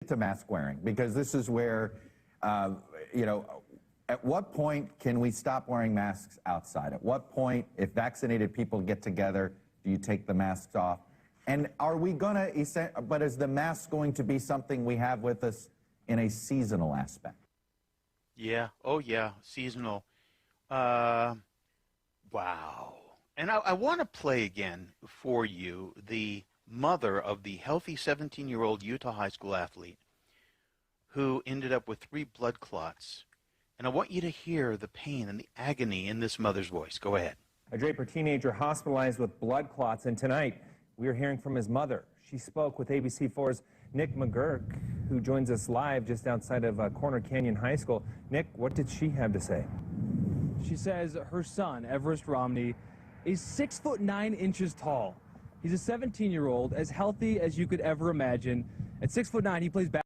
to mask wearing, because this is where, at what point can we stop wearing masks outside? At what point, if vaccinated people get together, do you take the masks off? And are we going to, but is the mask going to be something we have with us in a seasonal aspect? Yeah. Oh, yeah. Seasonal. Wow. And I want to play again for you the mother of the healthy 17-year-old Utah high school athlete who ended up with 3 blood clots. And I want you to hear the pain and the agony in this mother's voice. Go ahead. A Draper teenager hospitalized with blood clots, and tonight we are hearing from his mother. She spoke with ABC4's Nick McGurk, who joins us live just outside of Corner Canyon High School. Nick, what did she have to say? She says her son, Everest Romney, is 6'9" tall. He's a 17-year-old, as healthy as you could ever imagine. At 6'9", he plays basketball.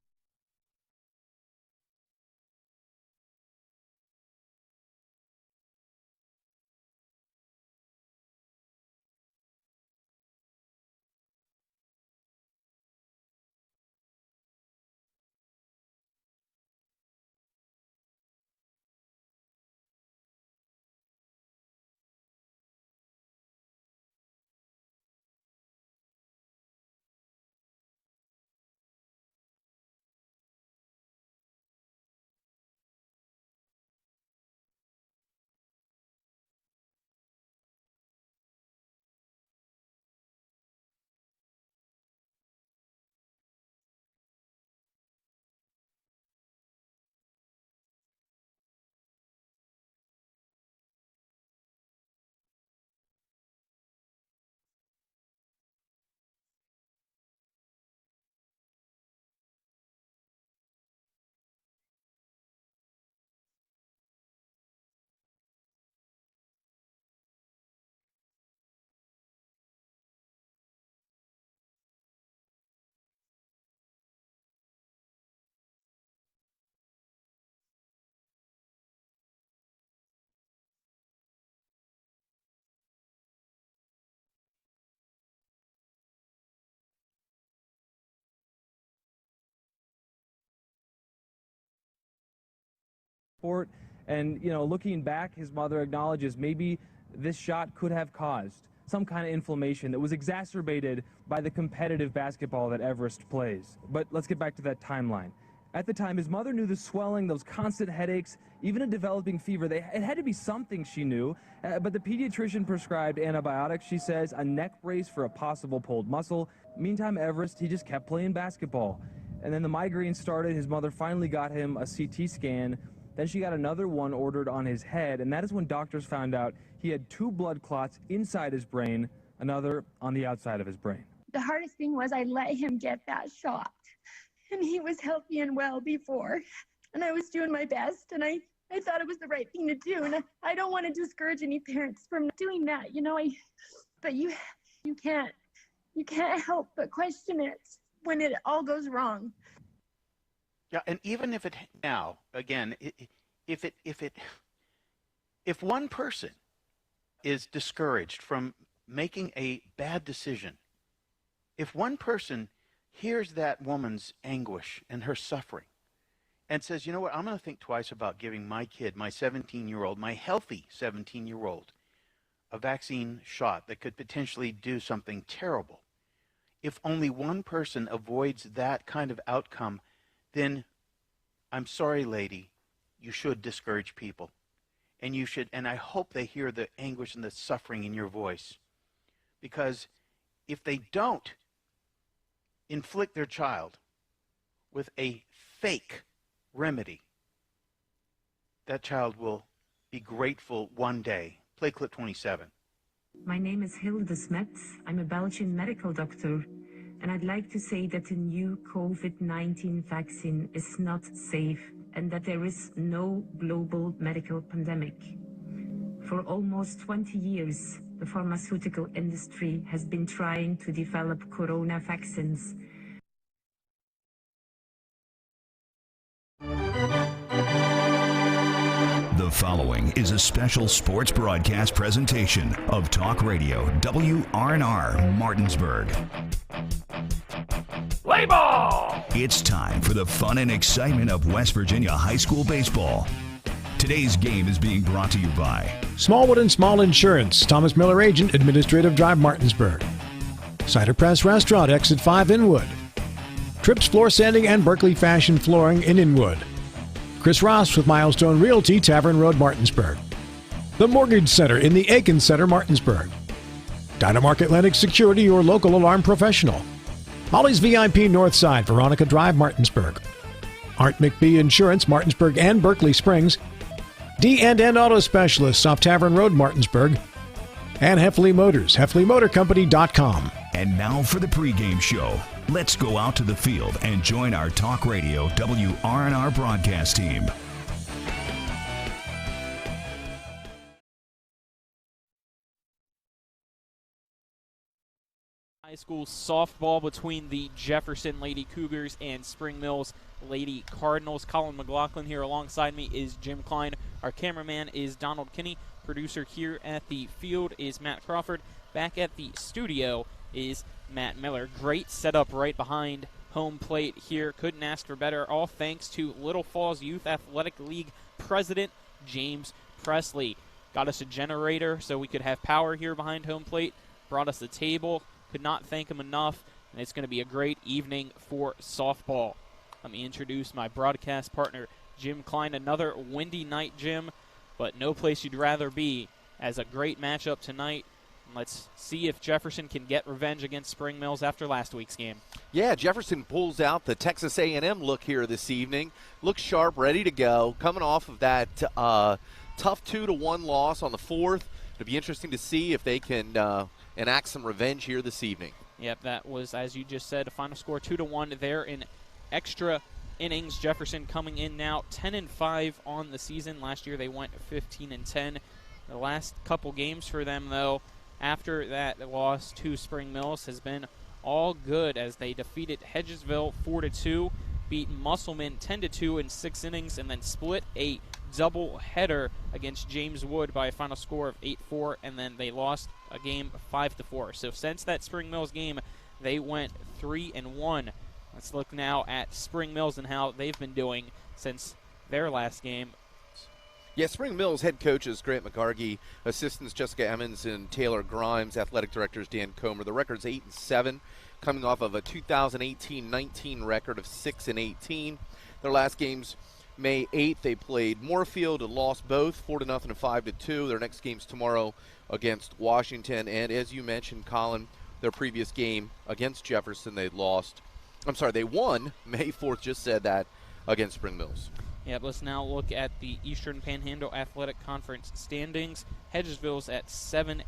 Sport, and looking back, his mother acknowledges maybe this shot could have caused some kind of inflammation that was exacerbated by the competitive basketball that Everest plays. But let's get back to that timeline. At the time, his mother knew the swelling, those constant headaches, even a developing fever. It had to be something, she knew, but the pediatrician prescribed antibiotics, she says, a neck brace for a possible pulled muscle. Meantime, Everest, he just kept playing basketball. And then the migraine started. His mother finally got him a CT scan. Then she got another one ordered on his head, and that is when doctors found out he had 2 blood clots inside his brain, another on the outside of his brain. The hardest thing was I let him get that shot, and he was healthy and well before, and I was doing my best, and I thought it was the right thing to do, and I don't want to discourage any parents from doing that, but you can't help but question it when it all goes wrong. Yeah, and even if it now, again, if one person is discouraged from making a bad decision, if one person hears that woman's anguish and her suffering and says, you know what, I'm going to think twice about giving my kid, my 17-year-old, my healthy 17-year-old, a vaccine shot that could potentially do something terrible, if only one person avoids that kind of outcome, then I'm sorry, lady, you should discourage people. And you should, and I hope they hear the anguish and the suffering in your voice. Because if they don't inflict their child with a fake remedy, that child will be grateful one day. Play clip 27. My name is Hilde Smets. I'm a Belgian medical doctor. And I'd like to say that the new COVID-19 vaccine is not safe and that there is no global medical pandemic. For almost 20 years, the pharmaceutical industry has been trying to develop corona vaccines. The following is a special sports broadcast presentation of Talk Radio WRNR Martinsburg. Play ball! It's time for the fun and excitement of West Virginia high school baseball. Today's game is being brought to you by Smallwood and Small Insurance, Thomas Miller Agent, Administrative Drive, Martinsburg. Cider Press Restaurant, Exit 5, Inwood. Trips Floor Sanding and Berkeley Fashion Flooring in Inwood. Chris Ross with Milestone Realty, Tavern Road, Martinsburg. The Mortgage Center in the Aiken Center, Martinsburg. Dynamark Atlantic Security, your local alarm professional. Molly's VIP Northside, Veronica Drive, Martinsburg. Art McBee Insurance, Martinsburg and Berkeley Springs. D&N Auto Specialists off Tavern Road, Martinsburg. And Heffley Motors, HeffleyMotorCompany.com. And now for the pregame show. Let's go out to the field and join our Talk Radio WRNR broadcast team. High school softball between the Jefferson Lady Cougars and Spring Mills Lady Cardinals. Colin McLaughlin here alongside me is Jim Klein. Our cameraman is Donald Kinney. Producer here at the field is Matt Crawford. Back at the studio is Matt Miller. Great setup right behind home plate here. Couldn't ask for better. All thanks to Little Falls Youth Athletic League President James Presley. Got us a generator so we could have power here behind home plate. Brought us a table. Could not thank him enough, and it's going to be a great evening for softball. Let me introduce my broadcast partner, Jim Klein. Another windy night, Jim, but no place you'd rather be as a great matchup tonight. Let's see if Jefferson can get revenge against Spring Mills after last week's game. Yeah, Jefferson pulls out the Texas A&M look here this evening. Looks sharp, ready to go. Coming off of that tough 2-1 loss on the 4th. It'll be interesting to see if they can enact some revenge here this evening. Yep, that was, as you just said, a final score 2-1 there in extra innings. Jefferson coming in now 10-5 on the season. Last year they went 15-10. The last couple games for them, though, after that loss to Spring Mills has been all good as they defeated Hedgesville 4-2, beat Musselman 10-2 in 6 innings, and then split a double header against James Wood by a final score of 8-4, and then they lost a game 5-4. So since that Spring Mills game, they went 3-1. Let's look now at Spring Mills and how they've been doing since their last game. Yeah, Spring Mills head coaches Grant McGargy, assistants Jessica Emmons and Taylor Grimes, athletic directors Dan Comer. The record's 8-7, coming off of a 2018-19 record of 6-18. Their last games, May 8th, they played Moorfield and lost both 4-0 and 5-2. Their next game's tomorrow against Washington. And as you mentioned, Colin, their previous game against Jefferson, they won May 4th, just said that, against Spring Mills. Yep, let's now look at the Eastern Panhandle Athletic Conference standings. Hedgesville's at 7-1.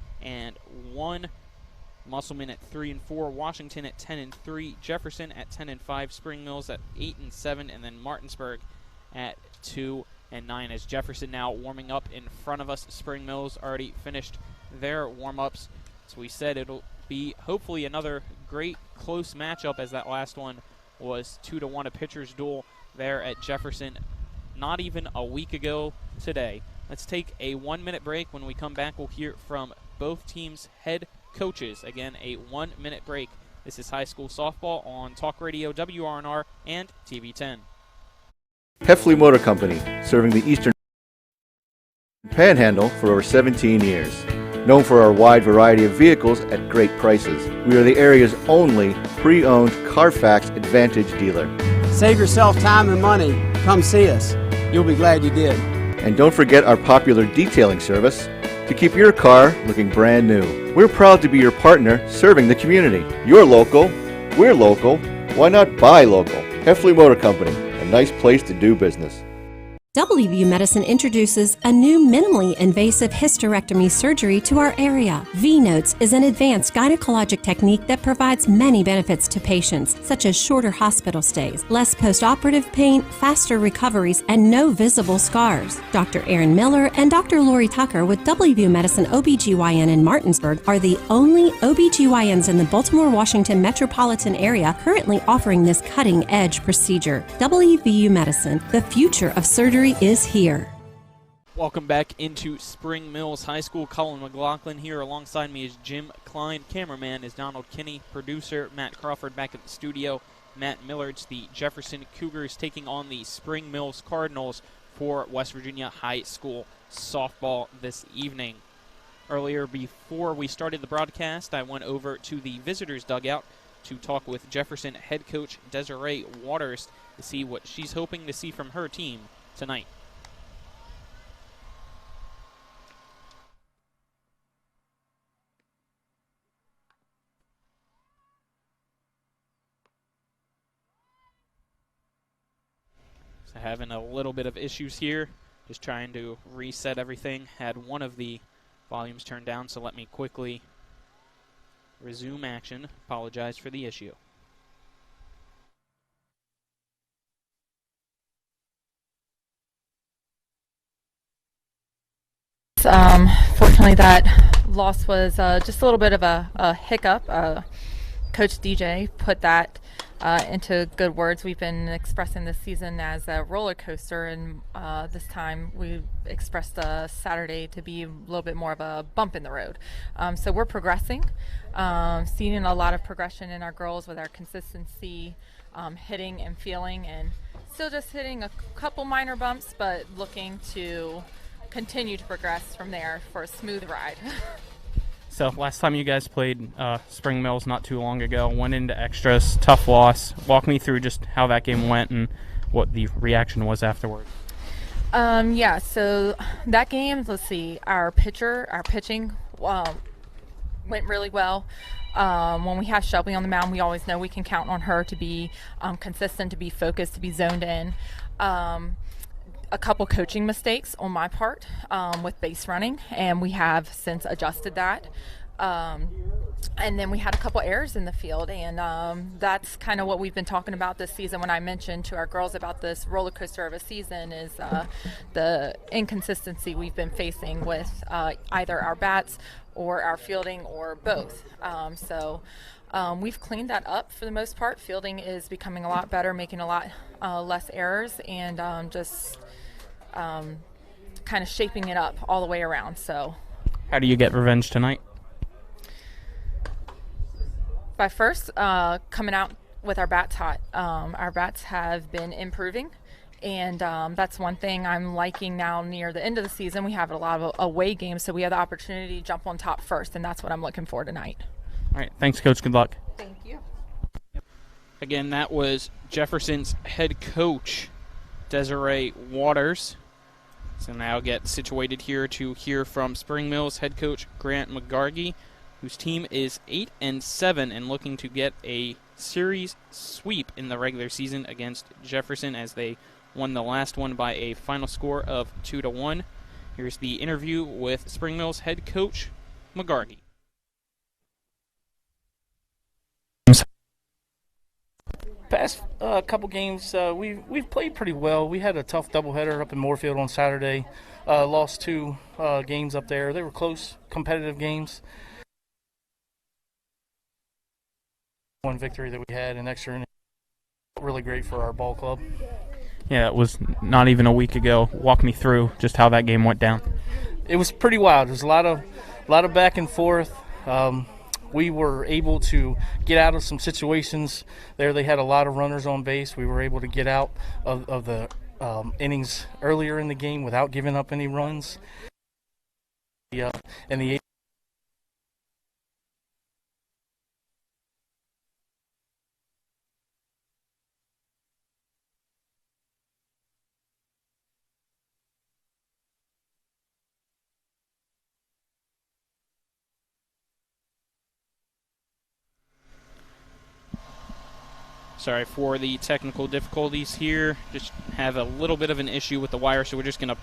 Musselman at 3-4, Washington at 10-3, Jefferson at 10-5, Spring Mills at 8-7, and then Martinsburg at 2-9. As Jefferson now warming up in front of us, Spring Mills already finished their warm-ups. As we said, it'll be hopefully another great close matchup, as that last one was 2-1, a pitcher's duel there at Jefferson not even a week ago today. Let's take a 1-minute break. When we come back, we'll hear from both teams' head coaches. Again, a 1-minute break. This is high school softball on Talk Radio WRNR and TV 10. Heffley Motor Company, serving the Eastern Panhandle for over 17 years. Known for our wide variety of vehicles at great prices. We are the area's only pre-owned Carfax Advantage dealer. Save yourself time and money. Come see us. You'll be glad you did. And don't forget our popular detailing service to keep your car looking brand new. We're proud to be your partner serving the community. You're local, we're local, why not buy local? Heffley Motor Company, a nice place to do business. WVU Medicine introduces a new minimally invasive hysterectomy surgery to our area. V-Notes is an advanced gynecologic technique that provides many benefits to patients, such as shorter hospital stays, less post-operative pain, faster recoveries, and no visible scars. Dr. Aaron Miller and Dr. Lori Tucker with WVU Medicine OBGYN in Martinsburg are the only OBGYNs in the Baltimore, Washington metropolitan area currently offering this cutting-edge procedure. WVU Medicine, the future of surgery is here. Welcome back into Spring Mills High School. Colin McLaughlin here. Alongside me is Jim Klein. Cameraman is Donald Kinney. Producer Matt Crawford back at the studio. Matt Millard's the Jefferson Cougars taking on the Spring Mills Cardinals for West Virginia High School softball this evening. Earlier, before we started the broadcast, I went over to the visitors' dugout to talk with Jefferson head coach Desiree Waters to see what she's hoping to see from her team tonight. So having a little bit of issues here, just trying to reset everything. Had one of the volumes turned down, so let me quickly resume action. Apologize for the issue. Fortunately, that loss was just a little bit of a hiccup. Coach DJ put that into good words. We've been expressing this season as a roller coaster, and this time we expressed Saturday to be a little bit more of a bump in the road. So we're progressing, seeing a lot of progression in our girls with our consistency, hitting and feeling, and still just hitting a couple minor bumps, but looking to continue to progress from there for a smooth ride. So last time you guys played Spring Mills not too long ago, went into extras, tough loss. Walk me through just how that game went and what the reaction was afterward. Yeah, so that game, let's see, our pitching went really well. When we have Shelby on the mound, we always know we can count on her to be consistent, to be focused, to be zoned in. A couple coaching mistakes on my part with base running, and we have since adjusted that. And then we had a couple errors in the field, and that's kind of what we've been talking about this season. When I mentioned to our girls about this roller coaster of a season is the inconsistency we've been facing with either our bats or our fielding or both. We've cleaned that up for the most part. Fielding is becoming a lot better, making a lot less errors, and kind of shaping it up all the way around. So, how do you get revenge tonight? By first coming out with our bats hot. Our bats have been improving, and that's one thing I'm liking now near the end of the season. We have a lot of away games, so we have the opportunity to jump on top first, and that's what I'm looking for tonight. All right, thanks, Coach. Good luck. Thank you. Again, that was Jefferson's head coach, Desiree Waters. So now get situated here to hear from Spring Mills head coach Grant McGargy, whose team is 8-7 and looking to get a series sweep in the regular season against Jefferson, as they won the last one by a final score of 2-1. Here's the interview with Spring Mills head coach McGargy. Past couple games, we've played pretty well. We had a tough doubleheader up in Moorfield on Saturday. Lost 2 games up there. They were close, competitive games. One victory that we had in extra innings, really great for our ball club. Yeah, it was not even a week ago. Walk me through just how that game went down. It was pretty wild. There was a lot of back and forth. We were able to get out of some situations there. They had a lot of runners on base. We were able to get out of the innings earlier in the game without giving up any runs. Sorry for the technical difficulties here. Just have a little bit of an issue with the wire, so we're just going to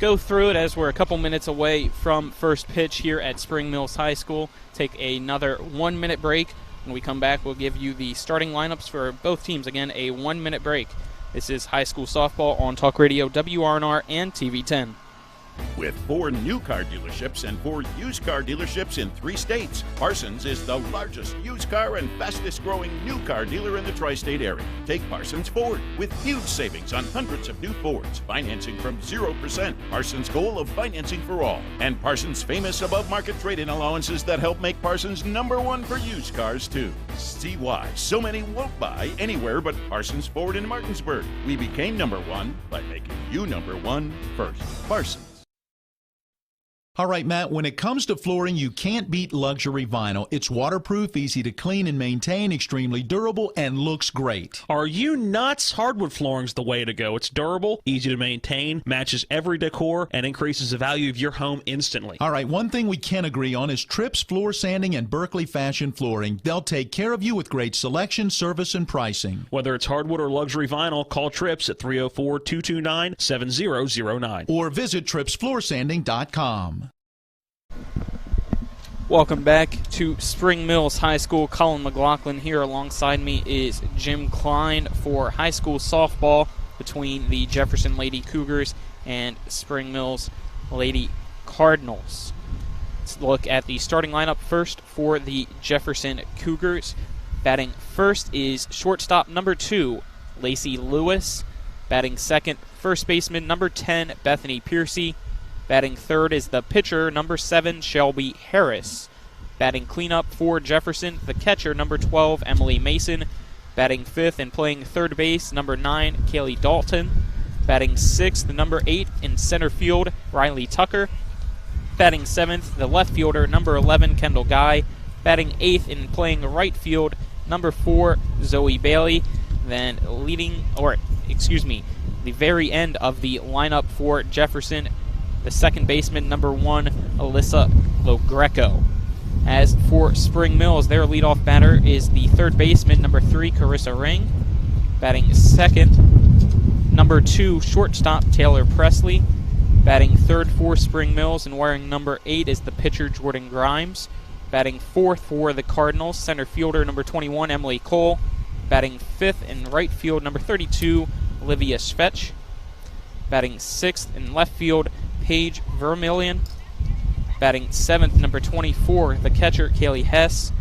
go through it as we're a couple minutes away from first pitch here at Spring Mills High School. Take another 1-minute break. When we come back, we'll give you the starting lineups for both teams. Again, a 1-minute break. This is high school softball on Talk Radio, WRNR, and TV 10. With 4 new car dealerships and 4 used car dealerships in 3 states, Parsons is the largest used car and fastest growing new car dealer in the tri-state area. Take Parsons Ford with huge savings on hundreds of new Fords, financing from 0%. Parsons' goal of financing for all. And Parsons' famous above-market trade-in allowances that help make Parsons #1 for used cars, too. See why so many won't buy anywhere but Parsons Ford in Martinsburg. We became #1 by making you #1 first. Parsons. All right, Matt, when it comes to flooring, you can't beat luxury vinyl. It's waterproof, easy to clean and maintain, extremely durable, and looks great. Are you nuts? Hardwood flooring's the way to go. It's durable, easy to maintain, matches every decor, and increases the value of your home instantly. All right, one thing we can agree on is Trips Floor Sanding and Berkeley Fashion Flooring. They'll take care of you with great selection, service, and pricing. Whether it's hardwood or luxury vinyl, call Trips at 304-229-7009. Or visit tripsfloorsanding.com. Welcome back to Spring Mills High School. Colin McLaughlin here. Alongside me is Jim Klein for high school softball between the Jefferson Lady Cougars and Spring Mills Lady Cardinals. Let's look at the starting lineup first for the Jefferson Cougars. Batting first is shortstop number 2, Lacey Lewis. Batting second, first baseman number 10, Bethany Piercy. Batting third is the pitcher, number 7, Shelby Harris. Batting cleanup for Jefferson, the catcher, number 12, Emily Mason. Batting fifth and playing third base, number 9, Kaylee Dalton. Batting sixth, the number 8 in center field, Riley Tucker. Batting seventh, the left fielder, number 11, Kendall Guy. Batting eighth and playing right field, number 4, Zoe Bailey. Then the very end of the lineup for Jefferson, the second baseman, number 1, Alyssa Logreco. As for Spring Mills, their leadoff batter is the third baseman, number 3, Carissa Ring. Batting second, number 2, shortstop, Taylor Presley. Batting third for Spring Mills and wearing number 8 is the pitcher, Jordan Grimes. Batting fourth for the Cardinals, center fielder, number 21, Emily Cole. Batting fifth in right field, number 32, Olivia Schvetch. Batting sixth in left field, Paige Vermillion. Batting seventh, number 24, the catcher, Kaylee Hess.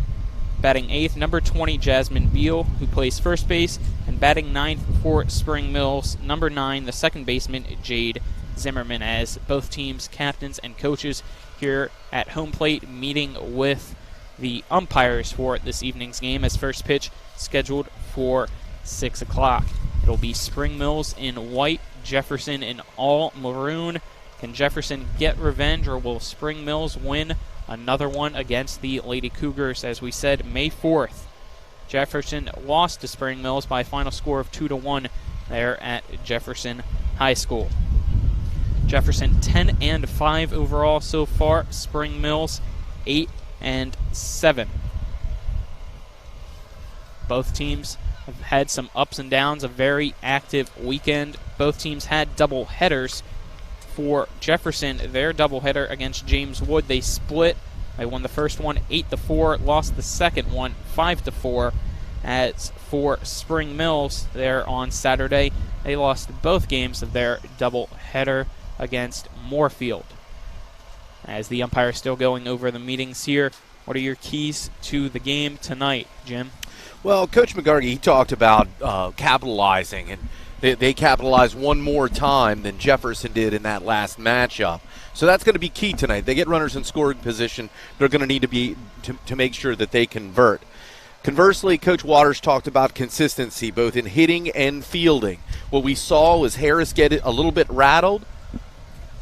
Batting eighth, number 20, Jasmine Beal, who plays first base. And batting ninth for Spring Mills, number 9, the second baseman, Jade Zimmerman, as both teams' captains and coaches here at home plate meeting with the umpires for this evening's game, as first pitch scheduled for 6 o'clock. It'll be Spring Mills in white, Jefferson in all maroon. Can Jefferson get revenge, or will Spring Mills win another one against the Lady Cougars? As we said, May 4th, Jefferson lost to Spring Mills by a final score of 2-1 there at Jefferson High School. Jefferson 10-5 overall so far. Spring Mills 8-7. Both teams have had some ups and downs, a very active weekend. Both teams had double headers. For Jefferson, their doubleheader against James Wood, they split. They won the first one 8-4, lost the second one 5-4. As for Spring Mills, there on Saturday, they lost both games of their doubleheader against Moorfield. As the umpire is still going over the meetings here, what are your keys to the game tonight, Jim? Well, Coach McGargy, he talked about capitalizing, and they capitalized one more time than Jefferson did in that last matchup. So that's going to be key tonight. They get runners in scoring position. They're going to need to be to make sure that they convert. Conversely, Coach Waters talked about consistency, both in hitting and fielding. What we saw was Harris get a little bit rattled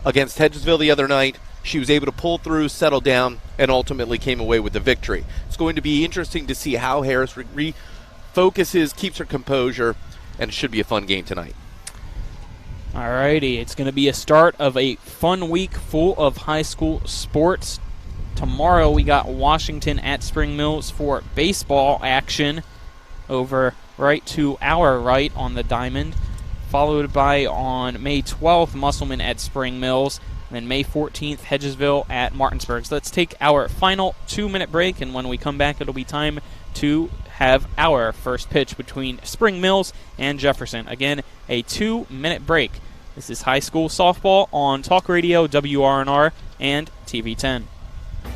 against Hedgesville the other night. She was able to pull through, settle down, and ultimately came away with the victory. It's going to be interesting to see how Harris refocuses, keeps her composure, and it should be a fun game tonight. All righty, it's going to be a start of a fun week full of high school sports. Tomorrow we got Washington at Spring Mills for baseball action over right to our right on the diamond, followed by on May 12th, Musselman at Spring Mills, and then May 14th, Hedgesville at Martinsburg. So let's take our final 2-minute break, and when we come back, it'll be time to have our first pitch between Spring Mills and Jefferson. Again, a 2-minute break This is high school softball on Talk Radio, WRNR, and TV 10.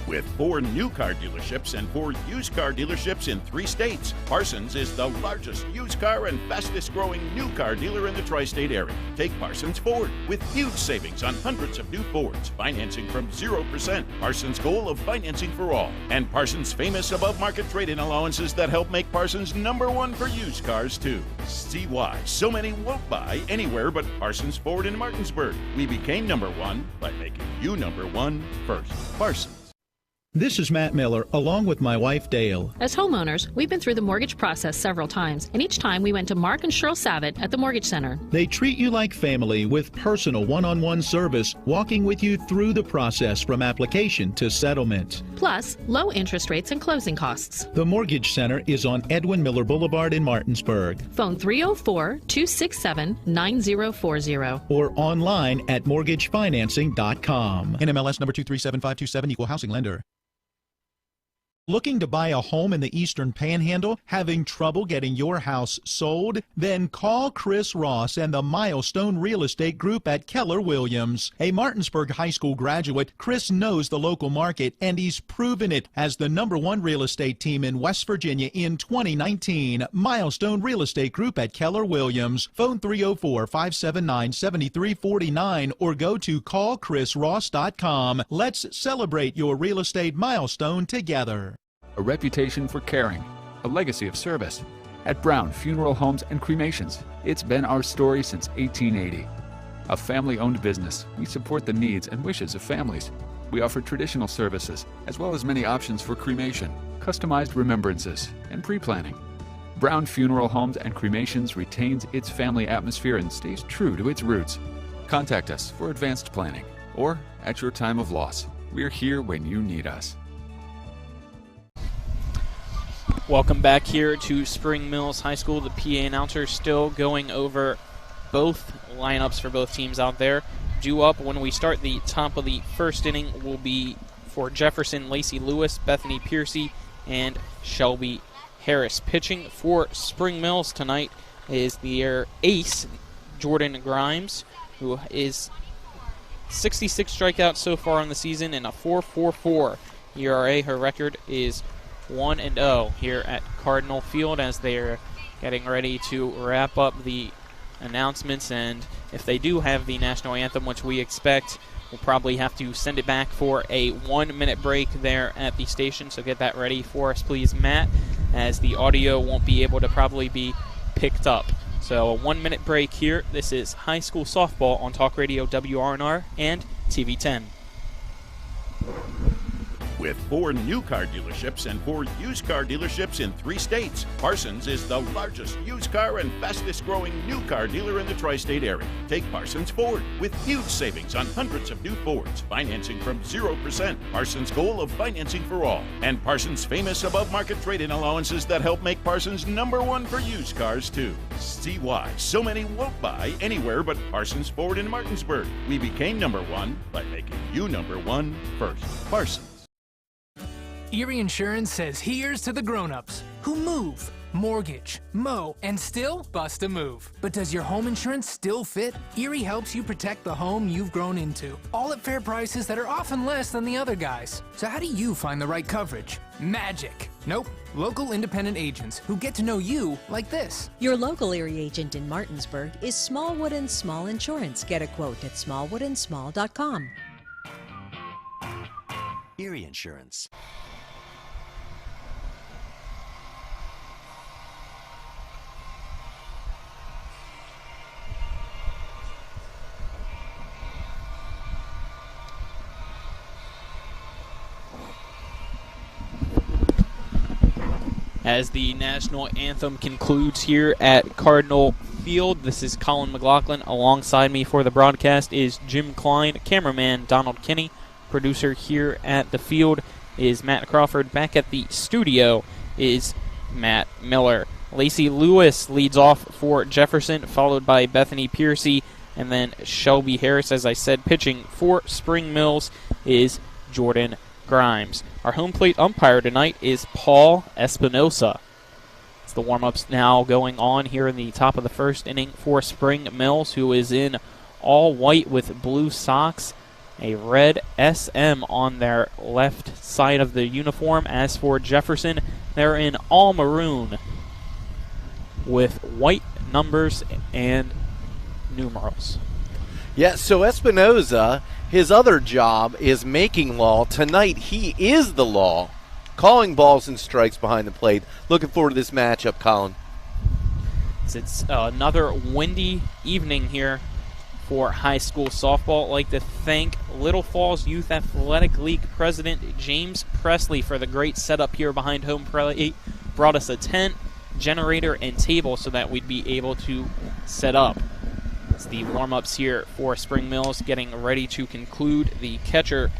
With 4 new car dealerships and 4 used car dealerships in 3 states, Parsons is the largest used car and fastest growing new car dealer in the tri-state area. Take Parsons Ford with huge savings on hundreds of new Fords, financing from 0%. Parsons' goal of financing for all. And Parsons' famous above-market trade-in allowances that help make Parsons #1 for used cars, too. See why so many won't buy anywhere but Parsons Ford in Martinsburg. We became #1 by making you #1 first. Parsons. This is Matt Miller, along with my wife, Dale. As homeowners, we've been through the mortgage process several times, and each time we went to Mark and Cheryl Savitt at the Mortgage Center. They treat you like family with personal one-on-one service, walking with you through the process from application to settlement. Plus, low interest rates and closing costs. The Mortgage Center is on Edwin Miller Boulevard in Martinsburg. Phone 304-267-9040. Or online at mortgagefinancing.com. NMLS number 237527, equal housing lender. Looking to buy a home in the Eastern Panhandle? Having trouble getting your house sold? Then call Chris Ross and the Milestone Real Estate Group at Keller Williams. A Martinsburg High School graduate, Chris knows the local market, and he's proven it as the #1 real estate team in West Virginia in 2019. Milestone Real Estate Group at Keller Williams. Phone 304-579-7349 or go to callchrisross.com. Let's celebrate your real estate milestone together. A reputation for caring, a legacy of service. At Brown Funeral Homes and Cremations, it's been our story since 1880. A family-owned business, we support the needs and wishes of families. We offer traditional services, as well as many options for cremation, customized remembrances, and pre-planning. Brown Funeral Homes and Cremations retains its family atmosphere and stays true to its roots. Contact us for advanced planning, or at your time of loss. We're here when you need us. Welcome back here to Spring Mills High School. The PA announcer still going over both lineups for both teams out there. Due up when we start the top of the first inning will be for Jefferson, Lacey Lewis, Bethany Piercy, and Shelby Harris. Pitching for Spring Mills tonight is their ace, Jordan Grimes, who is 66 strikeouts so far on the season and a 4.44 ERA. Her record is 1-0 here at Cardinal Field as they're getting ready to wrap up the announcements. And if they do have the national anthem, which we expect, we'll probably have to send it back for a 1-minute break there at the station. So get that ready for us, please, Matt, as the audio won't be able to probably be picked up. So a 1-minute break here. This is high school softball on Talk Radio WRNR and TV 10. With 4 new car dealerships and 4 used car dealerships in 3 states, Parsons is the largest used car and fastest growing new car dealer in the tri-state area. Take Parsons Ford with huge savings on hundreds of new Fords, financing from 0%. Parsons' goal of financing for all. And Parsons' famous above-market trade-in allowances that help make Parsons #1 for used cars, too. See why so many won't buy anywhere but Parsons Ford in Martinsburg. We became #1 by making you #1 first. Parsons. Erie Insurance says here's to the grown-ups who move, mortgage, mow, and still bust a move. But does your home insurance still fit? Erie helps you protect the home you've grown into, all at fair prices that are often less than the other guys. So how do you find the right coverage? Magic. Nope. Local independent agents who get to know you like this. Your local Erie agent in Martinsburg is Smallwood & Small Insurance. Get a quote at smallwoodandsmall.com. Erie Insurance. As the national anthem concludes here at Cardinal Field, this is Colin McLaughlin. Alongside me for the broadcast is Jim Klein, cameraman Donald Kinney. Producer here at the field is Matt Crawford. Back at the studio is Matt Miller. Lacey Lewis leads off for Jefferson, followed by Bethany Piercy, and then Shelby Harris. As I said, pitching for Spring Mills is Jordan Grimes. Our home plate umpire tonight is Paul Espinosa. It's the warm-ups now going on here in the top of the first inning for Spring Mills, who is in all white with blue socks, a red SM on their left side of the uniform. As for Jefferson, they're in all maroon with white numbers and numerals. Yeah, so Espinoza, his other job is making law. Tonight, he is the law, calling balls and strikes behind the plate. Looking forward to this matchup, Colin. It's another windy evening here for high school softball. I'd like to thank Little Falls Youth Athletic League President James Presley for the great setup here behind home plate. Brought us a tent, generator, and table so that we'd be able to set up. It's the warm-ups here for Spring Mills, getting ready to conclude. The catcher,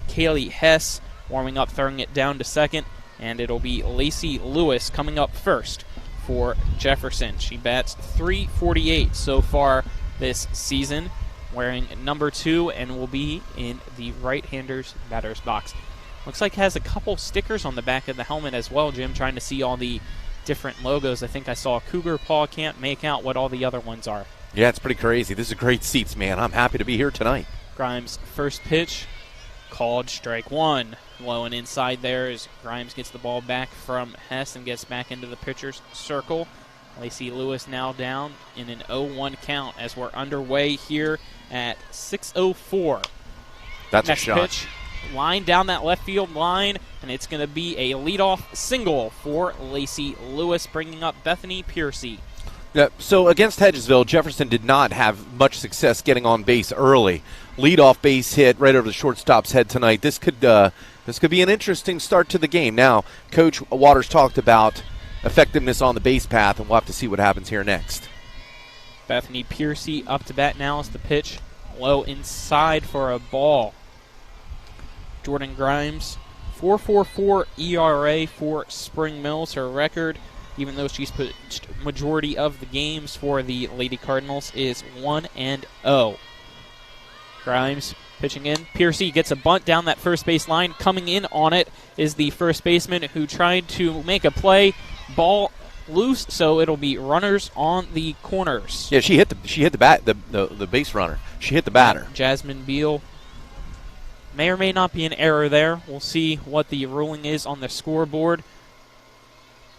Kaylee Hess, warming up, throwing it down to second, and it'll be Lacey Lewis coming up first for Jefferson. She bats .348 so far this season, wearing number 2, and will be in the right-hander's batter's box. Looks like has a couple stickers on the back of the helmet as well, Jim, trying to see all the different logos. I think I saw a cougar paw. Can't make out what all the other ones are. Yeah, it's pretty crazy. This is great seats, man. I'm happy to be here tonight. Grimes' first pitch, called strike 1. Low and inside there as Grimes gets the ball back from Hess and gets back into the pitcher's circle. Lacey Lewis now down in an 0-1 count as we're underway here at 6:04. That's Next a shot. Pitch, line down that left field line, and it's going to be a leadoff single for Lacey Lewis, bringing up Bethany Piercy. Yeah, so against Hedgesville, Jefferson did not have much success getting on base early. Leadoff base hit right over the shortstop's head tonight. This could be an interesting start to the game. Now, Coach Waters talked about effectiveness on the base path, and we'll have to see what happens here next. Bethany Piercy up to bat now as the pitch low inside for a ball. Jordan Grimes, 4.44 ERA for Spring Mills, her record. Even though she's pitched majority of the games for the Lady Cardinals, is 1-0. Grimes pitching in. Piercy gets a bunt down that first base line. Coming in on it is the first baseman who tried to make a play. Ball loose, so it'll be runners on the corners. Yeah, she hit the base runner. She hit the batter. Jasmine Beal. May or may not be an error there. We'll see what the ruling is on the scoreboard.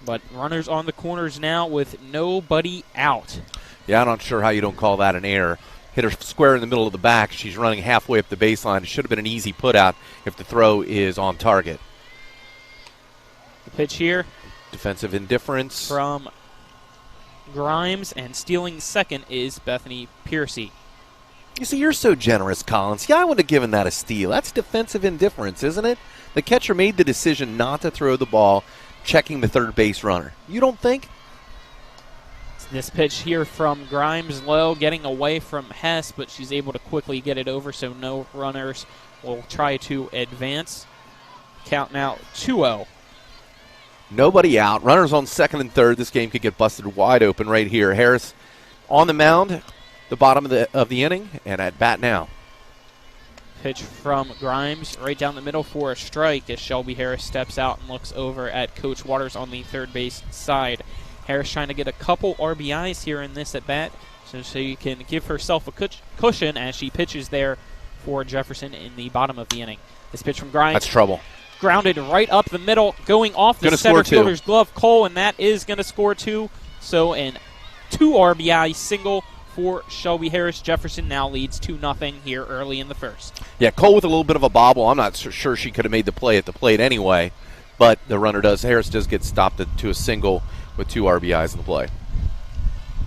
But runners on the corners now with nobody out. Yeah, I'm not sure how you don't call that an error. Hit her square in the middle of the back. She's running halfway up the baseline. It should have been an easy put out if the throw is on target. The pitch here. Defensive indifference. From Grimes, and stealing second is Bethany Piercy. You see, you're so generous, Collins. Yeah, I would have given that a steal. That's defensive indifference, isn't it? The catcher made the decision not to throw the ball, checking the third base runner. You don't think? This pitch here from Grimes low, getting away from Hess, but she's able to quickly get it over, so no runners will try to advance. Count now 2-0. Nobody out. Runners on second and third. This game could get busted wide open right here. Harris on the mound, the bottom of the inning, and at bat now. Pitch from Grimes right down the middle for a strike as Shelby Harris steps out and looks over at Coach Waters on the third base side. Harris trying to get a couple RBIs here in this at bat so she can give herself a cushion as she pitches there for Jefferson in the bottom of the inning. This pitch from Grimes. That's trouble. Grounded right up the middle, going off the center fielder's glove. Cole, and that is going to score 2. So an 2 RBI single for Shelby Harris. Jefferson now leads 2-0 here early in the first. Yeah, Cole with a little bit of a bobble. I'm not sure she could have made the play at the plate anyway, but the runner does. Harris does get stopped to a single with 2 RBIs in the play.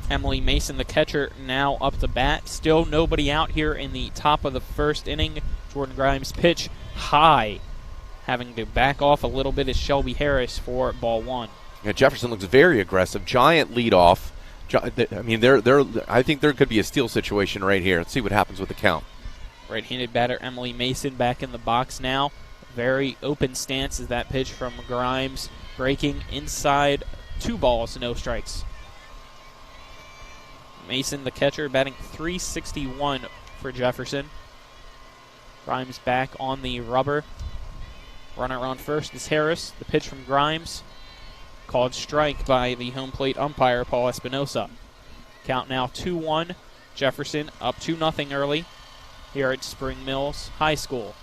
Emily Mason, the catcher, now up to bat. Still nobody out here in the top of the first inning. Jordan Grimes' pitch high. Having to back off a little bit is Shelby Harris for ball 1. Yeah, Jefferson looks very aggressive. Giant leadoff. I mean, I think there could be a steal situation right here. Let's see what happens with the count. Right-handed batter Emily Mason back in the box now. Very open stance is that pitch from Grimes. Breaking inside, 2 balls, no strikes. Mason, the catcher, batting .361 for Jefferson. Grimes back on the rubber. Runner on first is Harris. The pitch from Grimes. Called strike by the home plate umpire, Paul Espinosa. Count now 2-1. Jefferson up 2-0 early here at Spring Mills High School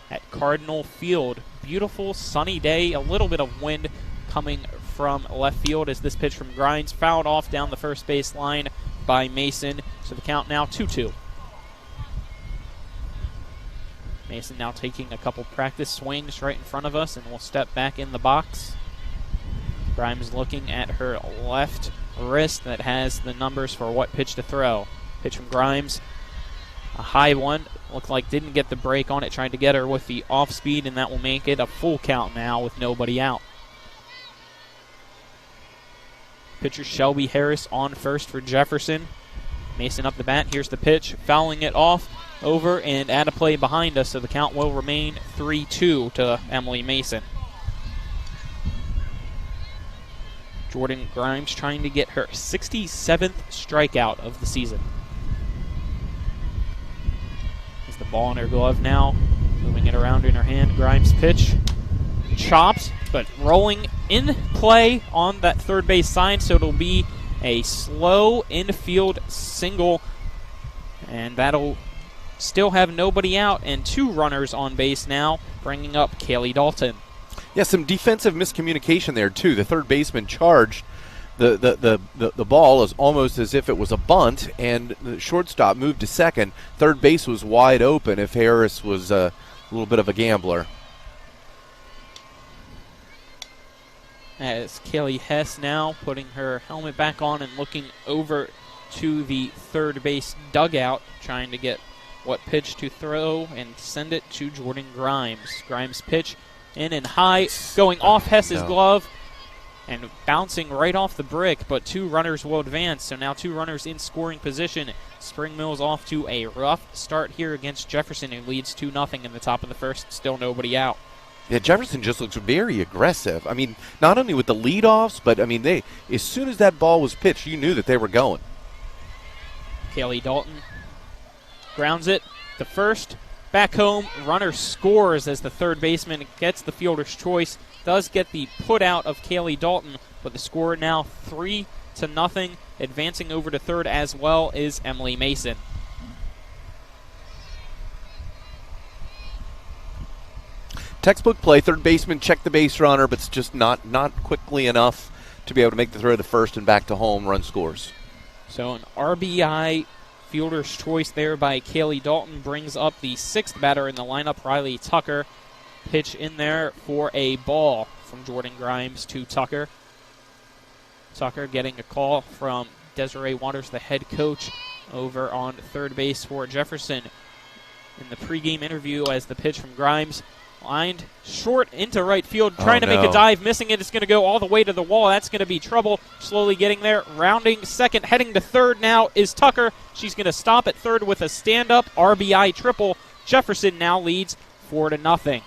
at Cardinal Field. Beautiful sunny day, a little bit of wind coming from left field as this pitch from Grimes fouled off down the first base line by Mason. So the count now 2-2. Mason now taking a couple practice swings right in front of us and will step back in the box. Grimes looking at her left wrist that has the numbers for what pitch to throw. Pitch from Grimes, a high one. Looked like didn't get the break on it, trying to get her with the off speed, and that will make it a full count now with nobody out. Pitcher Shelby Harris on first for Jefferson. Mason up the bat. Here's the pitch, fouling it off over and out of play behind us, so the count will remain 3-2 to Emily Mason. Jordan Grimes trying to get her 67th strikeout of the season. The ball in her glove now, moving it around in her hand. Grimes pitch, chopped, but rolling in play on that third base side, so it'll be a slow infield single, and that'll still have nobody out and 2 runners on base now, bringing up Kaylee Dalton. Yeah, some defensive miscommunication there too. The third baseman charged the ball is almost as if it was a bunt, and the shortstop moved to second. Third base was wide open if Harris was a little bit of a gambler. As Kaylee Hess now putting her helmet back on and looking over to the third base dugout, trying to get what pitch to throw and send it to Jordan Grimes. Grimes pitch in and high, going off Hess's glove and bouncing right off the brick, but 2 runners will advance. So now 2 runners in scoring position. Spring Mills off to a rough start here against Jefferson, who leads 2-0 in the top of the first. Still nobody out. Yeah, Jefferson just looks very aggressive. I mean, not only with the leadoffs, but I mean, they as soon as that ball was pitched, you knew that they were going. Kaylee Dalton grounds it to first. Back home, runner scores as the third baseman gets the fielder's choice. Does get the put out of Kaylee Dalton, but the score now 3-0. Advancing over to third as well is Emily Mason. Textbook play, third baseman checked the base runner, but it's just not quickly enough to be able to make the throw to first and back to home. Run scores. So an RBI fielder's choice there by Kaylee Dalton brings up the 6th batter in the lineup, Riley Tucker. Pitch in there for a ball from Jordan Grimes to Tucker. Tucker getting a call from Desiree Waters, the head coach, over on third base for Jefferson. In the pregame interview, as the pitch from Grimes lined short into right field, trying to make a dive, missing it. It's going to go all the way to the wall. That's going to be trouble. Slowly getting there, rounding second, heading to third now is Tucker. She's going to stop at third with a stand-up RBI triple. Jefferson now leads 4-0.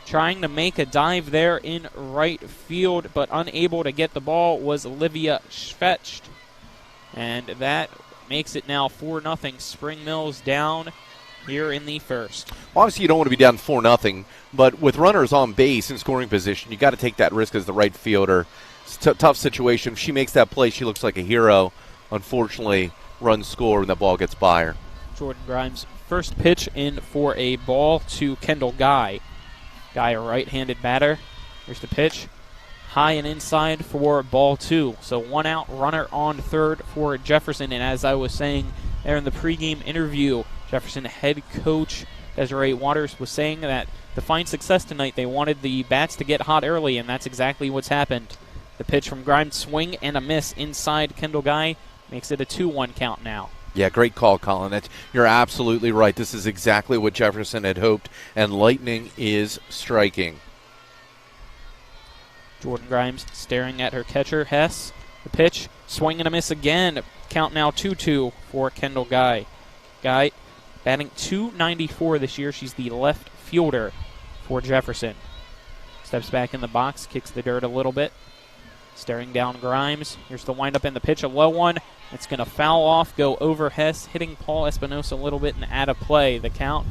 Trying to make a dive there in right field, but unable to get the ball was Olivia Schvetcht. And that makes it now 4-0. Spring Mills down here in the first. Obviously, you don't want to be down 4-0, but with runners on base in scoring position, you got to take that risk as the right fielder. It's a tough situation. If she makes that play, she looks like a hero. Unfortunately, runs score and the ball gets by her. Jordan Grimes' first pitch in for a ball to Kendall Guy. Guy, a right-handed batter. Here's the pitch. High and inside for ball 2. So 1 out, runner on third for Jefferson. And as I was saying there in the pregame interview, Jefferson head coach Desiree Waters was saying that to find success tonight, they wanted the bats to get hot early, and that's exactly what's happened. The pitch from Grimes, swing and a miss inside Kendall Guy, makes it a 2-1 count now. Yeah, great call, Colin. You're absolutely right. This is exactly what Jefferson had hoped, and lightning is striking. Jordan Grimes staring at her catcher, Hess. The pitch, swing and a miss again. Count now 2-2 for Kendall Guy. Guy batting .294 this year. She's the left fielder for Jefferson. Steps back in the box, kicks the dirt a little bit. Staring down Grimes. Here's the windup and the pitch, a low one. It's going to foul off, go over Hess, hitting Paul Espinosa a little bit and out of play. The count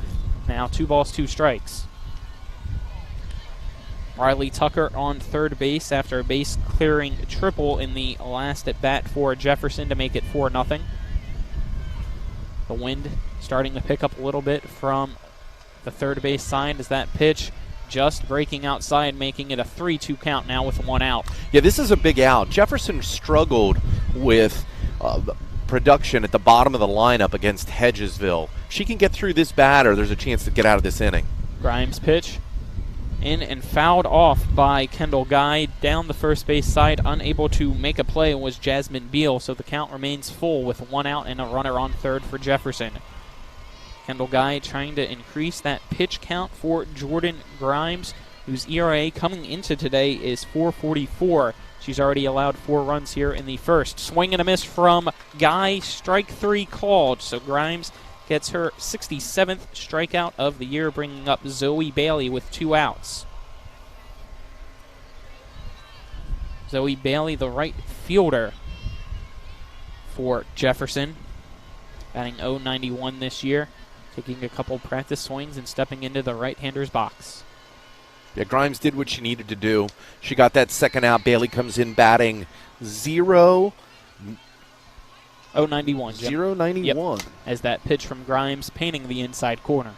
now 2 balls, 2 strikes. Riley Tucker on third base after a base-clearing triple in the last at-bat for Jefferson to make it 4-0. The wind starting to pick up a little bit from the third base side as that pitch just breaking outside, making it a 3-2 count now with 1 out. Yeah, this is a big out. Jefferson struggled with production at the bottom of the lineup against Hedgesville. She can get through this batter, there's a chance to get out of this inning. Grimes' pitch in and fouled off by Kendall Guy down the first base side. Unable to make a play was Jasmine Beal, so the count remains full with 1 out and a runner on third for Jefferson. Kendall Guy trying to increase that pitch count for Jordan Grimes, whose ERA coming into today is 4.44. She's already allowed 4 runs here in the first. Swing and a miss from Guy, strike 3 called, so Grimes gets her 67th strikeout of the year, bringing up Zoe Bailey with 2 outs. Zoe Bailey, the right fielder for Jefferson, batting .091 this year, taking a couple practice swings and stepping into the right-hander's box. Yeah, Grimes did what she needed to do. She got that second out. Bailey comes in batting 0. 091. 091. Yep. As that pitch from Grimes painting the inside corner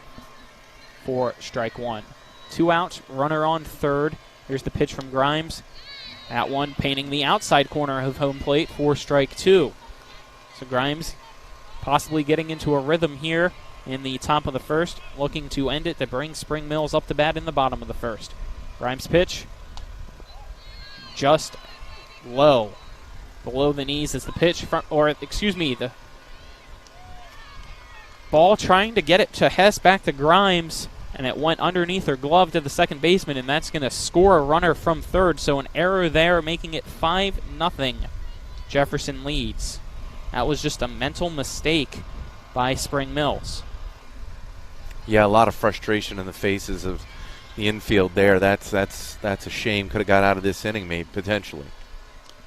for strike 1. 2 outs, runner on third. Here's the pitch from Grimes. That one painting the outside corner of home plate for strike 2. So Grimes possibly getting into a rhythm here in the top of the first, looking to end it to bring Spring Mills up to bat in the bottom of the first. Grimes' pitch just low. Below the knees is the pitch, the ball trying to get it to Hess, back to Grimes, and it went underneath her glove to the second baseman, and that's going to score a runner from third, so an error there, making it 5-0. Jefferson leads. That was just a mental mistake by Spring Mills. Yeah, a lot of frustration in the faces of the infield there. That's a shame. Could have got out of this inning, maybe, potentially.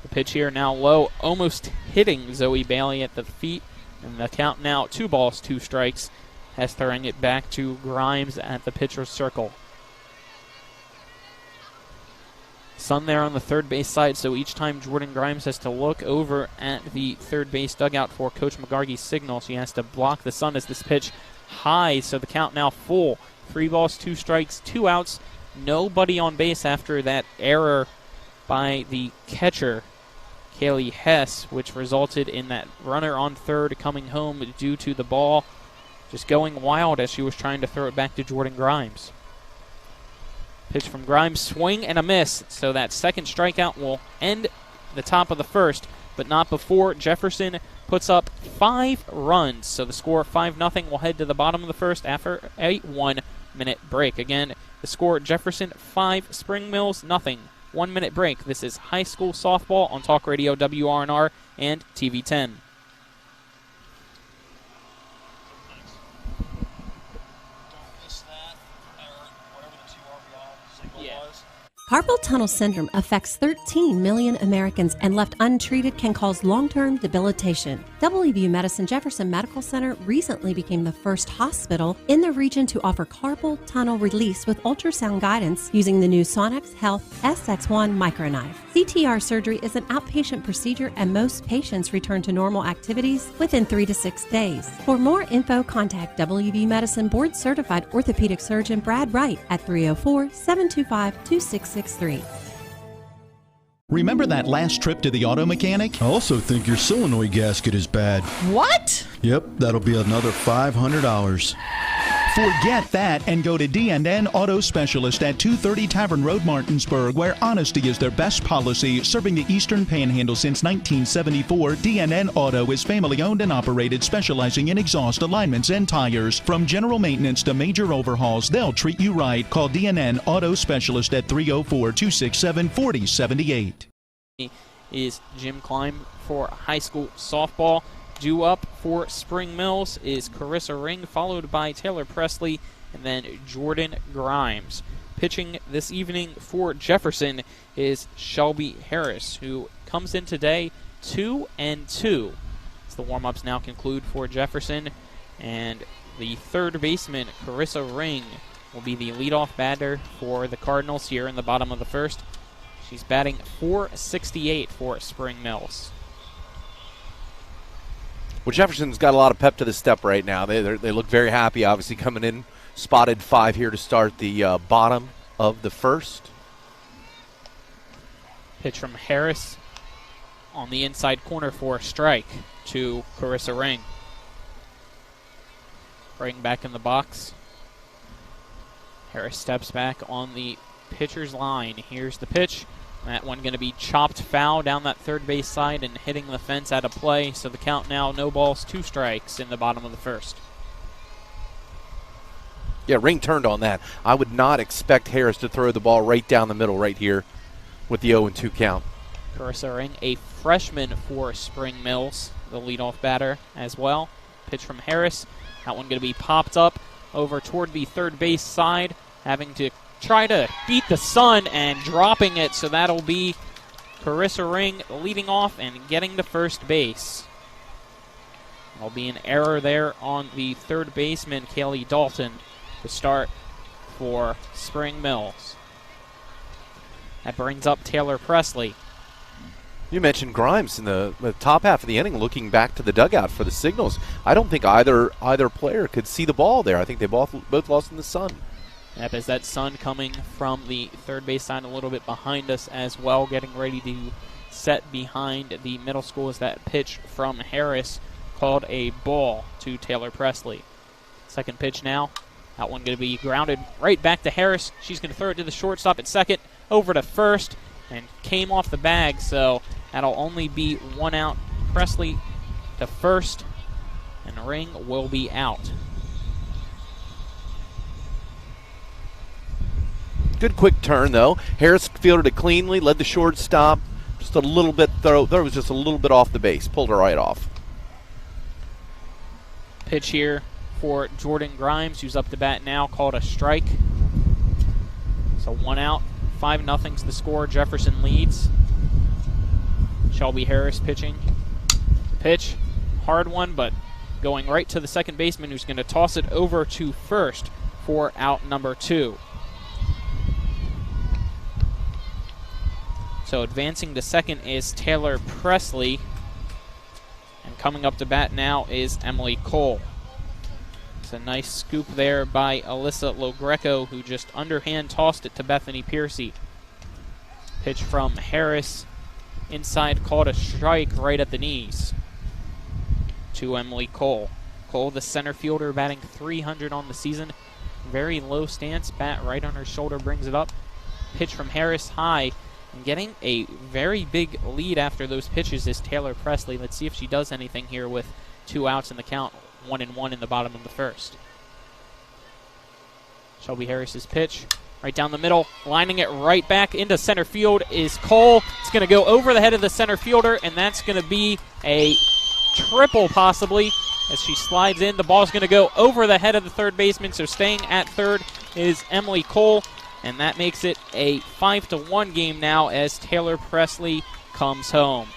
The pitch here now low, almost hitting Zoe Bailey at the feet. And the count now 2 balls, 2 strikes. Has throwing it back to Grimes at the pitcher's circle. Sun there on the third base side, so each time Jordan Grimes has to look over at the third base dugout for Coach McGargy's signal, she has to block the sun as this pitch high, so the count now full. 3 balls, 2 strikes, 2 outs. Nobody on base after that error by the catcher, Kaylee Hess, which resulted in that runner on third coming home due to the ball just going wild as she was trying to throw it back to Jordan Grimes. Pitch from Grimes, swing and a miss, so that second strikeout will end the top of the first, but not before Jefferson puts up 5 runs. So the score 5-0 will head to the bottom of the first after a 1-minute break. Again, the score Jefferson 5, Spring Mills 0. 1-minute break. This is high school softball on Talk Radio WRNR and TV 10. Carpal tunnel syndrome affects 13 million Americans and left untreated can cause long-term debilitation. WVU Medicine Jefferson Medical Center recently became the first hospital in the region to offer carpal tunnel release with ultrasound guidance using the new Sonex Health SX1 microknife. CTR surgery is an outpatient procedure and most patients return to normal activities within 3 to 6 days. For more info, contact WVU Medicine Board Certified Orthopedic Surgeon Brad Wright at 304-725-2663. Remember that last trip to the auto mechanic? I also think your solenoid gasket is bad. What? Yep, that'll be another $500. Forget that and go to D&N Auto Specialist at 230 Tavern Road, Martinsburg, where honesty is their best policy. Serving the Eastern Panhandle since 1974, D&N Auto is family-owned and operated, specializing in exhaust alignments and tires. From general maintenance to major overhauls, they'll treat you right. Call D&N Auto Specialist at 304-267-4078. Is Jim Klein for high school softball. Due up for Spring Mills is Carissa Ring, followed by Taylor Presley, and then Jordan Grimes. Pitching this evening for Jefferson is Shelby Harris, who comes in today 2-2. As the warm-ups now conclude for Jefferson, and the third baseman, Carissa Ring, will be the leadoff batter for the Cardinals here in the bottom of the first. She's batting .468 for Spring Mills. Well, Jefferson's got a lot of pep to the step right now. They look very happy, obviously, coming in. Spotted 5 here to start the bottom of the first. Pitch from Harris on the inside corner for a strike to Carissa Ring. Ring back in the box. Harris steps back on the pitcher's line. Here's the pitch. That one going to be chopped foul down that third base side and hitting the fence out of play. So the count now, no balls, 2 strikes in the bottom of the first. Yeah, Ring turned on that. I would not expect Harris to throw the ball right down the middle right here with the 0-2 count. Carissa Ring, a freshman for Spring Mills, the leadoff batter as well. Pitch from Harris. That one going to be popped up over toward the third base side, having to try to beat the sun and dropping it, so that'll be Carissa Ring leading off and getting to first base. There'll be an error there on the third baseman, Kaylee Dalton, to start for Spring Mills. That brings up Taylor Presley. You mentioned Grimes in the top half of the inning looking back to the dugout for the signals. I don't think either player could see the ball there. I think they both lost in the sun. Yep, as that sun coming from the third base side a little bit behind us as well, getting ready to set behind the middle school as that pitch from Harris called a ball to Taylor Presley. Second pitch now. That one going to be grounded right back to Harris. She's going to throw it to the shortstop at second, over to first, and came off the bag, so that'll only be 1 out. Presley to first, and Ring will be out. Good quick turn, though. Harris fielded it cleanly, led the shortstop. Just a little bit, there was just a little bit off the base. Pulled her right off. Pitch here for Jordan Grimes, who's up to bat now, called a strike. So 1 out, 5-0's the score. Jefferson leads. Shelby Harris pitching. Pitch, hard one, but going right to the second baseman, who's going to toss it over to first for out number 2. So advancing to second is Taylor Presley. And coming up to bat now is Emily Cole. It's a nice scoop there by Alyssa Logreco, who just underhand tossed it to Bethany Piercy. Pitch from Harris. Inside, called a strike right at the knees to Emily Cole. Cole, the center fielder, batting .300 on the season. Very low stance, bat right on her shoulder, brings it up. Pitch from Harris, high. And getting a very big lead after those pitches is Taylor Presley. Let's see if she does anything here with 2 outs in the count, 1-1 in the bottom of the first. Shelby Harris's pitch, right down the middle, lining it right back into center field is Cole. It's going to go over the head of the center fielder, and that's going to be a triple possibly as she slides in. The ball's going to go over the head of the third baseman, so staying at third is Emily Cole. And that makes it a 5-1 game now as Taylor Presley comes home.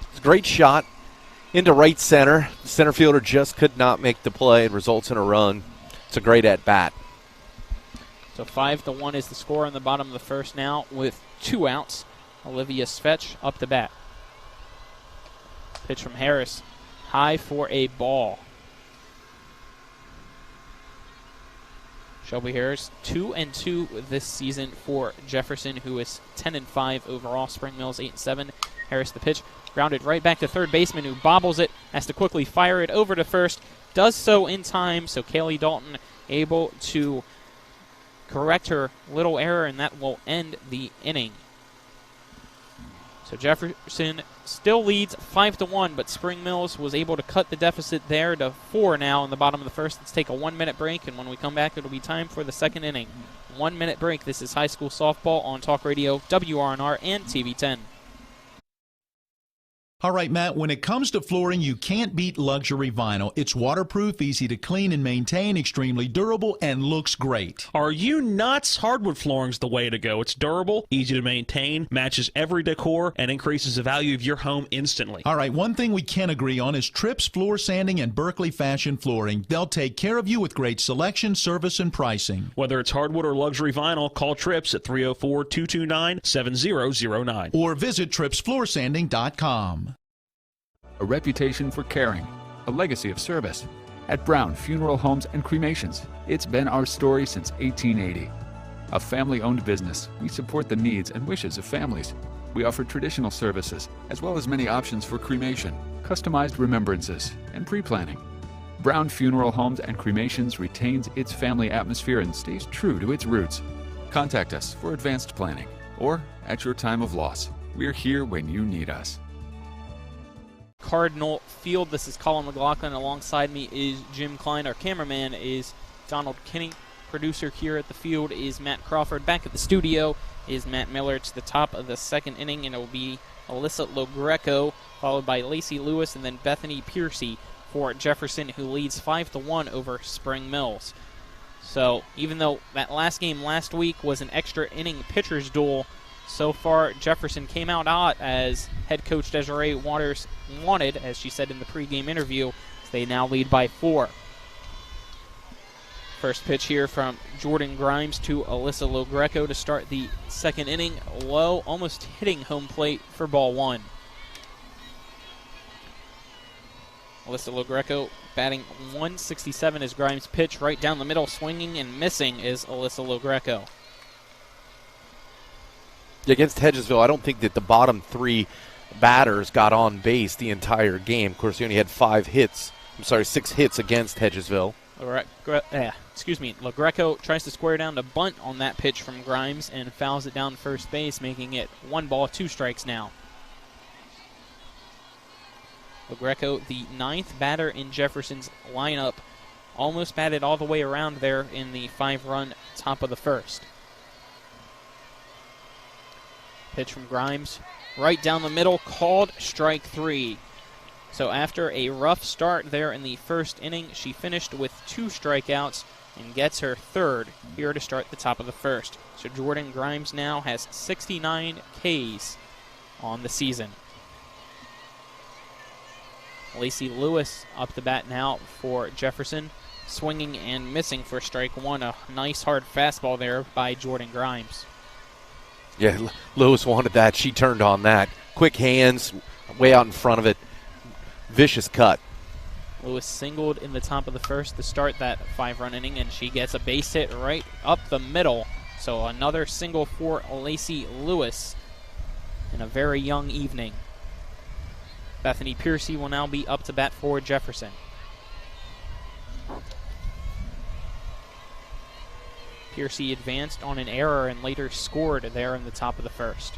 It's a great shot into right center. The center fielder just could not make the play. It results in a run. It's a great at-bat. So 5-1 is the score in the bottom of the first now with 2 outs. Olivia Svetch up to bat. Pitch from Harris. High for a ball. Shelby Harris, 2-2 this season for Jefferson, who is 10-5 overall. Spring Mills 8-7. Harris the pitch, grounded right back to third baseman, who bobbles it, has to quickly fire it over to first. Does so in time, so Kaylee Dalton able to correct her little error, and that will end the inning. So Jefferson still leads 5-1, but Spring Mills was able to cut the deficit there to 4 now in the bottom of the first. Let's take a 1-minute break, and when we come back, it'll be time for the second inning. 1-minute break. This is high school softball on Talk Radio, WRNR, and TV 10. All right, Matt, when it comes to flooring, you can't beat luxury vinyl. It's waterproof, easy to clean and maintain, extremely durable, and looks great. Are you nuts? Hardwood flooring's the way to go. It's durable, easy to maintain, matches every decor, and increases the value of your home instantly. All right, one thing we can agree on is Trips Floor Sanding and Berkeley Fashion Flooring. They'll take care of you with great selection, service, and pricing. Whether it's hardwood or luxury vinyl, call Trips at 304-229-7009. Or visit tripsfloorsanding.com. A reputation for caring, a legacy of service. At Brown Funeral Homes and Cremations, it's been our story since 1880. A family-owned business, we support the needs and wishes of families. We offer traditional services, as well as many options for cremation, customized remembrances, and pre-planning. Brown Funeral Homes and Cremations retains its family atmosphere and stays true to its roots. Contact us for advanced planning, or at your time of loss. We're here when you need us. Cardinal Field. This is Colin McLaughlin. Alongside me is Jim Klein. Our cameraman is Donald Kinney. Producer here at the field is Matt Crawford. Back at the studio is Matt Miller. It's the top of the second inning, and it will be Alyssa Logreco, followed by Lacey Lewis, and then Bethany Piercy for Jefferson, who leads 5-1 over Spring Mills. So even though that last game last week was an extra inning pitcher's duel, so far Jefferson came out hot, as head coach Desiree Waters wanted, as she said in the pregame interview. They now lead by 4. First pitch here from Jordan Grimes to Alyssa Logreco to start the second inning. Low, almost hitting home plate for ball 1. Alyssa Logreco batting .167 as Grimes pitch right down the middle. Swinging and missing is Alyssa Logreco. Against Hedgesville, I don't think that the bottom 3 batters got on base the entire game. Of course, he only had 6 hits against Hedgesville. Logreco tries to square down to bunt on that pitch from Grimes and fouls it down first base, making it 1 ball, 2 strikes now. Logreco, the 9th batter in Jefferson's lineup, almost batted all the way around there in the 5-run top of the first. Pitch from Grimes, right down the middle, called strike 3. So after a rough start there in the first inning, she finished with 2 strikeouts and gets her 3rd here to start the top of the first. So Jordan Grimes now has 69 Ks on the season. Lacey Lewis up the bat now for Jefferson, swinging and missing for strike 1. A nice hard fastball there by Jordan Grimes. Yeah, Lewis wanted that. She turned on that. Quick hands, way out in front of it. Vicious cut. Lewis singled in the top of the first to start that 5-run inning, and she gets a base hit right up the middle. So another single for Lacey Lewis in a very young evening. Bethany Piercy will now be up to bat for Jefferson. Piercy advanced on an error and later scored there in the top of the first.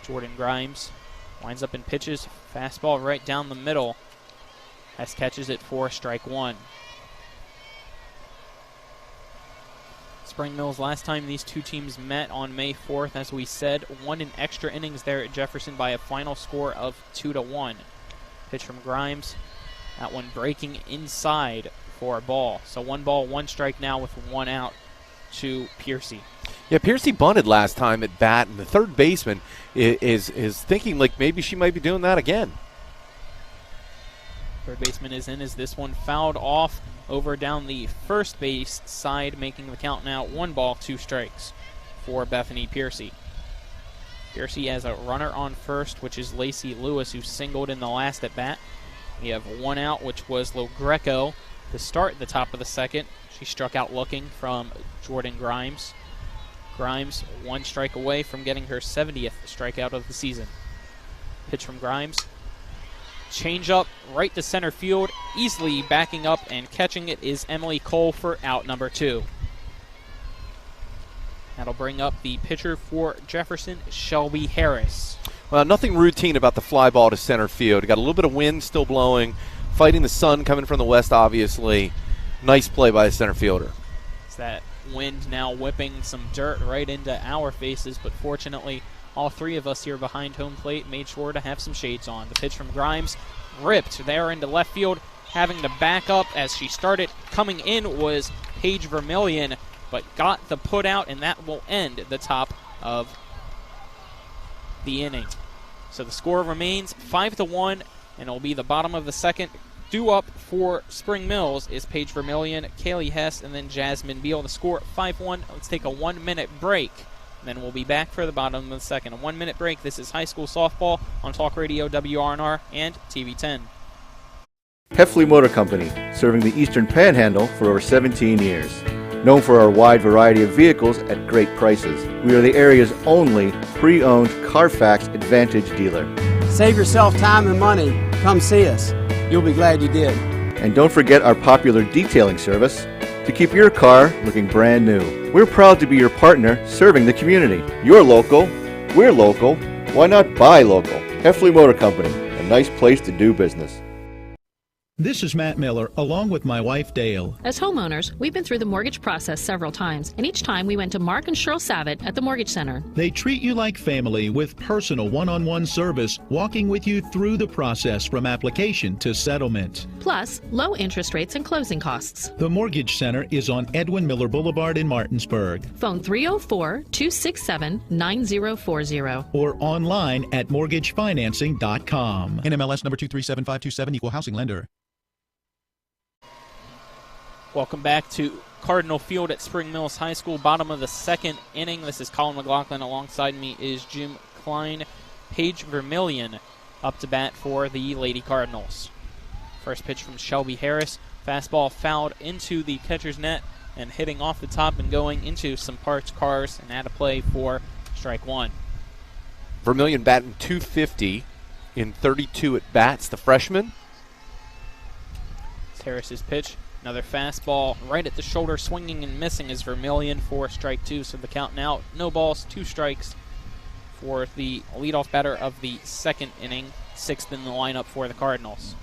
Jordan Grimes winds up in pitches. Fastball right down the middle. Hess catches it for strike 1. Spring Mills, last time these two teams met on May 4th, as we said, won in extra innings there at Jefferson by a final score of 2-1. Pitch from Grimes. That one breaking inside for a ball. So 1 ball, 1 strike now with 1 out to Piercy. Yeah, Piercy bunted last time at bat, and the third baseman is thinking like maybe she might be doing that again. Third baseman is in as this one fouled off over down the first base side, making the count now 1 ball, 2 strikes for Bethany Piercy. Piercy has a runner on first, which is Lacey Lewis, who singled in the last at bat. We have 1 out, which was Logreco to start the top of the second. She struck out looking from Jordan Grimes. Grimes 1 strike away from getting her 70th strikeout of the season. Pitch from Grimes. Change up right to center field. Easily backing up and catching it is Emily Cole for out number 2. That'll bring up the pitcher for Jefferson, Shelby Harris. Well, nothing routine about the fly ball to center field. Got a little bit of wind still blowing, fighting the sun coming from the west, obviously. Nice play by the center fielder. It's that wind now whipping some dirt right into our faces, but fortunately all three of us here behind home plate made sure to have some shades on. The pitch from Grimes ripped there into left field, having to back up as she started. Coming in was Paige Vermillion, but got the put out, and that will end the top of the inning. So the score remains 5-1, and it'll be the bottom of the second. Due up for Spring Mills is Paige Vermillion, Kaylee Hess, and then Jasmine Beal. The score 5-1. Let's take a 1-minute break, and then we'll be back for the bottom of the second. A 1-minute break. This is high school softball on Talk Radio WRNR and TV 10. Heffley Motor Company, serving the Eastern Panhandle for over 17 years. Known for our wide variety of vehicles at great prices, we are the area's only pre-owned Carfax Advantage dealer. Save yourself time and money. Come see us. You'll be glad you did. And don't forget our popular detailing service to keep your car looking brand new. We're proud to be your partner serving the community. You're local, we're local, why not buy local? Heffley Motor Company, a nice place to do business. This is Matt Miller, along with my wife, Dale. As homeowners, we've been through the mortgage process several times, and each time we went to Mark and Cheryl Savitt at the Mortgage Center. They treat you like family with personal one-on-one service, walking with you through the process from application to settlement. Plus, low interest rates and closing costs. The Mortgage Center is on Edwin Miller Boulevard in Martinsburg. Phone 304-267-9040. Or online at mortgagefinancing.com. NMLS number 237527, equal housing lender. Welcome back to Cardinal Field at Spring Mills High School, bottom of the second inning. This is Colin McLaughlin. Alongside me is Jim Klein. Paige Vermillion up to bat for the Lady Cardinals. First pitch from Shelby Harris. Fastball fouled into the catcher's net and hitting off the top and going into some parked cars, and out of play for strike one. Vermillion batting .250 in 32 at bats, the freshman. It's Harris's pitch. Another fastball right at the shoulder, swinging and missing is Vermillion for strike two. So the count now, no balls, 2 strikes for the leadoff batter of the second inning, 6th in the lineup for the Cardinals.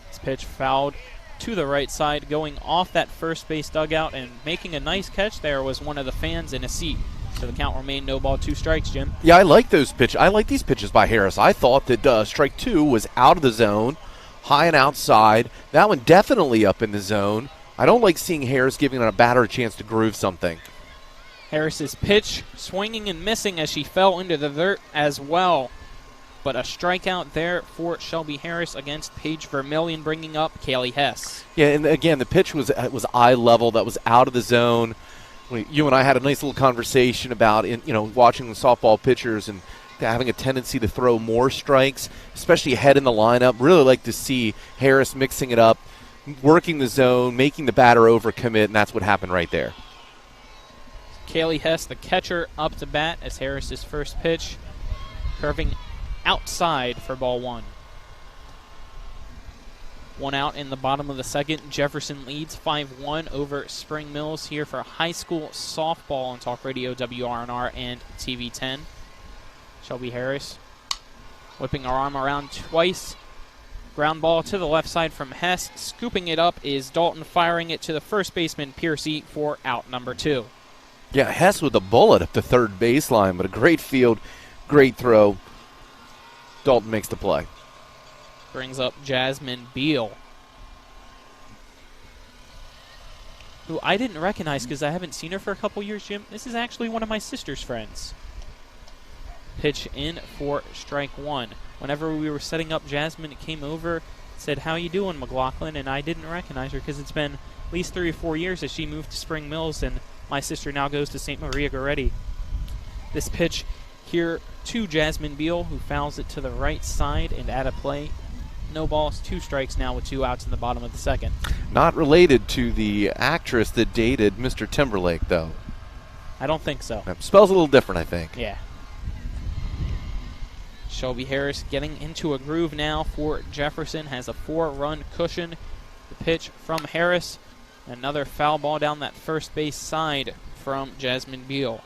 This pitch fouled to the right side, going off that first base dugout, and making a nice catch there was one of the fans in a seat. So the count remained no ball, 2 strikes, Jim. Yeah, I like those pitches. I like these pitches by Harris. I thought that strike 2 was out of the zone, high and outside. That one definitely up in the zone. I don't like seeing Harris giving a batter a chance to groove something. Harris's pitch swinging and missing as she fell into the dirt as well. But a strikeout there for Shelby Harris against Paige Vermillion, bringing up Kaylee Hess. Yeah, and again, the pitch was eye level. That was out of the zone. You and I had a nice little conversation about watching the softball pitchers and having a tendency to throw more strikes, especially ahead in the lineup. Really like to see Harris mixing it up, working the zone, making the batter overcommit, and that's what happened right there. Kaylee Hess, the catcher, up to bat as Harris's first pitch, curving outside for ball one. 1 out in the bottom of the second. Jefferson leads 5-1 over Spring Mills here for high school softball on Talk Radio WRNR and TV 10. Shelby Harris whipping her arm around twice. Ground ball to the left side from Hess. Scooping it up is Dalton, firing it to the first baseman, Piercy, for out number 2. Yeah, Hess with a bullet up the third baseline, but a great field, great throw. Dalton makes the play. Brings up Jasmine Beal, who I didn't recognize because I haven't seen her for a couple years, Jim. This is actually one of my sister's friends. Pitch in for strike one. Whenever we were setting up, Jasmine came over, said, "How you doing, McLaughlin?" And I didn't recognize her because it's been at least 3 or 4 years that she moved to Spring Mills, and my sister now goes to St. Maria Goretti. This pitch here to Jasmine Beal, who fouls it to the right side and out of play. No balls, 2 strikes now with 2 outs in the bottom of the second. Not related to the actress that dated Mr. Timberlake, though. I don't think so. Spells a little different, I think. Yeah. Shelby Harris getting into a groove now for Jefferson, has a 4-run cushion. The pitch from Harris. Another foul ball down that first base side from Jasmine Beal.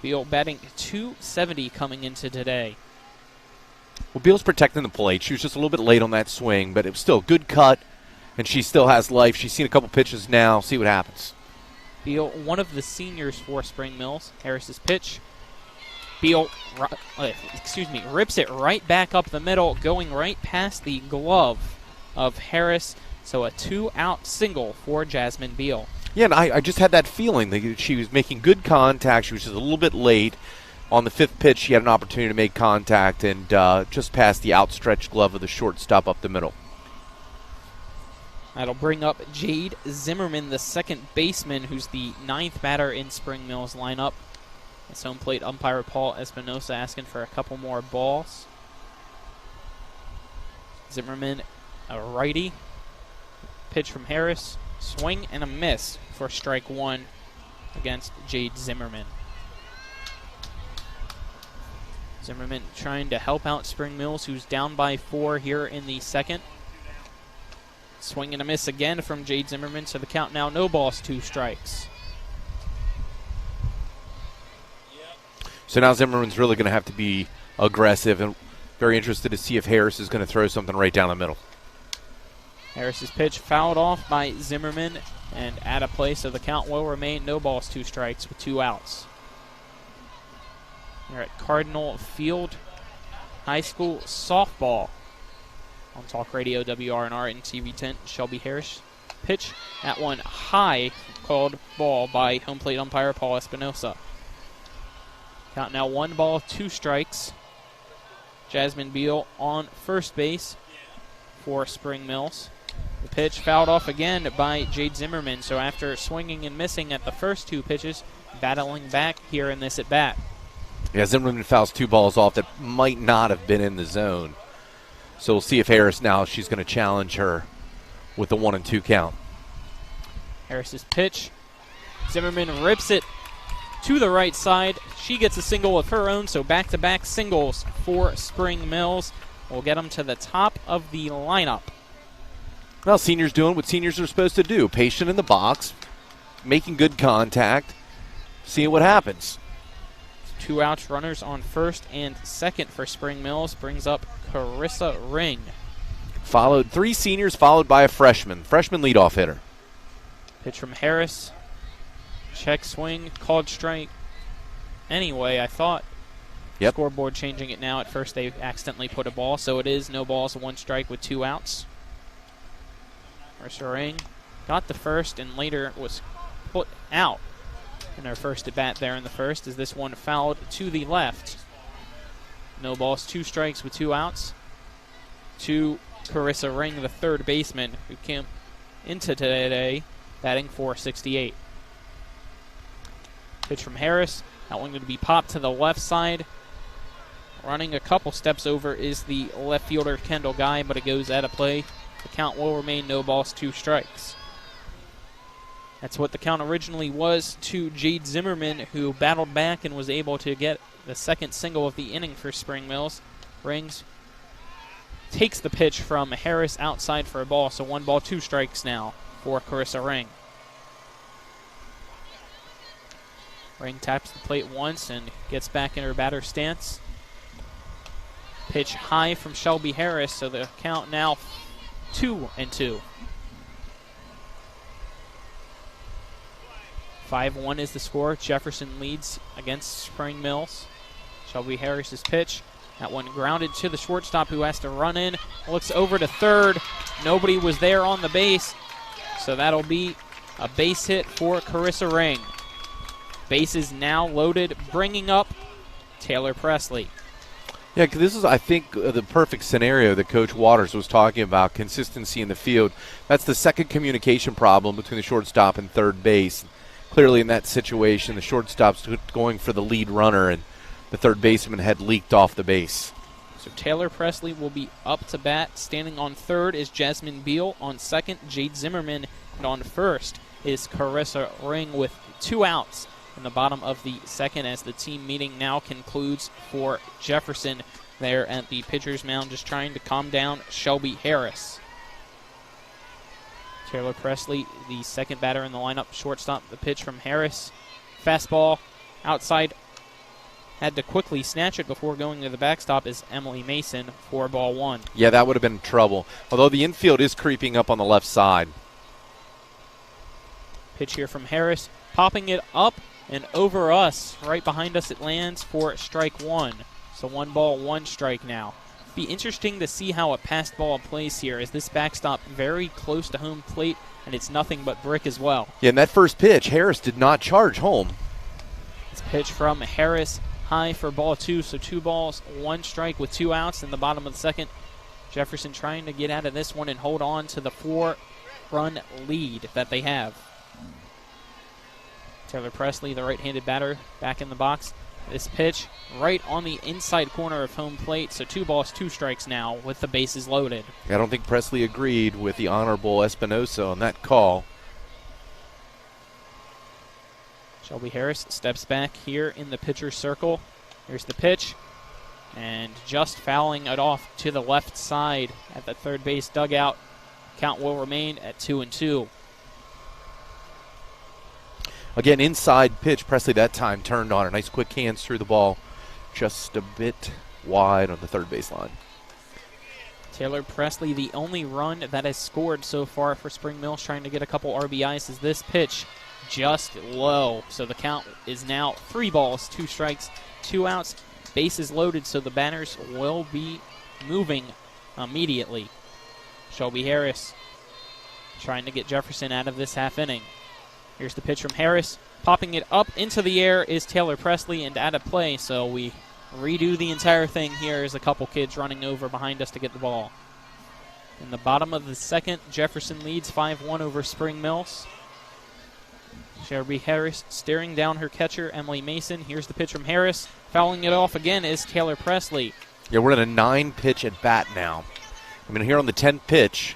Beal batting .270 coming into today. Well, Beal's protecting the plate. She was just a little bit late on that swing, but it was still a good cut, and she still has life. She's seen a couple pitches now. See what happens. Beal, one of the seniors for Spring Mills. Harris's pitch Beal, rips it right back up the middle, going right past the glove of Harris. So a 2-out single for Jasmine Beal. Yeah, and I just had that feeling that she was making good contact. She was just a little bit late. On the 5th pitch, she had an opportunity to make contact and just past the outstretched glove of the shortstop up the middle. That'll bring up Jade Zimmerman, the second baseman, who's the 9th batter in Spring Mills lineup. As home plate umpire Paul Espinosa asking for a couple more balls. Zimmerman, a righty. Pitch from Harris. Swing and a miss for strike 1 against Jade Zimmerman. Zimmerman trying to help out Spring Mills, who's down by 4 here in the second. Swing and a miss again from Jade Zimmerman, so the count now 0 balls, 2 strikes. So now Zimmerman's really going to have to be aggressive, and very interested to see if Harris is going to throw something right down the middle. Harris's pitch fouled off by Zimmerman and out of play, so the count will remain 0 balls, 2 strikes with 2 outs. We're at Cardinal Field High School softball on Talk Radio WRNR and TV 10. Shelby Harris pitch, that one high, called ball by home plate umpire Paul Espinosa. Count now 1 ball, 2 strikes. Jasmine Beal on first base for Spring Mills. The pitch fouled off again by Jade Zimmerman, so after swinging and missing at the first 2 pitches, battling back here in this at-bat. Yeah, Zimmerman fouls 2 balls off that might not have been in the zone. So we'll see if Harris now, she's going to challenge her with the 1-2 count. Harris's pitch. Zimmerman rips it to the right side. She gets a single of her own, so back-to-back singles for Spring Mills. We'll get them to the top of the lineup. Well, seniors doing what seniors are supposed to do. Patient in the box, making good contact, seeing what happens. 2 outs, runners on first and second for Spring Mills. Brings up Carissa Ring. Followed 3 seniors, followed by a freshman. Freshman leadoff hitter. Pitch from Harris. Check swing, called strike. Anyway, I thought scoreboard changing it now. At first they accidentally put a ball, so it is 0 balls, 1 strike with 2 outs. Carissa Ring got the first and later was put out in her first at-bat there in the first, as this one fouled to the left. 0 balls, 2 strikes with 2 outs to Carissa Ring, the third baseman, who came into today batting .468. Pitch from Harris. That one going to be popped to the left side. Running a couple steps over is the left fielder Kendall Guy, but it goes out of play. The count will remain 0 balls, 2 strikes. That's what the count originally was to Jade Zimmerman, who battled back and was able to get the second single of the inning for Spring Mills. Rings takes the pitch from Harris outside for a ball, so 1 ball, 2 strikes now for Carissa Ring. Ring taps the plate once and gets back in her batter stance. Pitch high from Shelby Harris, so the count now 2-2. 5-1 is the score. Jefferson leads against Spring Mills. Shelby Harris's pitch. That one grounded to the shortstop, who has to run in. Looks over to third. Nobody was there on the base, so that'll be a base hit for Carissa Ring. Bases now loaded, bringing up Taylor Presley. Yeah, this is, I think, the perfect scenario that Coach Waters was talking about, consistency in the field. That's the second communication problem between the shortstop and third base. Clearly in that situation, the shortstop's going for the lead runner, and the third baseman had leaked off the base. So Taylor Presley will be up to bat. Standing on third is Jasmine Beal. On second, Jade Zimmerman. And on first is Carissa Ring with 2 outs in the bottom of the second, as the team meeting now concludes for Jefferson there at the pitcher's mound, just trying to calm down Shelby Harris. Taylor Presley, the second batter in the lineup, shortstop. The pitch from Harris. Fastball outside. Had to quickly snatch it before going to the backstop is Emily Mason for ball 1. Yeah, that would have been trouble. Although the infield is creeping up on the left side. Pitch here from Harris. Popping it up And over us, right behind us, it lands for strike one. So 1 ball, 1 strike now. Be interesting to see how a passed ball plays here, as this backstop very close to home plate, and it's nothing but brick as well. Yeah, and that first pitch, Harris did not charge home. It's pitch from Harris, high for ball 2, so 2 balls, 1 strike with 2 outs in the bottom of the second. Jefferson trying to get out of this one and hold on to the 4-run lead that they have. Taylor Presley, the right-handed batter, back in the box. This pitch right on the inside corner of home plate, so 2 balls, 2 strikes now with the bases loaded. I don't think Presley agreed with the Honorable Espinosa on that call. Shelby Harris steps back here in the pitcher's circle. Here's the pitch, and just fouling it off to the left side at the third base dugout. Count will remain at 2-2. Again, inside pitch. Presley that time turned on. A nice quick hands through the ball. Just a bit wide on the third base line. Taylor Presley, the only run that has scored so far for Spring Mills, trying to get a couple RBIs, is this pitch just low. So the count is now 3 balls, 2 strikes, 2 outs. Bases loaded, so the batters will be moving immediately. Shelby Harris trying to get Jefferson out of this half inning. Here's the pitch from Harris. Popping it up into the air is Taylor Presley and out of play, so we redo the entire thing here as a couple kids running over behind us to get the ball. In the bottom of the second, Jefferson leads 5-1 over Spring Mills. Shelby Harris staring down her catcher, Emily Mason. Here's the pitch from Harris. Fouling it off again is Taylor Presley. Yeah, we're at a 9-pitch at bat now. I mean, here on the 10th pitch,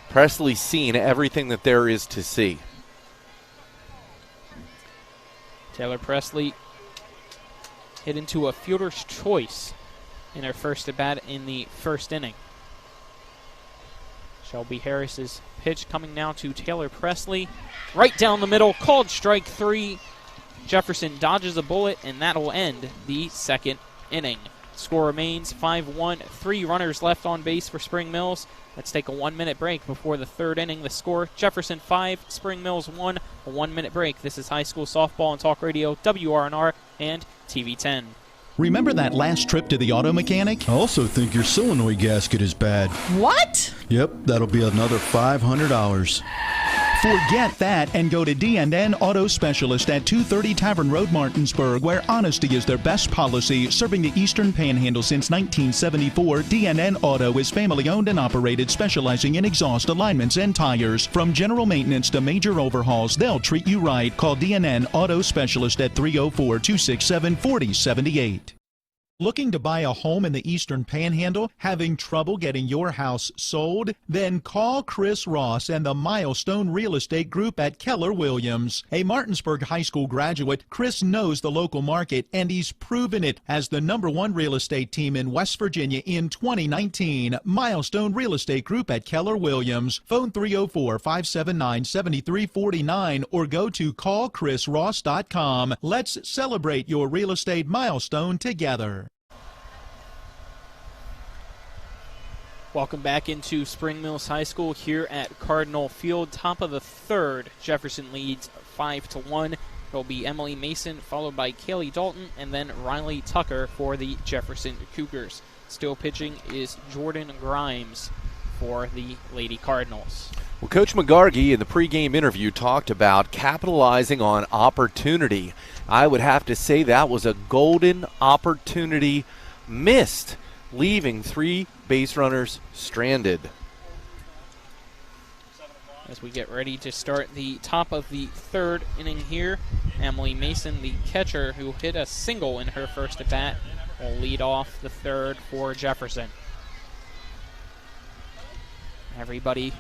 Presley's seen everything that there is to see. Taylor Presley hit into a fielder's choice in her first at bat in the first inning. Shelby Harris's pitch coming now to Taylor Presley. Right down the middle, called strike 3. Jefferson dodges a bullet, and that'll end the second inning. Score remains 5-1. 3 runners left on base for Spring Mills. Let's take a 1-minute break before the third inning. The score, Jefferson 5, Spring Mills 1. A 1-minute break. This is high school softball on Talk Radio, WRNR, and TV 10. Remember that last trip to the auto mechanic? I also think your solenoid gasket is bad. What? Yep, that'll be another $500. Forget that and go to D&N Auto Specialist at 230 Tavern Road, Martinsburg, where honesty is their best policy. Serving the Eastern Panhandle since 1974, D&N Auto is family-owned and operated, specializing in exhaust alignments and tires. From general maintenance to major overhauls, they'll treat you right. Call D&N Auto Specialist at 304-267-4078. Looking to buy a home in the Eastern Panhandle? Having trouble getting your house sold? Then call Chris Ross and the Milestone Real Estate Group at Keller Williams. A Martinsburg High School graduate, Chris knows the local market, and he's proven it as the #1 real estate team in West Virginia in 2019. Milestone Real Estate Group at Keller Williams. Phone 304-579-7349 or go to callchrisross.com. Let's celebrate your real estate milestone together. Welcome back into Spring Mills High School here at Cardinal Field. Top of the third, Jefferson leads 5-1. It'll be Emily Mason, followed by Kaylee Dalton, and then Riley Tucker for the Jefferson Cougars. Still pitching is Jordan Grimes for the Lady Cardinals. Well, Coach McGargy in the pregame interview talked about capitalizing on opportunity. I would have to say that was a golden opportunity missed, leaving 3 base runners stranded. As we get ready to start the top of the third inning here, Emily Mason, the catcher who hit a single in her first at bat, will lead off the third for Jefferson. Everybody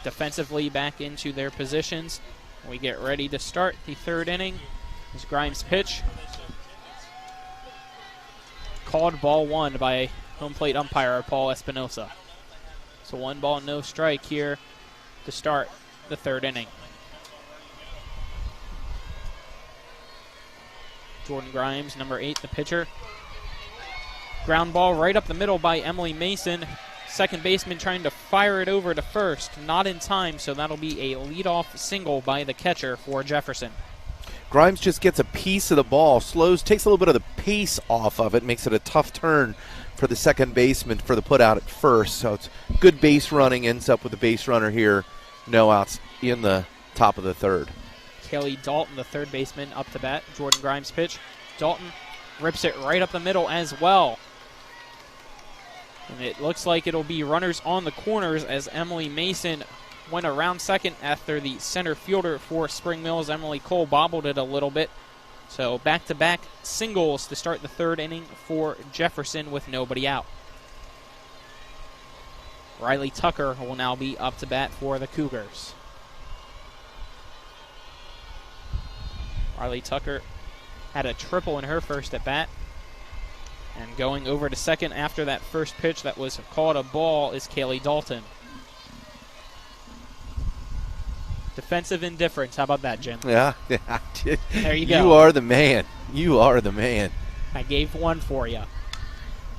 defensively back into their positions. We get ready to start the third inning. This Grimes' pitch. Called ball 1 by home plate umpire Paul Espinosa. So 1 ball, no strike here to start the third inning. Jordan Grimes, number 8, the pitcher. Ground ball right up the middle by Emily Mason. Second baseman trying to fire it over to first. Not in time, so that'll be a leadoff single by the catcher for Jefferson. Grimes just gets a piece of the ball, takes a little bit of the pace off of it, makes it a tough turn for the second baseman for the put out at first. So it's good base running, ends up with a base runner here. No outs in the top of the third. Kaylee Dalton, the third baseman, up to bat. Jordan Grimes pitch. Dalton rips it right up the middle as well. And it looks like it'll be runners on the corners as Emily Mason went around second after the center fielder for Spring Mills. Emily Cole bobbled it a little bit. So back-to-back singles to start the third inning for Jefferson with nobody out. Riley Tucker will now be up to bat for the Cougars. Riley Tucker had a triple in her first at bat. And going over to second after that first pitch that was called a ball is Kaylee Dalton. Defensive indifference. How about that, Jim? Yeah. There you go. You are the man. You are the man. I gave one for you.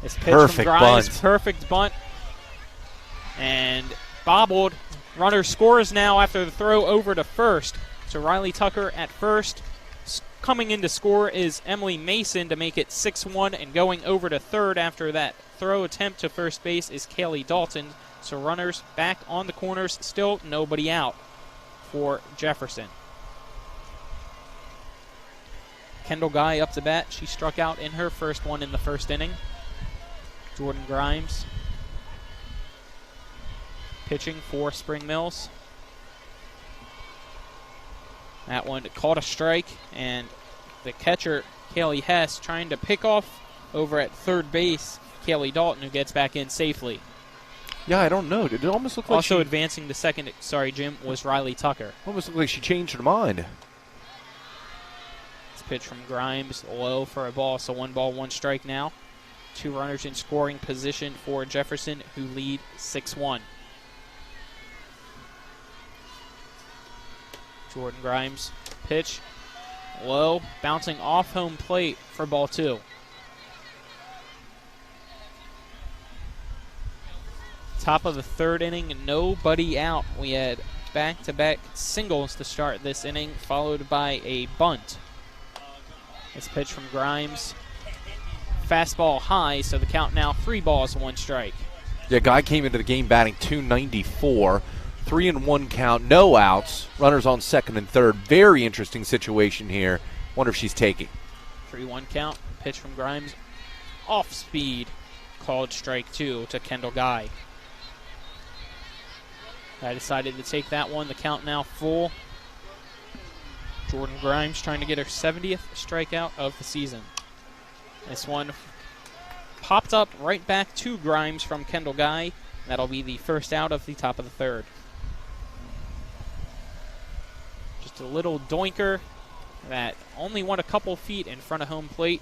This pitch Perfect from Grimes, bunt. perfect bunt. And bobbled. Runner scores now after the throw over to first. So Riley Tucker at first. Coming in to score is Emily Mason to make it 6-1, and going over to third after that throw attempt to first base is Kaylee Dalton. So runners back on the corners, still nobody out for Jefferson. Kendall Guy up to bat. She struck out in her first one in the first inning. Jordan Grimes pitching for Spring Mills. That one caught a strike, and the catcher, Kaylee Hess, trying to pick off over at third base Kaylee Dalton, who gets back in safely. Yeah, I don't know. Did it almost look like also advancing to second, sorry, Jim, was Riley Tucker. Almost looked like she changed her mind. This pitch from Grimes, low for a ball, so 1 ball, 1 strike now. 2 runners in scoring position for Jefferson, who lead 6-1. Jordan Grimes pitch, low, bouncing off home plate for ball 2. Top of the third inning, nobody out. We had back-to-back singles to start this inning, followed by a bunt. This pitch from Grimes, fastball high, so the count now 3 balls, 1 strike. Yeah, Guy came into the game batting .294. 3-1 count, no outs, runners on second and third. Very interesting situation here. Wonder if she's taking. 3-1 count, pitch from Grimes, off speed, called strike 2 to Kendall Guy. I decided to take that one. The count now full. Jordan Grimes trying to get her 70th strikeout of the season. This one popped up right back to Grimes from Kendall Guy. That'll be the first out of the top of the third. Just a little doinker that only went a couple feet in front of home plate.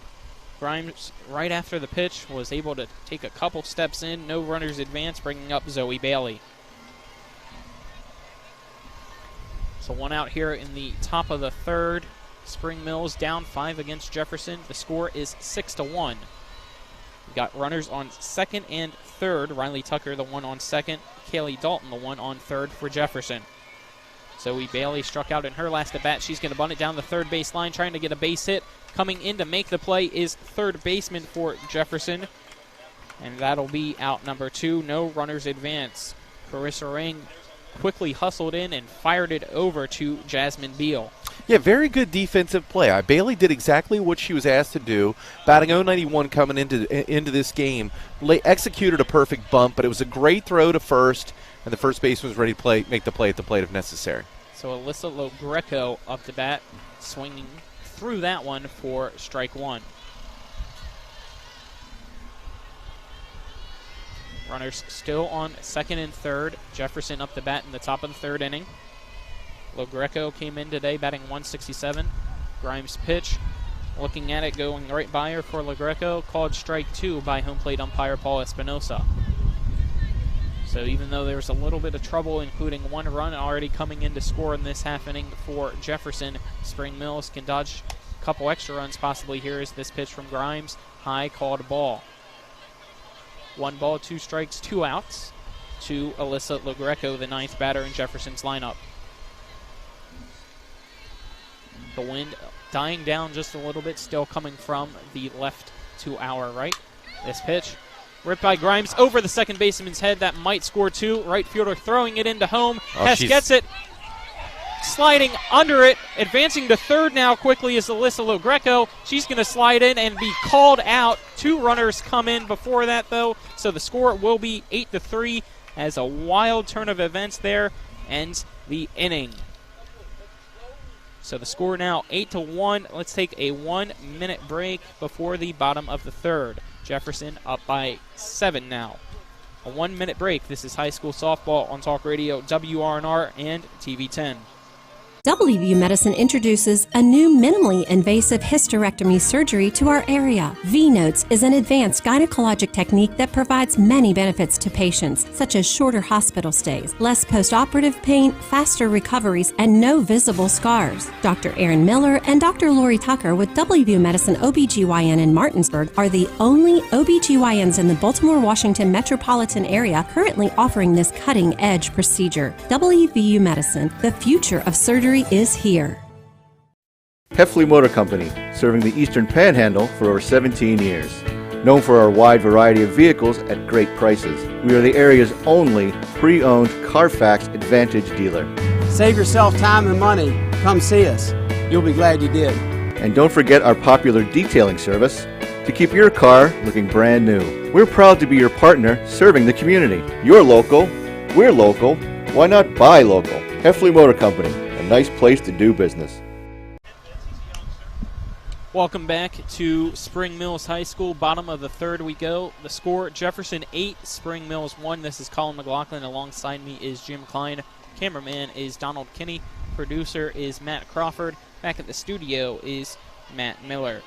Grimes, right after the pitch, was able to take a couple steps in. No runners advance, bringing up Zoe Bailey. So 1 out here in the top of the third. Spring Mills down 5 against Jefferson. The score is 6-1. We got runners on second and third. Riley Tucker, the one on second. Kaylee Dalton, the one on third for Jefferson. Zoe Bailey struck out in her last at bat. She's going to bunt it down the third base line, trying to get a base hit. Coming in to make the play is third baseman for Jefferson. And that'll be out number 2. No runners advance. Carissa Ring quickly hustled in and fired it over to Jasmine Beal. Yeah, very good defensive play. Bailey did exactly what she was asked to do. Batting .091 coming into this game. Executed a perfect bump, but it was a great throw to first, and the first baseman was ready to make the play at the plate if necessary. So Alyssa Logreco up to bat, swinging through that one for strike 1. Runners still on second and third. Jefferson up to bat in the top of the third inning. Logreco came in today batting .167. Grimes pitch. Looking at it, going right by her for Logreco. Called strike 2 by home plate umpire Paul Espinosa. So even though there's a little bit of trouble, including 1 run already coming in to score in this half inning for Jefferson, Spring Mills can dodge a couple extra runs possibly here as this pitch from Grimes. High, called ball. 1 ball, 2 strikes, 2 outs to Alyssa Logreco, the 9th batter in Jefferson's lineup. The wind dying down just a little bit, still coming from the left to our right. This pitch ripped by Grimes over the second baseman's head. That might score 2. Right fielder throwing it into home. Hess gets it. Sliding under it. Advancing to third now quickly is Alyssa Logreco. She's going to slide in and be called out. 2 runners come in before that, though. So the score will be 8-3 as a wild turn of events there ends the inning. So the score now 8-1. Let's take a 1-minute break before the bottom of the third. Jefferson up by 7 now. A 1-minute break. This is high school softball on Talk Radio, WRNR and TV 10. WVU Medicine introduces a new minimally invasive hysterectomy surgery to our area. V-Notes is an advanced gynecologic technique that provides many benefits to patients, such as shorter hospital stays, less post-operative pain, faster recoveries, and no visible scars. Dr. Aaron Miller and Dr. Lori Tucker with WVU Medicine OBGYN in Martinsburg are the only OBGYNs in the Baltimore, Washington metropolitan area currently offering this cutting-edge procedure. WVU Medicine, the future of surgery is here. Heffley Motor Company, serving the Eastern Panhandle for over 17 years. Known for our wide variety of vehicles at great prices, we are the area's only pre-owned Carfax Advantage dealer. Save yourself time and money. Come see us. You'll be glad you did. And don't forget our popular detailing service to keep your car looking brand new. We're proud to be your partner serving the community. You're local, we're local, why not buy local? Heffley Motor Company, a nice place to do business. Welcome back to Spring Mills High School. Bottom of the third we go. The score, Jefferson 8, Spring Mills 1. This is Colin McLaughlin. Alongside me is Jim Klein. Cameraman is Donald Kinney. Producer is Matt Crawford. Back at the studio is Matt Miller.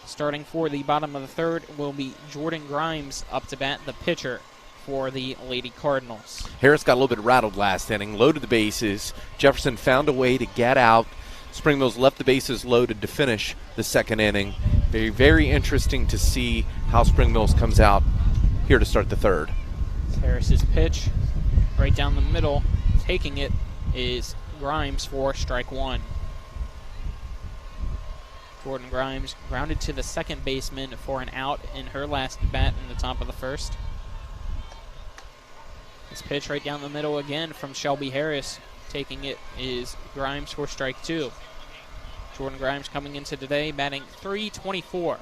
Starting for the bottom of the third will be Jordan Grimes up to bat, the pitcher for the Lady Cardinals. Harris got a little bit rattled last inning, loaded the bases. Jefferson found a way to get out. Spring Mills left the bases loaded to finish the second inning. Very, very interesting to see how Spring Mills comes out here to start the third. Harris's pitch right down the middle. Taking it is Grimes for strike 1. Jordan Grimes grounded to the second baseman for an out in her last bat in the top of the first. This pitch right down the middle again from Shelby Harris. Taking it is Grimes for strike 2. Jordan Grimes coming into today batting .324.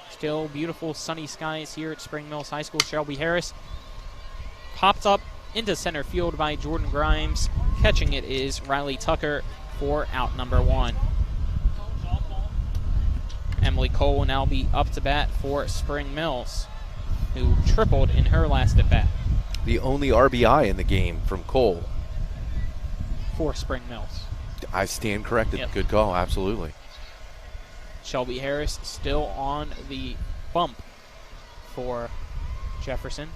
Still beautiful sunny skies here at Spring Mills High School. Shelby Harris popped up into center field by Jordan Grimes. Catching it is Riley Tucker for out number 1. Emily Cole will now be up to bat for Spring Mills, who tripled in her last at bat. The only RBI in the game from Cole. For Spring Mills. I stand corrected. Yep. Good call, absolutely. Shelby Harris still on the bump for Jefferson.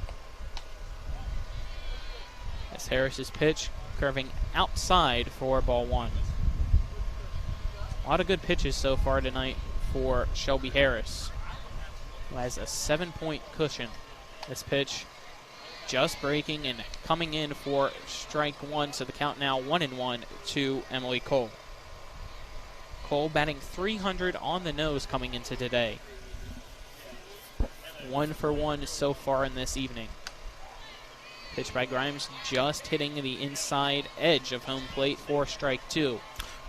As Harris's pitch curving outside for ball 1. A lot of good pitches so far tonight for Shelby Harris, who has a 7-point cushion. This pitch just breaking and coming in for strike 1, so the count now 1-1 to Emily Cole. Cole batting .300 on the nose coming into today. 1 for 1 so far in this evening. Pitch by Grimes just hitting the inside edge of home plate for strike 2.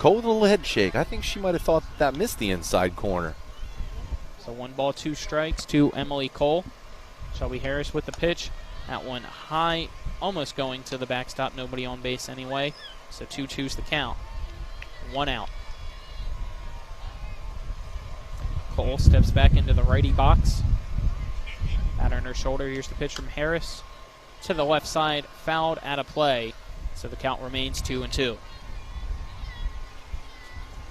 Cole with a little head shake. I think she might have thought that missed the inside corner. So 1 ball, 2 strikes to Emily Cole. Shelby Harris with the pitch. That one high, almost going to the backstop. Nobody on base anyway. So 2-2's the count. 1 out. Cole steps back into the righty box. Batter on her shoulder. Here's the pitch from Harris. To the left side, fouled out of play. So the count remains 2-2.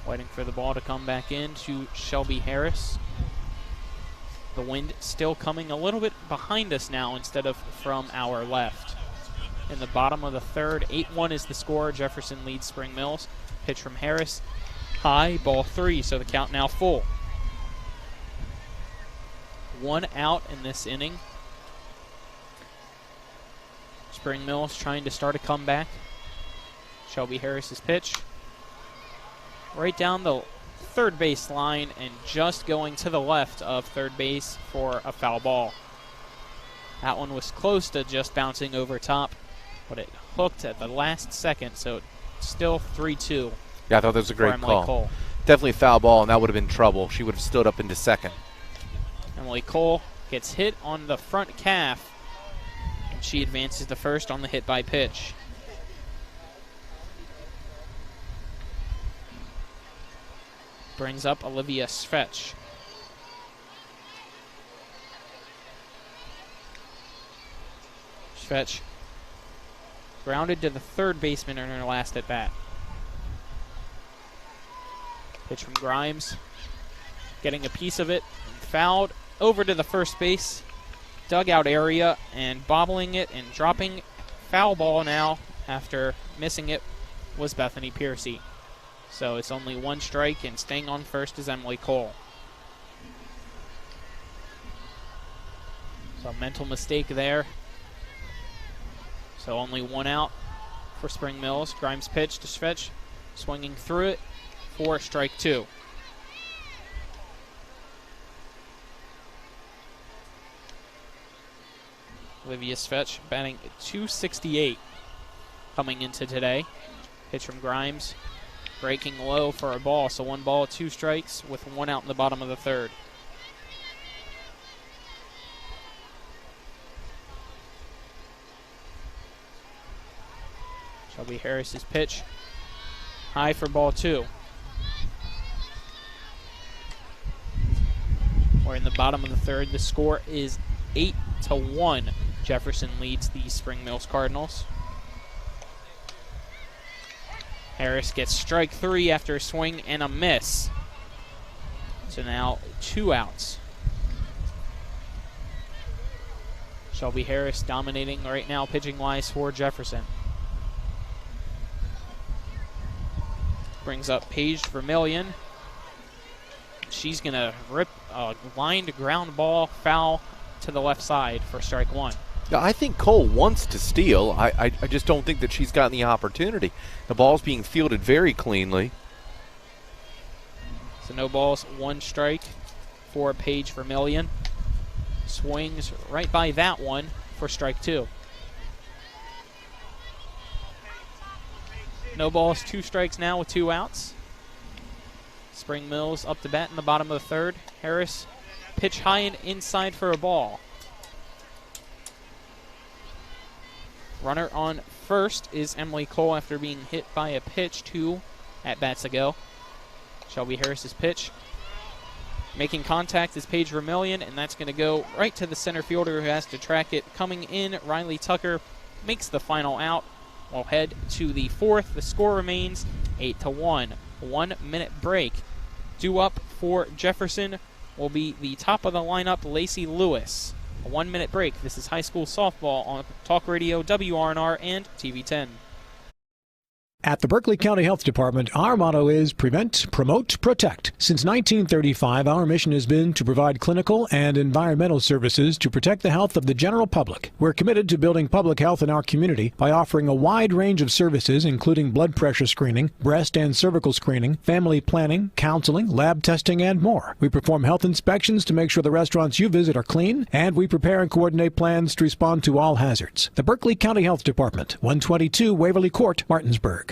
Waiting for the ball to come back in to Shelby Harris. The wind still coming a little bit behind us now instead of from our left. In the bottom of the third, 8-1 is the score. Jefferson leads Spring Mills. Pitch from Harris. High, ball 3, so the count now full. 1 out in this inning. Spring Mills trying to start a comeback. Shelby Harris's pitch. right down the third base line and just going to the left of third base for a foul ball. That one was close to just bouncing over top, but it hooked at the last second, so it's still 3-2. Yeah, I thought that was a great call. Cole. Definitely a foul ball, and that would have been trouble. She would have stood up into second. Emily Cole gets hit on the front calf, and she advances to first on the hit by pitch. Brings up Olivia Svetch. Svetch grounded to the third baseman in her last at bat. Pitch from Grimes, getting a piece of it, fouled over to the first base dugout area and bobbling it and dropping foul ball now after missing it was Bethany Piercy. So it's only one strike, and staying on first is Emily Cole. So a mental mistake there. So only one out for Spring Mills. Grimes pitch to Svetch, swinging through it for strike two. Olivia Svetch batting .268 coming into today. Pitch from Grimes, breaking low for a ball. So 1 ball, 2 strikes with 1 out in the bottom of the third. Shelby Harris's pitch, high for ball 2. We're in the bottom of the third. The score is 8-1. Jefferson leads the Spring Mills Cardinals. Harris gets strike 3 after a swing and a miss. So now 2 outs. Shelby Harris dominating right now pitching-wise for Jefferson. Brings up Paige Vermillion. She's going to rip a lined ground ball foul to the left side for strike 1. Yeah, I think Cole wants to steal. I just don't think that she's gotten the opportunity. The ball's being fielded very cleanly. So no balls, 1 strike for Paige Vermillion. Swings right by that one for strike 2. No balls, 2 strikes now with 2 outs. Spring Mills up to bat in the bottom of the third. Harris pitch high and inside for a ball. Runner on first is Emily Cole after being hit by a pitch 2 at-bats ago. Shelby Harris's pitch. Making contact is Paige Vermillion, and that's going to go right to the center fielder who has to track it. Coming in, Riley Tucker makes the final out. We'll head to the fourth. The score remains 8-1. 1 minute break. Due up for Jefferson will be the top of the lineup, Lacey Lewis. A 1 minute break. This is high school softball on Talk Radio, WRNR, and TV 10. At the Berkeley County Health Department, our motto is prevent, promote, protect. Since 1935, our mission has been to provide clinical and environmental services to protect the health of the general public. We're committed to building public health in our community by offering a wide range of services, including blood pressure screening, breast and cervical screening, family planning, counseling, lab testing, and more. We perform health inspections to make sure the restaurants you visit are clean, and we prepare and coordinate plans to respond to all hazards. The Berkeley County Health Department, 122 Waverly Court, Martinsburg.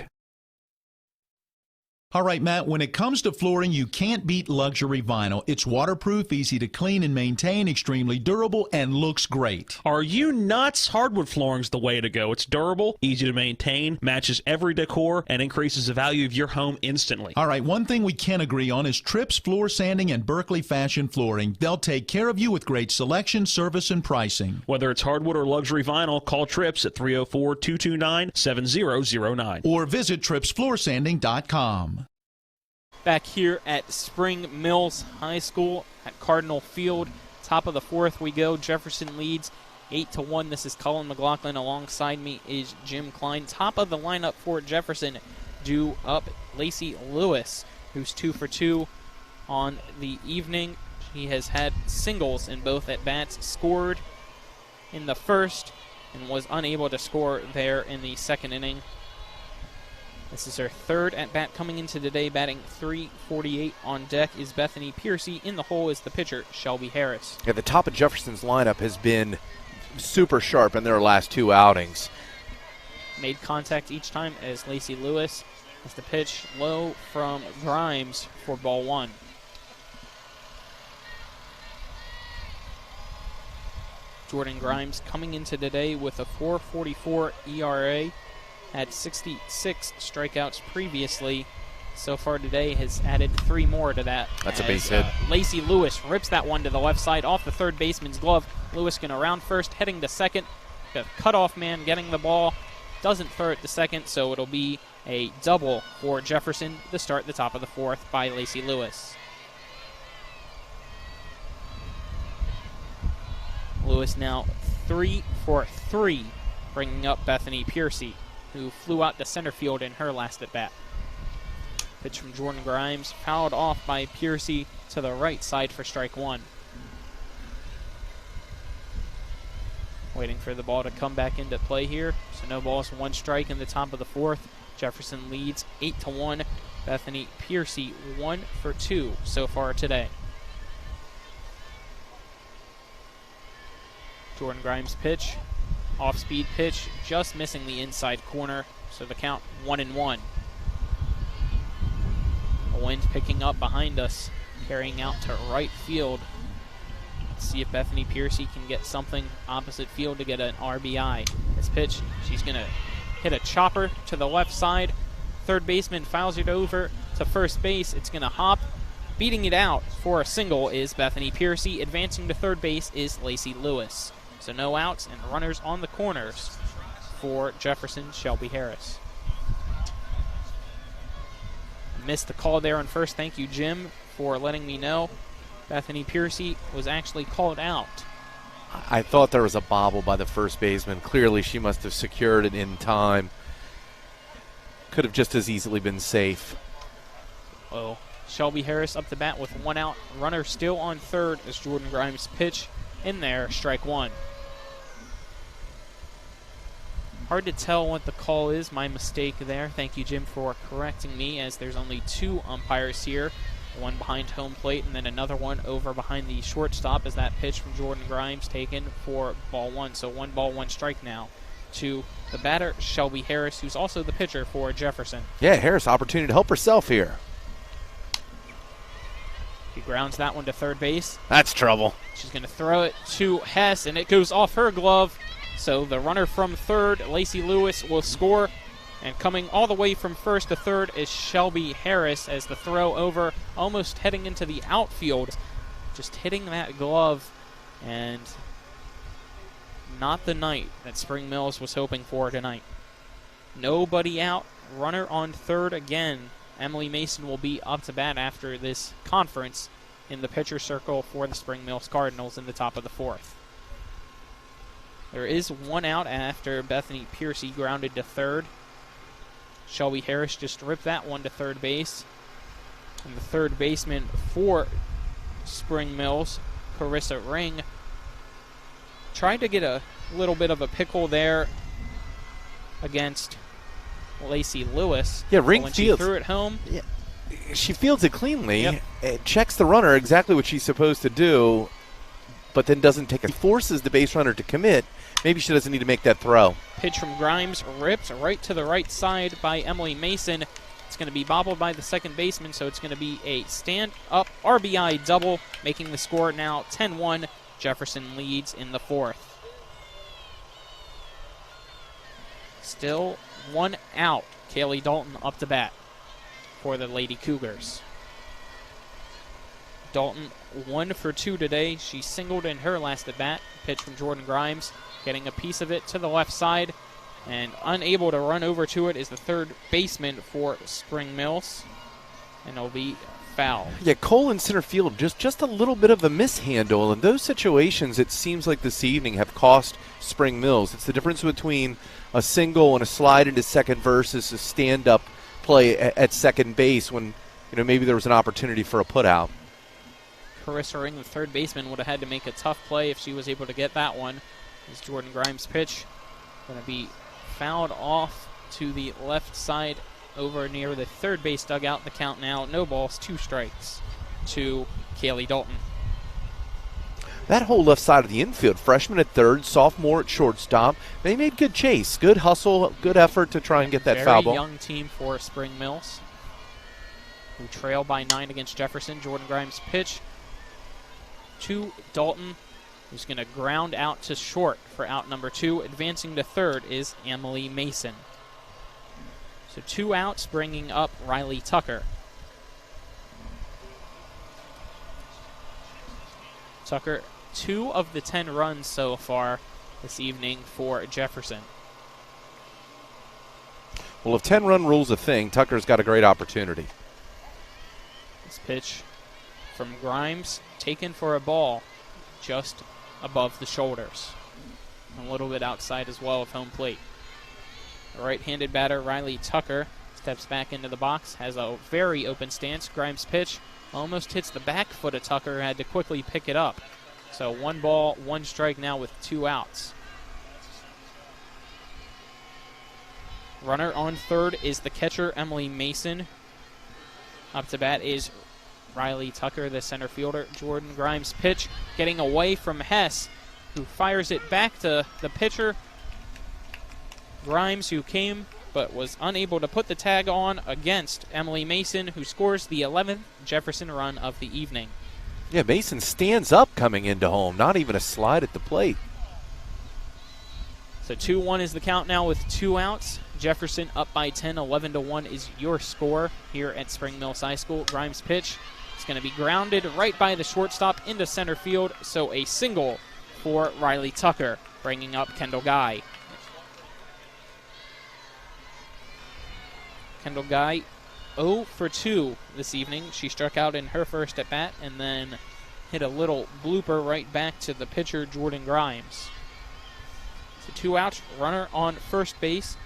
All right, Matt, when it comes to flooring, you can't beat luxury vinyl. It's waterproof, easy to clean and maintain, extremely durable, and looks great. Are you nuts? Hardwood flooring's the way to go. It's durable, easy to maintain, matches every decor, and increases the value of your home instantly. All right, one thing we can agree on is Tripp's Floor Sanding and Berkeley Fashion Flooring. They'll take care of you with great selection, service, and pricing. Whether it's hardwood or luxury vinyl, call Trips at 304-229-7009. Or visit TrippsFloorSanding.com. Back here at Spring Mills High School at Cardinal Field. Top of the fourth we go. Jefferson leads 8-1. This is Colin McLaughlin. Alongside me is Jim Klein. Top of the lineup for Jefferson, due up Lacey Lewis, who's 2 for 2 on the evening. She has had singles in both at-bats, scored in the first and was unable to score there in the second inning. This is her third at bat coming into today, batting .348 on deck is Bethany Piercy. In the hole is the pitcher, Shelby Harris. Yeah, the top of Jefferson's lineup has been super sharp in their last 2 outings. Made contact each time as Lacey Lewis has the pitch low from Grimes for ball 1. Jordan Grimes coming into today with a .444 ERA. Had 66 strikeouts previously. So far today has added 3 more to that. That's a base hit. Lacey Lewis rips that one to the left side off the third baseman's glove. Lewis going to round first, heading to second. The cutoff man getting the ball. Doesn't throw it to second, so it'll be a double for Jefferson to start the top of the 4th by Lacey Lewis. Lewis now 3 for 3, bringing up Bethany Piercy, who flew out to center field in her last at-bat. Pitch from Jordan Grimes, fouled off by Piercy to the right side for strike 1. Waiting for the ball to come back into play here. So no balls, 1 strike in the top of the 4th. Jefferson leads 8-1. Bethany Piercy 1 for 2 so far today. Jordan Grimes pitch. Off-speed pitch, just missing the inside corner. So the count 1-1. The wind picking up behind us, carrying out to right field. Let's see if Bethany Piercy can get something opposite field to get an RBI. This pitch, she's going to hit a chopper to the left side. Third baseman fouls it over to first base. It's going to hop. Beating it out for a single is Bethany Piercy. Advancing to third base is Lacey Lewis. So no outs and runners on the corners for Jefferson, Shelby Harris. Missed the call there on first. Thank you, Jim, for letting me know. Bethany Piercy was actually called out. I thought there was a bobble by the first baseman. Clearly she must have secured it in time. Could have just as easily been safe. Oh, Shelby Harris up the bat with 1 out. Runner still on third as Jordan Grimes pitch in there, strike 1. Hard to tell what the call is. My mistake there. Thank you, Jim, for correcting me, as there's only 2 umpires here. One behind home plate and then another one over behind the shortstop as that pitch from Jordan Grimes taken for ball 1. So 1 ball, 1 strike now to the batter, Shelby Harris, who's also the pitcher for Jefferson. Yeah, Harris, opportunity to help herself here. He grounds that one to third base. That's trouble. She's going to throw it to Hess, and it goes off her glove. So the runner from third, Lacey Lewis, will score. And coming all the way from first to third is Shelby Harris as the throw over, almost heading into the outfield. Just hitting that glove, and not the night that Spring Mills was hoping for tonight. Nobody out. Runner on third again. Emily Mason will be up to bat after this conference in the pitcher circle for the Spring Mills Cardinals in the top of the 4th. There is 1 out after Bethany Piercy grounded to third. Shelby Harris just ripped that one to third base. And the third baseman for Spring Mills, Carissa Ring, tried to get a little bit of a pickle there against Lacey Lewis. Yeah, Ring when fields. She threw it home. Yeah, she fields it cleanly. Yep. It checks the runner exactly what she's supposed to do, but then doesn't take it. Forces the base runner to commit. Maybe she doesn't need to make that throw. Pitch from Grimes, ripped right to the right side by Emily Mason. It's going to be bobbled by the second baseman, so it's going to be a stand-up RBI double, making the score now 10-1. Jefferson leads in the 4th. Still 1 out. Kaylee Dalton up to bat for the Lady Cougars. Dalton 1 for 2 today. She singled in her last at bat. Pitch from Jordan Grimes, getting a piece of it to the left side, and unable to run over to it is the third baseman for Spring Mills, and it'll be foul. Yeah, Cole in center field, just a little bit of a mishandle. In those situations, it seems like this evening have cost Spring Mills. It's the difference between a single and a slide into second versus a stand-up play at second base when maybe there was an opportunity for a put-out. Carissa Ring, the third baseman, would have had to make a tough play if she was able to get that one. As Jordan Grimes' pitch going to be fouled off to the left side over near the third base dugout. The count now, no balls, 2 strikes to Kaylee Dalton. That whole left side of the infield, freshman at third, sophomore at shortstop, they made good chase, good hustle, good effort to try and get that foul ball. Very young team for Spring Mills, who trail by 9 against Jefferson. Jordan Grimes pitch to Dalton, who's going to ground out to short for out number 2. Advancing to third is Emily Mason. So 2 outs, bringing up Riley Tucker. Tucker, 2 of the 10 runs so far this evening for Jefferson. Well, if 10-run rule's a thing, Tucker's got a great opportunity. This pitch from Grimes, taken for a ball just above the shoulders. A little bit outside as well of home plate. The right-handed batter, Riley Tucker, steps back into the box, has a very open stance. Grimes' pitch almost hits the back foot of Tucker, had to quickly pick it up. So 1 ball, 1 strike now with 2 outs. Runner on third is the catcher, Emily Mason. Up to bat is Riley Tucker, the center fielder. Jordan Grimes' pitch getting away from Hess, who fires it back to the pitcher. Grimes, who came but was unable to put the tag on against Emily Mason, who scores the 11th Jefferson run of the evening. Yeah, Mason stands up coming into home, not even a slide at the plate. So 2-1 is the count now with 2 outs. Jefferson up by 10, 11-1 is your score here at Spring Mills High School. Grimes' pitch is going to be grounded right by the shortstop into center field, so a single for Riley Tucker, bringing up Kendall Guy. Kendall Guy 0 for 2 this evening. She struck out in her first at bat and then hit a little blooper right back to the pitcher, Jordan Grimes. So 2 outs, runner on first base.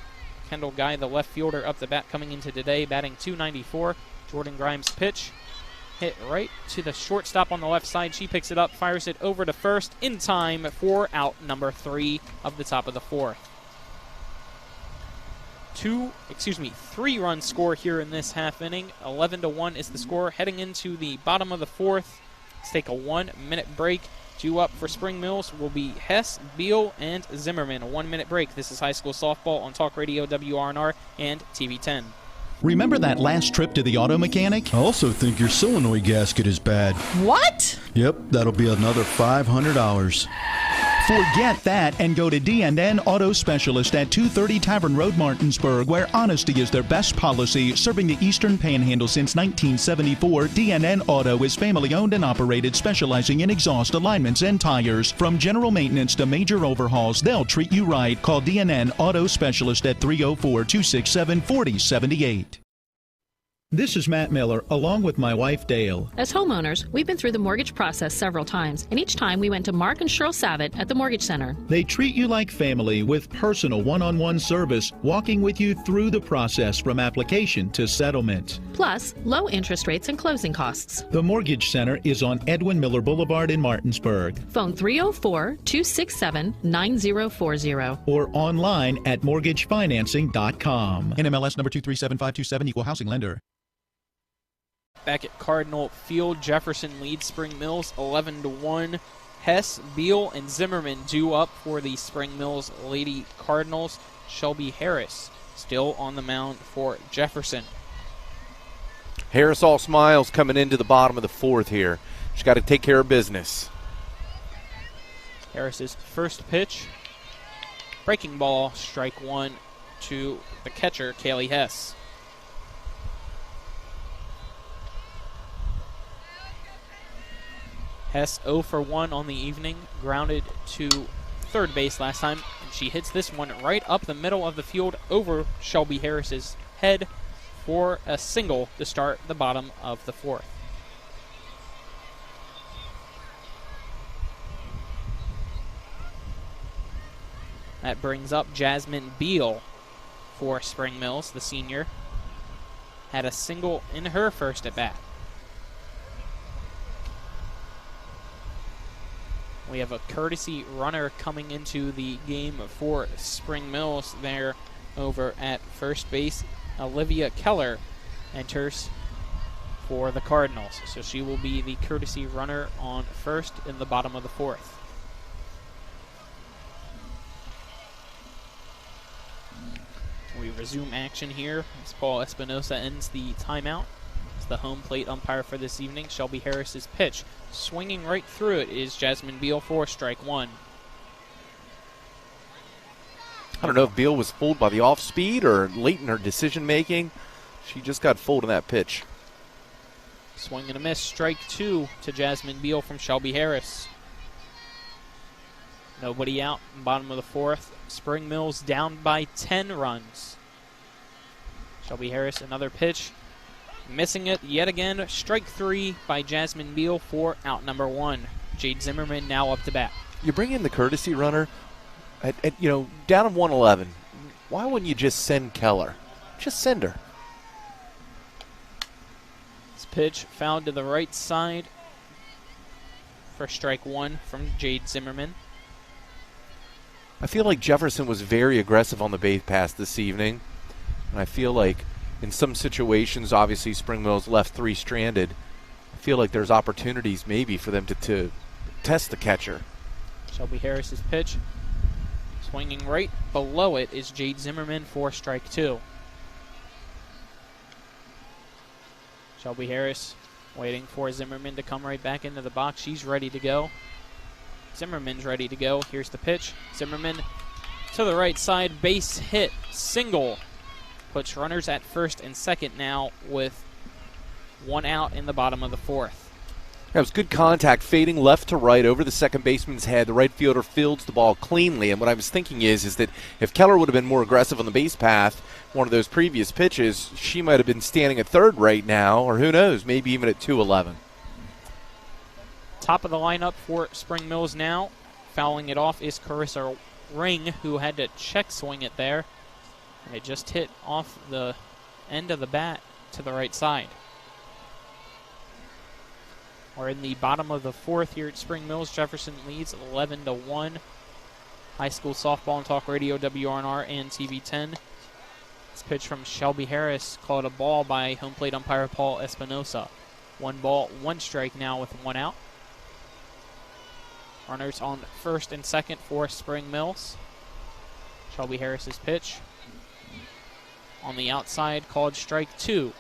Kendall Guy, the left fielder, up the bat coming into today, batting .294. Jordan Grimes' pitch hit right to the shortstop on the left side. She picks it up, fires it over to first in time for out number 3 of the top of the 4th. 3-run score here in this half inning. 11-1 is the score. Heading into the bottom of the 4th. Let's take a 1-minute break. Due up for Spring Mills will be Hess, Beal, and Zimmerman. A 1-minute break. This is high school softball on Talk Radio WRNR and TV 10. Remember that last trip to the auto mechanic? I also think your solenoid gasket is bad. What? Yep, that'll be another $500. Forget that and go to D&N Auto Specialist at 230 Tavern Road, Martinsburg, where honesty is their best policy. Serving the Eastern Panhandle since 1974, D&N Auto is family-owned and operated, specializing in exhaust alignments and tires. From general maintenance to major overhauls, they'll treat you right. Call D&N Auto Specialist at 304-267-4078. This is Matt Miller, along with my wife, Dale. As homeowners, we've been through the mortgage process several times, and each time we went to Mark and Cheryl Savitt at the Mortgage Center. They treat you like family with personal one-on-one service, walking with you through the process from application to settlement. Plus, low interest rates and closing costs. The Mortgage Center is on Edwin Miller Boulevard in Martinsburg. Phone 304-267-9040. Or online at mortgagefinancing.com. NMLS number 237527, Equal Housing Lender. Back at Cardinal Field, Jefferson leads Spring Mills 11-1. Hess, Beal, and Zimmerman due up for the Spring Mills Lady Cardinals. Shelby Harris still on the mound for Jefferson. Harris all smiles coming into the bottom of the 4th here. She's got to take care of business. Harris's first pitch, breaking ball, strike 1 to the catcher, Kaylee Hess. Hess 0 for 1 on the evening, grounded to third base last time, and she hits this one right up the middle of the field over Shelby Harris's head for a single to start the bottom of the 4th. That brings up Jasmine Beal for Spring Mills, the senior. Had a single in her first at bat. We have a courtesy runner coming into the game for Spring Mills there over at first base. Olivia Keller enters for the Cardinals. So she will be the courtesy runner on first in the bottom of the fourth. We resume action here as Paul Espinosa ends the timeout. As the home plate umpire for this evening, Shelby Harris's pitch. Swinging right through it is Jasmine Beal for strike one. I don't know if Beal was fooled by the off-speed or late in her decision-making. She just got fooled in that pitch. Swing and a miss, strike two to Jasmine Beal from Shelby Harris. Nobody out in the bottom of the fourth. Spring Mills down by 10 runs. Shelby Harris, another pitch. Missing it yet again. Strike three by Jasmine Beal for out number one. Jade Zimmerman now up to bat. You bring in the courtesy runner at down in 111. Why wouldn't you just send Keller? Just send her. This pitch fouled to the right side for strike one from Jade Zimmerman. I feel like Jefferson was very aggressive on the base pass this evening. And I feel like in some situations, obviously Spring Mills left three stranded. I feel like there's opportunities maybe for them to test the catcher. Shelby Harris's pitch. Swinging right below it is Jade Zimmerman for strike two. Shelby Harris waiting for Zimmerman to come right back into the box. She's ready to go. Zimmerman's ready to go. Here's the pitch. Zimmerman to the right side. Base hit. Single. Puts runners at first and second now with one out in the bottom of the fourth. That was good contact, fading left to right over the second baseman's head. The right fielder fields the ball cleanly, and what I was thinking is that if Keller would have been more aggressive on the base path, one of those previous pitches, she might have been standing at third right now, or who knows, maybe even at 211. Top of the lineup for Spring Mills now. Fouling it off is Carissa Ring, who had to check swing it there. And it just hit off the end of the bat to the right side. We're in the bottom of the fourth here at Spring Mills. Jefferson leads 11-1. High school softball and talk radio, WRNR and TV10. This pitch from Shelby Harris called a ball by home plate umpire Paul Espinosa. 1 ball, 1 strike now with 1 out. Runners on first and second for Spring Mills. Shelby Harris's pitch. On the outside, called strike two.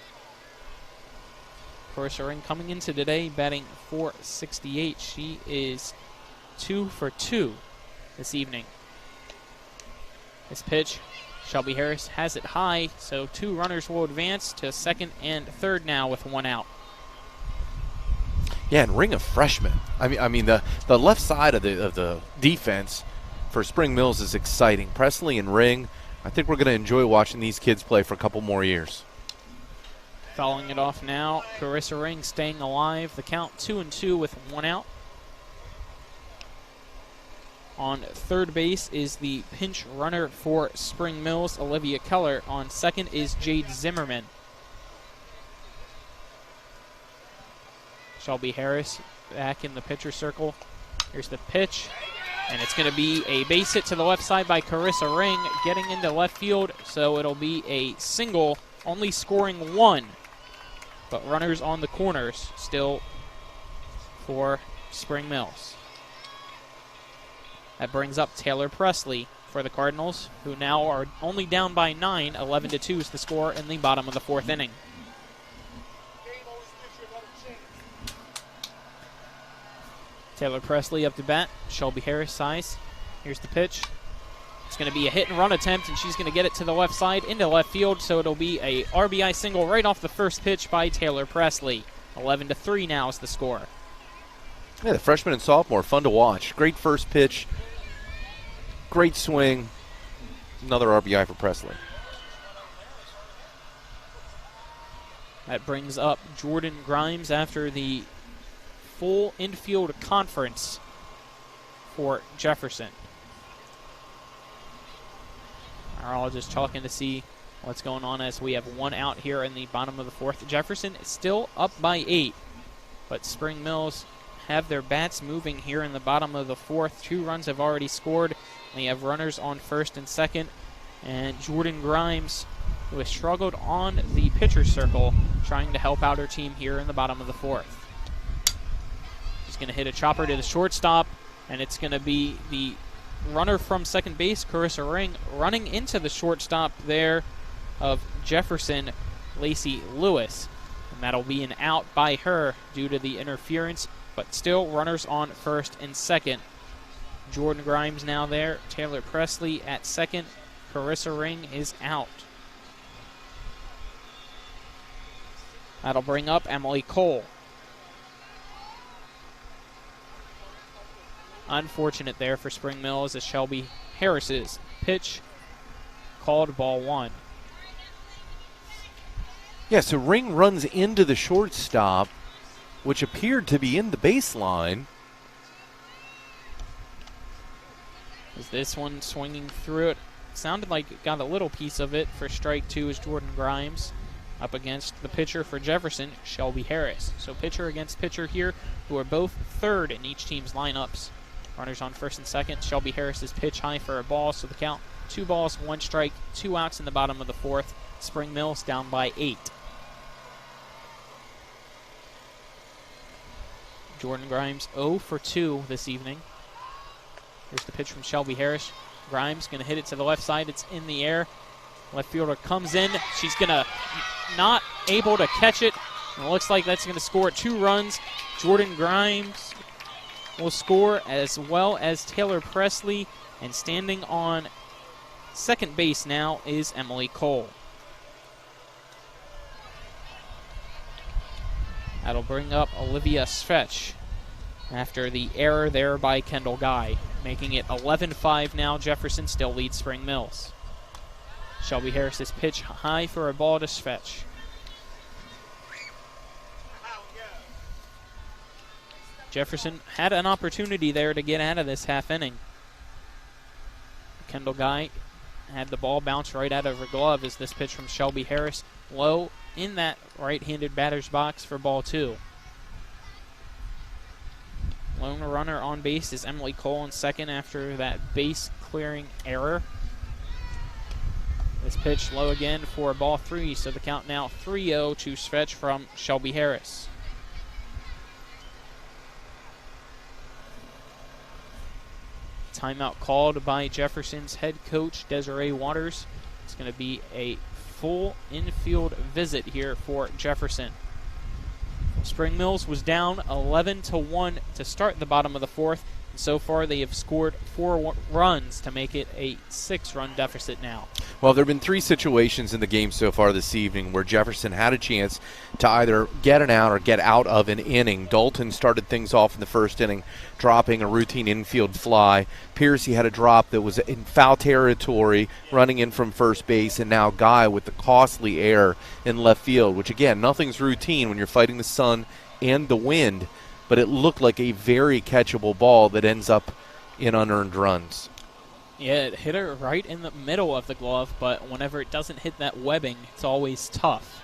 Carissa Ring coming into today batting .468. She is 2 for 2 this evening. This pitch, Shelby Harris has it high, so 2 runners will advance to second and third now with 1 out. Yeah, and Ring a freshman. I mean the left side of the defense for Spring Mills is exciting. Presley and Ring, I think we're going to enjoy watching these kids play for a couple more years. Fouling it off now, Carissa Ring staying alive. The count 2-2 with 1 out. On third base is the pinch runner for Spring Mills, Olivia Keller. On second is Jade Zimmerman. Shelby Harris back in the pitcher circle. Here's the pitch, and it's going to be a base hit to the left side by Carissa Ring, getting into left field, so it'll be a single, only scoring 1. But runners on the corners still for Spring Mills. That brings up Taylor Presley for the Cardinals, who now are only down by 9. 11-2 is the score in the bottom of the fourth inning. Taylor Presley up to bat. Shelby Harris size. Here's the pitch. It's going to be a hit and run attempt, and she's going to get it to the left side into left field, so it'll be a RBI single right off the first pitch by Taylor Presley. 11-3 now is the score. Yeah, the freshman and sophomore, fun to watch. Great first pitch. Great swing. Another RBI for Presley. That brings up Jordan Grimes after the full infield conference for Jefferson. We're all just talking to see what's going on as we have 1 out here in the bottom of the fourth. Jefferson is still up by 8, but Spring Mills have their bats moving here in the bottom of the fourth. 2 runs have already scored. We have runners on first and second, and Jordan Grimes who has struggled on the pitcher's circle, trying to help out her team here in the bottom of the fourth. She's going to hit a chopper to the shortstop, and it's going to be the runner from second base, Carissa Ring, running into the shortstop there of Jefferson, Lacey Lewis. And that'll be an out by her due to the interference, but still runners on first and second. Jordan Grimes now there, Taylor Presley at second, Carissa Ring is out. That'll bring up Emily Cole. Unfortunate there for Spring Mills as Shelby Harris's pitch called ball one. Yeah, so Ring runs into the shortstop, which appeared to be in the baseline. As this one swinging through it, sounded like it got a little piece of it for strike two is Jordan Grimes up against the pitcher for Jefferson, Shelby Harris. So pitcher against pitcher here, who are both third in each team's lineups. Runners on first and second. Shelby Harris's pitch high for a ball, so the count 2 balls, 1 strike, 2 outs in the bottom of the fourth. Spring Mills down by 8. Jordan Grimes 0 for 2 this evening. Here's the pitch from Shelby Harris. Grimes going to hit it to the left side. It's in the air. Left fielder comes in. She's going to not able to catch it. And it looks like that's going to score 2 runs. Jordan Grimes will score, as well as Taylor Presley. And standing on second base now is Emily Cole. That'll bring up Olivia Svetch after the error there by Kendall Guy, making it 11-5 now. Jefferson still leads Spring Mills. Shelby Harris's pitch high for a ball to Svetch. Jefferson had an opportunity there to get out of this half inning. Kendall Guy had the ball bounce right out of her glove as this pitch from Shelby Harris low in that right-handed batter's box for ball 2. Lone runner on base is Emily Cole in second after that base clearing error. This pitch low again for ball 3, so the count now 3-0 to Svetch from Shelby Harris. Timeout called by Jefferson's head coach, Desiree Waters. It's going to be a full infield visit here for Jefferson. Spring Mills was down 11-1 to start the bottom of the fourth. And so far they have scored 4 runs to make it a 6-run deficit now. Well, there have been 3 situations in the game so far this evening where Jefferson had a chance to either get an out or get out of an inning. Dalton started things off in the first inning, dropping a routine infield fly. Piercy had a drop that was in foul territory, running in from first base, and now Guy with the costly error in left field, which, again, nothing's routine when you're fighting the sun and the wind, but it looked like a very catchable ball that ends up in unearned runs. Yeah, it hit her right in the middle of the glove, but whenever it doesn't hit that webbing, it's always tough.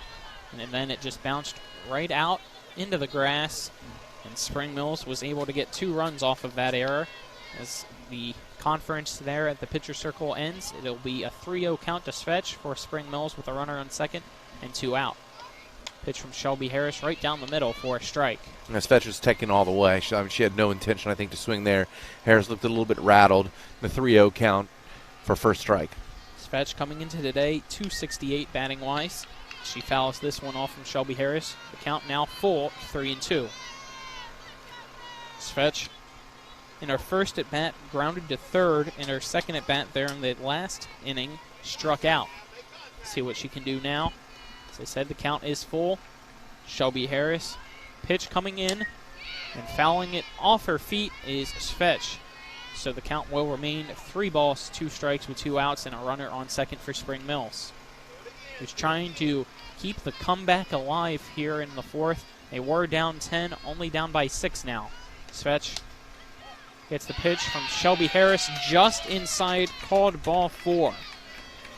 And then it just bounced right out into the grass, and Spring Mills was able to get 2 runs off of that error. As the conference there at the pitcher circle ends, it'll be a 3-0 count to Svetch for Spring Mills with a runner on second and 2 out. Pitch from Shelby Harris right down the middle for a strike. And Svetch was taking all the way. She had no intention, I think, to swing there. Harris looked a little bit rattled. The 3-0 count for first strike. Svetch coming into today, 268 batting-wise. She fouls this one off from Shelby Harris. The count now full, 3-2. Svetch, in her first at-bat, grounded to third. In her second at-bat there in the last inning, struck out. See what she can do now. As I said, the count is full. Shelby Harris, pitch coming in, and fouling it off her feet is Svetch. So the count will remain 3 balls, 2 strikes with 2 outs, and a runner on second for Spring Mills. Who's trying to keep the comeback alive here in the fourth. They were down 10, only down by 6 now. Svetch gets the pitch from Shelby Harris just inside, called ball 4.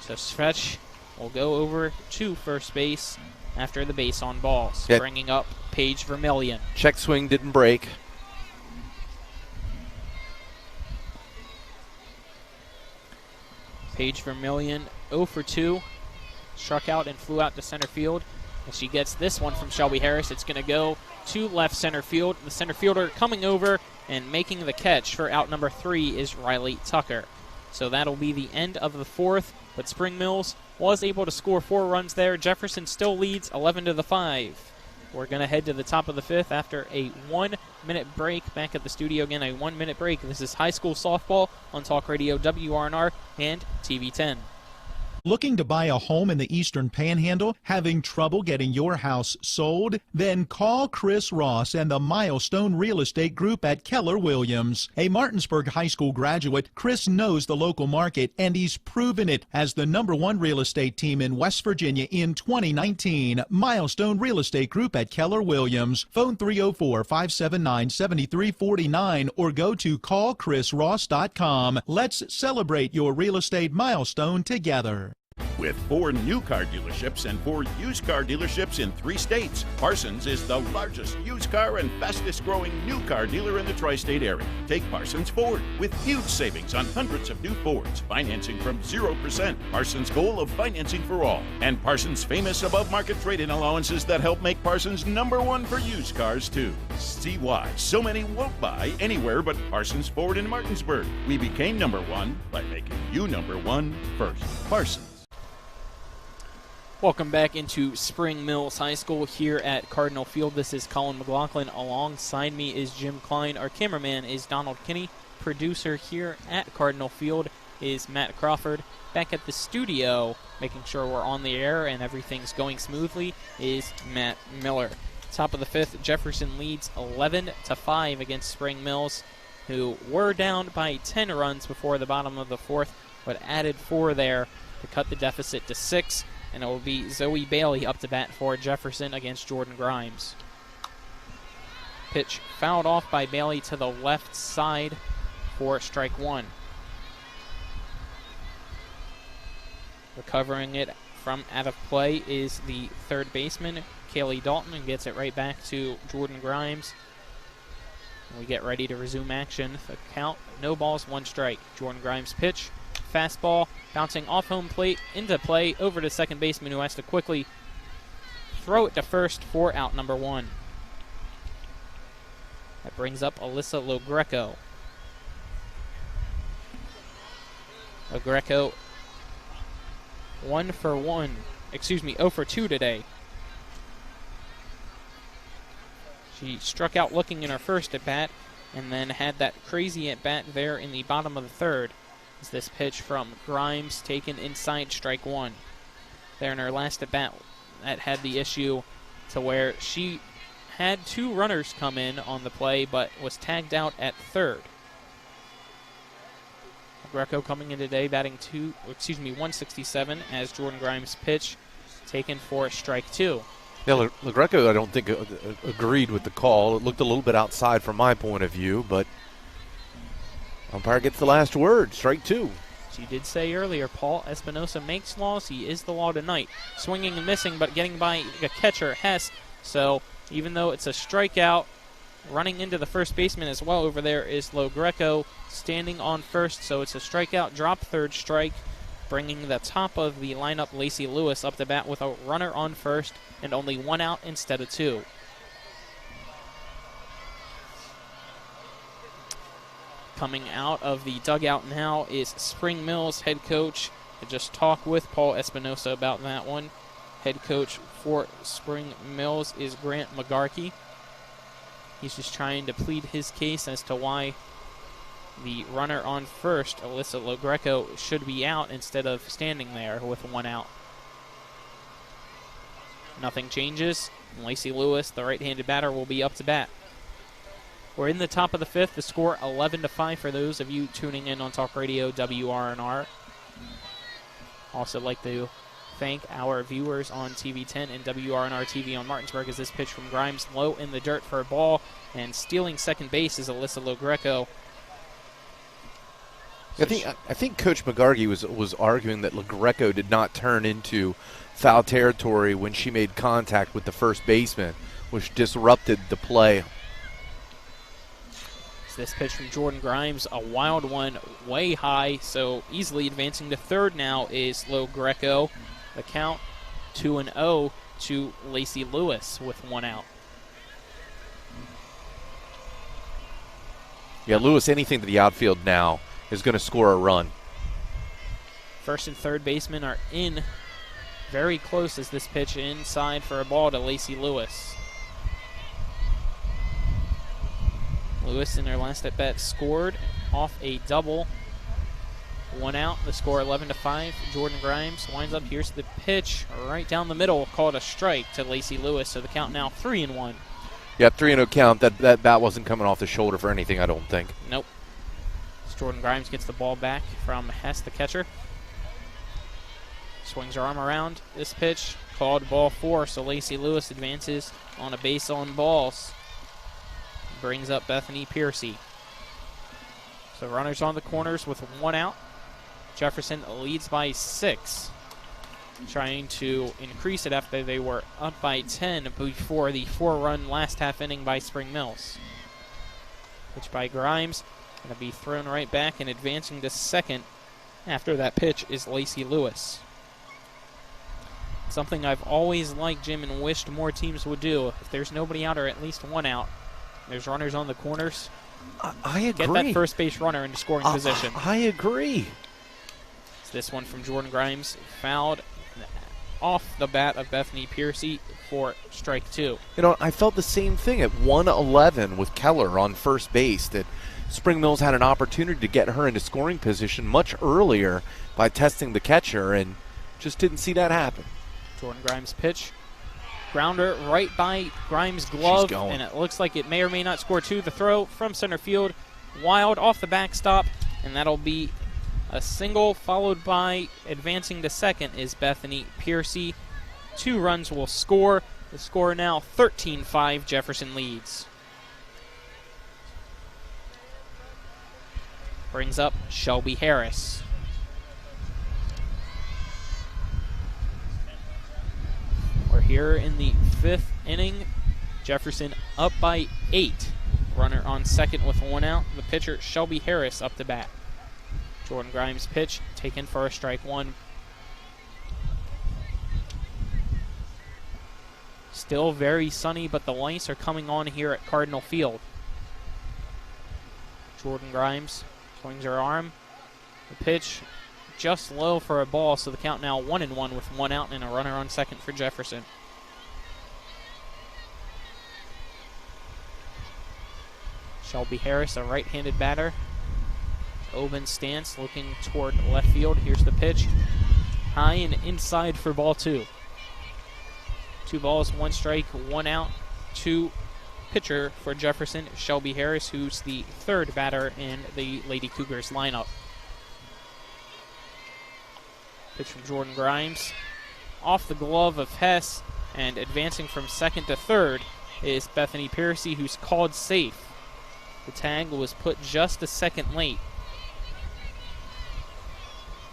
So Svetch will go over to first base after the base on balls, bringing up Paige Vermillion. Check swing didn't break. Paige Vermillion 0 for 2. struck out and flew out to center field. And she gets this one from Shelby Harris. It's going to go to left center field. The center fielder coming over and making the catch for out number 3 is Riley Tucker. So that'll be the end of the 4th, but Spring Mills was able to score 4 runs there. Jefferson still leads 11-5. We're going to head to the top of the 5th after a 1-minute break. Back at the studio again, a 1-minute break. This is high school softball on Talk Radio WRNR and TV 10. Looking to buy a home in the Eastern Panhandle? Having trouble getting your house sold? Then call Chris Ross and the Milestone Real Estate Group at Keller Williams. A Martinsburg High School graduate, Chris knows the local market, and he's proven it as the #1 real estate team in West Virginia in 2019. Milestone Real Estate Group at Keller Williams. Phone 304-579-7349 or go to callchrisross.com. Let's celebrate your real estate milestone together. With 4 new car dealerships and 4 used car dealerships in 3 states, Parsons is the largest used car and fastest growing new car dealer in the tri-state area. Take Parsons Ford with huge savings on hundreds of new Fords, financing from 0%, Parsons' goal of financing for all, and Parsons' famous above-market trade-in allowances that help make Parsons #1 for used cars too. See why so many won't buy anywhere but Parsons Ford in Martinsburg. We became #1 by making you #1 first. Parsons. Welcome back into Spring Mills High School here at Cardinal Field. This is Colin McLaughlin. Alongside me is Jim Klein. Our cameraman is Donald Kinney. Producer here at Cardinal Field is Matt Crawford. Back at the studio, making sure we're on the air and everything's going smoothly, is Matt Miller. Top of the 5th, Jefferson leads 11-5 against Spring Mills, who were down by 10 runs before the bottom of the 4th, but added 4 there to cut the deficit to 6. And it will be Zoe Bailey up to bat for Jefferson against Jordan Grimes. Pitch fouled off by Bailey to the left side for strike 1. Recovering it from out of play is the third baseman, Kaylee Dalton, and gets it right back to Jordan Grimes. And we get ready to resume action. The count, no balls, 1 strike. Jordan Grimes' pitch. Fastball bouncing off home plate into play over to second baseman, who has to quickly throw it to first for out number 1. That brings up Alyssa Logreco. Logreco 0 for 2 today. She struck out looking in her first at bat and then had that crazy at bat there in the bottom of the 3rd. This pitch from Grimes taken inside strike 1. There in her last at bat, that had the issue to where she had 2 runners come in on the play but was tagged out at 3rd. Greco coming in today batting 167 as Jordan Grimes' pitch taken for strike 2. Yeah, LaGreco, I don't think agreed with the call. It looked a little bit outside from my point of view, but umpire gets the last word, strike 2. She did say earlier, Paul Espinosa makes laws. He is the law tonight. Swinging and missing, but getting by a catcher, Hess. So even though it's a strikeout, running into the first baseman as well over there is Logreco standing on first. So it's a strikeout, drop, 3rd strike, bringing the top of the lineup, Lacey Lewis, up to bat with a runner on first and only 1 out instead of 2. Coming out of the dugout now is Spring Mills head coach. I just talked with Paul Espinosa about that one. Head coach for Spring Mills is Grant McGarkey. He's just trying to plead his case as to why the runner on first, Alyssa Logreco, should be out instead of standing there with 1 out. Nothing changes. Lacey Lewis, the right-handed batter, will be up to bat. We're in the top of the 5th. The score 11-5 for those of you tuning in on Talk Radio WRNR. Also like to thank our viewers on TV 10 and WRNR TV on Martinsburg as this pitch from Grimes low in the dirt for a ball, and stealing second base is Alyssa Logreco. I think Coach McGarkey was arguing that Logreco did not turn into foul territory when she made contact with the first baseman, which disrupted the play. This pitch from Jordan Grimes, a wild one, way high, so easily advancing to 3rd now is Logreco. The count 2-0 to Lacey Lewis with 1 out. Yeah, Lewis, anything to the outfield now is going to score a run. First and third basemen are in very close as this pitch inside for a ball to Lacey Lewis. Lewis in their last at bat scored off a double. 1 out, the score 11-5. Jordan Grimes winds up. Here's the pitch right down the middle, called a strike to Lacey Lewis. So the count now 3-1. Yeah, 3-0 count. That bat wasn't coming off the shoulder for anything, I don't think. Nope. As Jordan Grimes gets the ball back from Hess, the catcher. Swings her arm around this pitch, called ball 4. So Lacey Lewis advances on a base on balls. Brings up Bethany Piercy. So runners on the corners with 1 out. Jefferson leads by 6. Trying to increase it after they were up by 10 before the 4-run last half inning by Spring Mills. Pitch by Grimes. Going to be thrown right back, and advancing to second after that pitch is Lacey Lewis. Something I've always liked, Jim, and wished more teams would do. If there's nobody out or at least 1 out, there's runners on the corners. I agree. Get that first base runner into scoring position. I agree. So this one from Jordan Grimes, fouled off the bat of Bethany Piercy for strike 2. You know, I felt the same thing at 1-11 with Keller on first base, that Spring Mills had an opportunity to get her into scoring position much earlier by testing the catcher, and just didn't see that happen. Jordan Grimes' pitch. Grounder right by Grimes' glove, and it looks like it may or may not score 2. The throw from center field, wild off the backstop, and that'll be a single, followed by advancing to second is Bethany Piercy. 2 runs will score. The score now 13-5. Jefferson leads. Brings up Shelby Harris. We're here in the 5th inning. Jefferson up by 8. Runner on second with 1 out. The pitcher, Shelby Harris, up to bat. Jordan Grimes' pitch taken for a strike 1. Still very sunny, but the lights are coming on here at Cardinal Field. Jordan Grimes swings her arm. The pitch just low for a ball, so the count now 1-1 with 1 out and a runner on second for Jefferson. Shelby Harris, a right-handed batter. Open stance, looking toward left field. Here's the pitch. High and inside for ball 2. 2 balls, 1 strike, 1 out. 2 pitcher for Jefferson, Shelby Harris, who's the 3rd batter in the Lady Cougars lineup. Pitch from Jordan Grimes. Off the glove of Hess, and advancing from second to third is Bethany Piercy, who's called safe. The tag was put just a second late.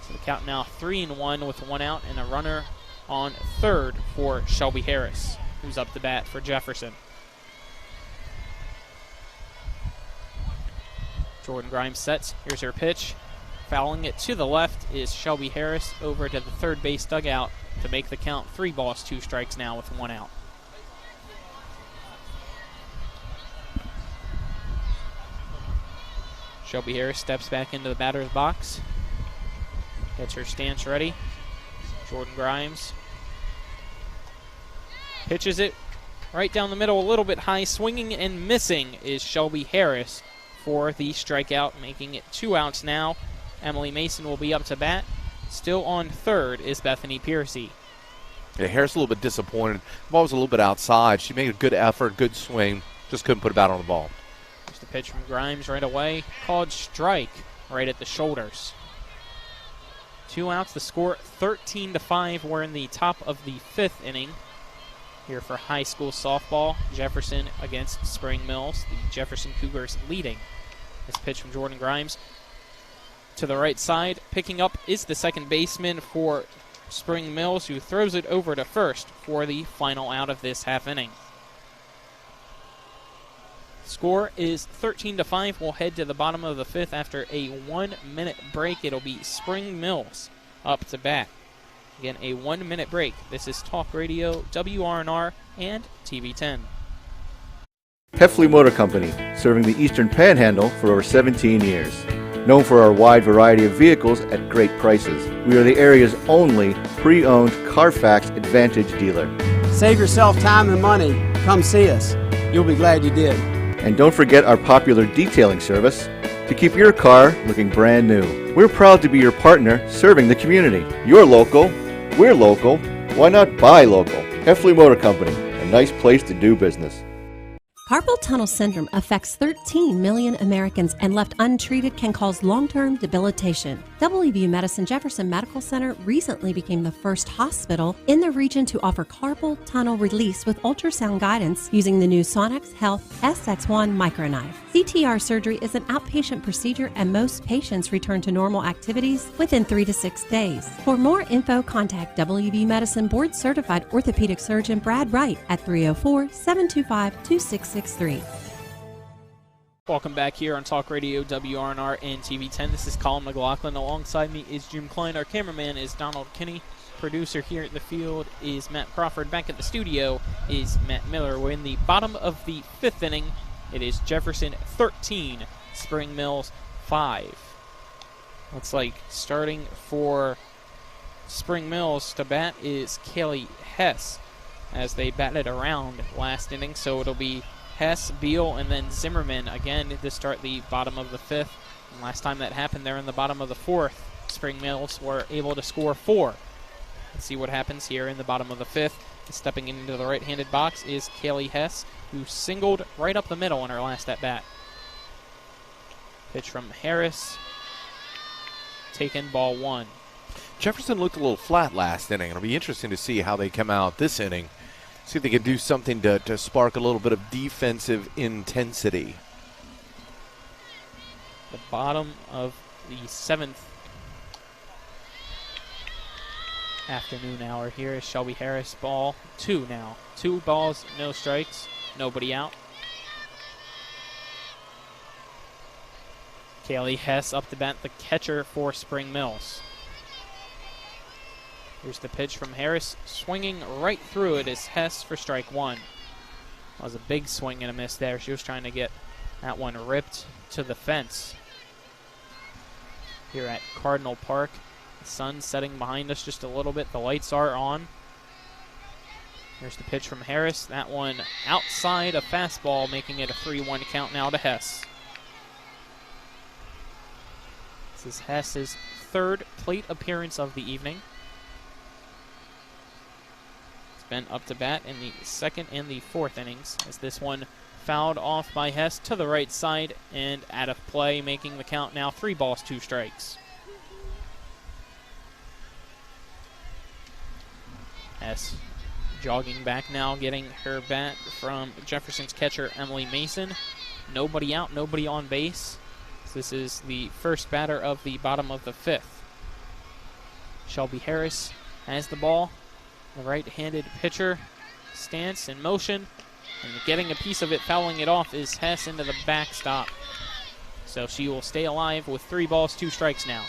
So the count now 3-1 with 1 out and a runner on third for Shelby Harris, who's up to bat for Jefferson. Jordan Grimes sets. Here's her pitch. Fouling it to the left is Shelby Harris over to the third base dugout to make the count 3 balls, 2 strikes now with 1 out. Shelby Harris steps back into the batter's box. Gets her stance ready. Jordan Grimes pitches it right down the middle, a little bit high. Swinging and missing is Shelby Harris for the strikeout, making it 2 outs now. Emily Mason will be up to bat. Still on third is Bethany Piercy. Yeah, Harris a little bit disappointed. The ball was a little bit outside. She made a good effort, good swing. Just couldn't put a bat on the ball. There's the pitch from Grimes right away. Called strike right at the shoulders. 2 outs. The score 13-5. We're in the top of the 5th inning here for high school softball. Jefferson against Spring Mills. The Jefferson Cougars leading. This pitch from Jordan Grimes to the right side. Picking up is the second baseman for Spring Mills, who throws it over to first for the final out of this half inning. Score is 13-5. We'll head to the bottom of the 5th after a 1-minute break. It'll be Spring Mills up to bat. Again, a 1-minute break. This is Talk Radio, WRNR, and TV 10. Heffley Motor Company, serving the Eastern Panhandle for over 17 years. Known for our wide variety of vehicles at great prices, we are the area's only pre-owned Carfax Advantage dealer. Save yourself time and money. Come see us. You'll be glad you did. And don't forget our popular detailing service to keep your car looking brand new. We're proud to be your partner serving the community. You're local, we're local, why not buy local? Heffley Motor Company, a nice place to do business. Carpal tunnel syndrome affects 13 million Americans and left untreated can cause long-term debilitation. WVU Medicine Jefferson Medical Center recently became the first hospital in the region to offer carpal tunnel release with ultrasound guidance using the new Sonex Health SX1 microknife. CTR surgery is an outpatient procedure and most patients return to normal activities within 3 to 6 days. For more info, contact WVU Medicine Board Certified Orthopedic Surgeon Brad Wright at 304-725-2663. Welcome back here on Talk Radio, WRNR and TV 10. This is Colin McLaughlin. Alongside me is Jim Klein. Our cameraman is Donald Kinney. Producer here at the field is Matt Crawford. Back at the studio is Matt Miller. We're in the bottom of the 5th inning. It is Jefferson 13, Spring Mills 5. Looks like starting for Spring Mills to bat is Kaylee Hess as they batted around last inning. So it'll be Hess, Beal, and then Zimmerman again to start the bottom of the 5th. And last time that happened, they're in the bottom of the 4th. Spring Mills were able to score 4. Let's see what happens here in the bottom of the 5th. Stepping into the right-handed box is Kaylee Hess, who singled right up the middle in her last at-bat. Pitch from Harris. Taken, ball 1. Jefferson looked a little flat last inning. It'll be interesting to see how they come out this inning. See if they can do something to spark a little bit of defensive intensity. The bottom of the 7th afternoon hour here is Shelby Harris, ball 2 now. 2 balls, no strikes, nobody out. Kaylee Hess up to bat, the catcher for Spring Mills. Here's the pitch from Harris, swinging right through it is Hess for strike 1. That was a big swing and a miss there. She was trying to get that one ripped to the fence. Here at Cardinal Park, the sun's setting behind us just a little bit. The lights are on. Here's the pitch from Harris. That one outside a fastball, making it a 3-1 count now to Hess. This is Hess's 3rd plate appearance of the evening. Been up to bat in the 2nd and the 4th innings as this one fouled off by Hess to the right side and out of play, making the count now 3 balls, 2 strikes. Hess jogging back now, getting her bat from Jefferson's catcher Emily Mason. Nobody out, nobody on base. This is the first batter of the bottom of the 5th. Shelby Harris has the ball. The right-handed pitcher stance in motion, and getting a piece of it, fouling it off, is Hess into the backstop. So she will stay alive with 3 balls, 2 strikes now.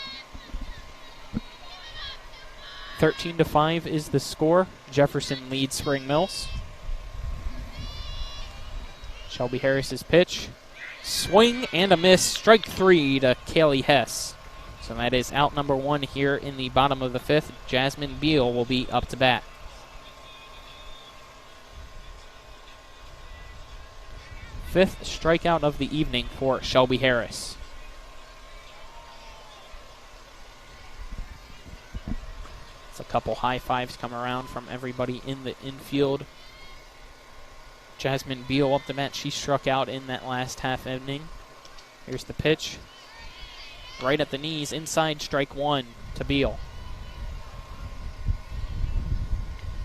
13-5 is the score. Jefferson leads Spring Mills. Shelby Harris's pitch. Swing and a miss. Strike 3 to Kaylee Hess. So that is out number 1 here in the bottom of the 5th. Jasmine Beal will be up to bat. 5th strikeout of the evening for Shelby Harris. It's a couple high fives come around from everybody in the infield. Jasmine Beal up the bat. She struck out in that last half inning. Here's the pitch. Right at the knees, inside, strike 1 to Beal.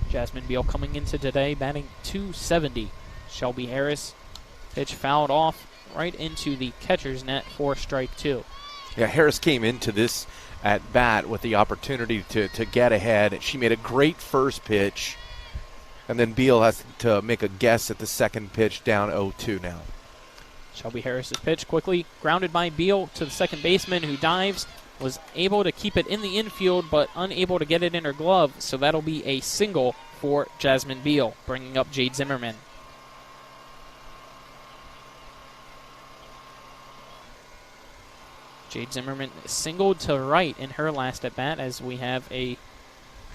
Jasmine Beal coming into today, batting .270. Shelby Harris, pitch fouled off right into the catcher's net for strike 2. Yeah, Harris came into this at bat with the opportunity to get ahead. She made a great first pitch, and then Beal has to make a guess at the second pitch, down 0-2 now. Shelby Harris's pitch quickly grounded by Beal to the second baseman, who dives was able to keep it in the infield but unable to get it in her glove, so that'll be a single for Jasmine Beal, bringing up Jade Zimmerman. Jade Zimmerman singled to right in her last at-bat as we have a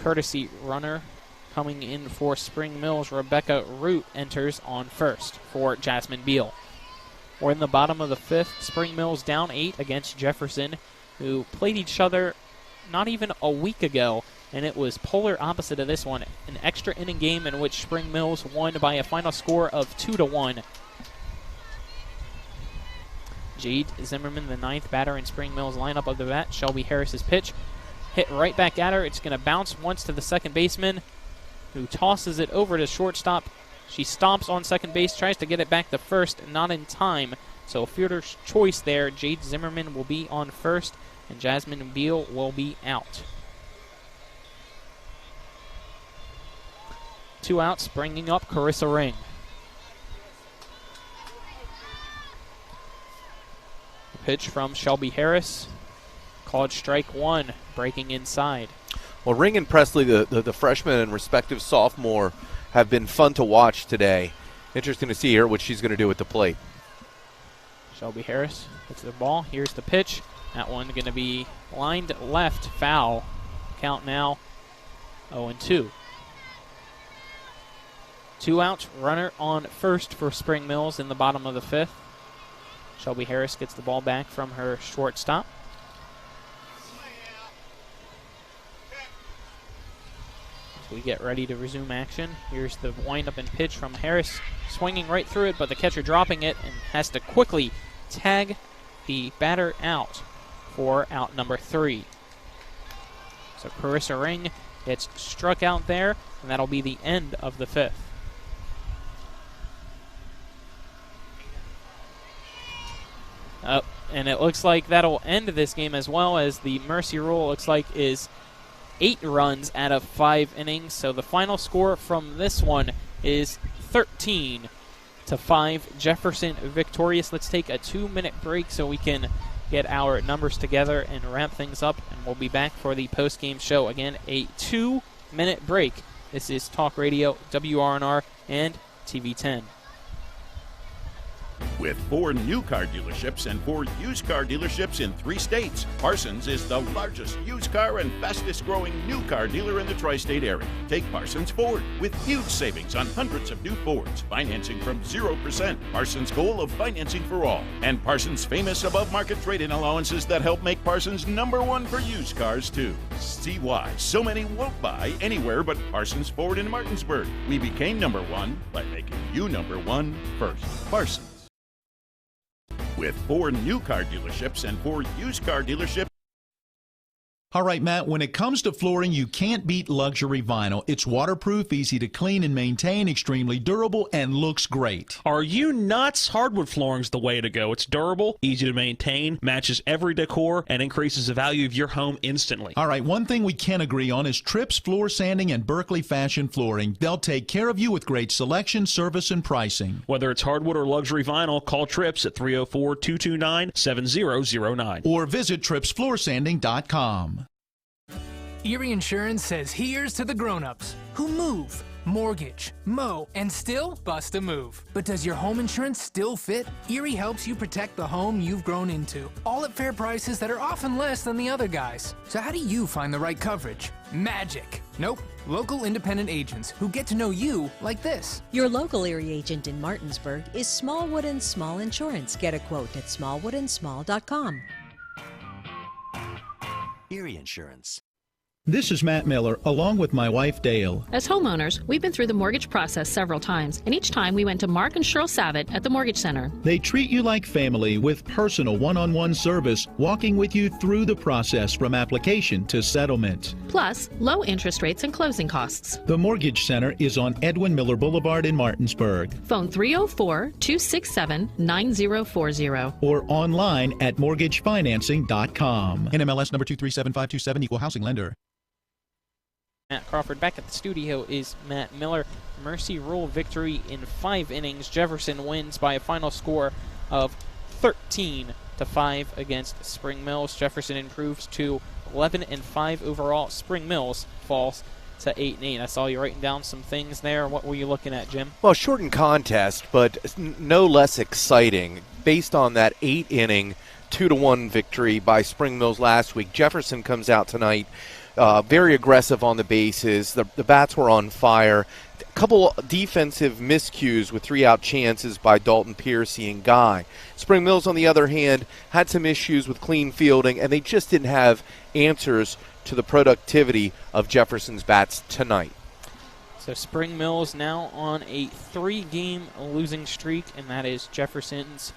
courtesy runner coming in for Spring Mills. Rebecca Root enters on first for Jasmine Beal. We're in the bottom of the fifth. Spring Mills down 8 against Jefferson, who played each other not even a week ago, and it was polar opposite of this one. An extra inning game in which Spring Mills won by a final score of 2-1. Jade Zimmerman, the 9th batter in Spring Mills' lineup of the bat. Shelby Harris's pitch hit right back at her. It's going to bounce once to the second baseman, who tosses it over to shortstop. She stomps on second base, tries to get it back to first, not in time. So fielder's choice there. Jade Zimmerman will be on first, and Jasmine Beal will be out. 2 outs, bringing up Carissa Ring. The pitch from Shelby Harris, called strike 1, breaking inside. Well, Ring and Presley, the freshman and respective sophomore, have been fun to watch today. Interesting to see here what she's going to do at the plate. Shelby Harris hits the ball. Here's the pitch. That one going to be lined left, foul. Count now 0-2. 2 outs, runner on first for Spring Mills in the bottom of the fifth. Shelby Harris gets the ball back from her shortstop. We get ready to resume action. Here's the windup and pitch from Harris, swinging right through it, but the catcher dropping it and has to quickly tag the batter out for out number 3. So Carissa Ring gets struck out there, and that'll be the end of the fifth. And it looks like that'll end this game as well, as the mercy rule looks like is 8 runs out of 5 innings. So the final score from this one is 13-5. Jefferson victorious. Let's take a 2-minute break so we can get our numbers together and wrap things up, and we'll be back for the post-game show. Again, a 2-minute break. This is Talk Radio, WRNR, and TV 10. With 4 new car dealerships and 4 used car dealerships in 3 states, Parsons is the largest used car and fastest growing new car dealer in the tri-state area. Take Parsons Ford with huge savings on hundreds of new Fords, financing from 0%. Parsons' goal of financing for all, and Parsons' famous above-market trade-in allowances that help make Parsons #1 for used cars too. See why so many won't buy anywhere but Parsons Ford in Martinsburg. We became #1 by making you #1 first. Parsons. With 4 new car dealerships and 4 used car dealerships. All right, Matt, when it comes to flooring, you can't beat luxury vinyl. It's waterproof, easy to clean and maintain, extremely durable, and looks great. Are you nuts? Hardwood flooring's the way to go. It's durable, easy to maintain, matches every decor, and increases the value of your home instantly. All right, one thing we can agree on is Trips Floor Sanding and Berkeley Fashion Flooring. They'll take care of you with great selection, service, and pricing. Whether it's hardwood or luxury vinyl, call Trips at 304-229-7009. Or visit tripsfloorsanding.com. Erie Insurance says here's to the grown-ups who move, mortgage, mow, and still bust a move. But does your home insurance still fit? Erie helps you protect the home you've grown into, all at fair prices that are often less than the other guys. So how do you find the right coverage? Magic. Nope. Local independent agents who get to know you like this. Your local Erie agent in Martinsburg is Smallwood & Small Insurance. Get a quote at smallwoodandsmall.com. Erie Insurance. This is Matt Miller, along with my wife, Dale. As homeowners, we've been through the mortgage process several times, and each time we went to Mark and Cheryl Savitt at the Mortgage Center. They treat you like family with personal one-on-one service, walking with you through the process from application to settlement. Plus, low interest rates and closing costs. The Mortgage Center is on Edwin Miller Boulevard in Martinsburg. Phone 304-267-9040. Or online at mortgagefinancing.com. NMLS number 237527, equal housing lender. Matt Crawford. Back at the studio is Matt Miller. Mercy rule victory in 5 innings. Jefferson wins by a final score of 13-5. 7-5 against Spring Mills. Jefferson improves to 11-5 overall. Spring Mills falls to 8-8. I saw you writing down some things there. What were you looking at, Jim? Well, shortened contest, but no less exciting. Based on that 8-inning, 2-1 victory by Spring Mills last week, Jefferson comes out tonight very aggressive on the bases. The bats were on fire. A couple defensive miscues with 3-out chances by Dalton Piercy and Guy. Spring Mills, on the other hand, had some issues with clean fielding, and they just didn't have answers to the productivity of Jefferson's bats tonight. So Spring Mills now on a 3-game losing streak, and that is Jefferson's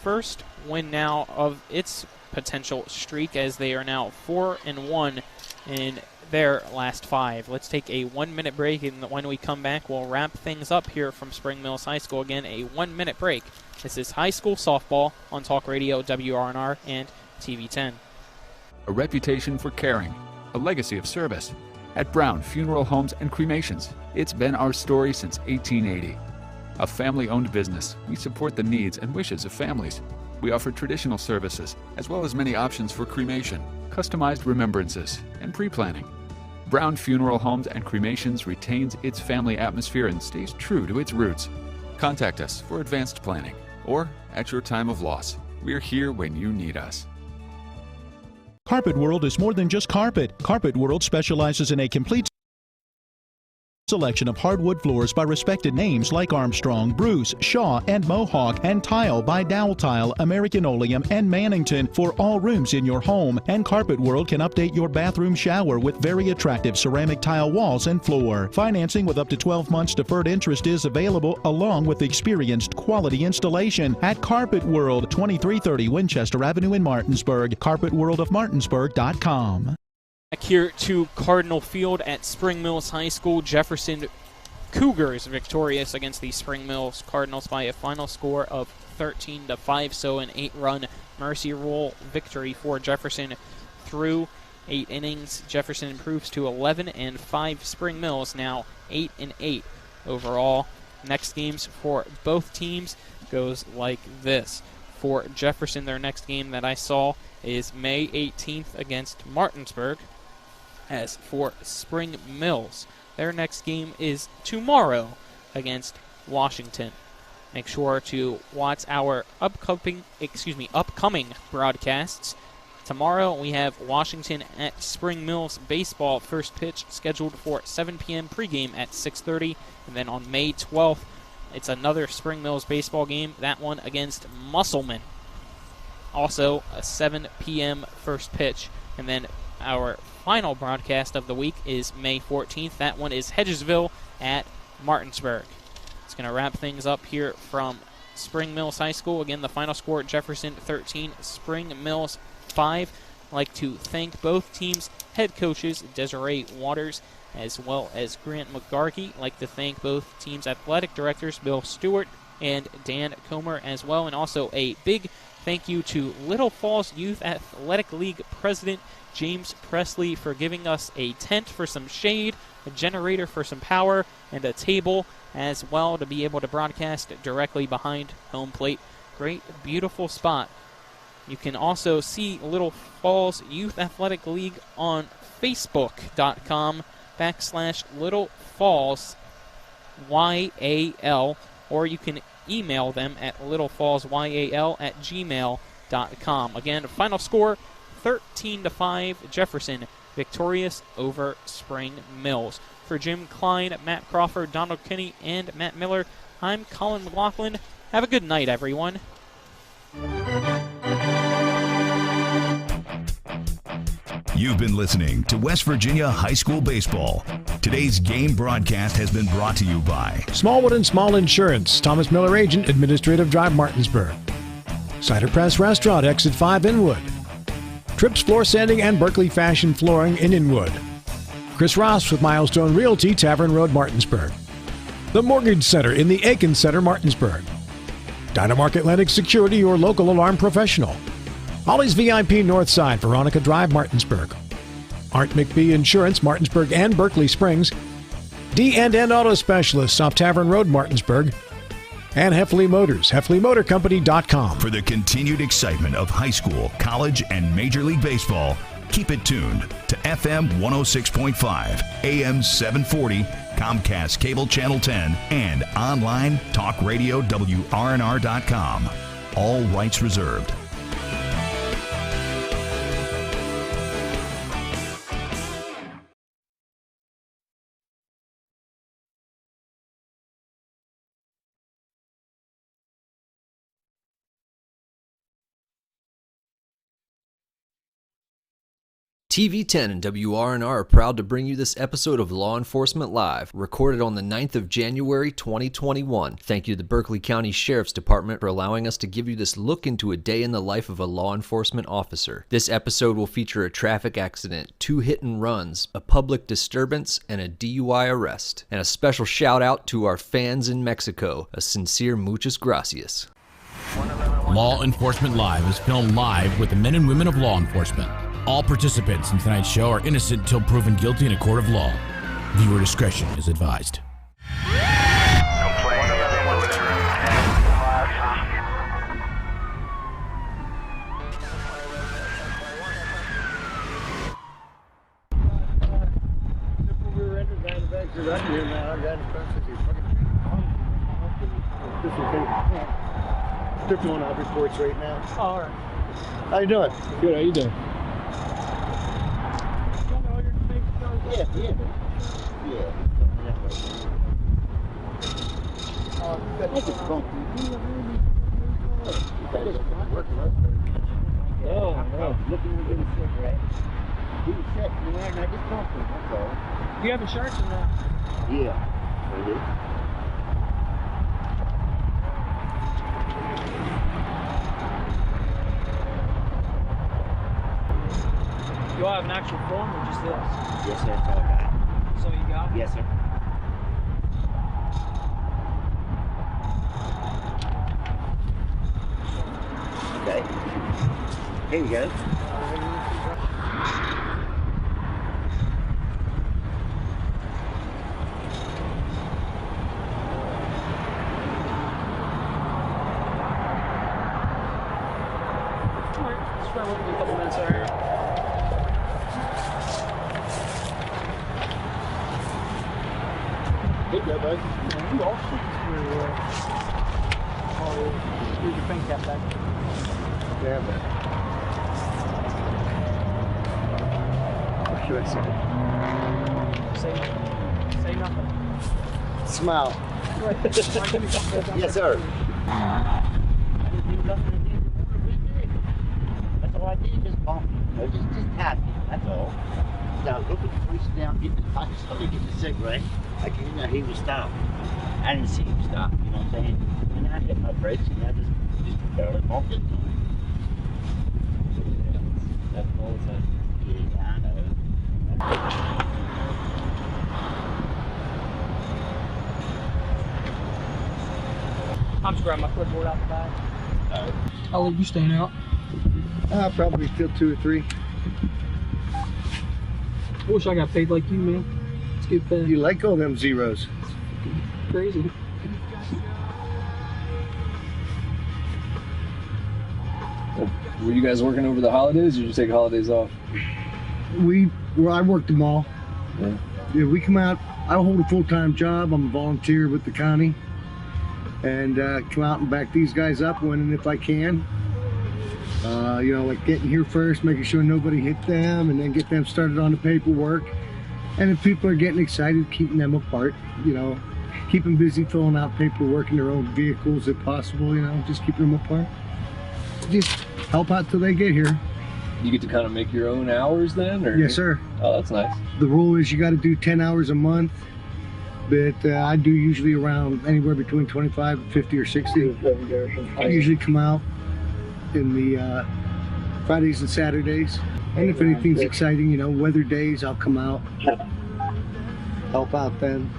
first win now of its potential streak, as they are now 4-1 in their last 5. Let's take a 1-minute break, and when we come back, we'll wrap things up here from Spring Mills High School. Again, a 1-minute break. This is high school softball on Talk Radio, WRNR, and TV 10. A reputation for caring, a legacy of service. At Brown Funeral Homes and Cremations, it's been our story since 1880. A family-owned business, we support the needs and wishes of families. We offer traditional services, as well as many options for cremation, customized remembrances, and pre-planning. Brown Funeral Homes and Cremations retains its family atmosphere and stays true to its roots. Contact us for advanced planning, or at your time of loss. We're here when you need us. Carpet World is more than just carpet. Carpet World specializes in a complete selection of hardwood floors by respected names like Armstrong, Bruce, Shaw, and Mohawk, and tile by Dowell Tile, American Oleum, and Mannington for all rooms in your home. And Carpet World can update your bathroom shower with very attractive ceramic tile walls and floor. Financing with up to 12 months deferred interest is available, along with experienced quality installation at Carpet World, 2330 Winchester Avenue in Martinsburg. CarpetWorldofMartinsburg.com. Back here to Cardinal Field at Spring Mills High School. Jefferson Cougars victorious against the Spring Mills Cardinals by a final score of 13-5. So an 8-run Mercy Rule victory for Jefferson through 8 innings. Jefferson improves to 11-5. Spring Mills now 8-8 overall. Next games for both teams goes like this. For Jefferson, their next game that I saw is May 18th against Martinsburg. As for Spring Mills, their next game is tomorrow against Washington. Make sure to watch our upcoming broadcasts. Tomorrow we have Washington at Spring Mills baseball. First pitch scheduled for 7 p.m. pregame at 6:30. And then on May 12th, it's another Spring Mills baseball game, that one against Musselman. Also a 7 p.m. first pitch. And then our final broadcast of the week is May 14th. That one is Hedgesville at Martinsburg. It's going to wrap things up here from Spring Mills High School. Again, the final score, Jefferson 13, Spring Mills 5. I'd like to thank both teams' head coaches, Desiree Waters as well as Grant McGarkey. I'd like to thank both teams' athletic directors, Bill Stewart and Dan Comer as well. And also a big thank you to Little Falls Youth Athletic League President James Presley for giving us a tent for some shade, a generator for some power, and a table as well to be able to broadcast directly behind home plate. Great, beautiful spot. You can also see Little Falls Youth Athletic League on Facebook.com/Little Falls YAL, or you can email them at littlefallsyal@gmail.com. Again, final score 13-5, Jefferson victorious over Spring Mills. For Jim Klein, Matt Crawford, Donald Kinney, and Matt Miller, I'm Colin McLaughlin. Have a good night, everyone. You've been listening to West Virginia High School Baseball. Today's game broadcast has been brought to you by Smallwood and Small Insurance, Thomas Miller Agent, Administrative Drive, Martinsburg. Cider Press Restaurant, Exit 5, Inwood. Trips Floor Sanding and Berkeley Fashion Flooring in Inwood. Chris Ross with Milestone Realty, Tavern Road, Martinsburg. The Mortgage Center in the Aiken Center, Martinsburg. Dynamark Atlantic Security, your local alarm professional. Ollie's VIP Northside, Veronica Drive, Martinsburg. Art McBee Insurance, Martinsburg and Berkeley Springs. D&N Auto Specialists off Tavern Road, Martinsburg. And Heffley Motors, HeffleyMotorCompany.com. For the continued excitement of high school, college, and Major League Baseball, keep it tuned to FM 106.5, AM 740, Comcast Cable Channel 10, and online talk radio WRNR.com. All rights reserved. TV10 and WRNR are proud to bring you this episode of Law Enforcement Live, recorded on the 9th of January, 2021. Thank you to the Berkeley County Sheriff's Department for allowing us to give you this look into a day in the life of a law enforcement officer. This episode will feature a traffic accident, 2 hit and runs, a public disturbance, and a DUI arrest. And a special shout out to our fans in Mexico. A sincere muchas gracias. Law Enforcement Live is filmed live with the men and women of law enforcement. All participants in tonight's show are innocent until proven guilty in a court of law. Viewer discretion is advised. They're filling out reports right now. Oh, all right. How you doing? Good, how you doing? Yeah. No. Looking to get a cigarette. He was sick, and I just talked to him, that's all. You have insurance or not? Yeah, I do. Do I have an actual form or just this? Yes, sir, that's all I got. So you got it? Yes, sir. Okay. Here you go. Just try to look at a couple minutes right here. Good job, bud. You also here's your pen cap back. Yeah, man. What should I say? Say nothing. Smile. Yes, sir. That's all I did, just bump. Just tap it, that's all. I was looking to reach down, get the pocket, somebody get the cigarette. I didn't know he was stopped. I didn't see him stop, you know what I'm saying? And I hit my brakes and I just barely bumped into him. That's all the time. Yeah, I know. I'm just grabbing my clipboard out the back. Alright. How late you staying out? Probably still 2 or 3. I wish I got paid like you, man. It's good pay. You like all them zeros. Crazy. Were you guys working over the holidays, or did you take holidays off? I worked them all. Yeah. We come out. I hold a full-time job. I'm a volunteer with the county, and come out and back these guys up when and if I can. You know, like getting here first, making sure nobody hit them, and then get them started on the paperwork. And if people are getting excited, keeping them apart, you know, keep them busy filling out paperwork in their own vehicles if possible, you know, just keeping them apart. Just help out till they get here. You get to kind of make your own hours then? Or? Yes, sir. Oh, that's nice. The rule is you got to do 10 hours a month, but I do usually around anywhere between 25, 50, or 60. I usually come out in the Fridays and Saturdays. And if anything's exciting, you know, weather days, I'll come out, help out then.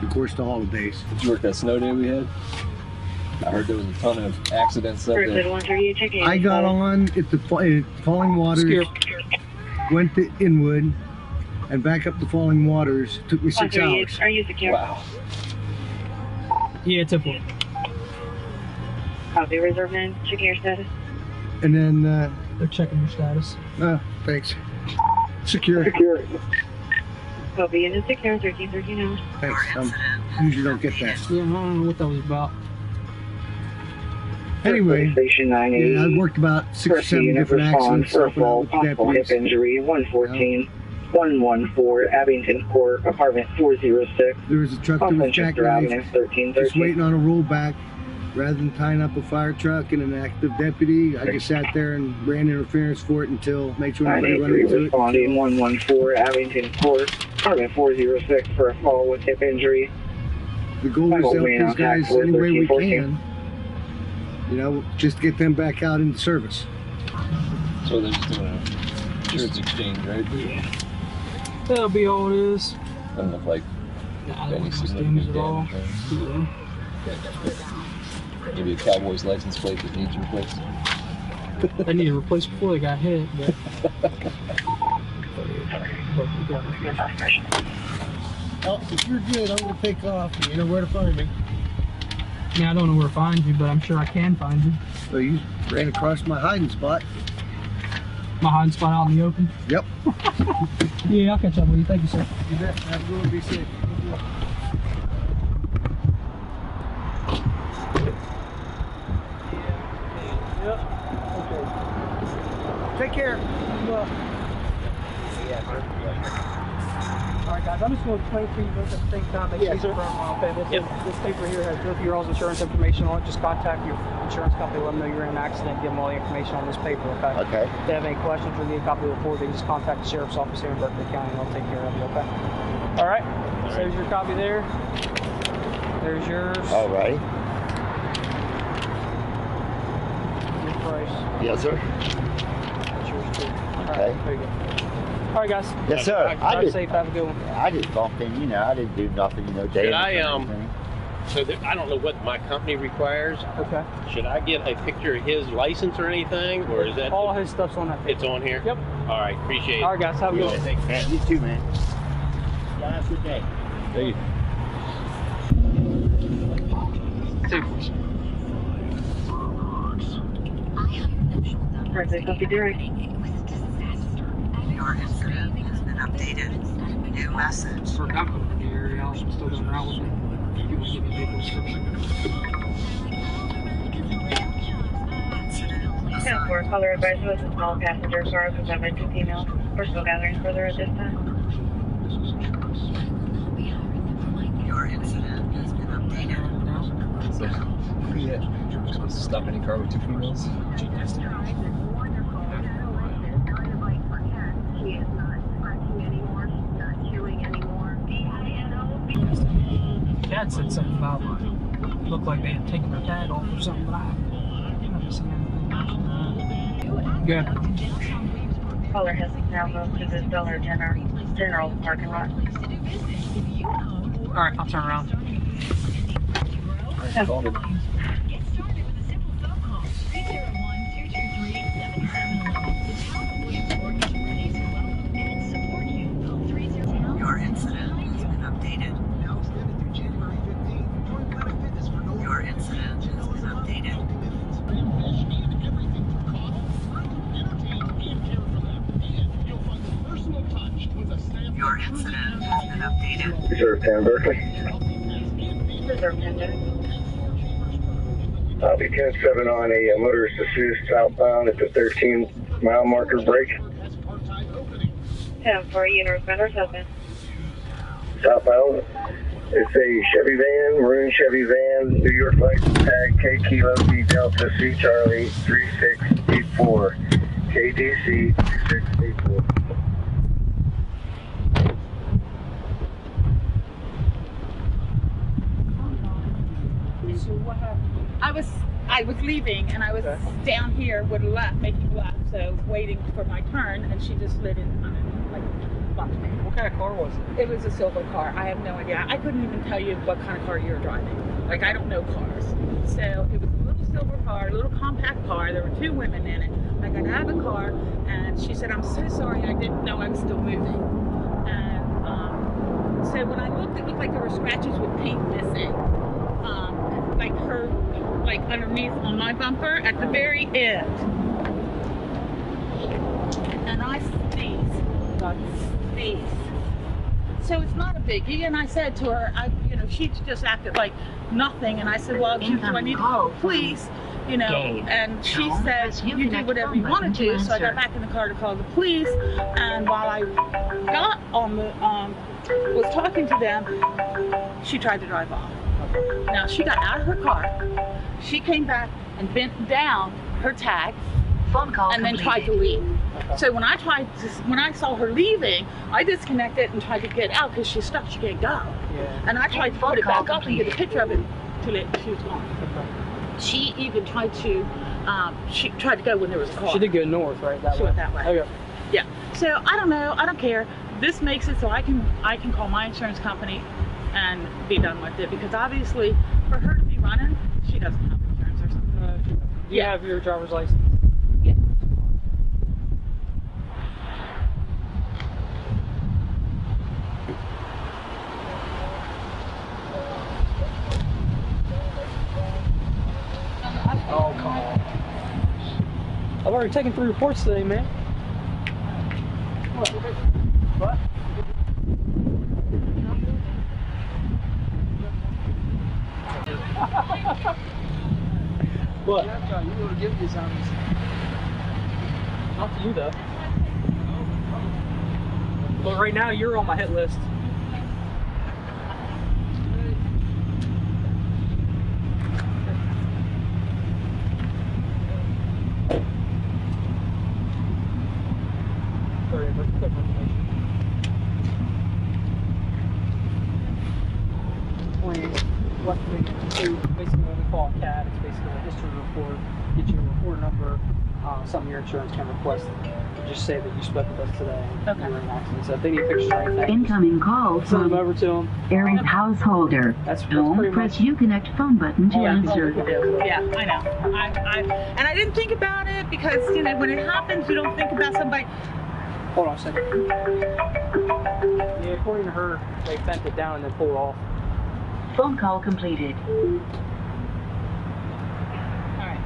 Of course, the holidays. Did you work that snow day we had? I heard there was a ton of accidents up there. I got on at the Falling Waters, went to Inwood, and back up the Falling Waters. It took me 6 hours. Wow. Yeah, it's a 4. Copy, reserve name, checking your status. And then, they're checking your status. Thanks. Secure. Copy, unit secure, 1313 Thanks. Usually don't get that. Yeah, I don't know what that was about. Anyway, Station 98. yeah, I've worked about 6 or 7 different accidents. For a fall, possible hip injury, 114. 114 Abington Court, apartment 406. There was a truck that was jackknifed, just waiting on a rollback. Rather than tying up a fire truck and an active deputy, I just sat there and ran interference for it until made sure nobody run into it. Responding 114 Abington Court, apartment 406 for a fall with hip injury. The goal is to help these guys any way we can. You know, just get them back out into service. So they're just doing an insurance exchange, right? Yeah. That'll be all it is. Doesn't look like any significant damage. Yeah. Maybe a Cowboys license plate that needs replaced. They need to replace before they got hit. But... Oh, if you're good, I'm going to take off. You know where to find me. Yeah, I don't know where to find you, but I'm sure I can find you. So you ran across my hiding spot. My hiding spot out in the open? Yep. Yeah, I'll catch up with you. Thank you, sir. You bet. Have a good one. Be safe. Yep. Okay. Take care. Well. Alright guys, I'm just going to explain to you both at the same time. Yes, sir. This paper here has both of your all's insurance information on it. Just contact your insurance company, let them know you're in an accident, give them all the information on this paper, okay? Okay. If they have any questions or need a copy of the report, they can just contact the sheriff's office here in Berkeley County and they'll take care of you, okay? Alright, so there's your copy there. There's yours. Alright. Your price. Yes, sir. That's yours too. Okay. Very good. All right, guys. Yes, sir. Drive safe. Have a good one. I just bumped in, you know, I didn't do nothing, you know, damage. Should I, or anything. so that, I don't know what my company requires. Okay. Should I get a picture of his license or anything, or is that? All his stuff's on that paper. It's on here? Yep. All right, appreciate it. All right, guys. Have a good one. Yeah, you too, man. Y'all have a good day. Thank you. Perfect, copy direct. Your incident has been updated. New message. For I'm in the area, I'm still going around with me. People give me vehicle description. 10-4, caller advised with a small passenger car presented by 2 females. We're still gathering further at this time. Your incident has been updated. So, yeah, you're supposed to stop any car with 2 females? Dad said something about looked like they had taken their tag off or something, but I haven't seen anything. Good. Caller has now moved to the Dollar General parking lot. All right, I'll turn around. Your incident has been updated. Your incident has been updated. Your incident has been updated. Reserve 10 Berkeley. Reserve 10. Copy 10-7 on a motorist assist southbound at the 13-mile marker break. 10-4, unit responders open. Southbound. It's a Chevy van, maroon Chevy van, New York license tag K Kilo D Delta C Charlie 3684. KDC 3684. So what happened? I was leaving and I was down here with a left, making a left, so waiting for my turn, and she just slid in and like bumped me. What kind of car was it? It was a silver car. I have no idea. I couldn't even tell you what kind of car you were driving. Like, I don't know cars. So it was a little silver car, a little compact car. There were 2 women in it. I got out of the car and she said, "I'm so sorry, I didn't know I was still moving." And so when I looked, it looked like there were scratches with paint missing. like her, like underneath on my bumper at the very end. And I sneeze. So it's not a biggie. And I said to her, she just acted like nothing. And I said, well, do I need to call the police? And she said, you do whatever you want to do. So I got back in the car to call the police. And while I got on the, was talking to them, she tried to drive off. Now she got out of her car. She came back and bent down her tag. Phone call and then tried to leave. So when I saw her leaving, I disconnected and tried to get out because she's stuck. She can't go. Yeah. And I tried to put it back up and get a picture of it till she was gone. She even tried to go when there was a car. She did go north, right? She went that way. Okay. Yeah. So I don't know. I don't care. This makes it so I can call my insurance company and be done with it, because obviously for her to be running, she doesn't have insurance or something. Do you have your driver's license? Yeah. Oh, come on. I've already taken 3 reports today, man. What? What? You want to give me some? Not to you, though. But right now, you're on my hit list. Basically what we call a CAD. It's basically a history report. Get you a report number, something your insurance can request. Just say that you spoke with us today. Okay. You were in an accident. So if they need pictures or anything, incoming call send them over to them. Area householder. That's home. Press Uconnect phone button to answer. Yeah, I know. And I didn't think about it because when it happens, you don't think about somebody. Hold on a second. Yeah, according to her, they bent it down and then pulled off. Phone call completed. Alright.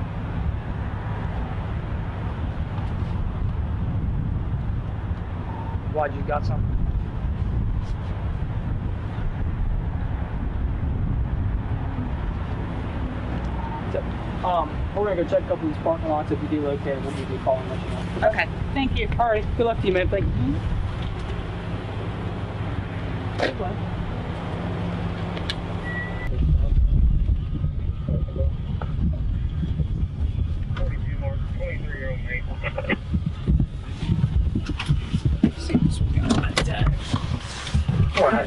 Why'd you got some? We're gonna go check a couple of these parking lots. If you do locate, we'll give you a call and let you know. Okay, thank you. Alright, good luck to you, man. Thank you.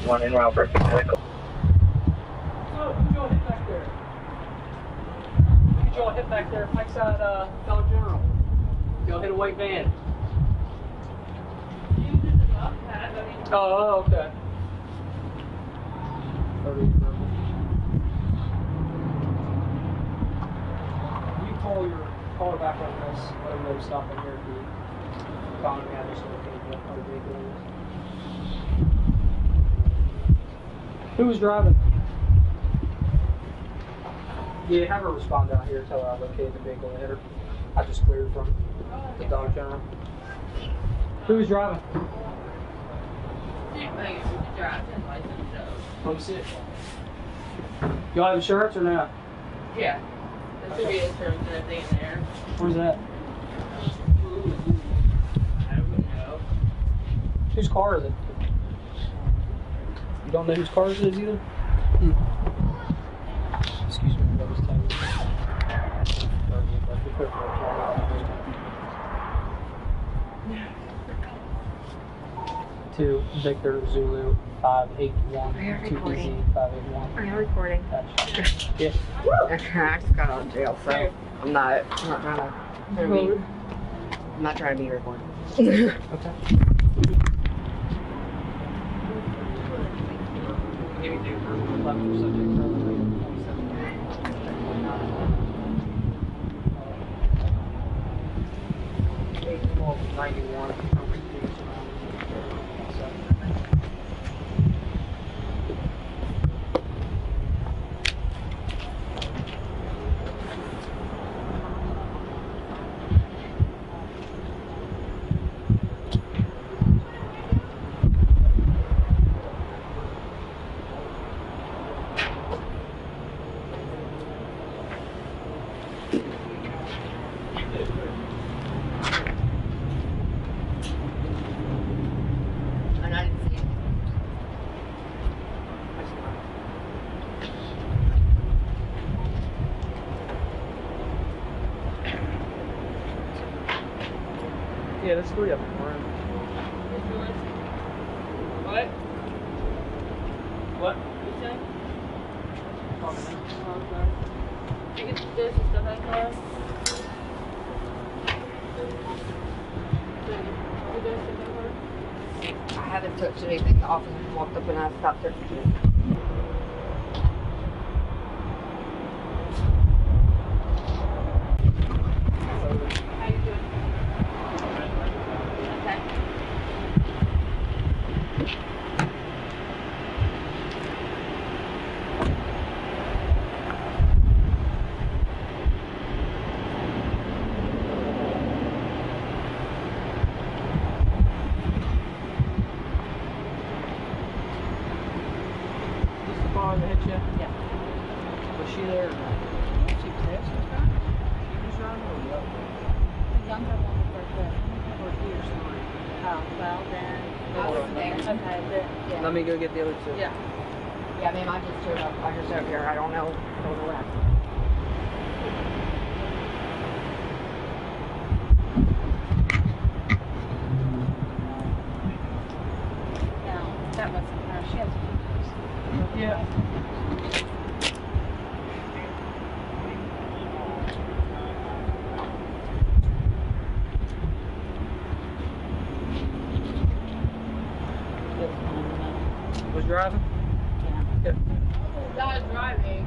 One in route for vehicle. So, who'd y'all hit back there? Who'd y'all hit back there? Mike's at Dollar General. Y'all hit a white van. Oh, okay. You call her back on this. Let her know to stop in here if you found the address located what the vehicle is. Who was driving? Yeah, have her respond down here. Tell her I located the vehicle and hit her. I just cleared from the Dollar General. Who was driving? Let me see it. Y'all have insurance or not? Yeah. There should be insurance and everything in there. Where's that? I don't know. Whose car is it? You don't know whose car it is either? Excuse me, I was telling you. 2 Victor Zulu 581 2BZ 581. Are you recording? Yeah. I just got out of jail, so I'm not trying to be recorded. Okay. Yeah, there's 3 of them. What? What? You said? Oh, okay. You get this and stuff like that? I haven't touched anything. The officer walked up and I stopped her. How you doing? Okay. Is the car that hit you? Yeah. Was she there or not? She was there. She was driving or the other? The younger one was right there. Or he or somebody? Oh, well then. I wasn't there. Okay, then, yeah. Let me go get the other 2. Yeah. Yeah, ma'am, I just showed up. I just over here. I don't know what happened. No, that wasn't her. She has pictures. Yeah. Was driving? Yeah. Yep. Guy driving.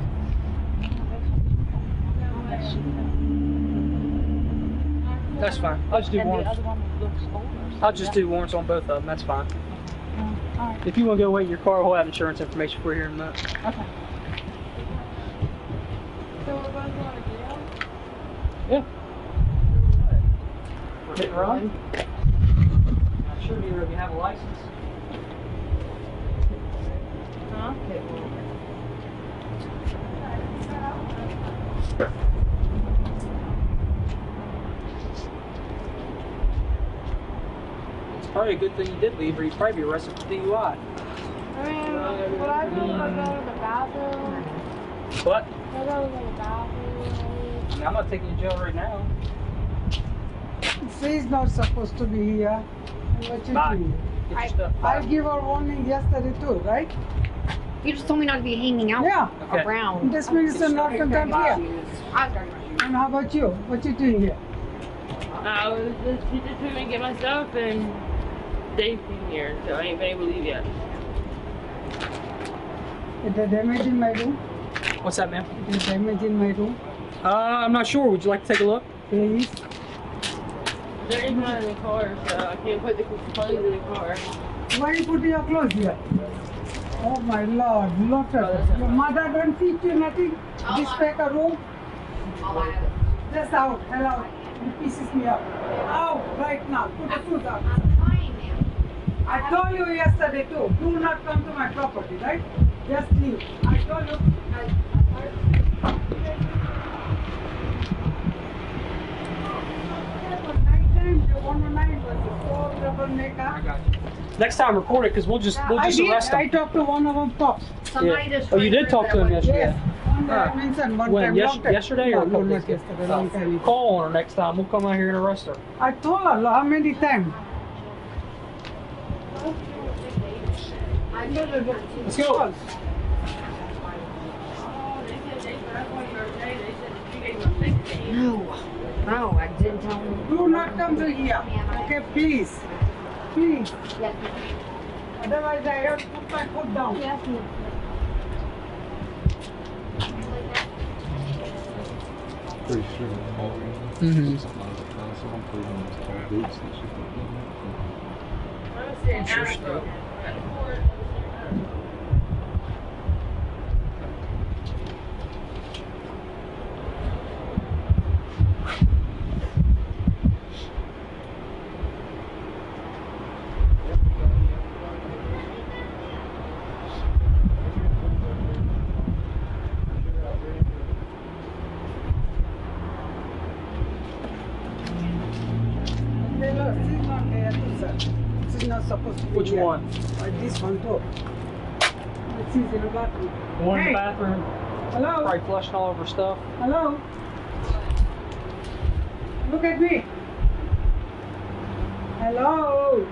That's fine. I'll just do And warrants. the other one looks older. I'll just do warrants on both of them. That's fine. Alright. If you want to go wait in your car, we'll have insurance information for you here in a minute. Okay. So we're both going to jail? Yeah. For hit and run? I'm sure neither of you have a license. Huh? It's probably a good thing you did leave, or you'd probably be arrested for DUI. I mean, would I be able to go to the bathroom? What? Would I go to the bathroom? I'm not taking you to jail right now. She's not supposed to be here. What you Bye. doing? Get your stuff. I give her warning yesterday too, right? You just told me not to be hanging out Okay. around. This means you're not content here. And how about you? What you doing here? I was just took me to get my stuff and they've been here, so I ain't been able to leave yet. Is there damage in my room? What's that, ma'am? Is there damage in my room? I'm not sure. Would you like to take a look? Please. There is none in the car, so I can't put the clothes in the car. Why you put your clothes here? Oh my lord, look at your mother don't teach you nothing? This pack a room? Just out, hell out. It pisses me off. Out right now. Put the shoes out. I told you yesterday too. Do not come to my property, right? Just leave. I told you. Next time, record it because we'll just arrest them. I talked to one of them cops. Yeah. Oh, you did talk to him yesterday? Yes. I mentioned one When? time. long time. Yesterday or a No, couple not days ago? yesterday, long time. Call on her next time. We'll come out here and arrest her. I told her how many times. Let's go. No, I didn't tell him. Do not come to here. Okay, please. Please. Yes, Otherwise, I have to put my foot down. Yes, Pretty sure the whole Mm-hmm. someone put on his car boots and she put them Interesting. She's not there, sir. She's not supposed to be Which here. one? This one too. She's in the bathroom. The one in Hey. the bathroom. Hello? Probably flushing all over stuff. Hello? Look at me. Hello.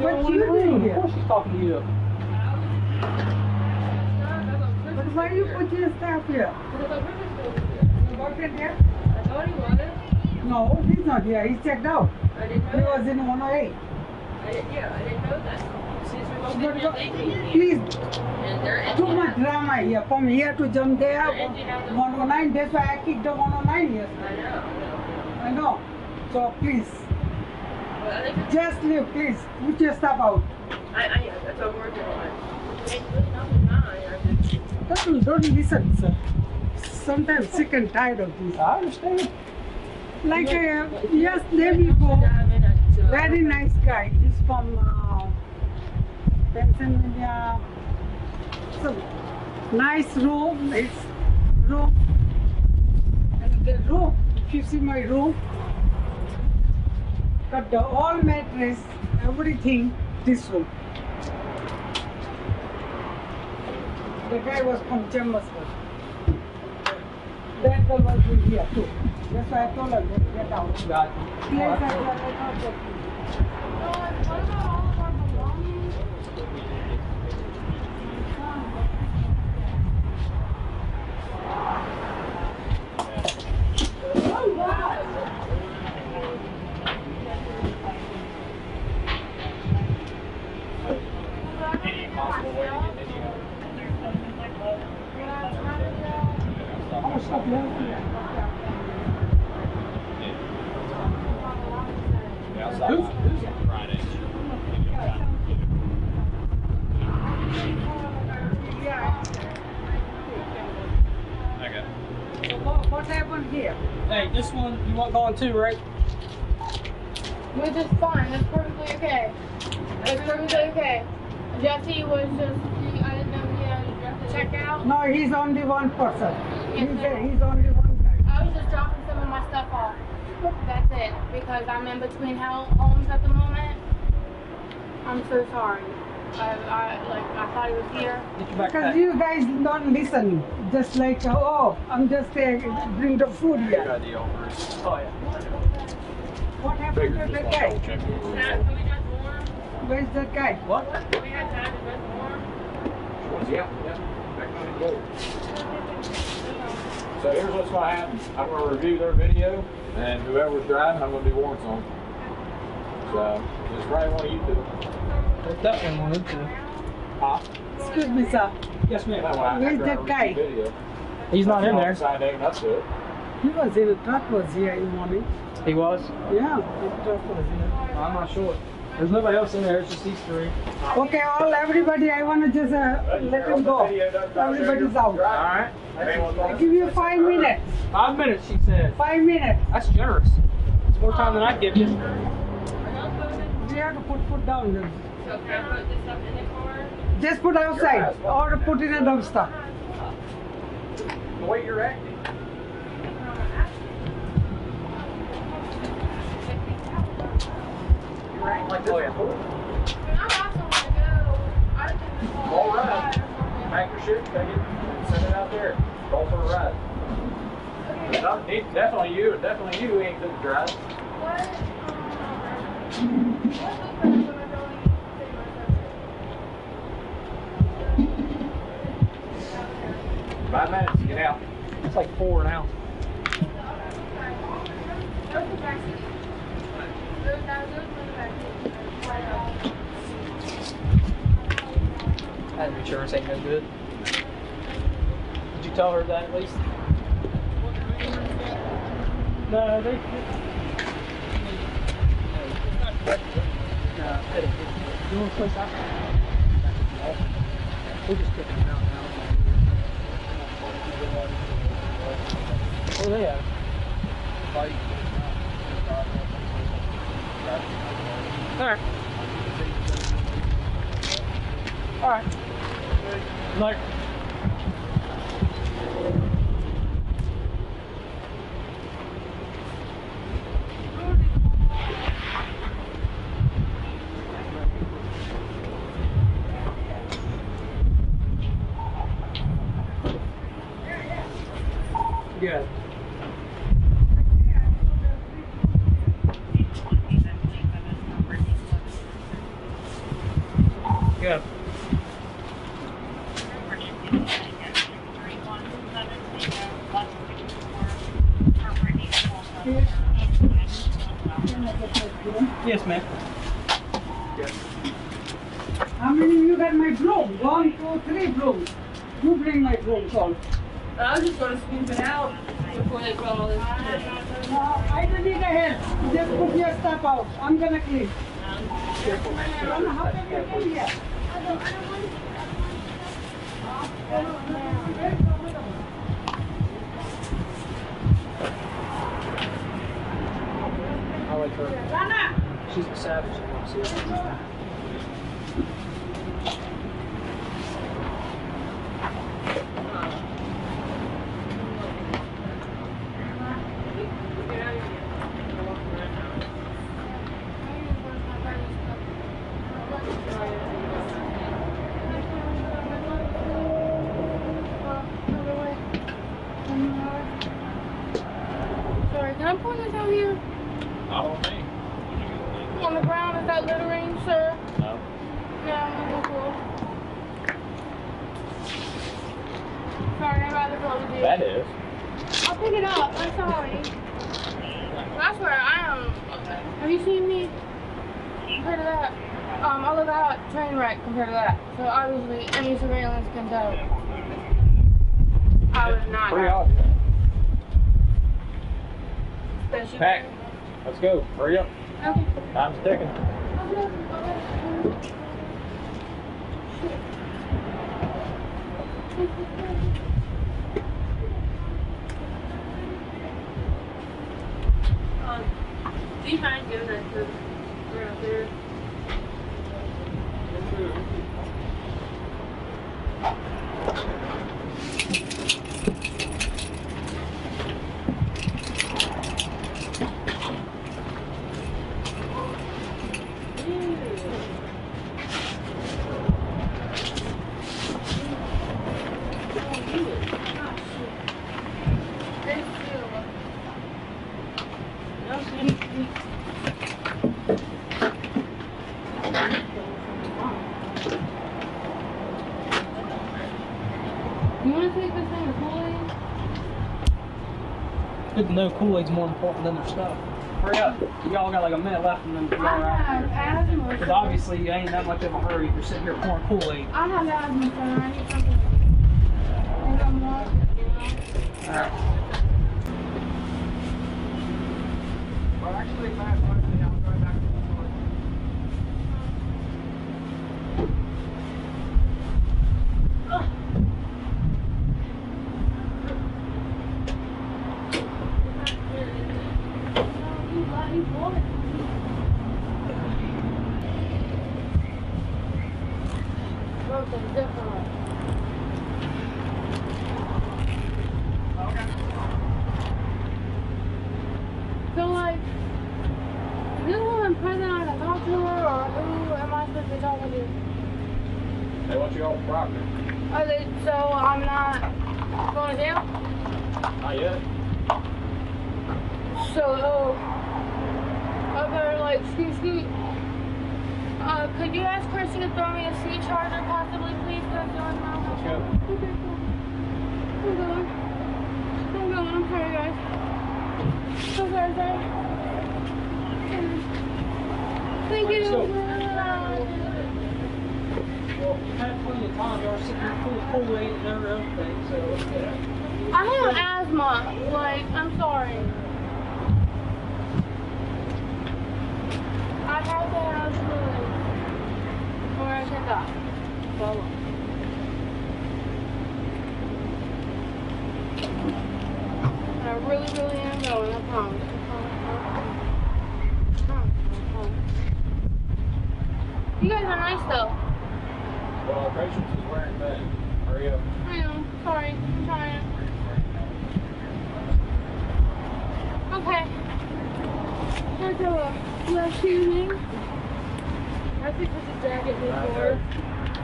What you doing here? Of course she's talking to you. But why you put your stuff here? You work in here? I thought he was. No, he's not here. He's checked out. I didn't know He was in 108. I didn't know that. Since we both But didn't know they please, And they're too much drama here. From here to jump there, 109. That's why I kicked the 109 yesterday. I know. So please, just leave, please. Put your stuff out. That's what I'm working on. It's really nothing mine. Don't listen, sir. Sometimes sick and tired of this. I understand. Like, yes, there we go. Very nice guy. He's from Pennsylvania. So, nice room. And the room, if you see my room, got the all mattress, everything, this room. The guy was from Jefferson. That girl was here too. That's why I told her to get out. Got Yes, I thought that. What happened here? Hey, this one you want going too, right? Which is fine. That's perfectly okay. That's perfectly okay. Jesse was just, I didn't know he had to check out. No, he's only one person. Yes, He's only one guy. I was just dropping some of my stuff off. That's it. Because I'm in between homes at the moment. I'm so sorry. I thought he was here. Because you guys don't listen. Just like, oh, I'm just bring the food here. Good idea. Oh, yeah. What happened to the guy? Where's that guy? What? We had time to dress more. Yeah. Back on the go. So here's what's going to happen. I'm going to review their video, and whoever's driving, I'm going to do warrants on. So it's probably one of you two. There's definitely one of two. Huh? Excuse me, sir. Yes, ma'am. Where's that guy? He's not in there. Signed in, that's it. He was in the truck was here in the morning. He was? Yeah, the truck was here. I'm not sure. There's nobody else in there. It's just these three. Okay, everybody, I want to just let him go. Everybody's out. All right. I give you 5 minutes. 5 minutes, she said. 5 minutes. That's generous. It's more time than I'd give you. We have to put foot down then. So can I put this up in the car? Just put outside or put in a dumpster. The way you're acting. You're acting like this. All right. Pack your shit, take it, send it out there. Go for a ride. Definitely you ain't good to drive. 5 minutes, get out. It's like 4 now. That insurance ain't no good. Did you tell her that at least? No, they. You want to place out? We're just kicking them out now. What do they have? Alright. Alright. Like. Good. go. Yes, ma'am. How many of you got my broom? 1, 2, 3 brooms. You bring my broom, call. I was just going to sweep it out before they brought all this. No, I don't need a help. Just put your stuff out. I'm gonna clean. How can you get here? I'll wait for her. She's a savage. I want to see her. Sorry, can I point this out here? Not on me. On the ground, is that littering, sir? No. No, okay, cool. Sorry, I'd rather probably do. That is. I'll pick it up. I'm sorry. I swear, I am. Have you seen me? Compared to that, I look out train wreck compared to that. So obviously, any surveillance can tell. I was not. Pretty obvious. Especially. Pack. Let's go. Hurry up. Okay. Time's ticking. Do you mind giving that to her out there? You want to take this thing to Kool-Aid? Good to know Kool-Aid's more important than their stuff. Hurry up. Y'all got like a minute left and then y'all are out I here. have asthma. Because obviously you ain't that much of a hurry if you're sitting here pouring Kool-Aid. I have asthma, so I need something. I got more, you know? Alright. Well, actually, I'm going back to the store. Something different. So, like, is this woman present I can talk to her, or who am I supposed to be talking to? They want you off the property. Are they, so I'm not going to jail? Not yet. So, I better, like, scoot. Could you ask Chrissy to throw me a C charger, possibly, please? Let's go. Okay, cool. I'm going. I'm sorry, guys. I'm sorry. Thank you. Well, you had plenty of time. Y'all were sitting here full of Kool-Aid and every other thing, so let's get it. I have asthma. Like, I'm sorry. I have to have fluid. Or I can die. Follow. I really am going. I promise. You guys are nice though. Well, Patience is wearing that. Hurry up. I know. Sorry. I'm trying. Okay. Here's a last evening. I think this is jacket before.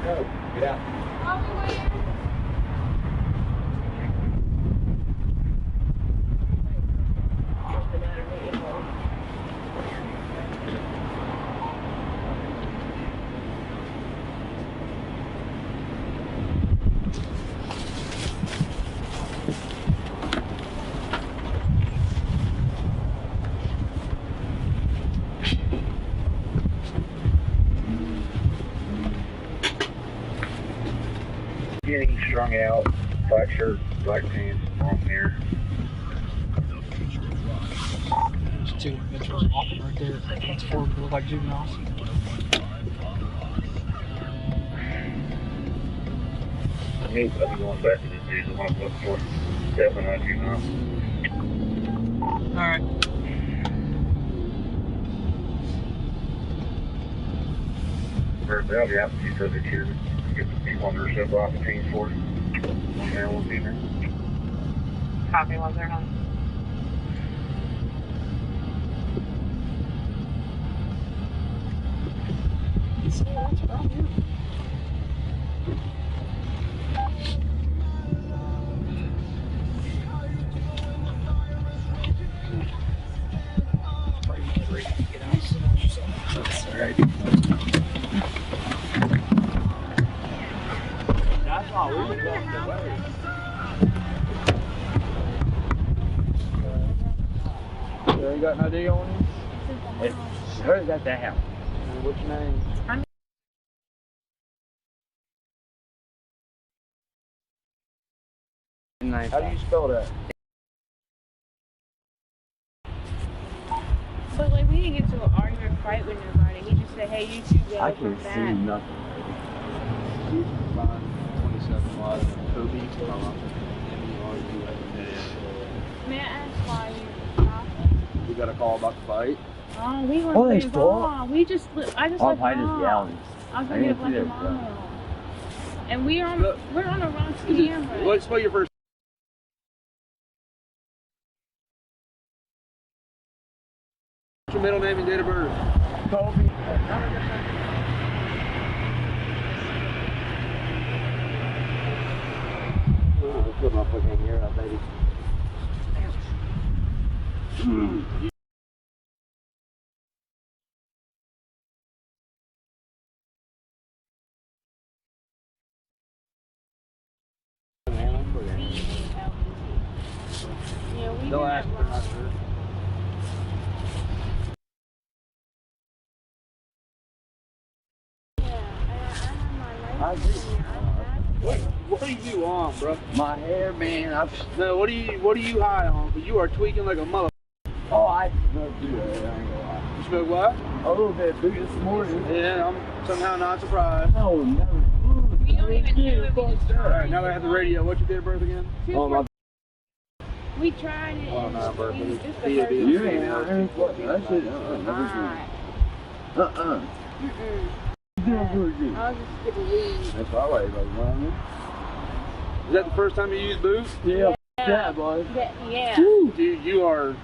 Go. Get out. I'll be waiting. getting strung out, black shirt, black pants, long hair. There's two individuals walking right there. That's four who look like juveniles. Me, I'll be going back to this dude. I want to look for stepping on you now. Alright. They'll be out to see subject here. Get the people on their stuff off the team for it. One there, one female. Copy, was there none? What's wrong here? That's alright. That's all we were going to You got no deal on it? Where's that the house? What's your name? How do you spell that? But like we didn't get to an argument fight with nobody. He just said, "Hey, you two go I from can that." see nothing. Mine, 27 Live, Kobe, May I ask why you stopped? We got a call about the fight. Oh, we weren't Oh, they involved. We just, I just Oh, left I just mom. yelling. I was I gonna get didn't see like that mom. And we're on the wrong camera. Let's spell your first. What's your middle name and date of birth? Kobe. We'll put my fucking hair out, baby. Yeah, we They'll did ask that if they're not wrong. sure. I agree. What are you on, bro? My hair, man. No, what are you high on? But you are tweaking like a mother. Oh, I smoke good. I ain't gonna lie. You smoke what? A little bit big this morning. Yeah, I'm somehow not surprised. Oh, no. We don't even do it. We just Alright, now that I have the radio, what's your date of birth again? Oh, my. We tried it. Oh, no, bro. It's the first You time. ain't out here. That shit. Never Alright. seen. I'll just skip a weed. That's all right, buddy. You know what I mean? Is that the first time you used booze? Yeah. Yeah, boy. Yeah. Dude, you're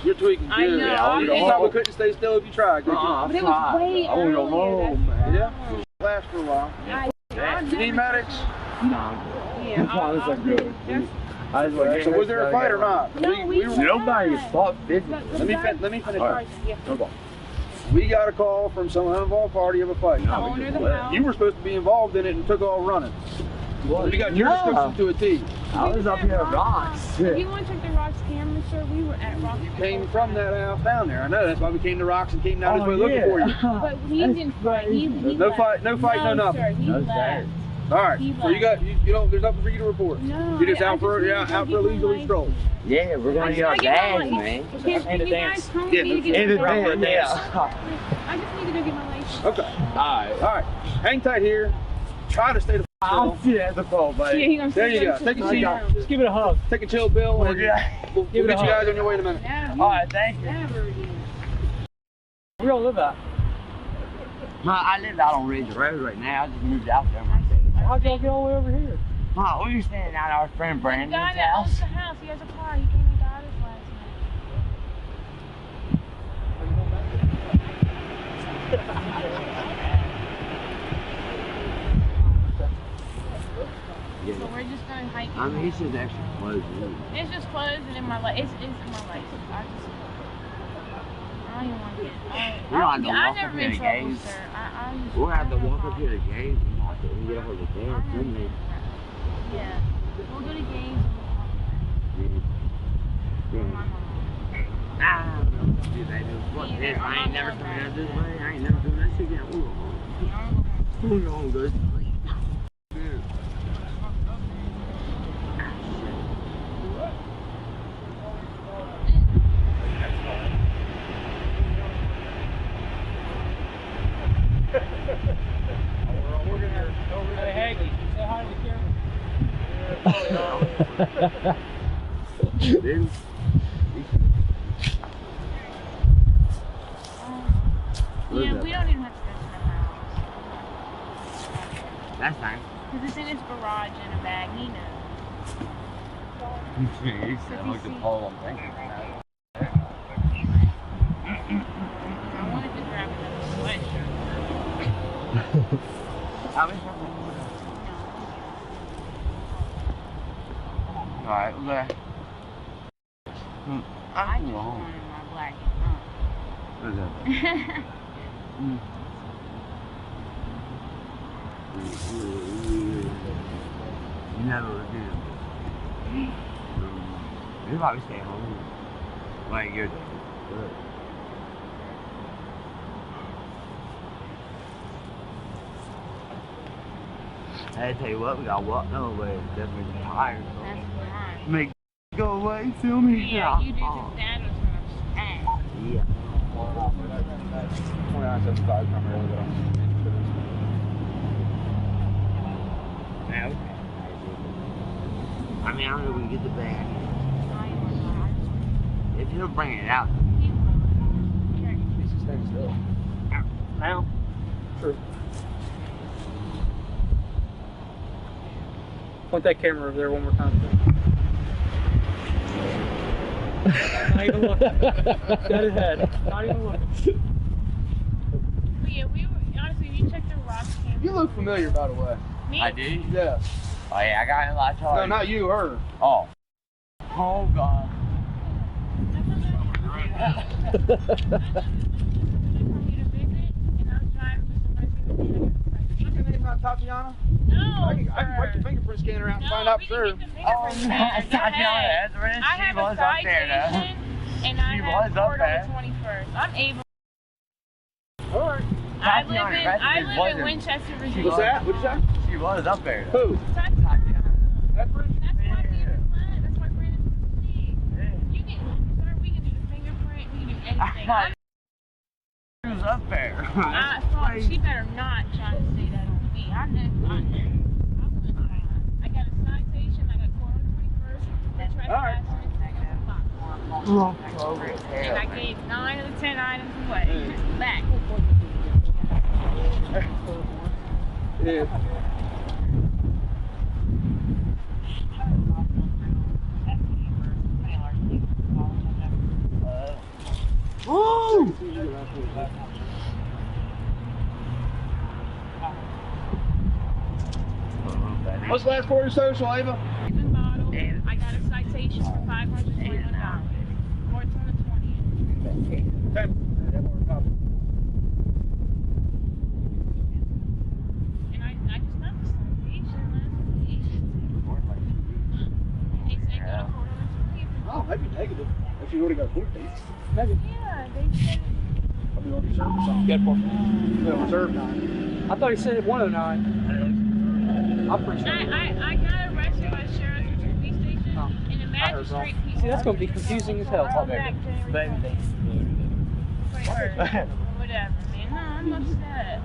tweaking I good. know. You probably couldn't stay still if you tried, could you? But it was way I wanna go earlier. home, man. Yeah? Last for a while. You need medics? Yeah, I'll do it. So was there a fight or not? No, we Nobody fought 50. Let me finish. All right. Okay. We got a call from some uninvolved party of a fight. The owner of the house. You were supposed to be involved in it and took all running. We got your description to a T. I was up here at Rocks. If you want to check the Rocks camera, sir, we were at Rocks. You came from that house down there. I know. That's why we came to Rocks and came down this way looking for you. But he didn't fight. He No left. fight, no nothing. Sir, he left. All right. He So you don't. There's nothing for you to report. No, You're just I out for just a leisurely stroll. Yeah, we're gonna get our bags, man. Can you guys come Yeah, with me to get In my advance, license? yeah. I just need to go get my license. Okay. All right. Hang tight here. Try to stay the I'll see you at the phone, buddy. Yeah, he gonna There you go. Take a seat. Just give it a hug. Take a chill pill, and we'll Give it get a you guys hug. on your way in a minute. All right, thank you. Never again. Where y'all live at? I live out on Ridge Road right now. I just moved out there myself. How'd y'all get all the way over here? We were staying out at our friend The Brandon's guy that owns house. the house, he has a car. He came and got us last night. So we're just going hiking. I mean, he says extra clothes. It's just clothes and in my license. It's in my license. I don't even want to get. We're on the walk I've up never here been to in trouble, Gabe's. sir. We'll have to walk up here to Gabe's and watch it and get over the dance, didn't we? Yeah. We'll go to games and we'll walk there. Nah, dude, fuck this. I ain't never coming out this way. I ain't never doing that shit again. We'll go home. We'll go home, good. Hey, Haggy, say hi to the camera. Yeah, we don't even have to go to the house. That's fine. Because it's in his garage in a bag, he knows. He said, look at Paul, I'm thinking. I wanted to grab another sweatshirt. Alright, okay. I just wanted my black and What is that? You never would do it. You probably stay home. Like you're good. Hey, tell you what, we got walk no way. Definitely tired. So. That's right. Make go away, feel me? Yeah, you do, because Dad was going to ask. Yeah. I mean, I don't know if we can get the bag. If you're bringing it out. This is staying still. Now? Sure. Point that camera over there one more time. Not even looking. Dead ahead. Not even looking. But yeah, we were, honestly, if you check the rock camera. You look familiar, by the way. Me? I do? Yeah. Oh, yeah, I got in a lot of charge. No, not you, her. Oh. Oh, God. Your name's not Tatiana? No. I can break your fingerprint scanner out and find out for sure. Oh, no, Tatiana, that's right. I have a citation, and I have court on the 21st. I'm able. All right. I live in Winchester, Virginia. What's that? What'd you say? She was up there. Who? Tatiana. That bridge? That's why Brandon's with me. You can, sir, we can do the fingerprint, we can do anything. She was up there. She better not try to say that on me. I got a citation, I got court on the 21st, for trespassing, and I gave 9 of the 10 items away. Back. Yeah. Woo! What's the last for your social, Ava? I got a citation for $521. Court's on the 20th. Okay. And I just got the citation last week. They said go to court on the 20th. Oh, maybe negative. If you already got a court date. Maybe. Yeah, they said. Probably on reserve or something. Get one. No, reserve 9. I thought he said 109. I'm pretty sure. I got arrested by the sheriff at the police station in a magistrate piece. See, that's going to be confusing as hell. Whatever, man. No, I'm upset.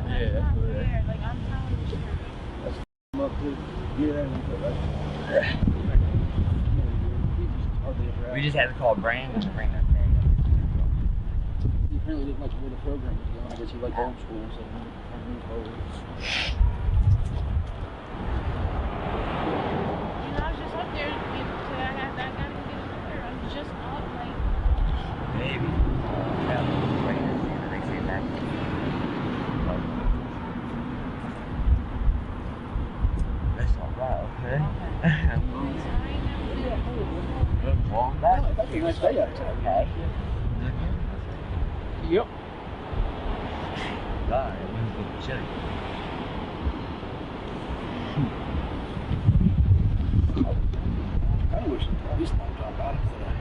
Yeah, That's not fair. Like, I'm telling you. We just had to call Brandon to bring that bag He apparently didn't like the way the program was going. I guess he liked old school, so he moved over. I was just up there. I gotta get up there. I'm just up, like. Maybe. Brandon, see the next day back. That's alright, okay? Good, warm back. That'd be a nice day out there. Okay. Yep. God, it was getting chilly. I wish at least one time about it today.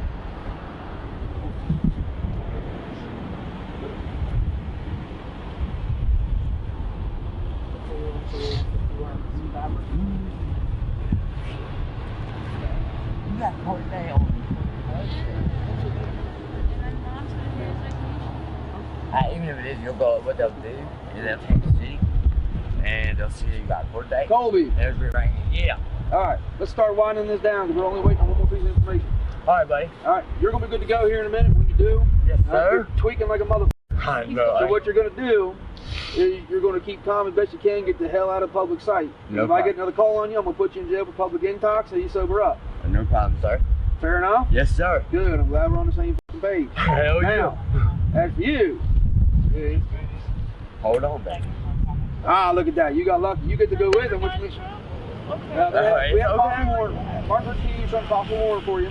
You got court day on. Even if it is, you'll go. What they'll do is they'll take the city, and they'll see you got a court date. Colby. And it'll be right here. Yeah. All right, let's start winding this down because we're only waiting on one more piece of information. All right, buddy. All right, you're gonna be good to go here in a minute. When you do, yes, sir. You're tweaking like a mother. I know. So what you're gonna do is you're gonna keep calm as best you can. Get the hell out of public sight. No if problem. I get another call on you, I'm gonna put you in jail for public intox so you sober up. No problem, sir. Fair enough? Yes, sir. Good. I'm glad we're on the same page. Hell now, as for you, hold on, baby. Ah, look at that. You got lucky. You get to go with them, which means now we have Papa Warren. Martin Luther King from Papa Warren for you.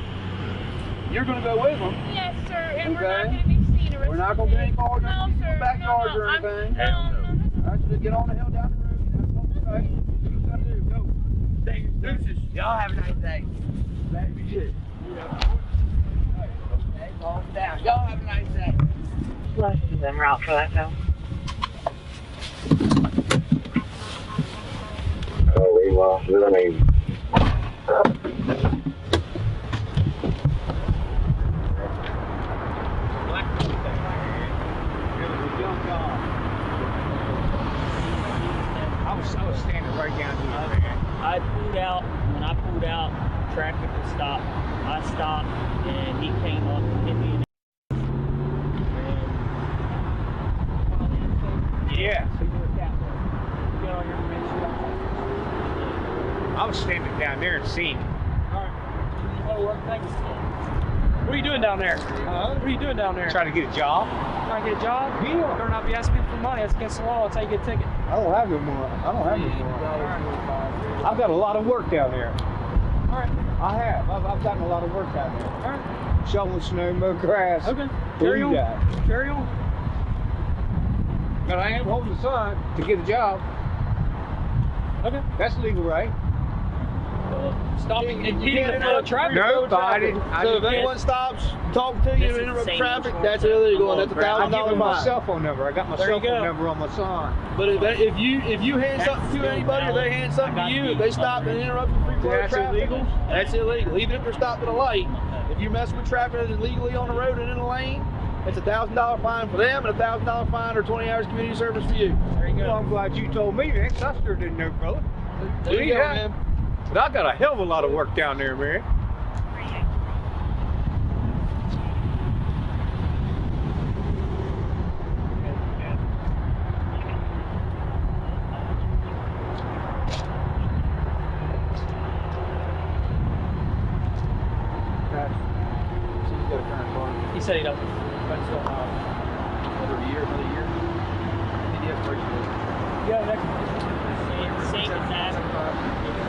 You're going to go with them. Yes, sir. And Okay. we're not going to be seen. We're not going to do any cars No, sir. backyards or anything. Hell no. All right, so just get on the hill down the road. That's what we're saying. What you got to do. Go. Thank you, deuces. Y'all have a nice day. That'd be good. Okay, calm down. Y'all have a nice day. Lessons en route for that though. Oh, we lost it. I mean, I was standing right down here, man. I pulled out. When I pulled out, traffic was stopped. I stopped, and he came up and hit me in the Yeah. I was standing down there and seeing him. What are you doing down there? What are you doing down there? Trying to get a job. Trying to get a job? You better not be asking for money. That's against the law. That's how you get a ticket. I don't have no more. I don't have no more. I've got a lot of work down there. All right. I have. I've gotten a lot of work down there. All right. Shoveling snow, mow grass. Okay. Carry on. Carry on. But I am holding the sign to get a job. Okay. That's legal, right? Stopping and You getting can't the flow of interrupt traffic. nobody. So if anyone stops, talk to you, and interrupt traffic, that's illegal, and that's $1,000 I give him my fine. cell phone number. I got my cell phone number on my sign. But if you hand something to anybody, or they hand something to you, if they stop and interrupt the free flow of That's traffic, illegal? that's illegal. Even if they're stopped at a light, if you're messing with traffic illegally on the road and in a lane, it's $1,000 fine for them and $1,000 fine or 20 hours community service for you. There you go. Well, I'm glad you told me, man, 'cause I sure didn't know, brother. There you go, man. But I got a hell of a lot of work down there, man. He said he doesn't. Another year. Yeah, next. Same exact. It's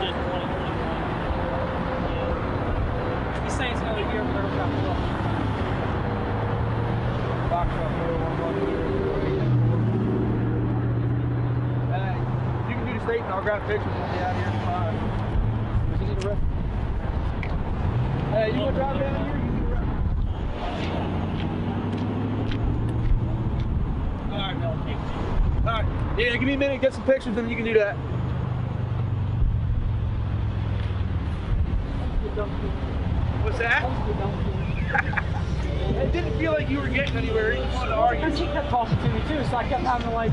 just 2021. He's saying it's another year, but it'll come up. You can do the state and I'll grab pictures when we out here. Does he need a rest? Hey, you want to drive down here? You need a rest. All right. Yeah, give me a minute, get some pictures, and you can do that. What's that? It didn't feel like you were getting anywhere. You wanted to argue. She kept talking to me too, so I kept having to like.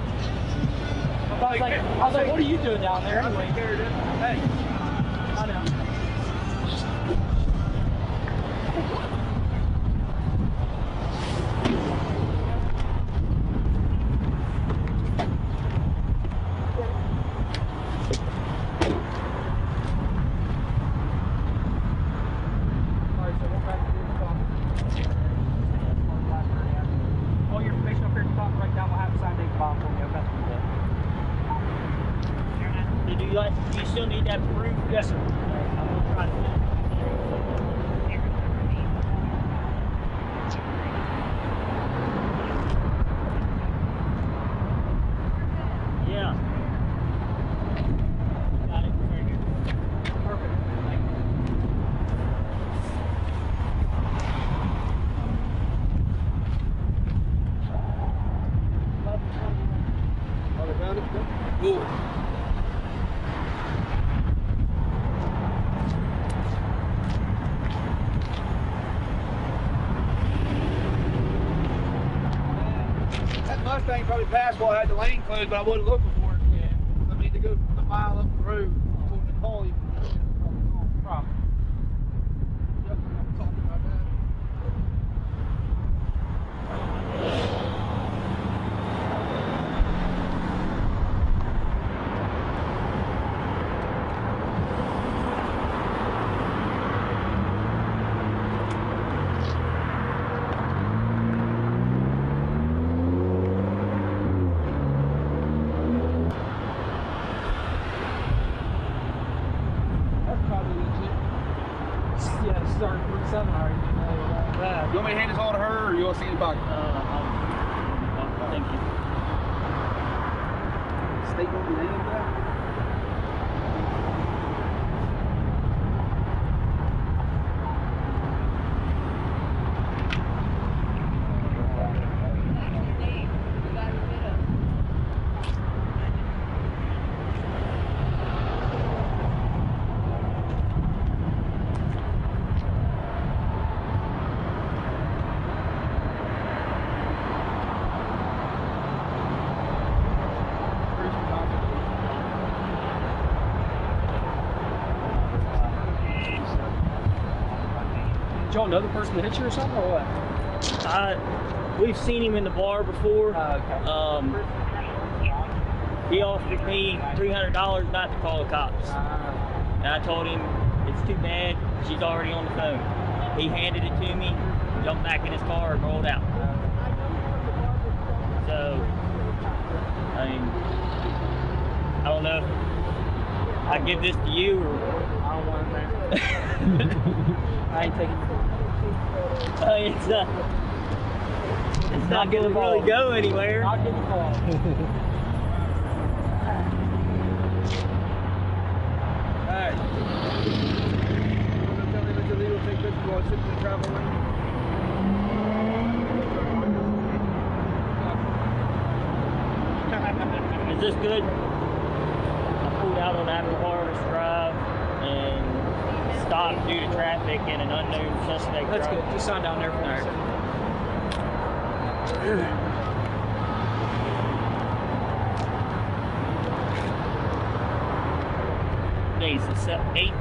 I was like, what are you doing down there anyway? Hey. I know. All your information up here at the top, right down. We'll have to sign the bottom for you. Okay. Do you still need that proof? Yes, sir. I'm gonna try to do it. Yeah. Got it. Very good. Perfect. Oh, they found it? Cool. That's Mustang probably passed while I had the lane closed, but I wasn't looking for it. Yeah. I need to go a mile up the road before the call even. Problem. Yep, I'm talking about that. You want me to hand this all to her, or you want to see it back? Thank you. State on the name of that? Did y'all know the person that hit you or something, or what? We've seen him in the bar before. He offered me $300 not to call the cops. And I told him, it's too bad, she's already on the phone. He handed it to me, jumped back in his car and rolled out. So, I mean, I don't know. I give this to you or... I don't want it, man. I ain't taking it. It's not going to really go anywhere. I'll give you a call. Alright. Tell me if it's illegal to take pictures while sitting in the travel lane. Is this good? I pulled out on Apple Harvest Drive and stopped due to traffic and an unknown suspect. That's good. Just sign down there for now. Days is 8.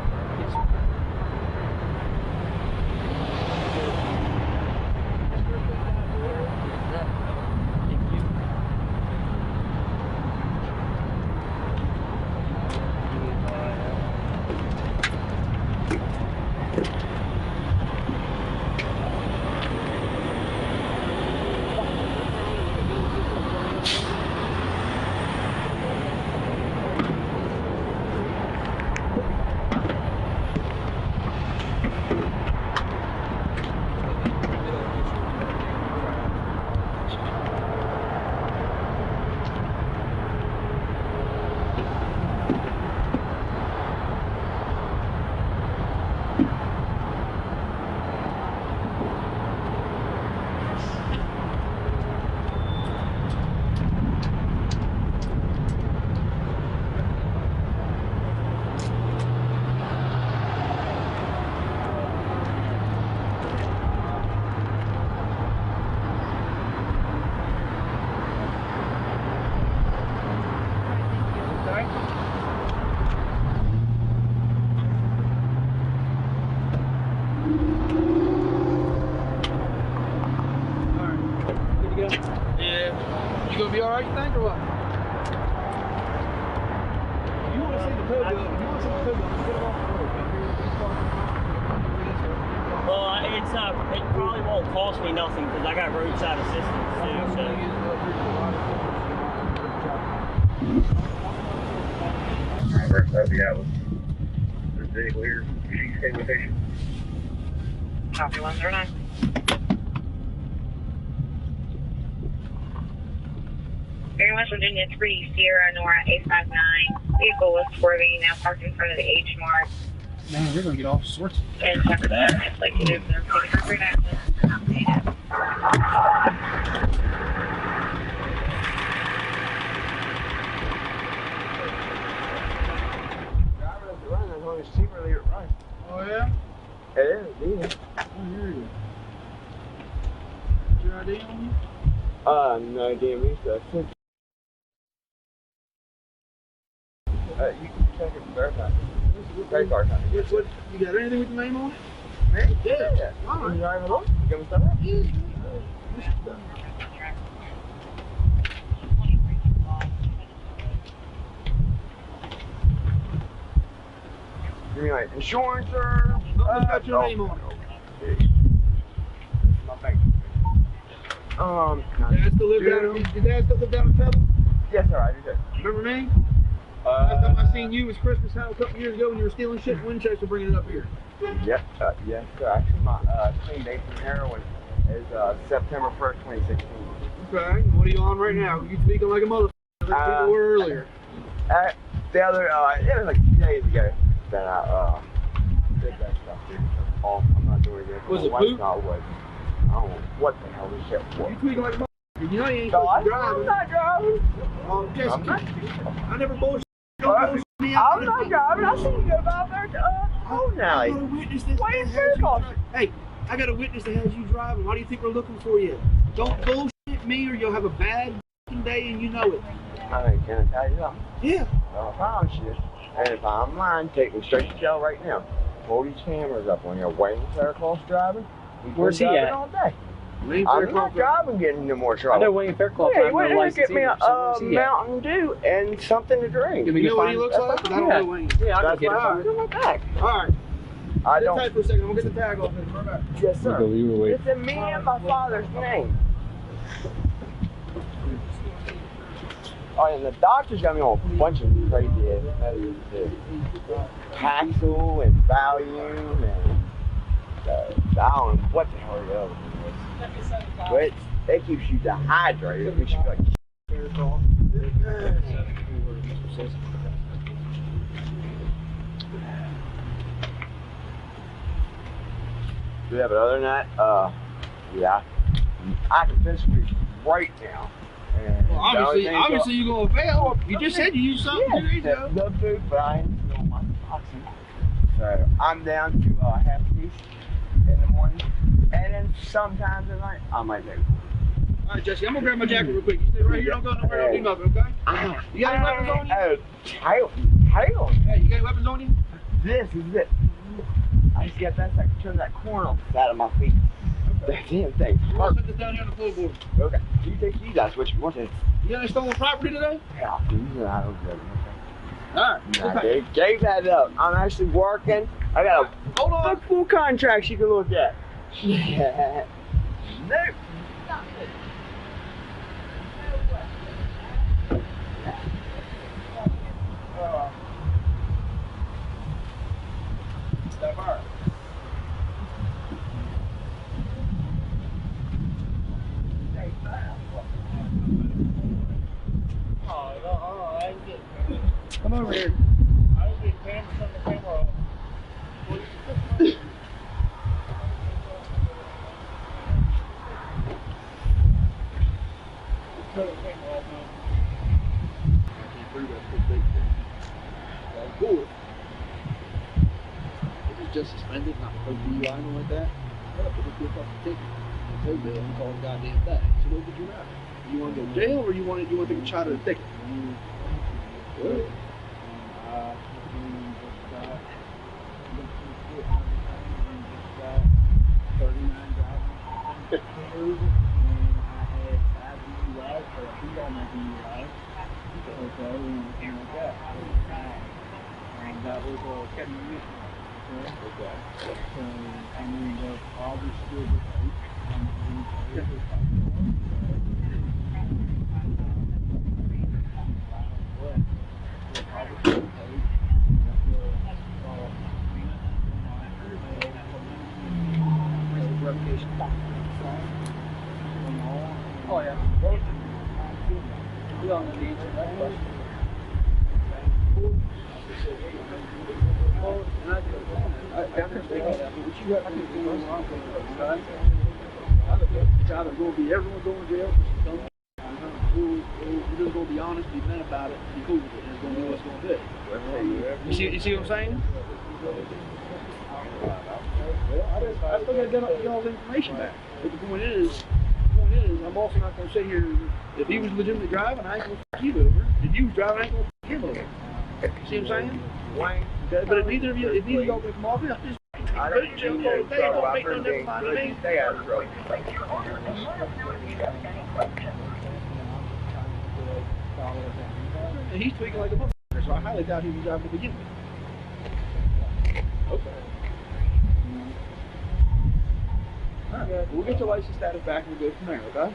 Gonna be all right, you think, or what? You want to see the tow bill? If you want to see the tow bill, just get it off the road. Well, it's not. It probably won't cost me nothing because I got roadside assistance too. So. There's a vehicle here. She's staying location. Copy 109. West Virginia 3 Sierra Nora 859. Vehicle was swerving, now parked in front of the H mark. Man, we're gonna get all sorts. And check that. Like you do for their appropriate action. Updated. Oh yeah? It is, yeah. I hear you. Is your ID on you? No idea, me, so you can check it verify. Credit card company. What, you got anything with your name on it? Me? Yeah. All right. You driving along? You got me stuff out? Yeah. You mean like insurance or? Nothing's got your name on it. My bank. Dad still live down? Your dad still live down in Pebble? Yes, sir. I do. Sir. Remember me? Last time I seen you was Christmas time a couple years ago when you were stealing shit in Winchester, bringing it up here. Yep. Yes, sir. Actually, my clean date from heroin is September 1st, 2016. Okay. What are you on right now? You speaking like a motherfucker like people were earlier. The other, it was like 2 days ago that I did that stuff. Oh, I'm not doing it. Was it poop? I don't know what the hell this shit was. You tweaking like a motherfucker. You know you ain't No, supposed to be driving. I'm not driving. Jesse, I never bullshit. I'm not driving. I see you go by there home now. I got a witness that Why has you you driving. Hey, I got a witness that has you driving. Why do you think we're looking for you? Don't bullshit me or you'll have a bad day and you know it. I mean, can I tell you something? Yeah. I promise you. And if I'm lying, take me straight to jail right now. Pull these cameras up on your Wayne Faircloth driving. Where's he at? All day. Wayne I'm Faircloth not driving getting no more trouble. I know Wayne Faircloth. Yeah, I he went have no to get me a license either, so where's he at? Mountain Dew and something to drink. You know what he looks like? 'Cause I don't know Wayne. Yeah, I'll go That's get why him. I'm my back. Alright. I don't. Sit tight for a second. I'm gonna get the tag off this. Right back. Yes, sir. Okay, you were waiting. It's in me and my father's name. Oh, and the doctor's got me on a bunch of crazy ass medicines too. Paxil and Valium and I don't know what the hell the other thing is. But it keeps you dehydrated. It makes you feel like yeah, but other than that, yeah, I can finish it right now. And Well, obviously you're gonna fail. You just said you used something 2 days ago. The food, but I ain't still my toxin. So I'm down to half a piece in the morning, and then sometimes at night I might take it. All right, Jesse, I'm gonna grab my jacket real quick. You stay right here. Don't go nowhere. Don't do nothing, okay? You got any weapons on you? Hell. Hey, you got any weapons on you? This is it. I just got that so I can turn that corn off the side of my feet. That damn thing. I'll set this down here on the floorboard. Okay. You take these out, switch if you want to. You got any stolen property today? Yeah, I don't get it. Alright. Nah, they gave that up. I'm actually working. I got a book full contracts you can look at. Yeah. Nope. Step hard. Come over here. I don't get cameras on the camera off. Turn the camera off now. I can't prove that's what they did. That's cool. It was just suspended, not for DUI or anything like that. Yeah, but if you fucking ticket, tow bill, and call the goddamn thing. So what would you rather? You want to go to jail or you want to take a shot at a ticket? Good. That was Kevin Smith. Okay. So, I mean, obviously, oh yeah. We don't need to answer that question. It's either going to be everyone going to jail for some we're just going to be honest, be men about it, be cool with it, and it's going to be what's going to be. You see what I'm saying? Well, I still got to get all the information back. But the point is point is, I'm also not going to sit here. If he was legitimately driving, I ain't going to fuck you over. If you was driving, I ain't going to fuck him over. See what I'm saying? Wayne. Okay, but if neither of you, if neither of y'all can come off, just I don't think you're in trouble. I've heard things good. You stay out of trouble. And he's tweaking like a motherfucker, so I highly doubt he was driving to begin with. Okay. Alright, we'll get your license status back and we'll go from there, okay?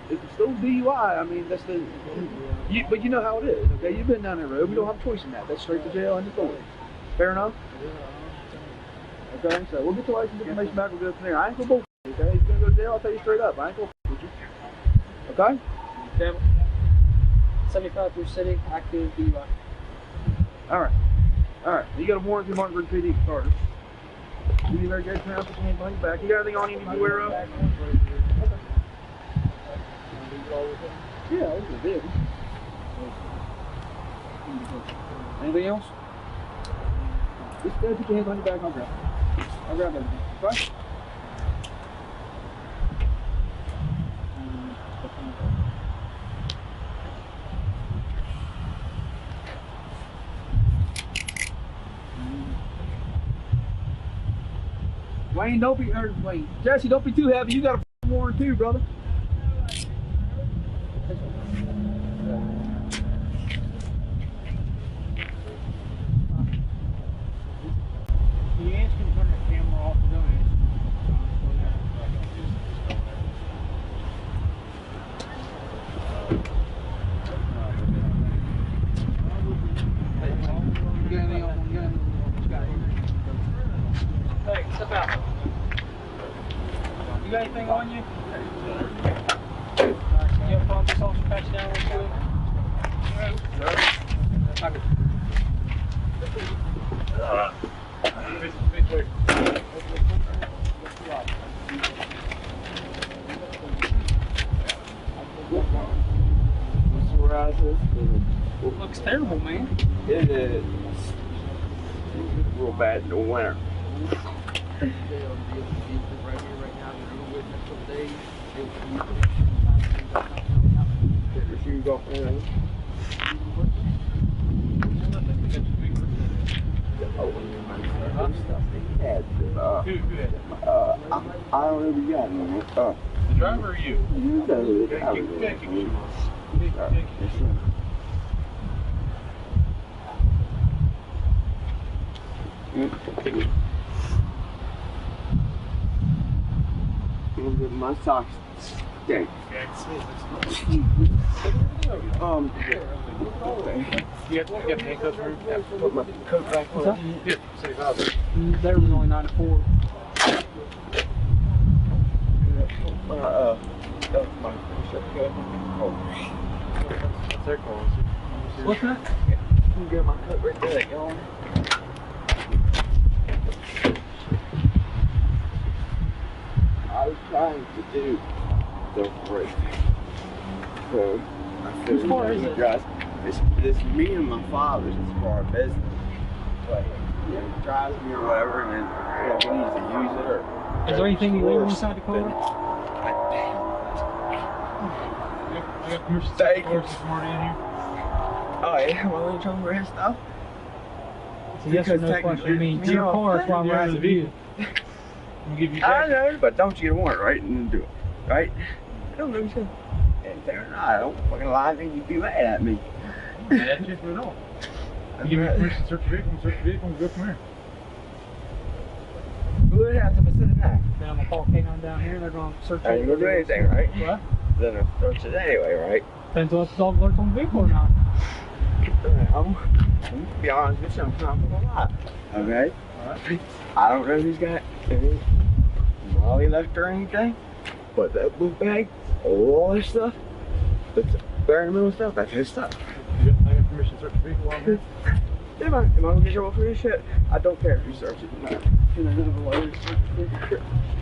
If it's still DUI, I mean, that's the... but you know how it is, okay? You've been down that road. We don't have a choice in that. That's straight to jail and authority. Fair enough? Okay, so we'll get your license information back. We'll go from there. I ain't gonna bullshit you, okay? If you're gonna go to jail, I'll tell you straight up. I ain't gonna with you. Okay? Okay. 75 through city, active DUI. Alright. Alright. You got a warrant through Martinburg PD starter. You need very good parents with your money back. You got anything on you need to be aware of? Yeah, those are big. Anything else? Just go put your hands on your back, I'll grab it. I'll grab everything. Okay? Wayne, don't be hurt, Wayne. Jesse, don't be too happy. You got a warrant too, brother. Can you ask him to turn the camera off and don't Hey, step out. You got anything on you? You have a problem with this officer patch down real quick? Looks terrible, man. It is real bad in the winter. Get your shoes off there. I don't know if you got any. The driver or you? You know the driver. My socks stink. You have handcuffs for put my coat back on. Here, They were only 94. That's their call. What's that? You get my coat right there, y'all. I was trying to do the break. So I said, whose car is it? It's me and my father's as far as business. But he drives me or whatever, and then we need to use it or. Is there anything illegal inside the car? I got permission to take this morning in here. Oh yeah, well, you trying to wear stuff? So yes or no question. I mean, it's your car, that's why I'm asking you. I know, but don't you get a warrant, right? And do it, right? I don't know what you said. And there, I don't fucking lie, then you'd be mad at me. That's just what it all. You give me permission to search the vehicle, and go from there. We'll have to consider that. Then I'm gonna call K9 down here and they're gonna search it. I ain't gonna do anything, right? What? Then I'll search it anyway, right? Depends on if the dog alerts on the vehicle or not. I'm gonna be honest with you, I'm not gonna lie. Okay? Alright. I don't know if he's got any Molly left or anything, but that book bag, all that stuff, that's bare minimum stuff, that's his stuff. I got permission to search the vehicle while I'm here. Am I gonna get trouble for this shit? I don't care if you search it.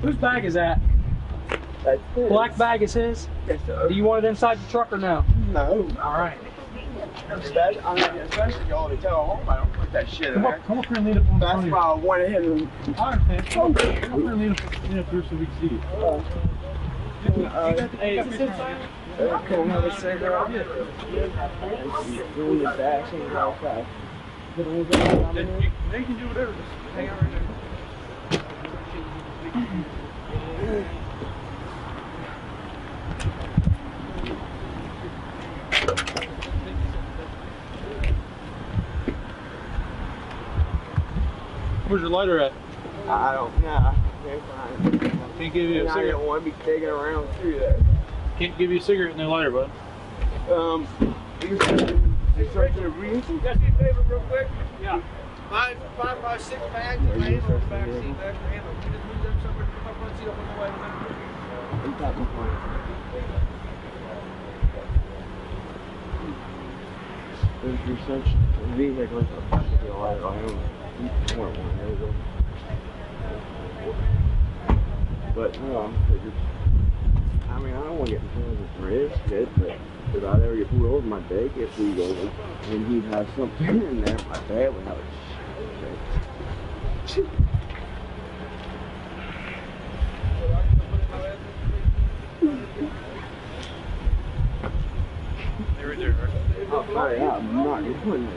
Whose bag is that? That's his. Black bag is his? Yes, sir. Do you want it inside the truck or no? No. Alright. Especially y'all to tell home I don't put that shit in Come there. up here and lean up on the That's front why I went ahead and. I understand. Come up here and lean up here so we can see you. Hey, is this inside? Can I have a cigarette? Doing the dash and go fast. They can do whatever. Just hang out right there. Where's your lighter at? I don't know. Okay, fine. Can't give you a I cigarette. don't want to be digging around through there. Can't give you a cigarette and no lighter, bud. You start to read? Just me a favor real quick. Yeah. 5 by 6 bags of handle, back seat, back handle. You just move them somewhere, put my front seat up on the way. There's your search vehicles. I don't want one. There we go. But no, I mean, I don't want to get in front of this bridge, kid, but if I ever get pulled over, my dad gets pulled over, and he'd have something in there, my dad would have a shit. They're right there, right? Oh, yeah, I'm not doing that.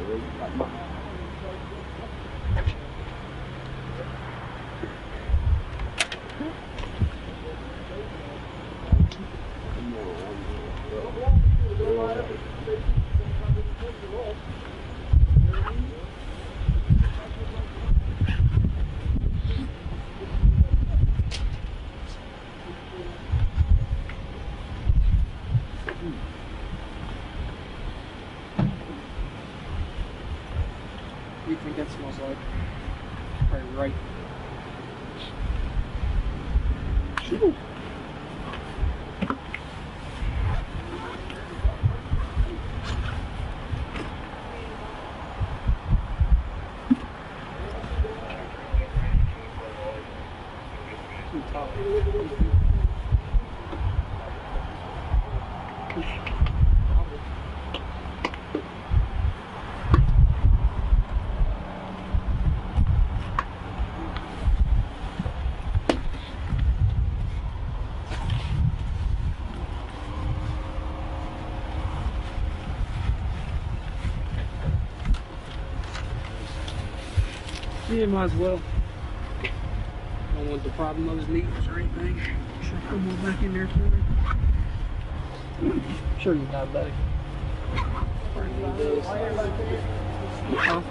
What do you think that smells like? Probably right. Too tough. Yeah, might as well. Don't want the problem of his needles or anything. Should I put more back in there for me? Sure you're diabetic. Probably need this. Huh?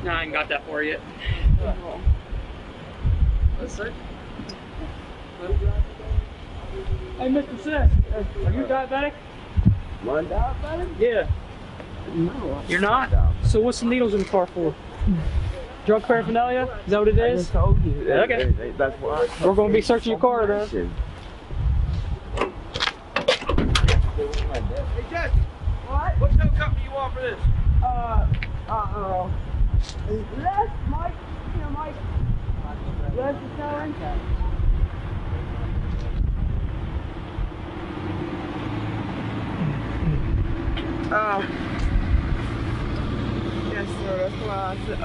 No, I ain't got that for you yet. Let's see. Hey, Mr. Seth, are you diabetic? Am I diabetic? Yeah. No. You're not? So what's the needles in the car for? Drug paraphernalia? Is that what it is? I just told you. Okay. That's why. We're going to be searching your car, then. Hey, Jesse. What? What tow company you want for this? Les, Mike, you know, Mike. Les is towing. Yes, sir. That's why I said,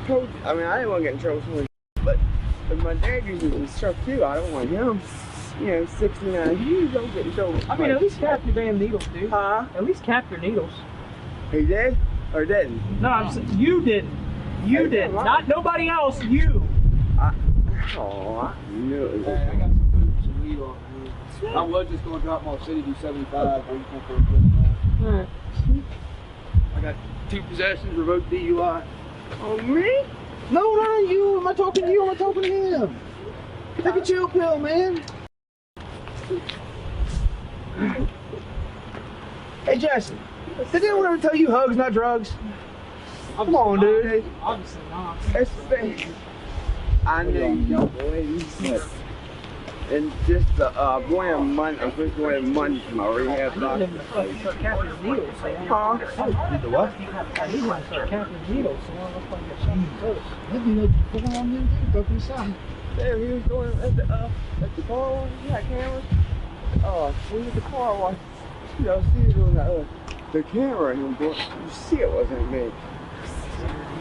told you. I mean, I didn't want to get in trouble with him, but if my dad uses his truck too, I don't want him. You know, 69. You don't get in trouble. I mean, at least cap your damn needles, dude. Huh? At least cap your needles. He did? Or didn't? No, I'm saying you didn't. You did. Not nobody else. You. I knew it was. Hey, I got some boots and weed on me. I was just going to drop them off city, do 75. Alright. I got 2 possessions, revoked DUI. Oh, me? No, you. Am I talking to you? Am I talking to him? Take a chill pill, man. Hey, Jesse. Did anyone ever tell you hugs, not drugs? Come on, dude. Obviously not. I knew you don't believe. And just going on Monday, I'm supposed to go on Monday to my rehab doctor. Start capping his needles. Huh? Did the what? I need to start capping his needles. So I look like a shot first. Let me know what's going on there. Go through something. There, he was going at the car wash. He had cameras. We was at the car wash. You know, see it on the camera, and he was going, you see it wasn't me.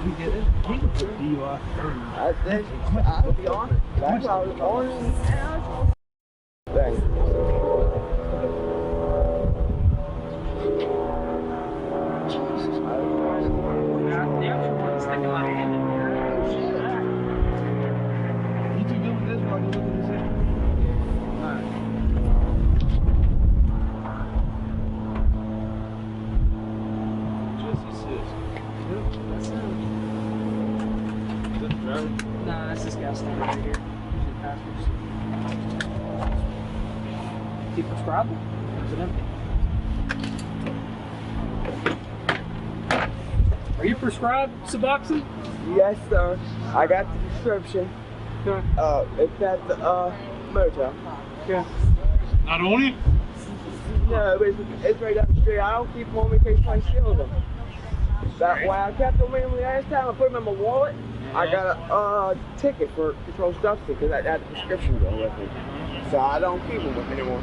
You get it? He could put DUI. I'll be honest. That's why I was on. Thanks. You two doing this while you look at this here? Alright. Jesse says. Yep, that's him. Is that the driver? Nah, that's this guy standing right here. Usually passengers. Is he prescribed? Or is it empty? Are you prescribed Suboxone? Yes, sir. I got the prescription. It's at the motel. Yeah. Not on you? No, but it's right down the street. I don't keep them on me in case somebody steals them. That way I kept them with me last time. I put them in my wallet. I got a ticket for controlled substance because I had the prescription go with me. So I don't keep them with me anymore.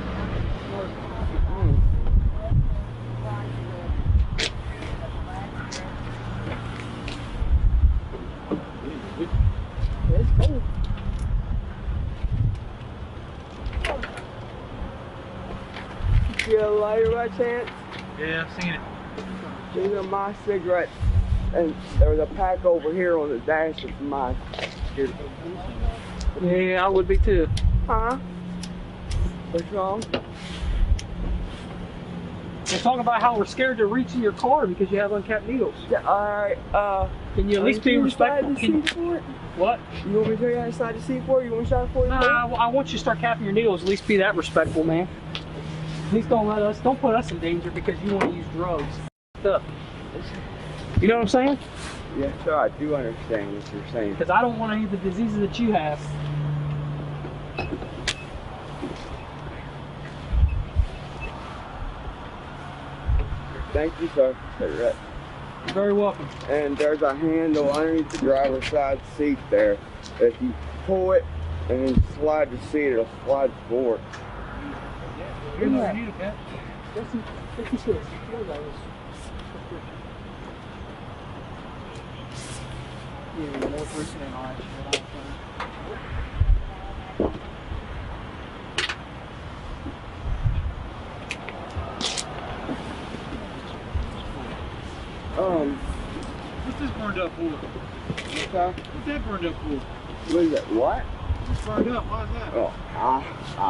It's cool. You get a lighter by chance? Yeah, I've seen it. These are my cigarettes. And there was a pack over here on the dash of mine. Yeah, I would be too. Huh? What's wrong? We're talking about how we're scared to reach in your car because you have uncapped needles. Yeah, alright, can you at least be respectful? What? You want me to tell you how to slide the seat for you? You want me to slide it for you? Nah, I want you to start capping your needles. At least be that respectful, man. At least don't put us in danger because you want to use drugs. Stuff. You know what I'm saying? Yeah, sure, I do understand what you're saying. Because I don't want any of the diseases that you have. Thank you, sir. You're very welcome. And there's a handle underneath the driver's side seat there. If you pull it and then slide the seat, it'll slide forward. Here's what you need, okay? This is yeah, more person than I should. What's this burned up for? What's that burned up for? What is that? What? It's burned up. Why is that? Oh, I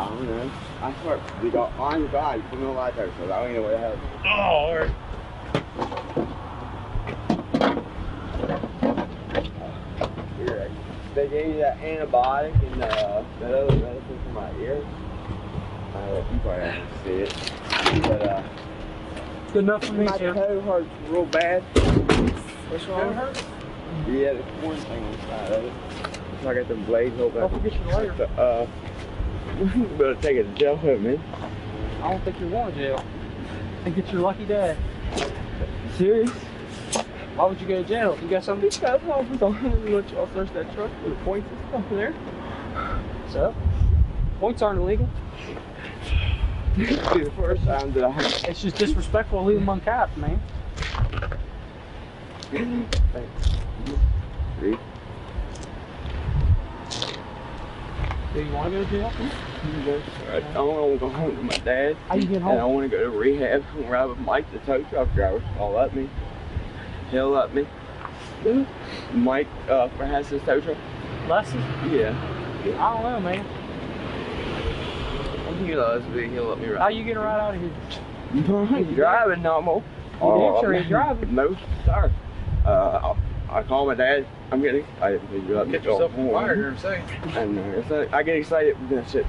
don't know. I swear, you got on your body, you put no light there, so I don't even know what the hell. Oh, alright. They gave you that antibiotic and that other medicine for my ear. You probably haven't seen it. But, good enough for me, my toe hurts real bad. What's wrong? Toe hurts? Yeah, the corn thing inside of it. So I got them blades open. Don't forget your lighter. Better take it to jail with me. I don't think you're going to jail. I think it's your lucky day. Serious? Why would you go to jail? You got something? Because I was on let y'all search that truck with the points and stuff in there. So? Points aren't illegal. This is the first time that I... It's just disrespectful to leave them uncapped, man. Thanks. See? Do you want to go to jail? I want to go home to my dad. How you get home? And I want to go to rehab and ride with Mike, the tow truck driver. I'll let me. He'll let me. Mike has his tow truck. Lesson? Yeah. I don't know, man. He loves me. He'll let me ride. How you gonna ride out of here? He's driving normal. You damn sure he's driving? No, sorry. I call my dad. I'm getting excited because you let me Get go yourself home. fired here in a second. And I get excited when that shit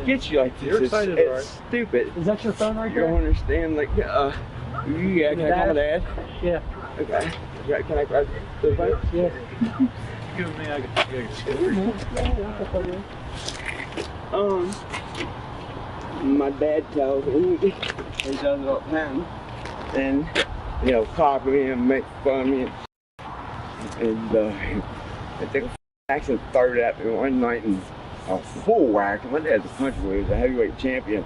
gets you like this. You're excited, it's right? stupid. Is that your phone right You there? don't understand, like, yeah, can I call my dad? Yeah. Okay. Can I grab the phone? Yeah. Give me, I got My dad tells me he does it all the time, and you know, copy me and make fun of me, and I took a axe and threw it at me one night and a full whack. My dad's a country boy. He was a heavyweight champion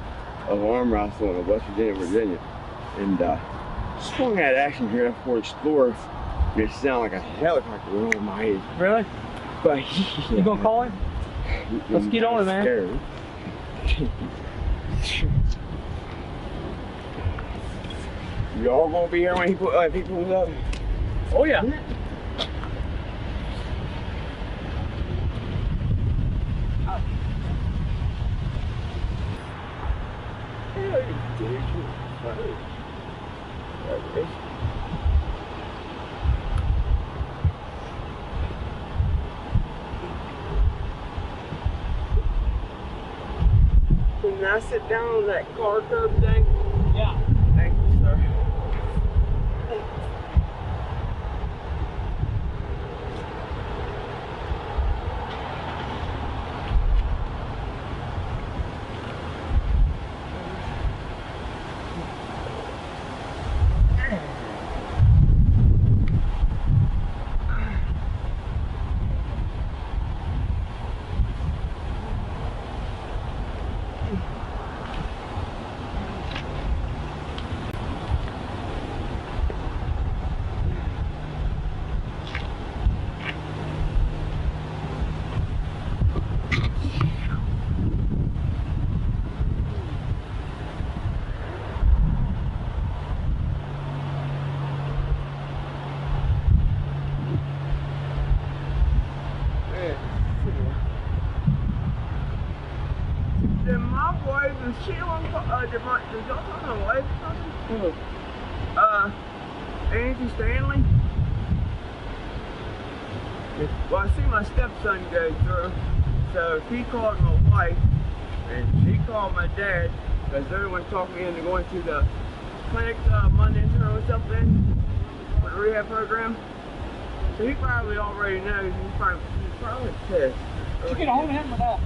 of arm wrestling in West Virginia, and swung that action here at Ford Explorer. It sounded like a helicopter went over my head. Really? But you gonna call him? Let's get on it, man. Y'all gonna be here when he pulls up? Oh yeah. Can I sit down on that car curb thing? Yeah. Thank you, sir. Then my wife, is she on, is y'all talking on wife or something? Angie Stanley? Well, I see my stepson go through, so he called my wife, and she called my dad, because they're the ones talking me into going to the clinic Monday or something, for the rehab program. So he probably already knows, he's probably pissed. Did you get a hold of him or not?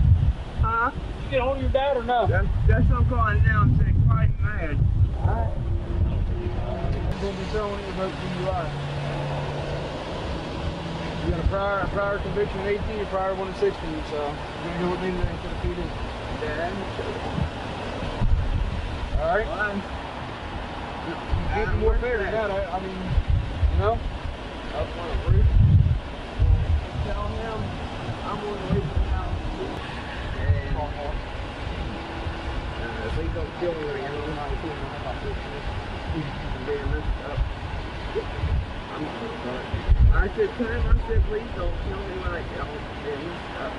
Huh? Did you get a hold of your dad or no? That's what I'm calling now. I'm saying quite mad. Alright. I'm going to be throwing you about DUI. You got a prior conviction at 18, a prior one at 16, so you're going to do what needs to be for the PD. Alright? You get more fair than that. I mean, you know? Up on a roof. Tell him I'm on the way to the house. And if he don't kill me, I don't know how to kill him. I'm about to get messed up. I'm not going to start. I said to him, I said, please don't kill me when I get home. Get messed up.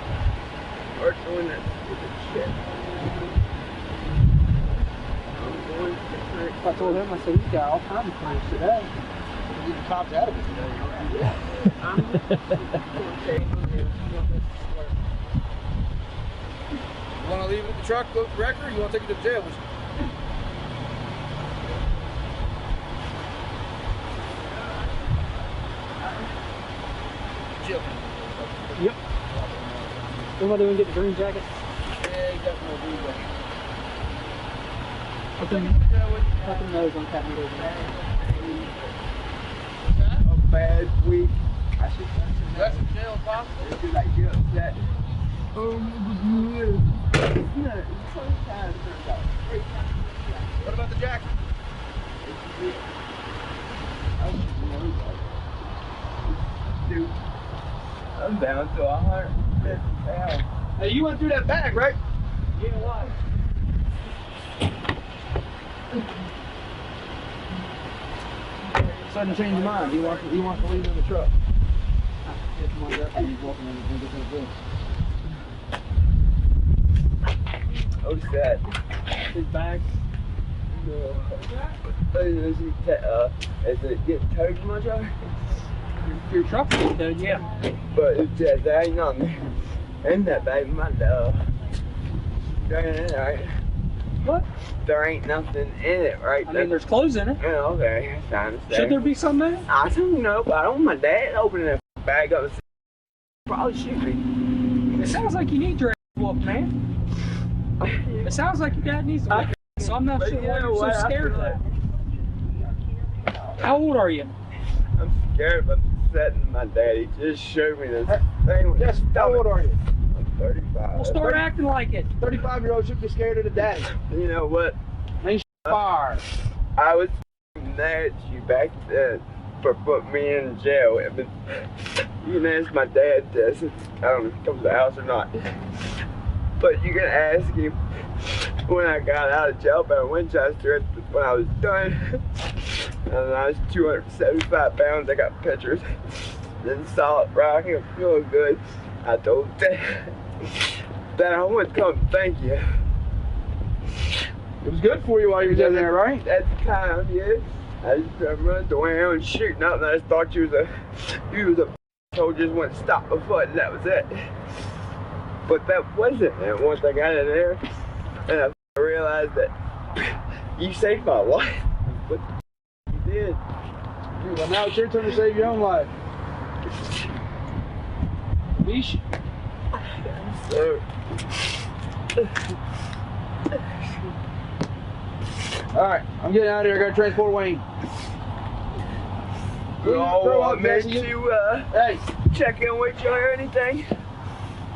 Or doing that stupid shit. I'm going to the clinic. I told him, I said, he's got all kinds of claims today. Get the cops out of it today. I'm going to take him. You want to leave it with the truck, go to the record, or you want to take it to the jail? Jail. Yep. Somebody want to get the green jacket? Yeah, you got no green jacket. Nothing knows on Captain David. A bad week. That's in jail possible. It's like get upset. What about the jacket? Dude, I'm down to 150 pounds. Hey, you went through that bag, right? Yeah, why? Sudden change of mind. He wants to leave in the truck. Oh, sad. His bag. Is it getting towed much of? Your truck is towed, yeah. But it's just, there ain't nothing in that bag. My there ain't in right? What? There ain't nothing in it, right? I mean, there's clothes in it. Yeah, okay. It's time to stay. Should there be some there? I don't know, but I don't want my dad opening that bag up. Probably shoot me. It sounds like you need your ass whooped, man. It sounds like your dad needs to wake up, so I'm not sure why you're so scared of that. How old are you? I'm scared of upsetting my daddy. Just showed me this thing. Yes, how old are you? I'm 35. Well, start acting like it. 35-year-old should be scared of the daddy. You know what? Ain't fire. I was mad at you back then for putting me in jail. I mean, you can ask my dad this. I don't know if he comes to the house or not. But you can ask him when I got out of jail back in Winchester when I was done. And I was 275 pounds. I got pictures. Then solid rock. It was feeling good. I told Dad that I wanted to come thank you. It was good for you while you was in there, right? At the time, yeah. I just running around and shooting up, and I just thought you was a so just went to stop my foot, and that was it. But that wasn't it. Once I got in there, and I realized that you saved my life. What you did. Well, now it's your turn to save your own life. Leash? So, alright, I'm getting out of here. I gotta transport Wayne. I meant to hey, check in with you or anything.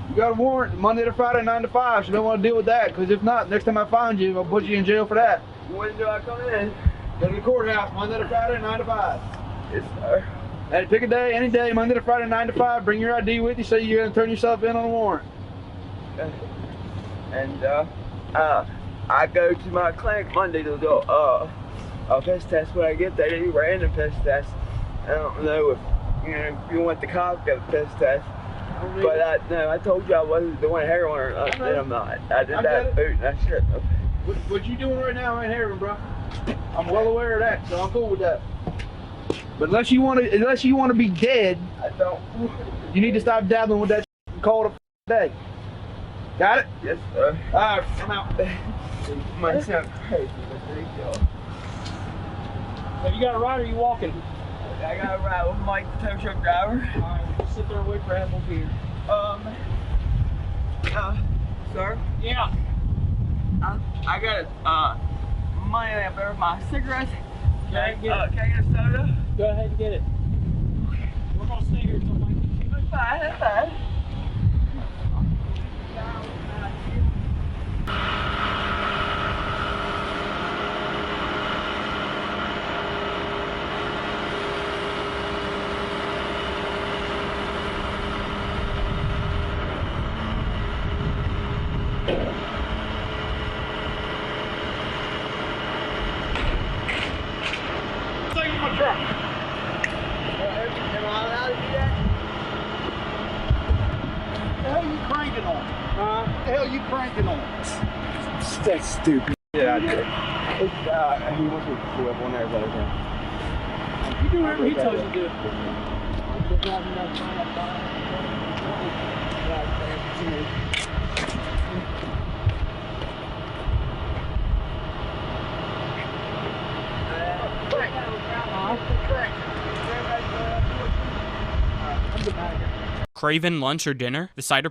You got a warrant Monday to Friday, 9 to 5, so you don't want to deal with that, because if not, next time I find you, I'll put you in jail for that. When do I come in? Go to the courthouse, Monday to Friday, 9 to 5. Yes, sir. Hey, pick a day, any day, Monday to Friday, 9 to 5. Bring your ID with you, say you're going to turn yourself in on a warrant. And I go to my clinic Monday to do a piss test. When I get there, they do random piss tests. I don't know if you want the cop to get a piss test. But I told you I wasn't doing heroin or not. Then I'm not. I did that boot and that shit. What you doing right now ain't heroin, bro. I'm well aware of that, so I'm cool with that. But unless you want to be dead, I don't. You need to stop dabbling with that and call it a day. Got it? Yes, sir. All right, I'm out. Might sound crazy, but thank y'all. Have you got a ride or are you walking? I got a ride with Mike, the tow truck driver. All right, we'll sit there and wait for Apple here. Sir? Yeah. I got money up there for my cigarettes. Can I get can I get a soda? Go ahead and get it. We're gonna stay here until Mike gets you. That's fine, that's fine. That's stupid. Yeah, I did. He wants me to pull up on there, is that okay? You do whatever he tells you to do. Craving lunch or dinner? The Cider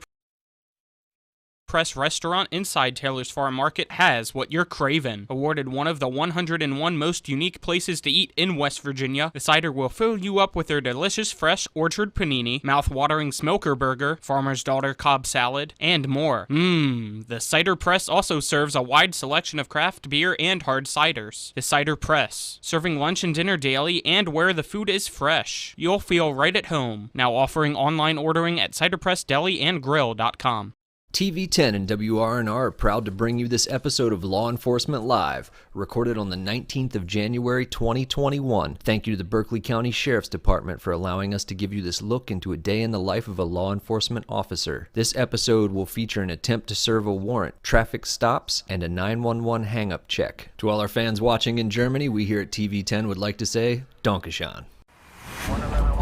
Press restaurant inside Taylor's Farm Market has what you're craving. Awarded one of the 101 most unique places to eat in West Virginia, the Cider will fill you up with their delicious fresh orchard panini, mouth-watering smoker burger, farmer's daughter Cobb salad, and more. The Cider Press also serves a wide selection of craft beer and hard ciders. The Cider Press, serving lunch and dinner daily and where the food is fresh. You'll feel right at home. Now offering online ordering at ciderpressdeliandgrill.com. TV10 and WRNR are proud to bring you this episode of Law Enforcement Live, recorded on the 19th of January 2021. Thank you to the Berkeley County Sheriff's Department for allowing us to give you this look into a day in the life of a law enforcement officer. This episode will feature an attempt to serve a warrant, traffic stops, and a 911 hang-up check. To all our fans watching in Germany, we here at TV10 would like to say, Dankeschön.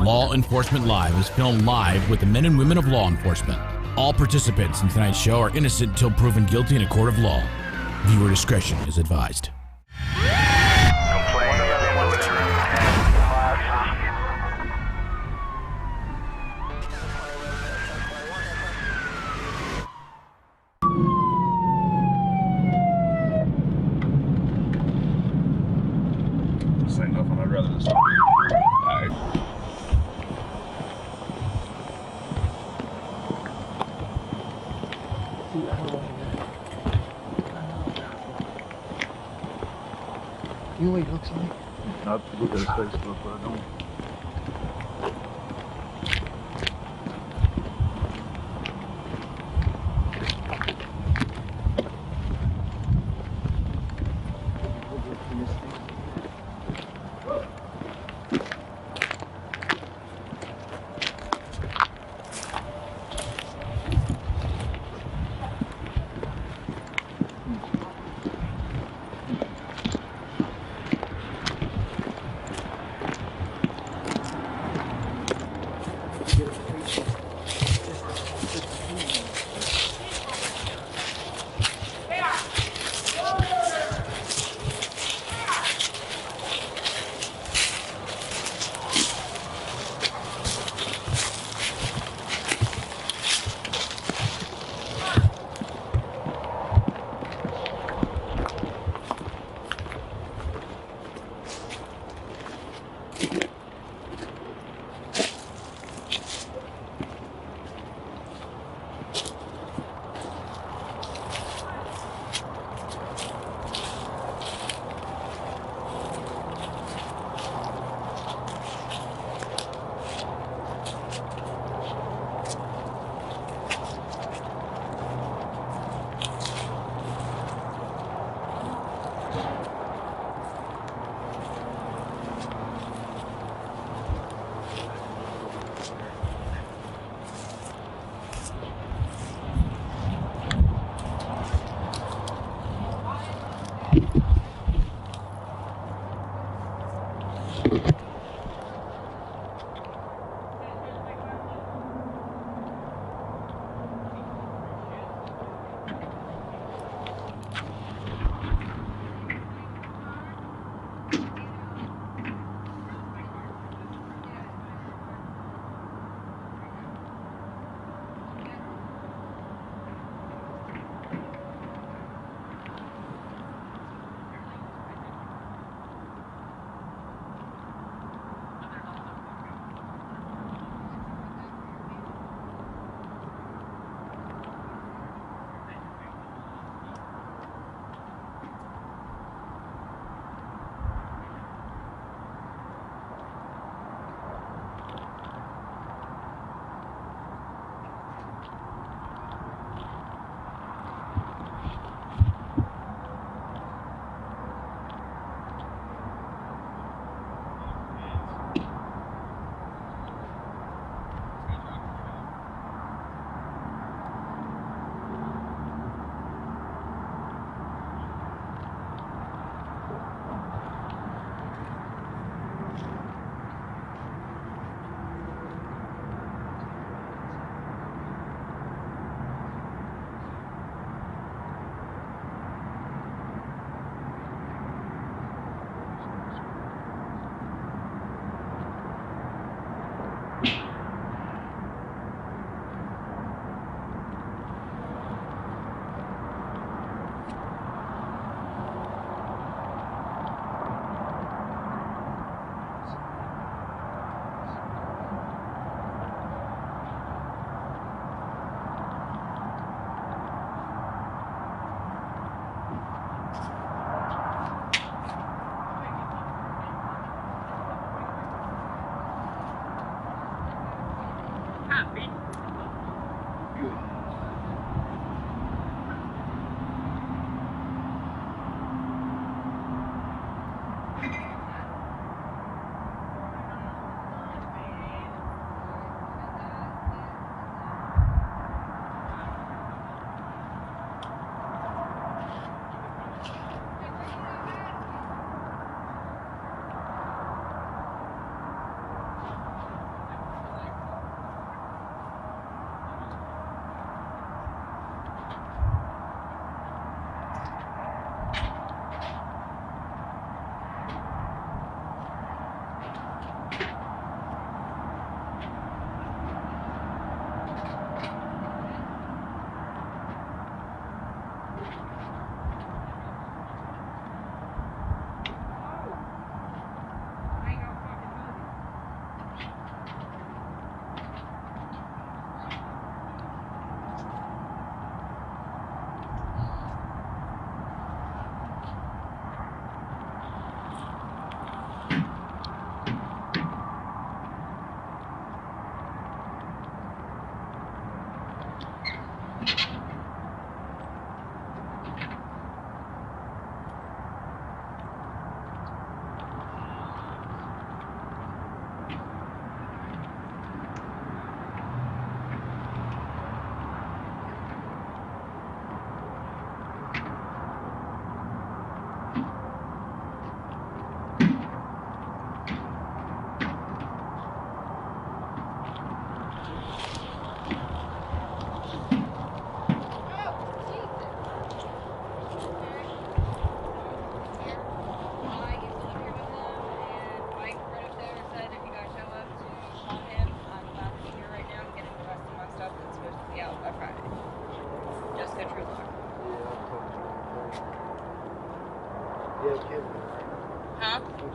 Law Enforcement Live is filmed live with the men and women of law enforcement. All participants in tonight's show are innocent until proven guilty in a court of law. Viewer discretion is advised. know what he looks like? I've looked at his Facebook, but I don't.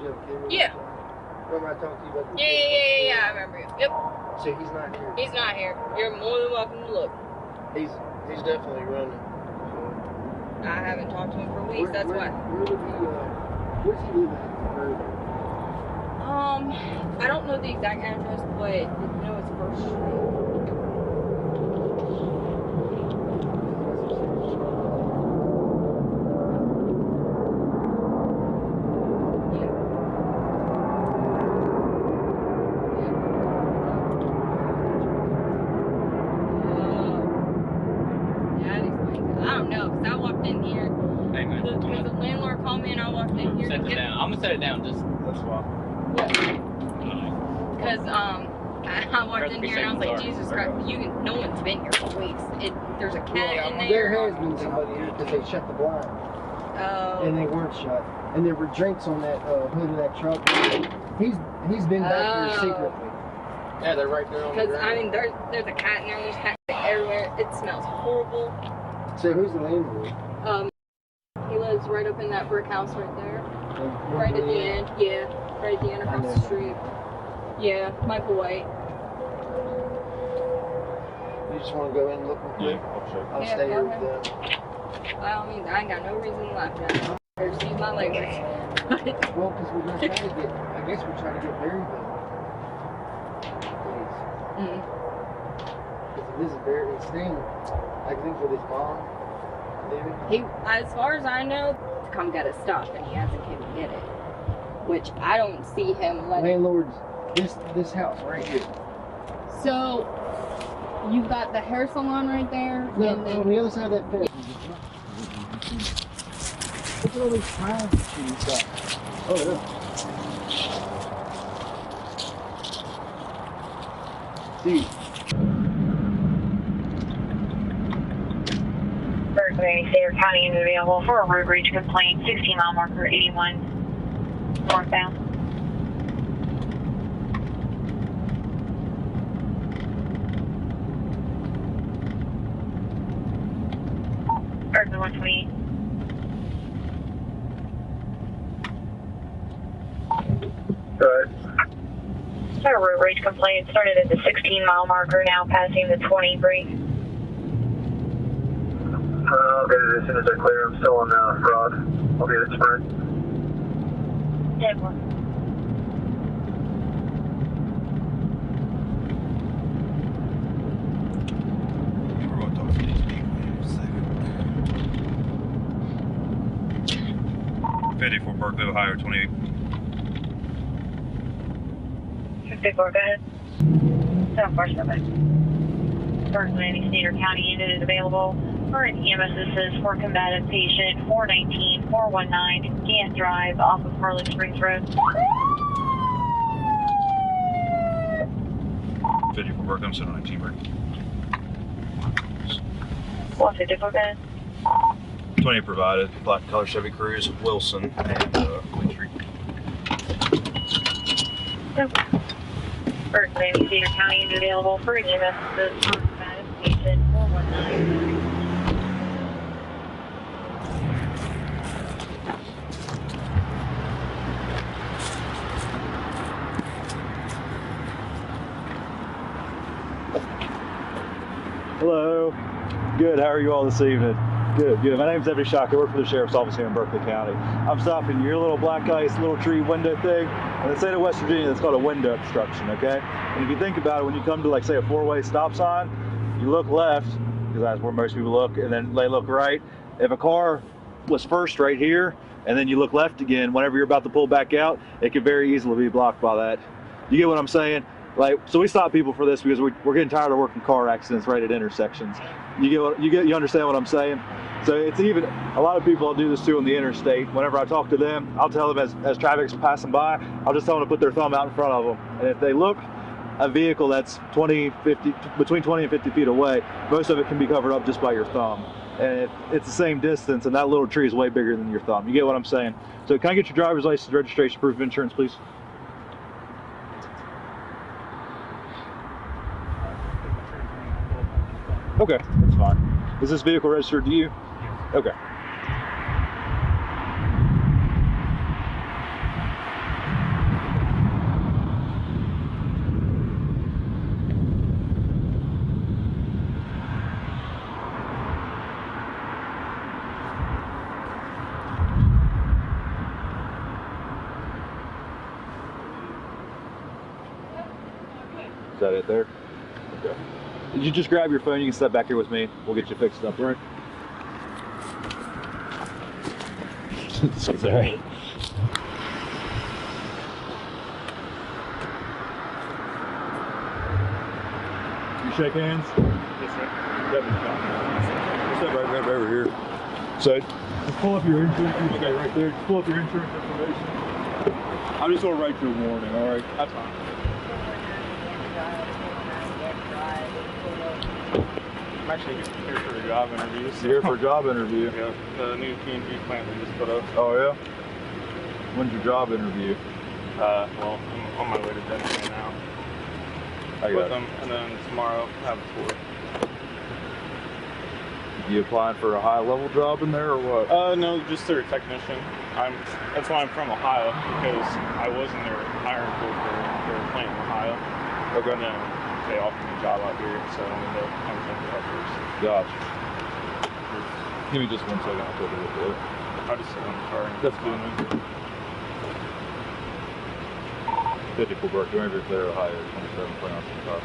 you have a camera? Yeah. Remember I talked to you about this? Yeah, I remember you. Yep. So he's not here. He's not here. You're more than welcome to look. He's definitely running. I haven't talked to him for weeks, that's why. Where does he live at? I don't know the exact address, but I know it's First Street. I don't know, because I walked in here. Hey, man. Because the landlord called me and I walked in here. Set it down. I'm gonna set it down. Just that's fine. Because I walked in here and I was like, Jesus Christ, no one's been here for weeks. There's a cat in there. There has been somebody here because they shut the blind. Oh. And they weren't shut. And there were drinks on that hood of that truck. He's been back here secretly. Yeah, they're right there on the Because, ground. I mean, there's a cat in there, there's cats everywhere. It smells horrible. So who's the landlord? He lives right up in that brick house right there. Right at the end. Yeah, right at the end across the street. Yeah, Michael White. You just want to go in and look real quick? I'll stay here with them. By all means, I ain't got no reason to laugh at. I just use my language. Well, because we're going to try to get, I guess we're trying to get Barry back. Because this is Barry, he's staying, I think, with his mom. He, as far as I know, to come get his stuff, and he hasn't came to get it. Which I don't see him letting. Landlord's this house right here. So you've got the hair salon right there. No, and then on the other side of that fence. Look at all these piles that she's got. Oh, yeah. Dude. Berkeley, Sayer County is available for a road rage complaint, 16 mile marker 81 northbound. Berkeley 120. A road rage complaint started at the 16 mile marker, now passing the 20 break. Okay, as soon as I clear, I'm still on fraud. I'll be at Sprint. 10-1. We're going to talk to these people here in a second. 54 Berkeley, Ohio, 28. 54, go ahead. 747. Berkeley, Cedar County unit is available for an EMS assist for combative patient 419-419 Gant Drive off of Harley Springs Road. 54 Berkeley, I'm sitting on 19 break. 154, go ahead. 28 provided, black color Chevy Cruze, Wilson, and Queen Street. Berkeley, Cedar County is available for an EMS assist for combative patient 419. Hello. Good. How are you all this evening? Good, good. My name's Deputy Shock. I work for the Sheriff's Office here in Berkeley County. I'm stopping your little black ice, little tree window thing. In the state of West Virginia, that's called a window obstruction, okay? And if you think about it, when you come to, like, say, a four-way stop sign, you look left, because that's where most people look, and then they look right. If a car was first right here, and then you look left again, whenever you're about to pull back out, it could very easily be blocked by that. You get what I'm saying? Like, so we stop people for this because we're getting tired of working car accidents right at intersections. You understand what I'm saying? So it's even, a lot of people I'll do this too on the interstate. Whenever I talk to them, I'll tell them as traffic's passing by, I'll just tell them to put their thumb out in front of them. And if they look a vehicle that's between 20 and 50 feet away, most of it can be covered up just by your thumb. And it's the same distance, and that little tree is way bigger than your thumb. You get what I'm saying? So can I get your driver's license, registration, proof of insurance, please? Okay, that's fine. Is this vehicle registered to you? Okay. that it there? Okay. Did you just grab your phone? You can step back here with me. We'll get you fixed up, right? Sorry. You shake hands? Yes, sir. Step right over here. So, just pull up your insurance. Okay, right there. Just pull up your insurance information. I'm just going to write you a warning, all right? That's fine. I'm actually here for a job interview. So. You're here for a job interview? Yeah, the new TNT plant they just put up. Oh, yeah? When's your job interview? Well, I'm on my way to Denver right now. With them, and then tomorrow I have a tour. You applying for a high-level job in there, or what? No, just through a technician. That's why I'm from Ohio, because I was in their hiring pool for a plant in Ohio. Okay. And then they offered me a job out here, so I'm in the temporary first. Gotcha. Give me just 1 second, I'll take a look at it. I'll just sit on the car and that's fine. 54 Berkeley, Ranger Clear, Ohio, 27 pounds in the car.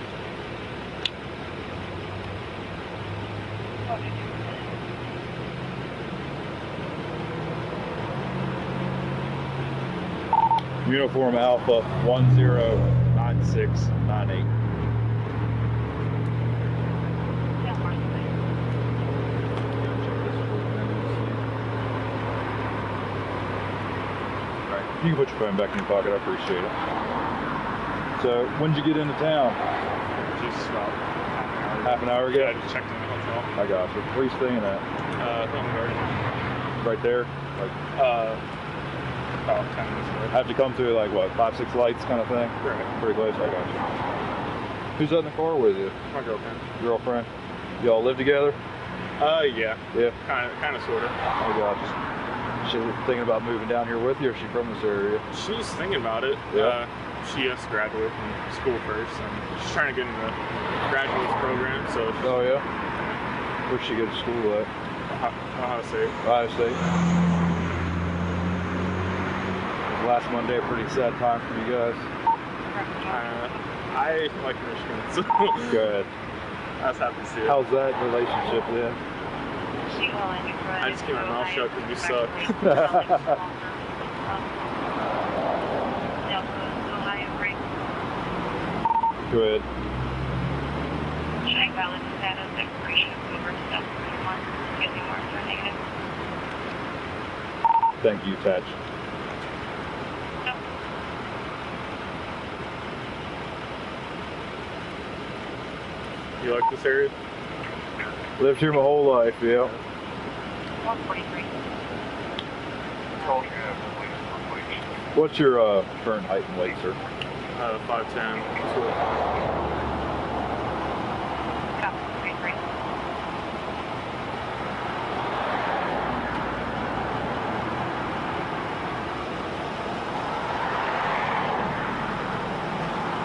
Uniform Alpha 109698. You can put your phone back in your pocket, I appreciate it. So, when did you get into town? Just about half an hour ago? Yeah, I just checked in the hotel. I got you. Where are you staying at? Home Garden. Right there? Like, about 10 minutes away. I have to come through like what, 5, 6 lights kind of thing? Right. Pretty close, I got you. Who's in the car with you? My girlfriend. Girlfriend? Y'all live together? Yeah. Yeah? Kind of, sort of. I got you. She thinking about moving down here with you, or is she from this area? She's thinking about it. Yeah. She has to graduate from school first, and she's trying to get into the graduate program, so... Oh, yeah? Where'd she go to school at? Ohio State. Ohio State. Last Monday, a pretty sad time for you guys. I like Michigan, so... Go ahead. I was happy to see it. How's that relationship then? I just keep my mouth shut because you suck. Go ahead. Check valid status, expiration over 2021. Guilty marks are negative. Thank you, Tatch. You like this area? Lived here my whole life, yeah. 143. What's your current height and weight, sir? 5'10".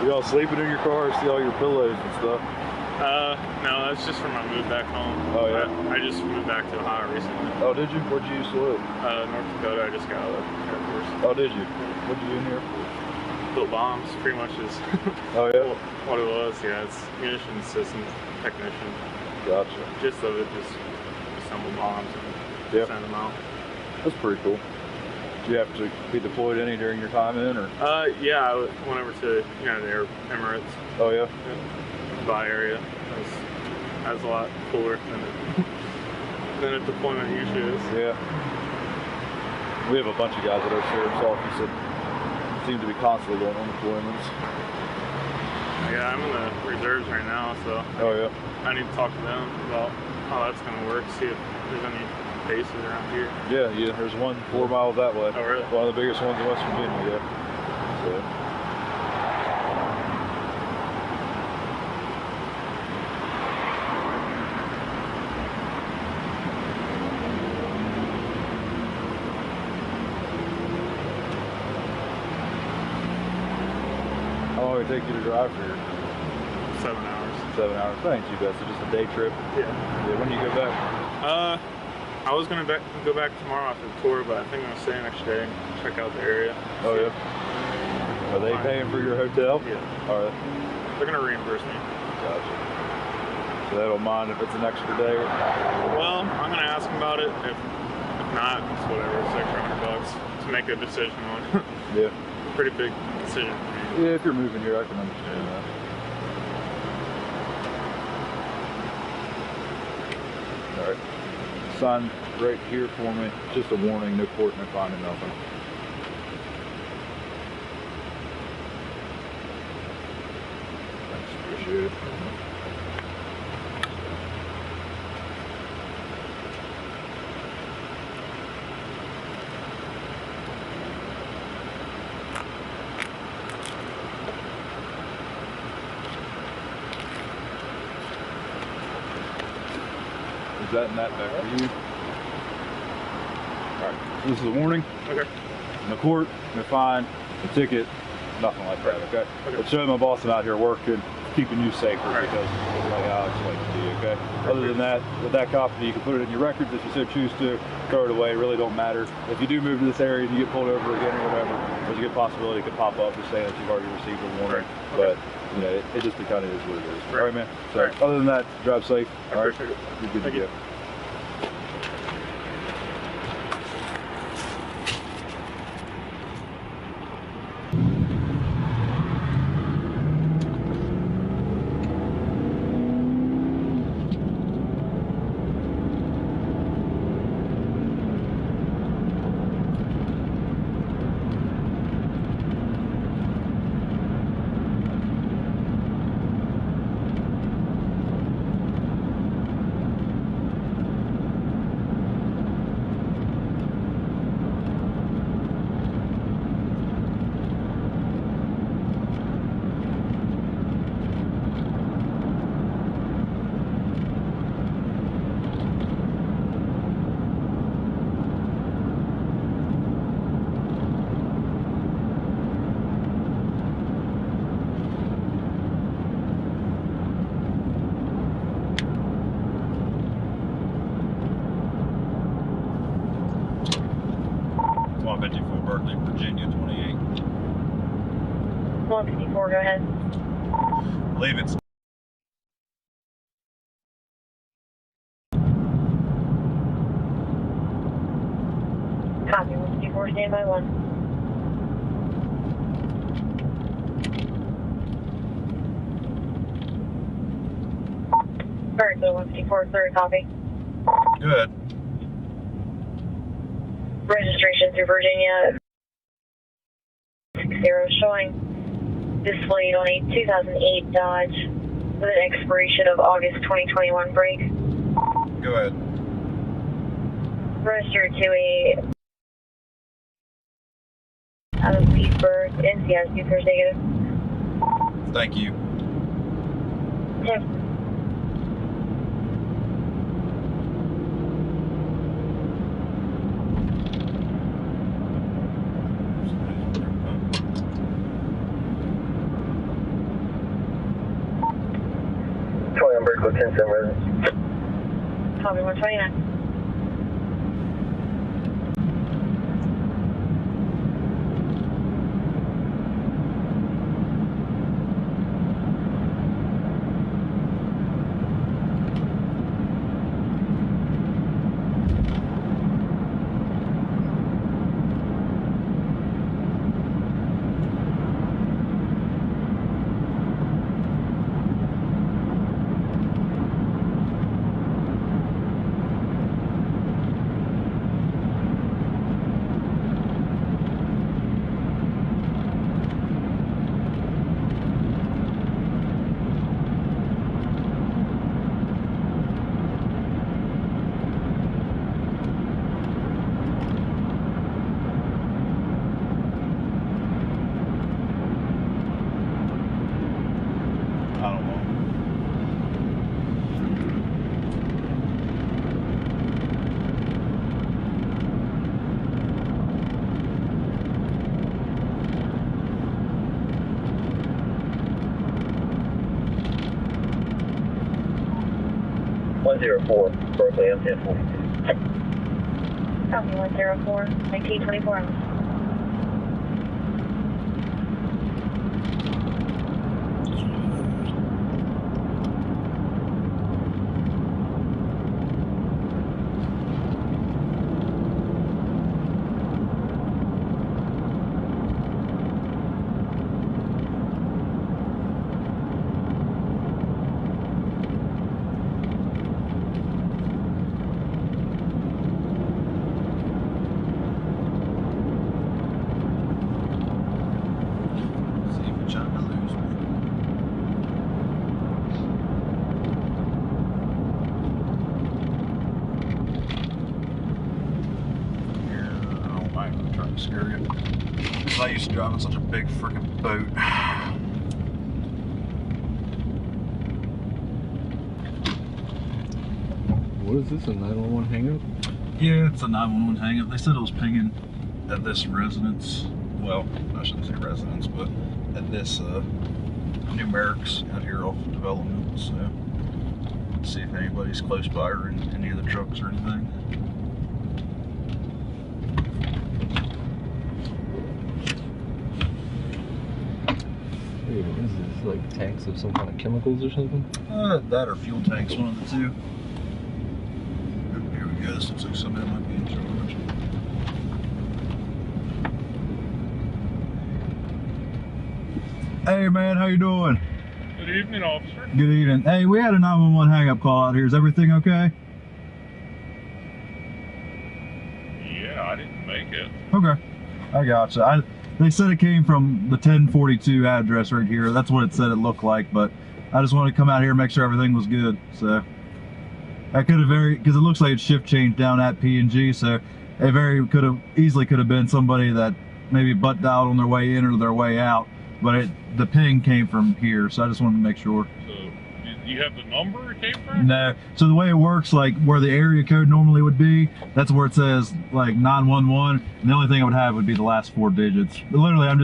Y'all sleeping in your car? See all your pillows and stuff? No, that's just from my move back home. Oh, yeah? I just moved back to Ohio recently. Oh, did you? Where'd you used to live? North Dakota. I just got out of the Air Force. Oh, did you? What'd you do in the Air Force? Built bombs, pretty much is oh, yeah? what it was. Yeah, it's munitions system technician. Gotcha. Gist of it, just assemble bombs and send them out. That's pretty cool. Did you have to be deployed any during your time in, or? Yeah, I went over to United Arab Emirates. Oh, yeah? Dubai area. That's a lot cooler than a deployment usually is. Yeah. We have a bunch of guys at our sheriff's office that seem to be constantly going on deployments. Yeah, I'm in the reserves right now, so I need to talk to them about how that's going to work, see if there's any bases around here. Yeah, there's one 4 miles that way. Oh, really? One of the biggest ones in West Virginia, yeah. So. How long would it take you to drive for here? 7 hours. 7 hours. Thank you, guys. So just a day trip? Yeah. When do you go back? I was going to go back tomorrow after the tour, but I think I'm going to stay an extra day and check out the area. Oh, yeah? Are they paying for your hotel? Yeah. All right. They're gonna reimburse me. Gotcha. So they don't mind if it's an extra day? Well, I'm gonna ask them about it. If not, it's whatever. It's extra $100 to make a decision on. Yeah. Pretty big decision for me. Yeah, if you're moving here, I can understand that. All right. Sign right here for me. Just a warning, no court, no fine, and nothing. Thanks, appreciate it. Is that in that back for you? Alright, so this is a warning. Okay. No court, no fine, no ticket, nothing like that, okay? But showing my boss I'm out here working, keeping you safer because like how I explained it to you, okay? Other than that, with that copy, you can put it in your records if you so choose to, throw it away, it really don't matter. If you do move to this area and you get pulled over again or whatever, there's a good possibility it could pop up just saying that you've already received a warning. But you know, it just kind of is what it is. All right, man. So other than that, drive safe. All right, you're good to go. Berkeley, Virginia, 28. 154, go ahead. Leave it. Copy, 154, stand by 1. Berkeley, 154, third copy. Good. Registration through Virginia 60 showing displayed on a 2008 Dodge with an expiration of August 2021 brake. Go ahead. Registered to a out of Petersburg, NCS, first negative. Thank you. Yep. Berkeley, 10-7 residents. Copy, 129. .104, Berkeley, M1042. Copy, 104, 1924. not used to driving such a big freaking boat. What is this, a 911 hang-up? Yeah, it's a 911 hang-up. They said it was pinging at this residence. Well, I shouldn't say residence, but at this numerics out here off of development. So, let's see if anybody's close by or in any of the trucks or anything. Hey, what is this, like tanks of some kind of chemicals or something? That or fuel tanks, one of the two. Here we go, this looks like somebody might be in charge. Hey man, how you doing? Good evening, officer. Good evening. Hey, we had a 911 hang-up call out here. Is everything okay? Yeah, I didn't make it. Okay, I gotcha. They said it came from the 1042 address right here. That's what it said it looked like, but I just wanted to come out here and make sure everything was good. So I could have because it looks like it's shift changed down at P&G, so it easily could have been somebody that maybe butt dialed on their way in or their way out, but the ping came from here, so I just wanted to make sure. So, you have the number it came from? No. So the way it works, like where the area code normally would be, that's where it says like 911, and the only thing I would have would be the last 4 digits. But literally, I'm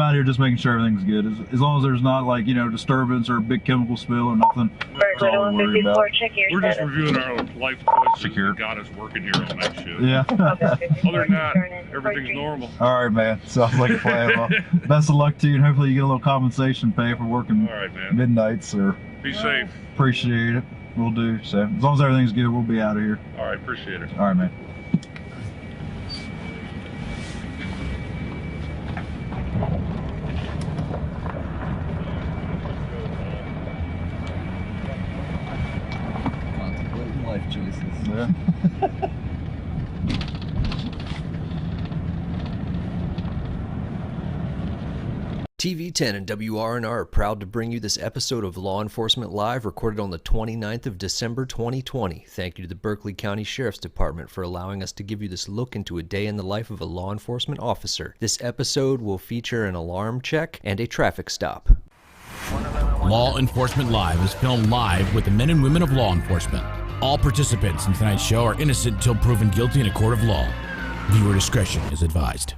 out here just making sure everything's good. As long as there's not like, you know, disturbance or a big chemical spill or nothing. That's all we're worried about. We're just reviewing our life choices that got us working here on that shit. Yeah. Other than that, everything's normal. All right, man. Sounds like a plan. Well, best of luck to you, and hopefully you get a little compensation pay for working midnights or. Be safe. Appreciate it. We'll do. So as long as everything's good, we'll be out of here. All right, appreciate it. All right, man. Contemplating life choices. Yeah. TV10 and WRNR are proud to bring you this episode of Law Enforcement Live, recorded on the 29th of December 2020. Thank you to the Berkeley County Sheriff's Department for allowing us to give you this look into a day in the life of a law enforcement officer. This episode will feature an alarm check and a traffic stop. Law Enforcement Live is filmed live with the men and women of law enforcement. All participants in tonight's show are innocent until proven guilty in a court of law. Viewer discretion is advised.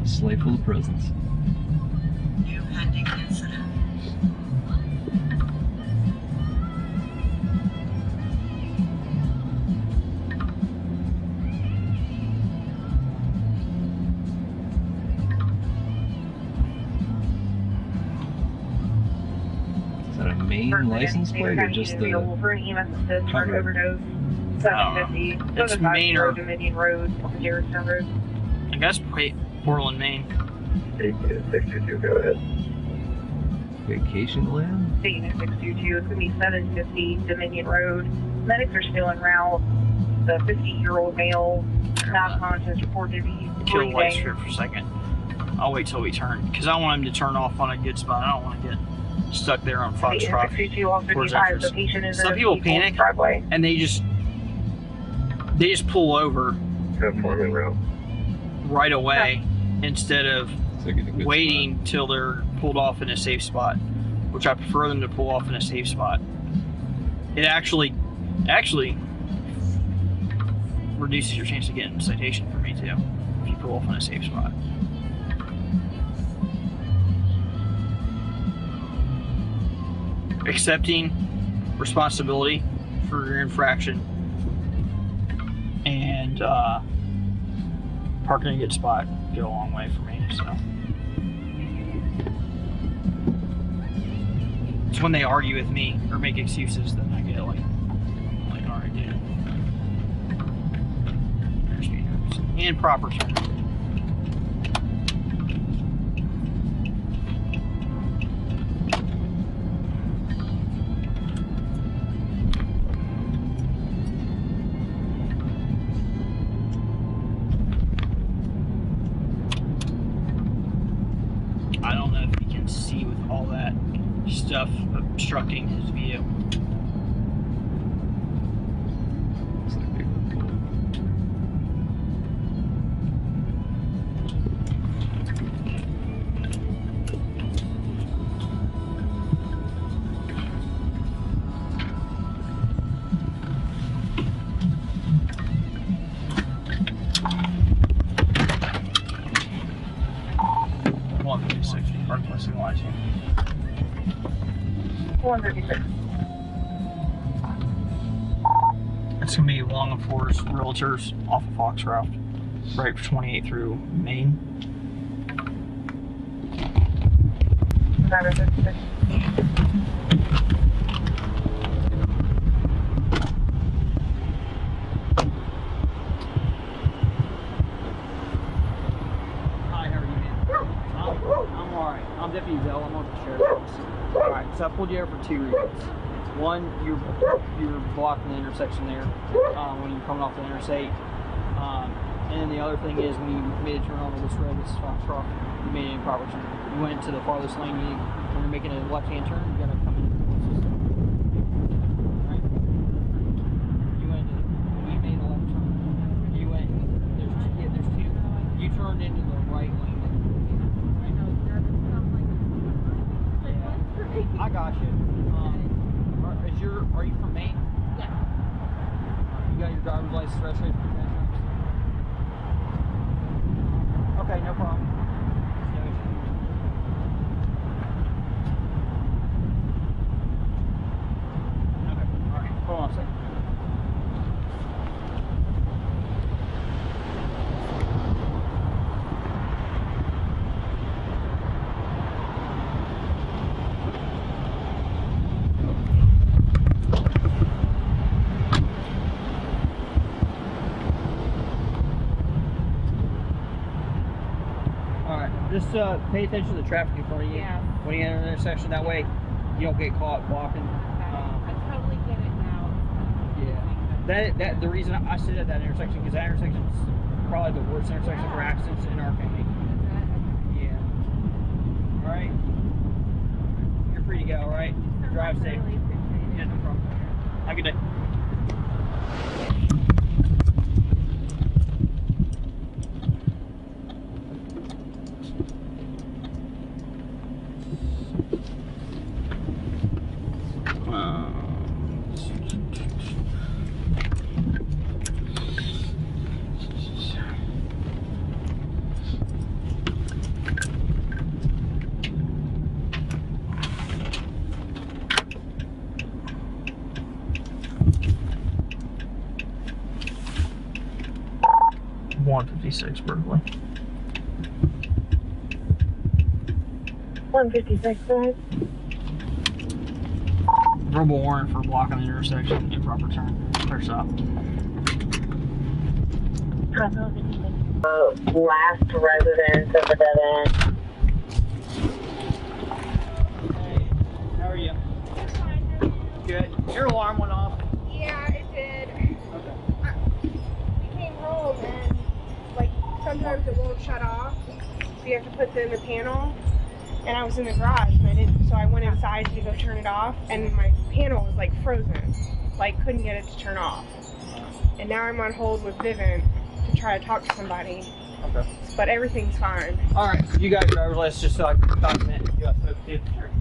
Sleigh full of presents. New pending incident. Is that a main license plate or just the cover? Overdose, 750, It's Main or Dominion Road, Jefferson Road. I guess Portland, Maine. 622, go ahead. Vacation land? State 622, it's going to be 750 Dominion Road. Medics are still en route. The 50-year-old male, not conscious, reported to be Kill the lights breathing. for a second. I'll wait till we turn, because I want him to turn off on a good spot. I don't want to get stuck there on Foxtrot. Some people panic and they just pull over right away instead of waiting till they're pulled off in a safe spot, which I prefer them to pull off in a safe spot. It actually reduces your chance of getting a citation for me too, if you pull off in a safe spot. Accepting responsibility for your infraction and parking in a good spot go a long way for me. So it's when they argue with me or make excuses that I get like all right, dude. There's speed humps and proper turn. to see with all that stuff obstructing his view. Watching. 156. It's going to be Long and Forest Realtors off of Foxcroft, right for 28 through Maine. 956. I'm Deputy Zell. I'm on the sheriff's office. Alright, so I pulled you over for 2 reasons. One, you're blocking the intersection there when you're coming off the interstate. And then the other thing is when you made a turn on this road, this is Foxcroft, you made an improper turn. You went to the farthest lane. When you're making a left-hand turn, you gotta come in the system. Right? You made a left turn. You went. There's two. You turned into the right lane. I got you. Are you from Maine? Yeah. You got your driver's license, registration, insurance? Okay, no problem. No issue. Okay, alright. Hold on a second. Just pay attention to the traffic in front of you. Yeah. When you enter an intersection, that way you don't get caught blocking. I totally get it now. Yeah. The reason I sit at that intersection, because that intersection is probably the worst intersection for accidents in our county. Yeah. All right. You're free to go. All right. Drive safe. Yeah, no problem. Have a good day. 156 Berkeley. 156, right? Verbal warrant for blocking the intersection, improper turn. Clear stop. Last residence of the dead end. Hey, how are you? Good. Your alarm went off. Yeah, it did. Okay. We came home and sometimes it won't shut off, so you have to put it in the panel. And I was in the garage, and so I went inside to go turn it off, and my panel was frozen, couldn't get it to turn off. And now I'm on hold with Vivint to try to talk to somebody. Okay. But everything's fine. All right, you got your driver's license just so I can document. You got to see it. Sure.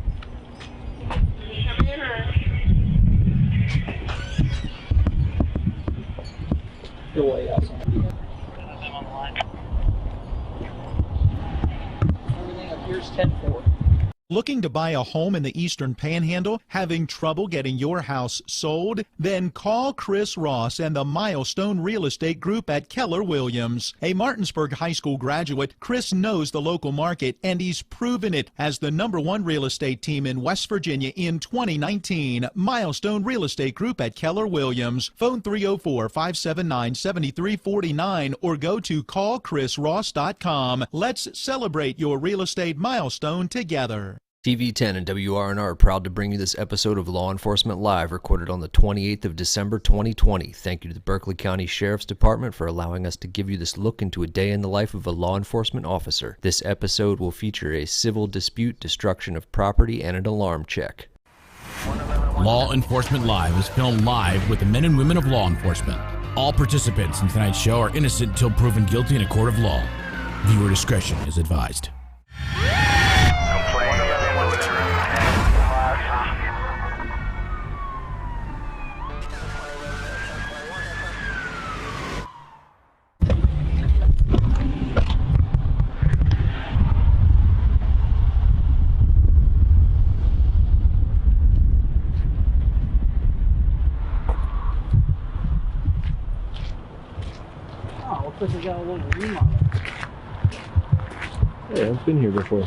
Can you come in or? Go away outside. Everything up here's 10-4. Looking to buy a home in the Eastern Panhandle? Having trouble getting your house sold? Then call Chris Ross and the Milestone Real Estate Group at Keller Williams. A Martinsburg High School graduate, Chris knows the local market, and he's proven it as the #1 real estate team in West Virginia in 2019. Milestone Real Estate Group at Keller Williams. Phone 304-579-7349 or go to callchrisross.com. Let's celebrate your real estate milestone together. TV10 and WRNR are proud to bring you this episode of Law Enforcement Live, recorded on the 28th of December 2020. Thank you to the Berkeley County Sheriff's Department for allowing us to give you this look into a day in the life of a law enforcement officer. This episode will feature a civil dispute, destruction of property, and an alarm check. Law Enforcement Live is filmed live with the men and women of law enforcement. All participants in tonight's show are innocent until proven guilty in a court of law. Viewer discretion is advised. Looks like they got a little remodel. Yeah, I've been here before.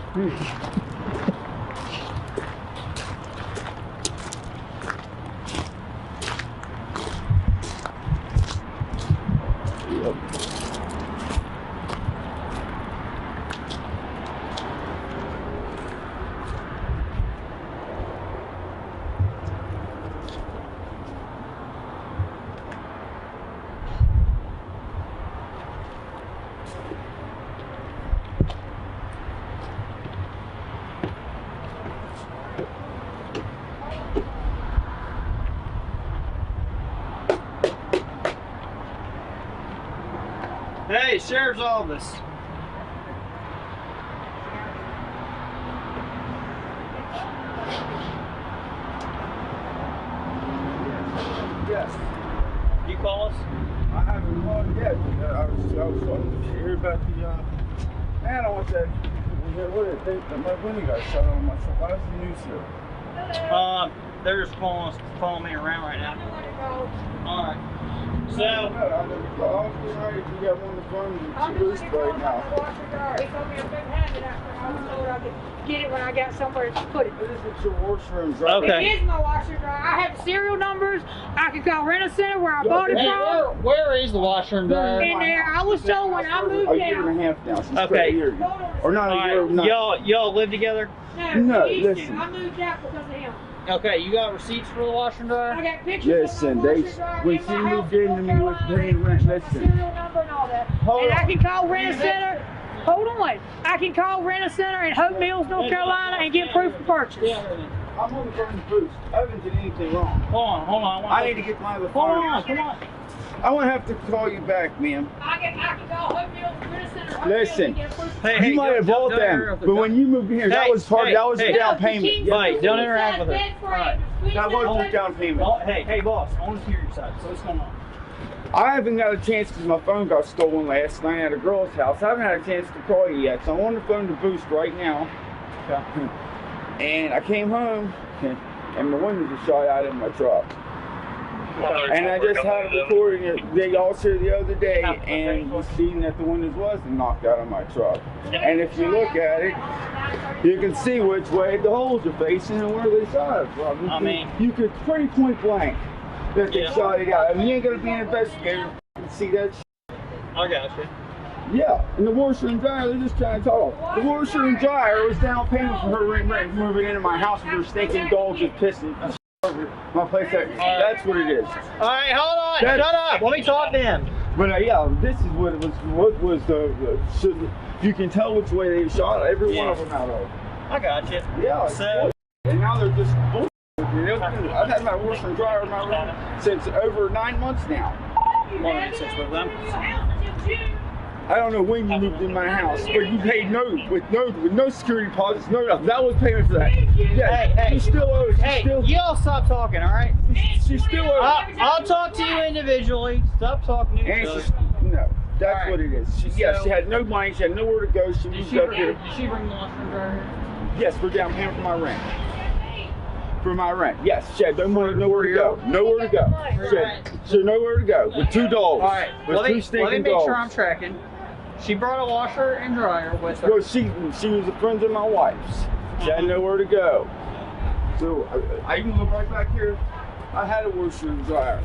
Hey, Sheriff's Office. Yes. You call us? I haven't called yet. I was wanting to hear about the, man, I want that, what did they think, my window got shut on my truck. Why is the news here? They're just following me around right now. Alright. So, you got one of the phones loose right now. He told me I've been handed after I was told I could get it when I got somewhere to put it. This is your washer and dryer. Okay. It is my washer and dryer. I have serial numbers. I can call Rent-A-Center where I bought it from. Where is the washer and dryer? In there. I was told when I moved a down. year and a half now. She's Okay. a year. Or not a year. Not. Y'all live together? No, listen. I moved out because of him. Okay, you got receipts for the washer and dryer? I got pictures Listen, of my washer and dryer when in she my house moved in into North me with Carolina. paying rent, My listen. serial number and all that. Hold and on. I can call Rent-A-Center. Hold on. I can call Rent-A-Center in Hope Mills, North Carolina, and get proof of purchase. I'm on the phone to Boost. I haven't did anything wrong. Hold on. I need to get my other Hold phone. on, come on. I won't have to call you back, ma'am. I can call Hope Mills, Rent-A-Center, Hope Listen, Mills, and get proof of you might have bought them, but when you moved in here, that was part. That was a down payment. Wait, don't interact with her. Right. That was a down payment. Hey, boss, I want to hear your side. So what's going on? I haven't got a chance because my phone got stolen last night at a girl's house. I haven't had a chance to call you yet, so I'm on the phone to Boost right now. Okay. And I came home, and my windows were shot out in my truck. And I just had a recording. They all here the other day, and you seen that the windows wasn't knocked out of my truck. And if you look at it, you can see which way the holes are facing and where they shot it from. I mean, you could pretty point blank that they shot it out. I mean, you ain't gonna be an investigator and see that shit. I got you. Yeah, and the washer and dryer, they're just trying to talk. The washer and dryer was down payment for her rent moving into my house with her stinking dog just pissing over my place. That's what it is. All right, hold on. Shut up. Let me talk to him. But yeah, this is what it was. What was you can tell which way they shot every one of them out of. I got you. Yeah. So, and now they're just bullshit. I've had my washer and dryer in my room since over 9 months now. Since November. I don't know when you moved in my house, but you paid with no security deposits, no nothing. That was payment for that. Yeah, Hey, she still owes. you all stop talking, all right? She still owes. I'll talk to you individually. Stop talking to each other. No, that's what it is. She had no money. She had nowhere to go. She moved up here. Did she bring the washer and dryer? Yes, we're down payment for my rent. For my rent, yes. She had nowhere to go. Nowhere to go. She had nowhere to go with 2 dogs. All right, with let 2 me stinking make dogs. sure I'm tracking. She brought a washer and dryer with her. Well, she was a friend of my wife's. She had nowhere to go. So I can look right back here. I had a washer and dryer.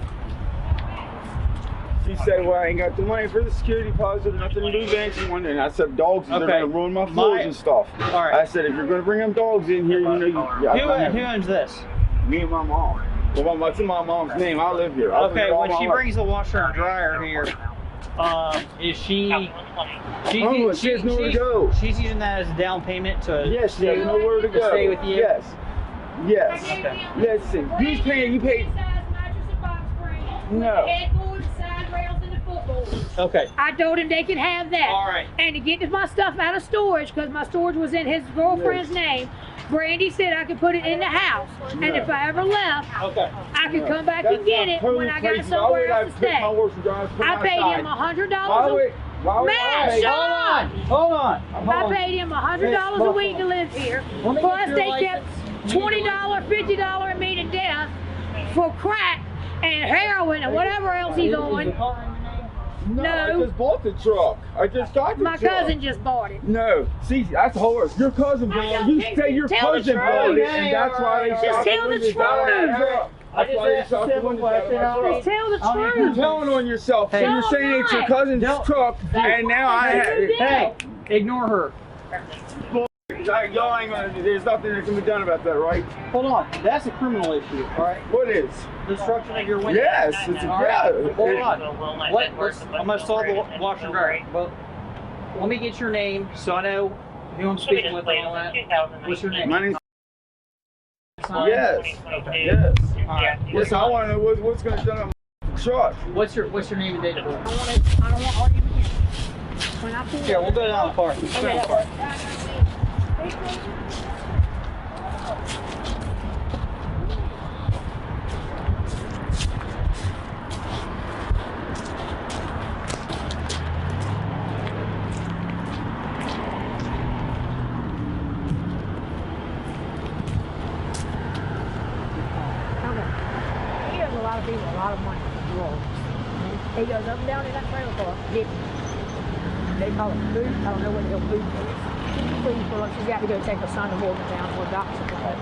She said, well, I ain't got the money for the security deposit, nothing to move anyone. And I said, dogs, they're going to ruin my floors and stuff. All right. I said, if you're going to bring them dogs in here, you know, who owns this? Me and my mom. Well, what's in my mom's name? I live here. Okay, when she brings the washer and dryer here, is she has nowhere to go. She's using that as a down payment to yes, she has nowhere to go. Stay with you? Yes. Yes. Okay. Listen, you paid. No. Okay. I told him they could have that. All right. And to get my stuff out of storage, because my storage was in his girlfriend's name, Brandy said I could put it in the house. No. And if I ever left, I could come back and get it when I got somewhere else to stay. I paid him $100 a week. Matt, hold on. I paid him $100 a week to live here. Plus they kept $20, $50 of me to death for crack and heroin and whatever else he's on. No, I just bought the truck. I just got the truck. My cousin just bought it. No, see, that's horrible. Your cousin bought it. You say your cousin bought it, and that's why they just tell the truth. That's why they shot the windows out of my truck. Just tell the truth. You're telling on yourself. So you're saying it's your cousin's truck, and now I have it. Hey, ignore her. Y'all ain't gonna. There's nothing that can be done about that, right? Hold on. That's a criminal issue, all right? What is? Destruction of your window. Yes, it's Hold on. I'm gonna solve the washer and dryer. Well, let me get your name so I know who I'm speaking with and all that. What's your name? My name's Yes. Okay. Yes. All right. Yes, I want to know what's going to be done on my truck. What's your name and date of birth? I don't want to argue with you. When I pull we'll go down the park. A lot of money for drugs. He goes up and down in that trailer park getting. They call it food. I don't know what the hell food is. Please, for she's got to go take her son to Morgantown for a doctor's appointment.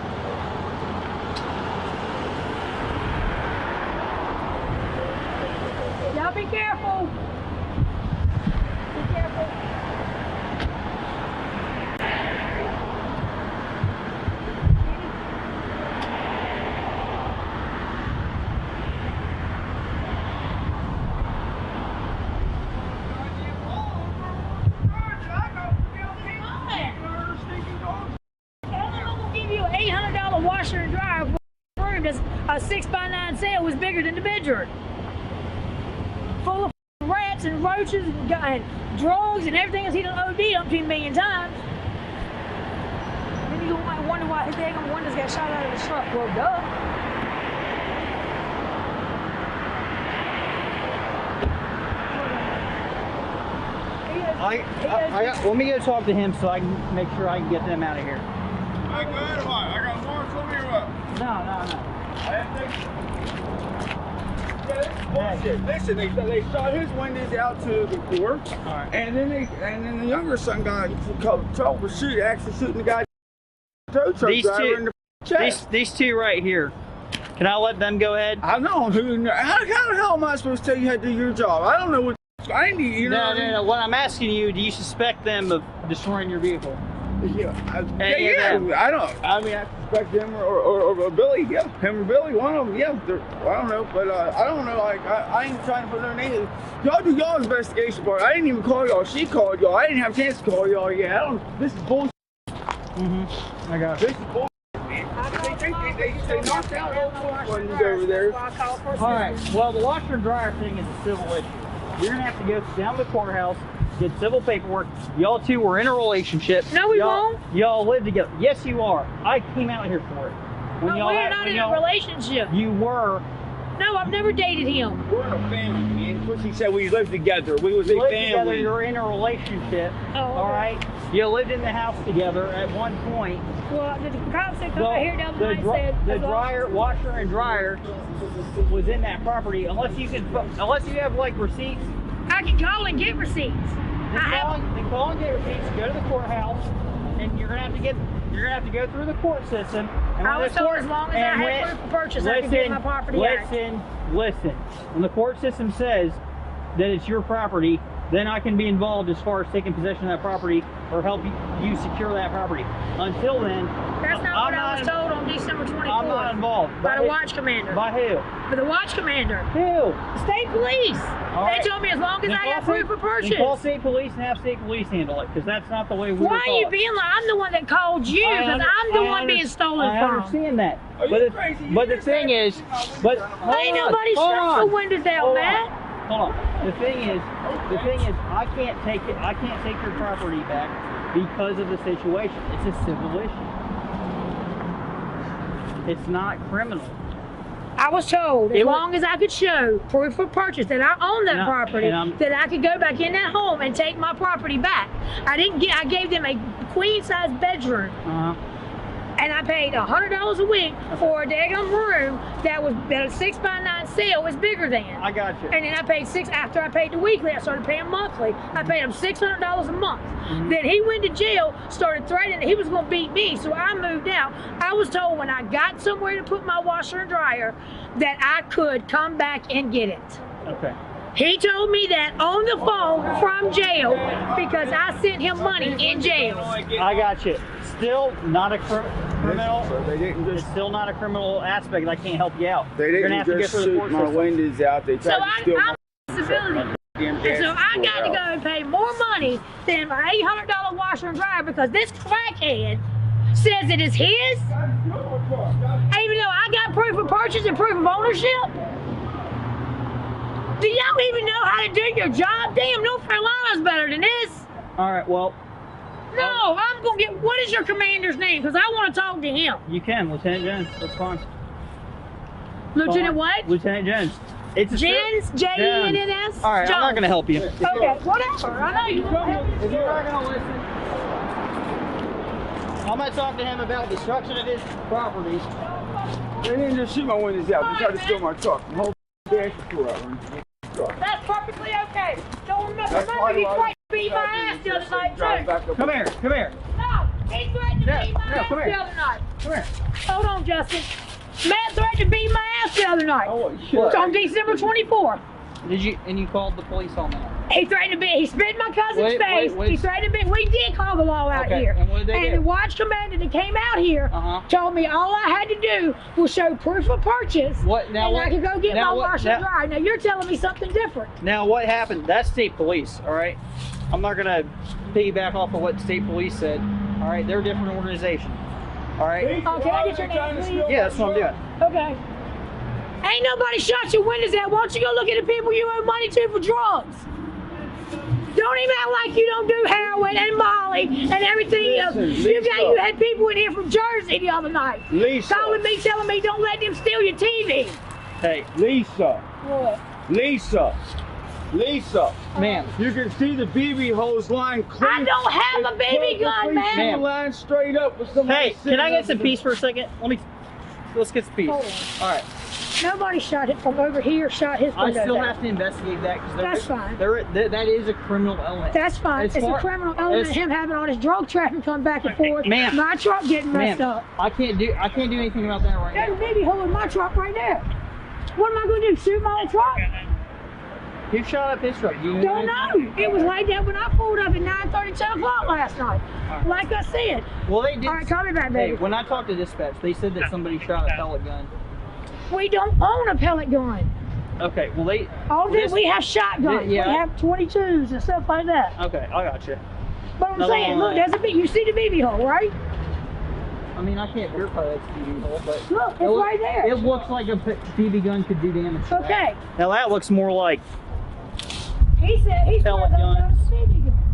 Y'all be careful. Be careful. Washer and dryer room that's a 6x9 cell was bigger than the bedroom. Full of rats and roaches and drugs and everything else he done OD'd umpteen million times. Then you might wonder why his daggone windows got shot out of the truck. Well, duh. Let me go talk to him so I can make sure I can get them out of here. I got more from you. No. Listen, they shot his windows out to the court, and then the younger son got trouble with actually shooting the guy. Tow truck driver in the chest. These two right here. Can I let them go ahead? I don't know how the hell am I supposed to tell you how to do your job? I don't know what I need. You know. No. What I'm asking you, do you suspect them of destroying your vehicle? Yeah, I don't. I mean, I suspect him or Billy. Yeah, him or Billy. One of them. Yeah, I don't know, but I don't know. Like I ain't trying to put their name. Y'all do y'all's investigation part. I didn't even call y'all. She called y'all. I didn't have a chance to call y'all. Yeah, I don't. This is bullshit. I got this is bullshit. They knocked out all the ones over there. All right. Well, the washer and dryer thing is a civil issue. You're gonna have to go down to the courthouse. Get civil paperwork. Y'all two were in a relationship. No, we won't. Y'all live together. Yes, you are. I came out here for it. We're not in a relationship. You were. No, I've never dated him. We're in a family, man. Pussy said we lived together. We was a family. Together, you're in a relationship. Oh, all right. You lived in the house together at one point. Well, the cops said come out here down the night said the washer and dryer was in that property. Unless you have like receipts. I can call and get receipts. Then call and get receipts. Go to the courthouse, and you're gonna have to go through the court system. And I was told as long as I had proof of purchase, I could get my property back. Listen. When the court system says that it's your property, then I can be involved as far as taking possession of that property or help you secure that property. Until then, that's not what I was told on December 24th. I'm not involved. By the watch commander. By who? By the watch commander. Who? The state police. They told me as long as I got proof of purchase. Then call state police and have state police handle it, because that's not the way we were taught. Why are you being like, I'm the one that called you, because I'm the one being stolen from. I understand that. But the thing is, ain't nobody shut the windows down, Matt. Hold on. The thing is, I can't take your property back because of the situation. It's a civil issue. It's not criminal. I was told as long as I could show proof of purchase that I own that property, that I could go back in that home and take my property back. I gave them a queen size bedroom. And I paid $100 a week for a daggum room that was a 6x9 cell was bigger than. I got you. And then I paid after I paid the weekly, I started paying monthly. I paid him $600 a month. Then he went to jail, started threatening that he was going to beat me, so I moved out. I was told when I got somewhere to put my washer and dryer that I could come back and get it. Okay. He told me that on the phone from jail because I sent him money in jail. I got you. Still not a criminal. It's still not a criminal aspect. I can't help you out. They didn't just shoot my windows out. They tried to steal my civilian. And so I got to go and pay more money than my $800 washer and dryer because this crackhead says it is his. Even though I got proof of purchase and proof of ownership. Do y'all even know how to do your job? Damn, North Carolina's better than this. All right, well. No, I'm going to get, what is your commander's name? Because I want to talk to him. You can, Lieutenant Jones. That's fine. Lieutenant what? Lieutenant Jones. It's a Jens, J-E-N-N-S? All right, I'm not going to help you. Okay, whatever. I know you won't help me. If you're not going to listen, I'm going to talk to him about destruction of his properties. They didn't just shoot my windows out. They tried to steal my truck. The whole dash tore out. That's perfectly okay. Don't remember he tried to beat my ass the other night, too. Come here. No, he threatened to beat my ass the other night. Come here. Hold on, Justin. Matt threatened to beat my ass the other night. Oh, shit. On December 24th. And you called the police on that? He threatened to beat, he spit in my cousin's face. He threatened to beat, we did call the law out here. And what did they do? The watch commander that came out here told me all I had to do was show proof of purchase. I could go get my washer and dryer. Now you're telling me something different. Now what happened? That's state police, all right? I'm not gonna piggyback off of what state police said. All right, they're a different organization. All right. Oh, can I get your name, please? Yeah, that's what I'm doing. Okay. Ain't nobody shot your windows out. Why don't you go look at the people you owe money to for drugs? Don't even act like you don't do heroin and Molly and everything else. You had people in here from Jersey the other night. Lisa. Calling me, telling me don't let them steal your TV. Hey. Lisa. What? Lisa. Ma'am. You can see the BB hose line clean. I don't have a BB gun, man. Line straight up with somebody. Hey, can I get some peace for a second? Let's get some peace. Hold on. All right. Nobody shot it from over here, shot his windows I still out. have to investigate that because that's fine. That is a criminal element. That's fine. It's a criminal element. Him having all this drug traffic come back and forth. Ma'am, my truck getting messed up. I can't do anything about that right now. There's a baby hole in my truck right there. What am I going to do? Shoot my own truck? Who shot up his truck? Don't know. It was like that when I pulled up at 9:30, 10 o'clock last night. Like I said. Well, they did. All right, call me back, baby. Hey, when I talked to dispatch, they said that somebody shot a pellet gun. We don't own a pellet gun. Okay, well we have shotguns. Yeah. We have 22s and stuff like that. Okay, I got you. But I'm saying, look, there's you see the BB hole, right? I mean, I can't verify that's a BB hole, but look, it's right there. It looks like a BB gun could do damage. Okay. Now that looks more like he said he's pellet guns.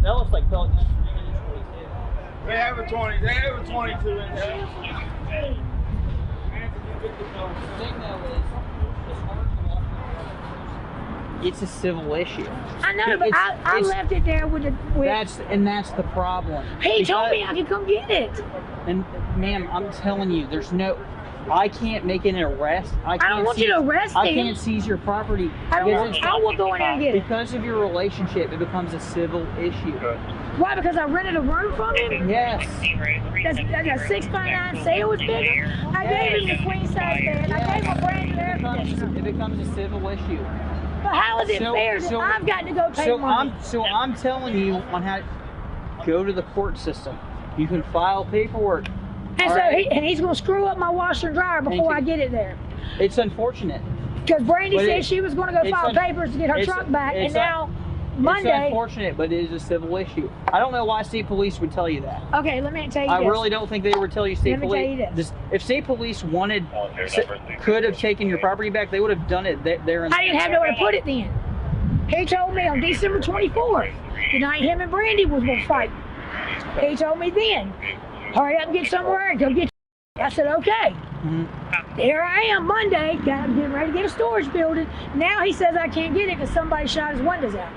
That looks like pellet guns. They have a 20. They have a 22 in there. It's a civil issue. I know, but I left it there with the. That's the problem. He told me I could come get it. And ma'am, I'm telling you, I can't make an arrest. I don't want you to arrest him. I can't seize your property. I will go in there and get it. Because of your relationship, it becomes a civil issue. Why? Because I rented a room from him? Yes. That 6x9 sale was bigger. I gave him the queen size bed. I gave him a brand new air conditioner. It becomes a civil issue. But how is it fair that I've got to go pay money? I'm telling you on how to go to the court system. You can file paperwork. And he's going to screw up my washer and dryer before I get it there. It's unfortunate. Because Brandy said she was going to go file papers to get her truck back, and now Monday. It's unfortunate, but it is a civil issue. I don't know why state police would tell you that. Okay, let me tell you I this. really don't think they would tell you state police. Let me tell you this. If state police could have taken your property back, they would have done it there. I didn't have nowhere to put it then. He told me on December 24th, the night him and Brandy was going to fight. He told me then, hurry up and get somewhere and go get I said, okay. Here I am Monday, getting ready to get a storage building. Now he says I can't get it because somebody shot his windows out.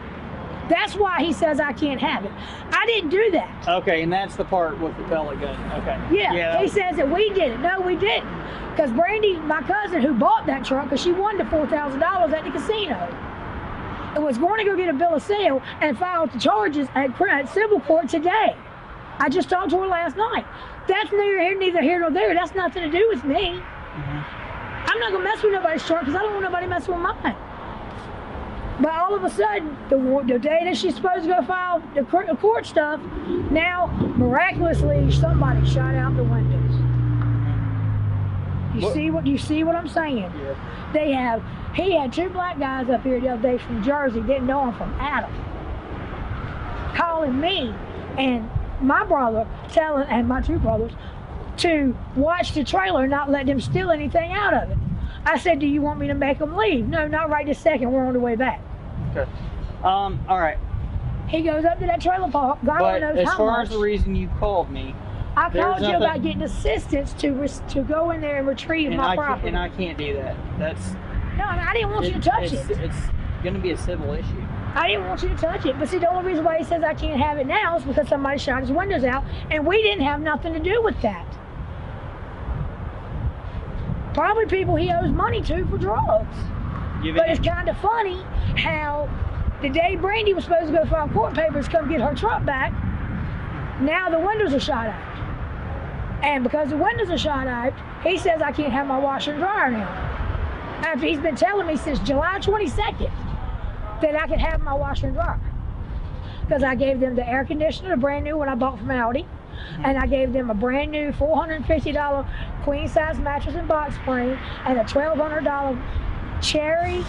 That's why he says I can't have it. I didn't do that. Okay, and that's the part with the pellet gun. Okay. Yeah, he says that we did it. No, we didn't. Because Brandy, my cousin, who bought that truck, because she won the $4,000 at the casino, was going to go get a bill of sale and file the charges at civil court today. I just talked to her last night. That's neither here nor there. That's nothing to do with me. I'm not going to mess with nobody's truck because I don't want nobody messing with mine. But all of a sudden, the day that she's supposed to go file the court stuff, now, miraculously, somebody shot out the windows. You see what I'm saying? Yeah. He had two black guys up here the other day from Jersey, didn't know him from Adam, calling me and my brother, and my two brothers, to watch the trailer and not let them steal anything out of it. I said, do you want me to make them leave? No, not right this second. We're on the way back. Okay. All right. He goes up to that trailer park. God knows how much. As far as the reason you called me, I called you about getting assistance to go in there and retrieve my property. And I can't do that. No, I didn't want you to touch it. It's going to be a civil issue. I didn't want you to touch it, but see, the only reason why he says I can't have it now is because somebody shot his windows out, and we didn't have nothing to do with that. Probably people he owes money to for drugs. But it's kind of funny how the day Brandy was supposed to go file court papers, come get her truck back, now the windows are shot out. And because the windows are shot out, he says I can't have my washer and dryer now. After he's been telling me since July 22nd that I could have my washer and dryer. Because I gave them the air conditioner, the brand new one I bought from Audi, and I gave them a brand new $450 queen size mattress and box spring, and a $1,200 cherry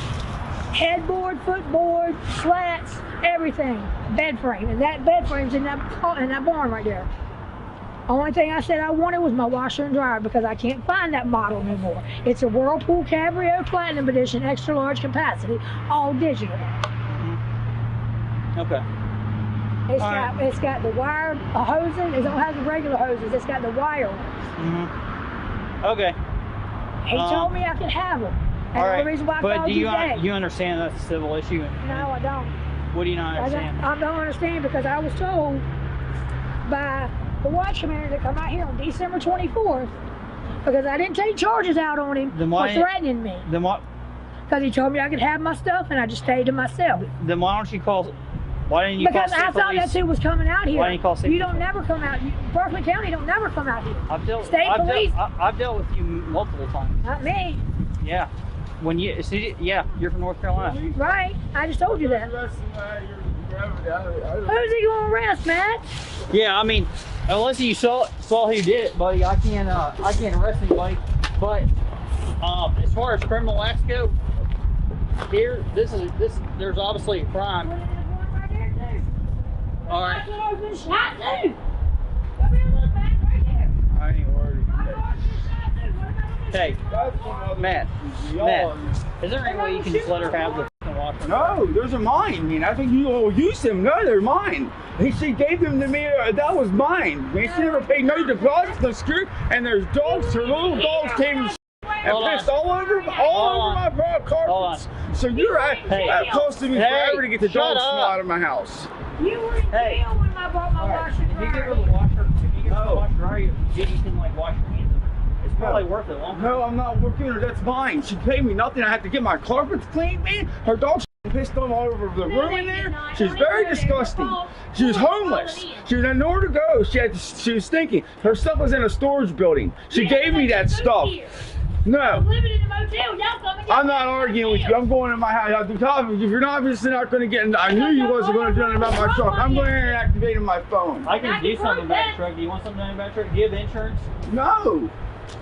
headboard, footboard, slats, everything, bed frame. And that bed frame's in that barn right there. Only thing I said I wanted was my washer and dryer because I can't find that model anymore. It's a Whirlpool Cabrio Platinum Edition, extra large capacity, all digital. Okay. It's got the wire hoses. It don't have the regular hoses. It's got the wire ones. Okay. He told me I could have them. And all right. The reason why I but called do you you understand that's a civil issue? No, I don't. What do you not understand? I don't understand because I was told by the watchman to come out here on December 24th because I didn't take charges out on him for threatening me. Then what? Because he told me I could have my stuff and I just stayed to myself. Then why don't you call? Why didn't you because call? I thought that's who was coming out here. Why didn't you call? You don't never come out. Berkeley County don't never come out here. I've dealt with you multiple times. Not me. Yeah. When you see, you're from North Carolina. Right. I just told you that. Who's he going to arrest, Matt? Yeah, I mean, unless you saw who did it, buddy, I can't arrest anybody. But as far as criminal acts go, here, there's obviously a crime. All right. I ain't worried. Hey, Matt, is there any way you can just let her have the washer? No, those are mine. I mean, I think you will use them. No, they're mine. She gave them to me. That was mine. I mean, she never paid no deposits, no screw. And there's dogs. Her little dogs came and pissed all over my carpets. So you're costing me forever to get the dog smell out of my house. You were in jail when I bought my washer and dryer. If you get rid of the washer, you can like wash your hands. It's probably worth it long. No, I'm not working her. That's mine. She paid me nothing. I have to get my carpets cleaned, man. Her dog's pissed all over the room in there. She's very disgusting. She was homeless. She had nowhere to go. She was stinking. Her stuff was in a storage building. She gave me that stuff. No. motel. Y'all come and get I'm not arguing with you. I'm going to my house. At the top, if you're obviously not going to get, I knew you wasn't going to do anything about my truck. I'm going to activate my phone. I can do something about your truck. Do you want something done about your truck? Do you have insurance? No.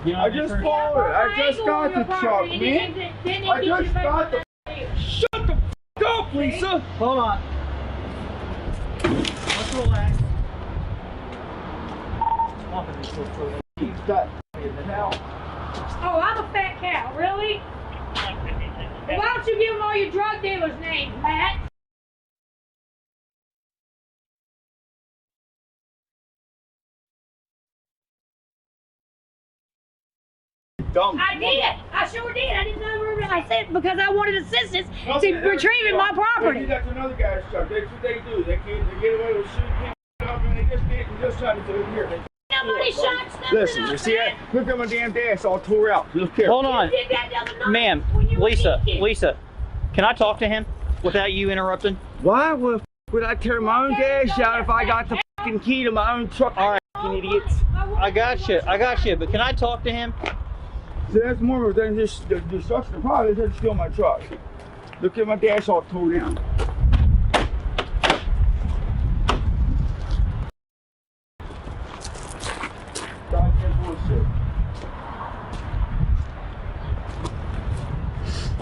I just bought it. I just got the truck, man. I just got the. Shut the f up, Lisa. Hold on. Let's relax. Oh, I'm a fat cow, really? Well, why don't you give them all your drug dealers' names, Matt? Dumb. I did. I sure did. I didn't know. I said because I wanted assistance to retrieving my property. That's another guy's truck. That's what they do. They get away with shooting people up and they just trying to do it here. Nobody shot stuff. Listen, you see that? Look at my damn dash all tore out. Look here. Hold on. Ma'am, Lisa, can I talk to him without you interrupting? Why would I tear my own dash out if I got the fucking key to my own truck? All right, fucking idiots. I got you, but can I talk to him? So that's more than just the destruction of property. They tried to steal my truck. Look at my dash all tore down.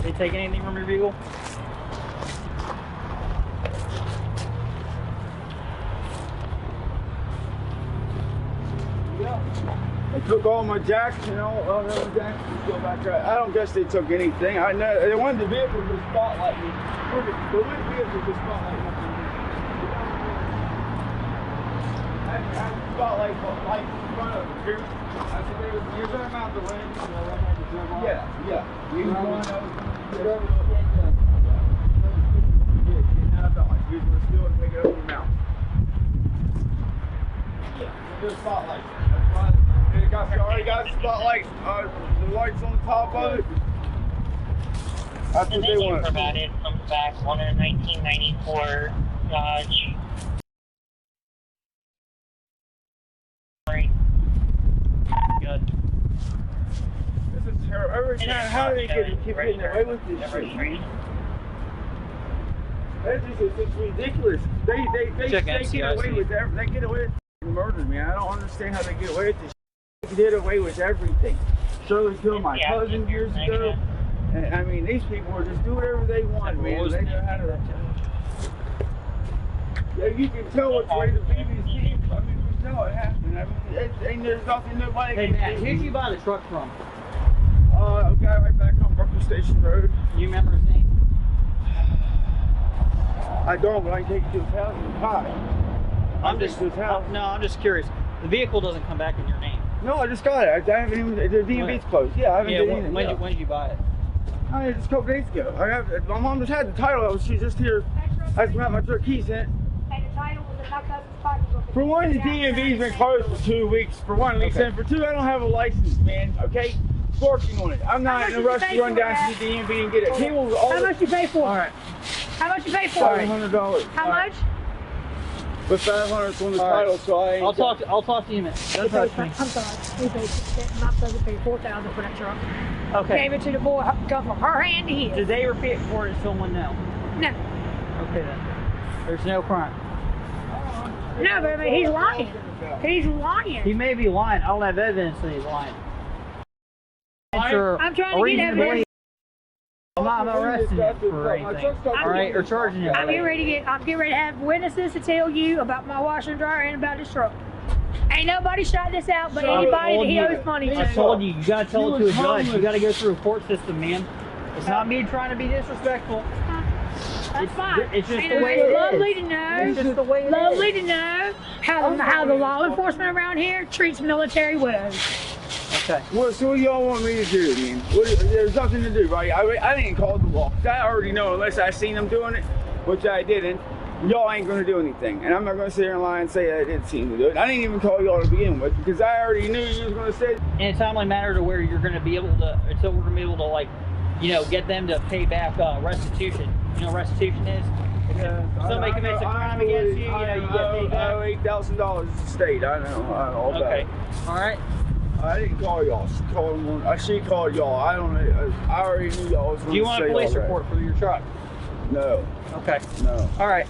They taking anything from your vehicle? Yeah. They took all my jacks and all the other jacks and still back there. I don't guess they took anything. I know they wanted the vehicle to spotlight me. The vehicle to spotlight me. I had the spotlight light in front of it. I said, you're going to mount the lens. Yeah. You know what? You're going to steal it and take it over your mouth. Yeah, there's spotlight. That's why. I already got the spotlight, the lights on the top of it. That's what they want. Provided comes back 1994 Dodge. Good. This is terrible. Every time, how do they keep getting away with this shit? It's ridiculous. They get away with everything. They get away with murder, man. I don't understand how they get away with this. They did away with everything. Shirley killed my cousin years ago. And, I mean, these people will just do whatever they want, man. They know how to. Yeah, you can tell which way the babies came. I mean, you know it happened. I mean, there's nothing nobody can do. Hey, Matt, who'd you buy the truck from? A guy right back on Brooklyn Station Road. You remember his name? I don't, but I can take you to his house and hi. I'm just curious. The vehicle doesn't come back in your name. No, I just got it. I haven't even. The DMV's closed. Yeah, I haven't done anything. When did you buy it? Just a couple days ago. My mom just had the title. She's just here. I just got my truck keys in. And the title was in my cousin's pocketbook. For one, the DMV's been closed for 2 weeks. For one, Lisa, and for two, I don't have a license, man. Okay, working on it. I'm not in a rush to run down to the DMV and get it. How much you pay for it? All right. How much you pay for it? $500. How much? But $500 on the title, so I ain't. I'll talk to you, man. I'm sorry. We paid. My cousin paid $4,000 for that truck. Okay. Gave it to the boy. Come from her hand to his. Did they repeat for it? Someone know? No. Okay then. There's no crime. No, but I mean, he's lying. He's lying. He may be lying. I don't have evidence that he's lying. I'm trying to get evidence. I'm not arresting him for anything. All right, or charging him. I'm getting ready to have witnesses to tell you about my washer and dryer and about this truck. Ain't nobody shot this out, but anybody that he owes money to. I told you, you gotta tell it to a judge. You gotta go through a court system, man. It's not me trying to be disrespectful. That's fine. It's just the way it is. Lovely to know. It's just the way it is. Lovely to know how the law enforcement around here treats military widows. Okay. Well, so what y'all want me to do, man? There's nothing to do, right? I didn't call the law. I already know, unless I seen them doing it, which I didn't. Y'all ain't gonna do anything, and I'm not gonna sit here and lie and say I didn't see him do it. I didn't even call y'all to begin with because I already knew you was gonna say. In a timely manner to where you're gonna be able to, until we're gonna be able to, like, you know, get them to pay back restitution. You know what restitution is? If somebody commits a crime against you, you know, you get paid back. $8,000 to the state. I know. All okay. All right. I didn't call y'all. She called y'all. I don't know. I already knew y'all was going to say all that. Do you want a police report for your truck? No. Okay. No. All right.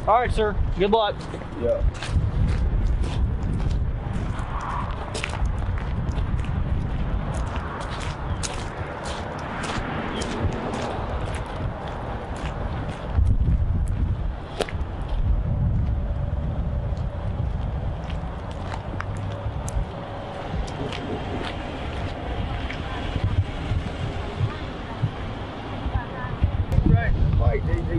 All right, sir. Good luck. Yeah.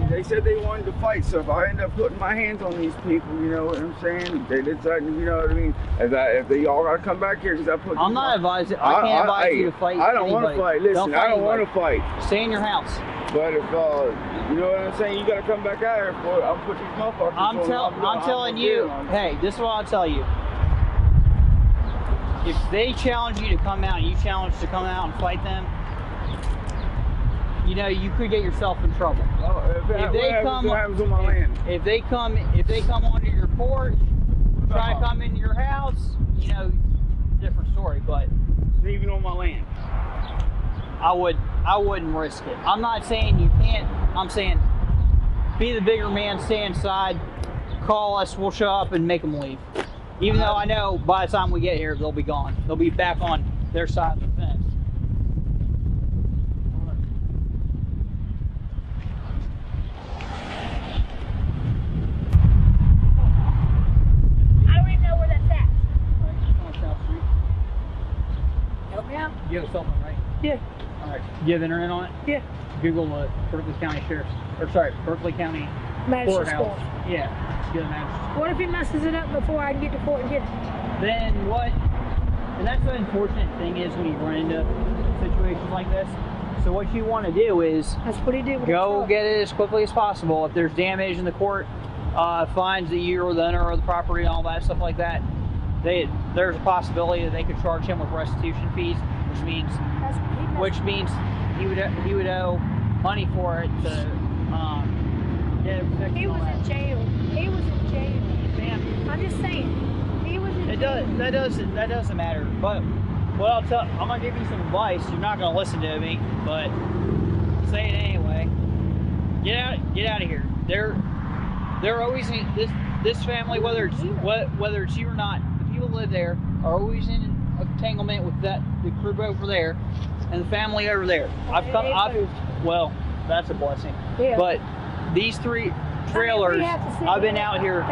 They said they wanted to fight, so if I end up putting my hands on these people, you know what I'm saying? They decided, you know what I mean? If they all gotta come back here, because I put. I'm not advising. I can't advise you to fight. I don't want to fight. Listen, I don't want to fight. Stay in your house. But if you know what I'm saying, you gotta come back out here for it. I'll put these motherfuckers. I'm telling you. Hey, this is what I'll tell you. If they challenge you to come out, and you challenge to come out and fight them, you know, you could get yourself in trouble. Oh, if they come onto your porch, try to come into your house, you know, different story. But even on my land, I wouldn't risk it. I'm not saying you can't. I'm saying be the bigger man, stay inside, call us, we'll show up and make them leave. Even though I know by the time we get here, they'll be gone. They'll be back on their side of the fence. You have a cell phone, right? Yeah. All right. You have internet on it? Yeah. Google the Berkeley County Sheriff's, or sorry, Berkeley County Courthouse. Yeah. Get a magistrate. What if he messes it up before I can get to court and get it? Then what? And that's the unfortunate thing is when you run into situations like this. So what you want to do is that's what he did. Go get it as quickly as possible. If there's damage in the court, finds that you or the owner of the property and all that stuff like that, there's a possibility that they could charge him with restitution fees, which means he would owe money for it to get it fixed. He was in jail. He was in jail. Ma'am, I'm just saying. He was in jail. That doesn't matter. But what I'm gonna give you some advice. You're not gonna listen to me, but I'll say it anyway. Get out of here. They're always in this family, whether it's you or not. People live there are always in entanglement with the crew over there and the family over there. Well, that's a blessing. Yeah. But these three trailers, I've been out here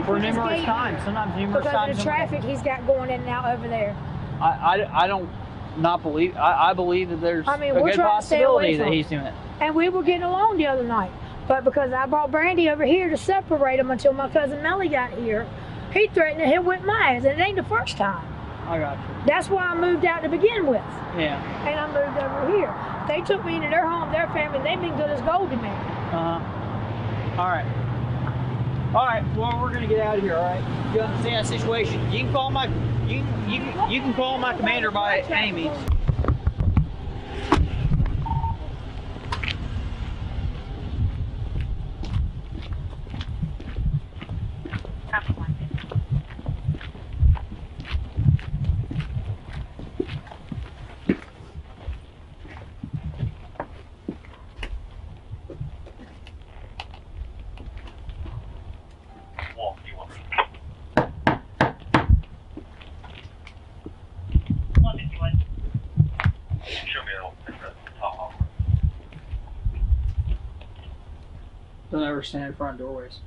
for numerous times. Sometimes numerous times. Because of the traffic he's got going in and out over there. I don't not believe. I believe that there's a good possibility that he's doing it. And we were getting along the other night, but because I brought Brandy over here to separate them until my cousin Melly got here. He threatened to hit with my ass, and it ain't the first time. I got you. That's why I moved out to begin with. Yeah. And I moved over here. They took me into their home, their family, and they've been good as gold to me. All right. All right. Well, we're gonna get out of here. All right. You understand that situation? You can call my you can call my commander by any means. Don't ever stand in front of doorways.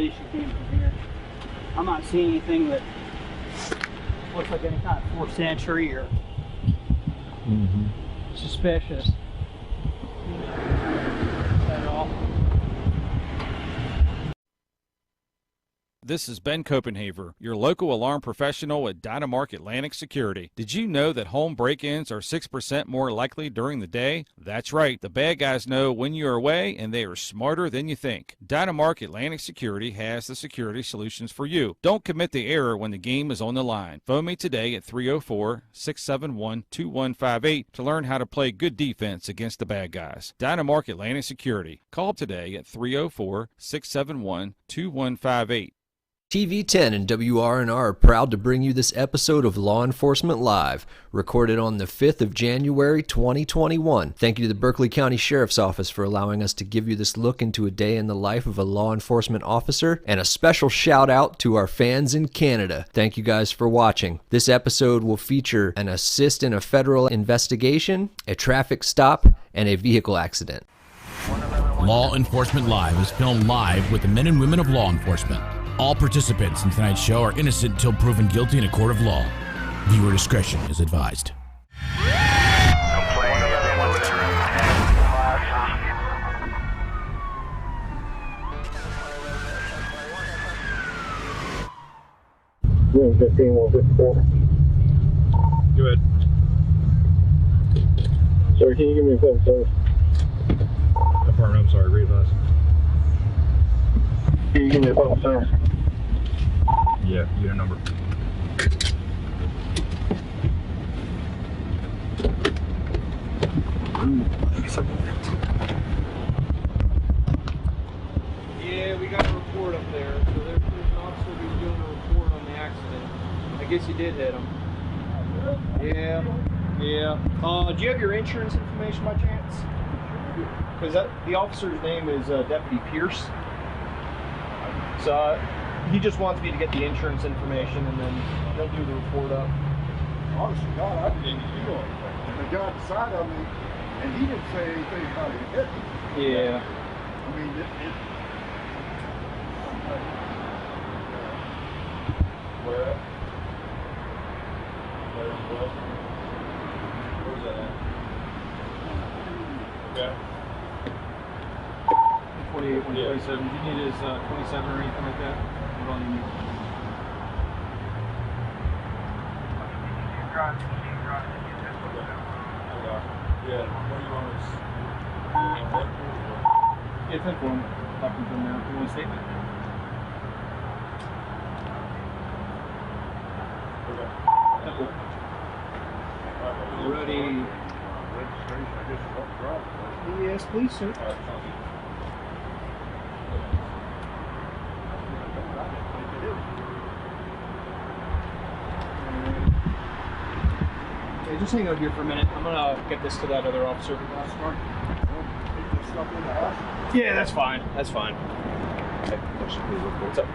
She came from here. I'm not seeing anything that looks like any kind of 4th century or suspicious at all. This is Ben Copenhaver, your local alarm professional at Dynamark Atlantic Security. Did you know that home break-ins are 6% more likely during the day? That's right. The bad guys know when you're away, and they are smarter than you think. Dynamark Atlantic Security has the security solutions for you. Don't commit the error when the game is on the line. Phone me today at 304-671-2158 to learn how to play good defense against the bad guys. Dynamark Atlantic Security. Call today at 304-671-2158. TV10 and WRNR are proud to bring you this episode of Law Enforcement Live, recorded on the 5th of January, 2021. Thank you to the Berkeley County Sheriff's Office for allowing us to give you this look into a day in the life of a law enforcement officer, and a special shout out to our fans in Canada. Thank you guys for watching. This episode will feature an assist in a federal investigation, a traffic stop, and a vehicle accident. Law Enforcement Live is filmed live with the men and women of law enforcement. All participants in tonight's show are innocent until proven guilty in a court of law. Viewer discretion is advised. Room 15-154. Go ahead. Sir, can you give me a phone, sir? I'm sorry, read last. Can you give me a phone, sir? Yeah, unit number. Yeah, we got a report up there. So there's an officer who's doing a report on the accident. I guess you did hit him. Yeah. Do you have your insurance information by chance? Because the officer's name is Deputy Pierce. So he just wants me to get the insurance information, and then he'll do the report up. Honestly, God, I didn't even feel it. The guy beside of me, and he didn't say anything about it hit me. Yeah. I mean, Where at? Where's that at? Okay. 48, 127. Do you need his 27 or anything like that? What all you need? Yeah, what do you want us? Yeah, 10 for him. Talk to him now. You want a statement? Okay. Ready? Yes, please, sir. Yeah, just hang out here for a minute. I'm gonna get this to that other officer. Yeah, that's fine. That's fine. Okay, what's up?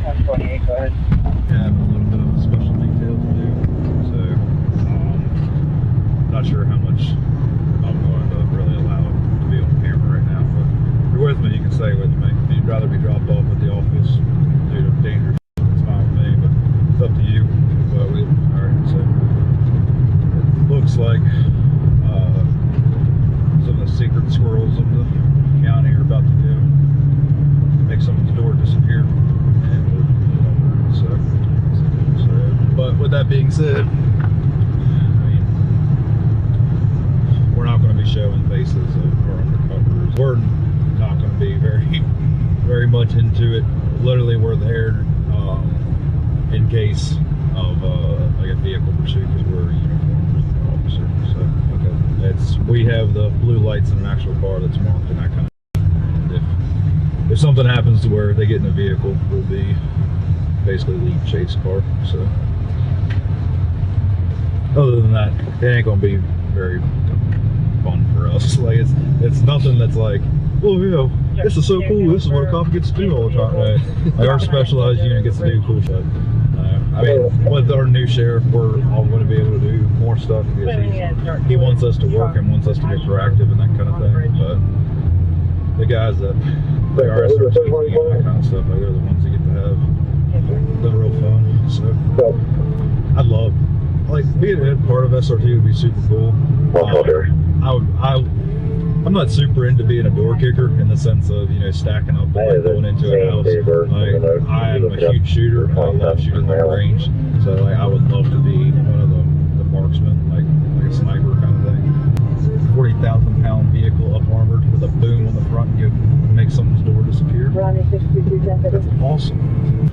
128, go ahead. Yeah, I have a little bit of a special detail to do, so not sure how much I'm going to really allow it to be on camera right now, but if you're with me, you can stay with me. If you'd rather be dropped off at the office due to danger, it's fine with me, but it's up to you. But alright, so it looks like some of the secret squirrels of the county are about to do make someone's door disappear. But with that being said, I mean, we're not going to be showing faces of our undercovers. We're not going to be very much into it. Literally, we're there in case of like a vehicle pursuit because we're a uniformed officer. So we have the blue lights in an actual car that's marked and that kind of. If something happens to where they get in a vehicle, we'll be basically lead chase car. So other than that, it ain't gonna be very fun for us. Like it's nothing that's like, oh yeah, this is so cool. This is what a cop gets to do all the time. Right? Like our specialized unit gets to do cool shit. I mean, with our new sheriff, we're all going to be able to do more stuff because he wants us to work and wants us to be proactive and that kind of thing. But the guys that they are that kind of stuff, like they're the ones that get to have the real fun. So I'd love, like, being a part of SRT would be super cool. I'm not super into being a door kicker in the sense of, you know, stacking up and like going into a house. Like, I am a huge shooter. I love shooting long range. So like, I would love to be one of the marksmen, like a sniper kind of thing. 40,000-pound vehicle up armored with a boom on the front and make someone's door disappear. That's awesome.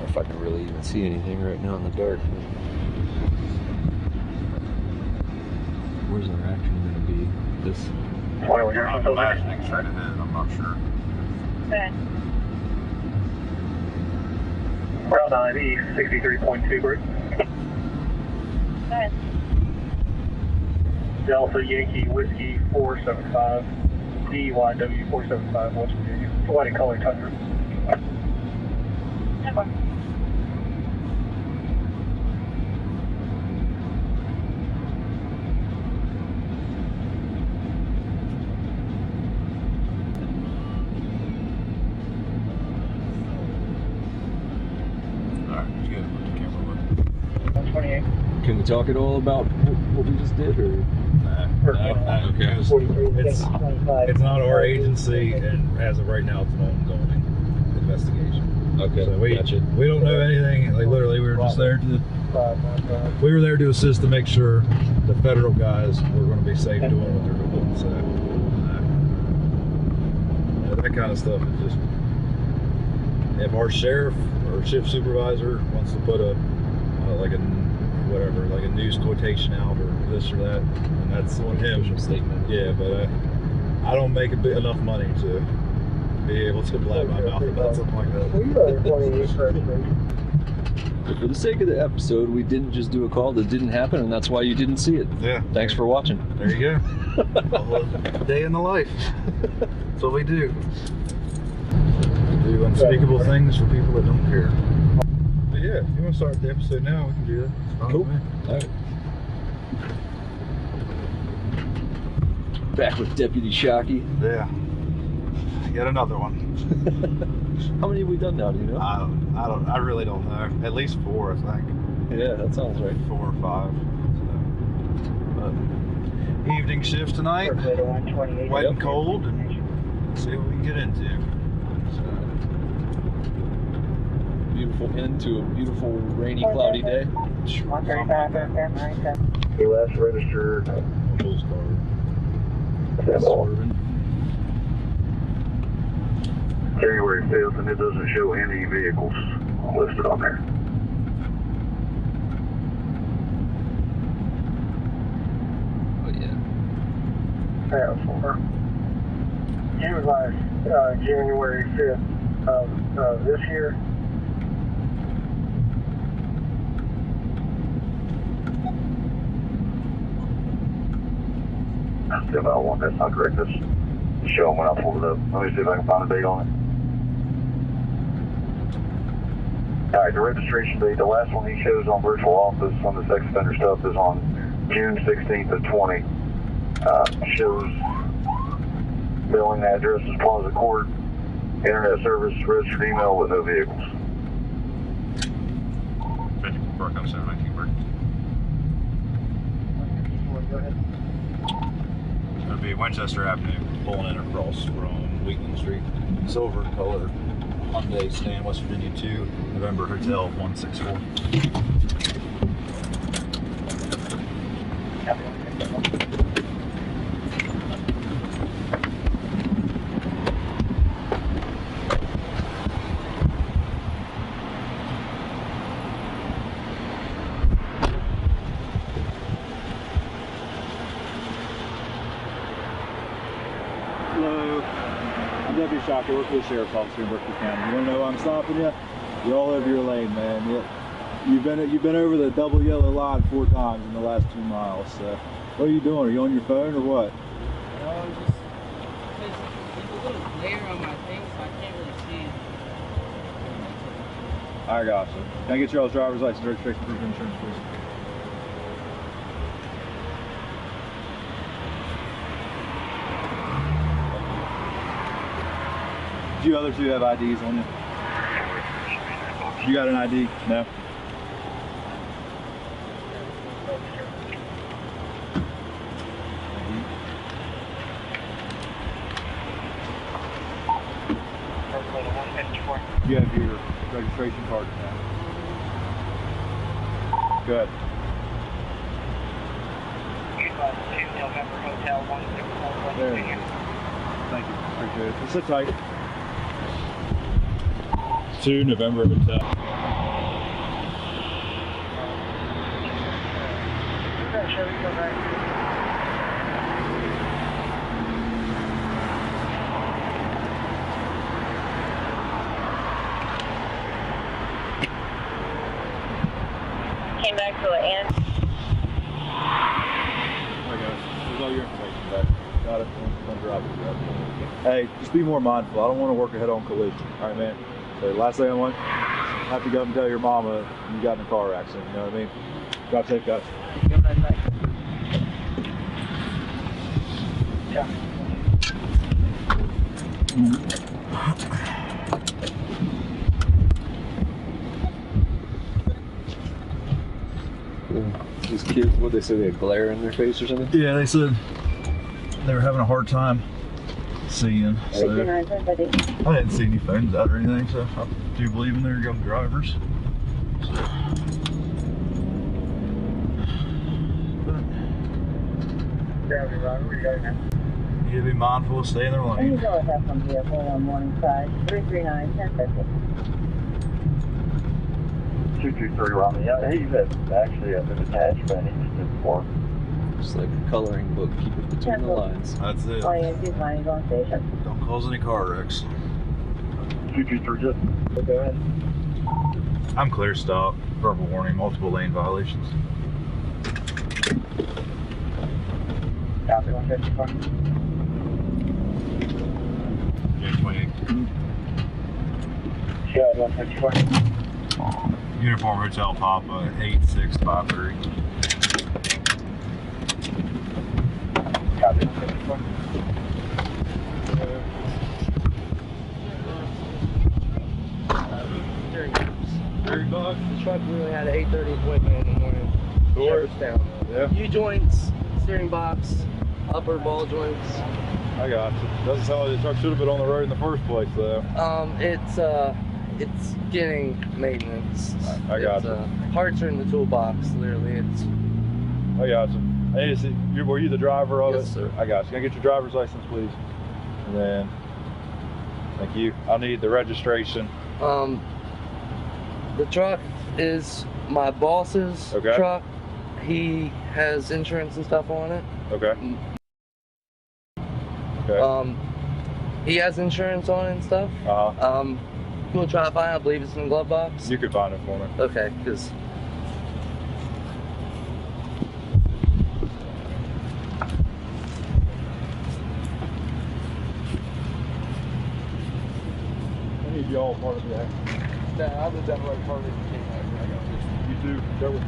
If I can really even see anything right now in the dark. Where's our action going to be? This? I'm imagining straight ahead, I'm not sure. Okay. Route 90, 63.2 break. Okay. Delta Yankee Whiskey 475, DYW 475, West Virginia, white and color tundra. Okay. Can we talk at all about what we just did, or? Okay. It's not our agency, and as of right now, it's an ongoing investigation. Okay. So we don't know anything. Like literally, we were just there to assist to make sure the federal guys were going to be safe doing what they're doing. So that kind of stuff is just. If our sheriff or shift supervisor wants to put a news quotation out or this or that, and that's on him. Statement. Yeah, but I don't make enough money to be able to blab my mouth about something like that. But for the sake of the episode, we didn't just do a call that didn't happen, and that's why you didn't see it. Yeah. Thanks for watching. There you go. Day in the life. That's what we do. We do unspeakable things for people that don't care. But yeah, if you want to start the episode now, we can do that. Cool. All right. Back with Deputy Shockey. Yeah. Yet another one. How many have we done now? Do you know? I really don't know. At least 4, I think. Yeah, that sounds right. 4 or 5. So, but evening shift tonight. Wet and cold, and see what we can get into. Beautiful end to a beautiful rainy, cloudy day. US registered. Pulse card. January 5th, and it doesn't show any vehicles listed on there. Oh yeah. For utilize January 5th of this year. Still got one that's not correct. Just show them when I pull it up. Let me see if I can find a date on it. Alright, the registration date, the last one he shows on virtual office on the sex offender stuff is on June 16th of 20. Shows billing address is Plaza Court, internet service, registered email with no vehicles. 54 comes 719 work. Go ahead. It'll be Winchester Avenue, pulling in across from Wheatland Street. Silver color Hyundai Stan, West Virginia 2, November Hotel 164. Deputy Shocker. I work for the Sheriff's Office here in Berkeley County. You want to know why I'm stopping you? You're all over your lane, man. You've been over the double yellow line 4 times in the last 2 miles. So, what are you doing? Are you on your phone or what? No, just because there's a little glare on my thing, so I can't really see. I got you. Can I get your all's driver's license, registration, proof of insurance, please? Do you other 2 have IDs on you? You got an ID? No? You have your registration card now. Good. November Hotel 164. There you go. Thank you. Appreciate it. Just sit tight. 2 November Hotel. Came back to the end. There goes. There's all your information back. Got it. Don't drop it. Hey, just be more mindful. I don't want to work a head-on collision. All right, man. So last thing I want, have to go up and tell your mama you got in a car accident. You know what I mean? Drive safe, guys. Yeah. These kids, what they say, they had glare in their face or something? Yeah, they said they were having a hard time seeing. So I didn't see any phones out or anything, so I do believe in their young drivers. So. You need to be mindful of staying in their lane. You go ahead from vehicle on Morningside, 339-1050. 223 around me. Yeah, he's actually been attached, but he's been before. Just like a coloring book, keep it between the lines. That's it. Don't cause any car wrecks. 223, just go ahead. I'm clear stop. Verbal warning, multiple lane violations. Copy 154. J 28. Sure, 154. Uniform Hotel Papa 8653. Copy 154. $30. The truck really had an 8:30 appointment in the morning. Jefferson. Yeah. U-joints, steering box, upper ball joints. I got you. Doesn't sound like the truck should have been on the road in the first place, though. It's getting maintenance. I got you. Parts are in the toolbox, literally. I got you. Hey, were you the driver of it? Yes, sir. I got you. Can I get your driver's license, please? And then, thank you. I'll need the registration. The truck is my boss's truck. He has insurance and stuff on it. Okay. Okay. He has insurance on it and stuff. We'll try to find it. I believe it's in the glove box. You could find it for me. Okay, because I need y'all part of that. nah, I was definitely part of it. You too. Go with me.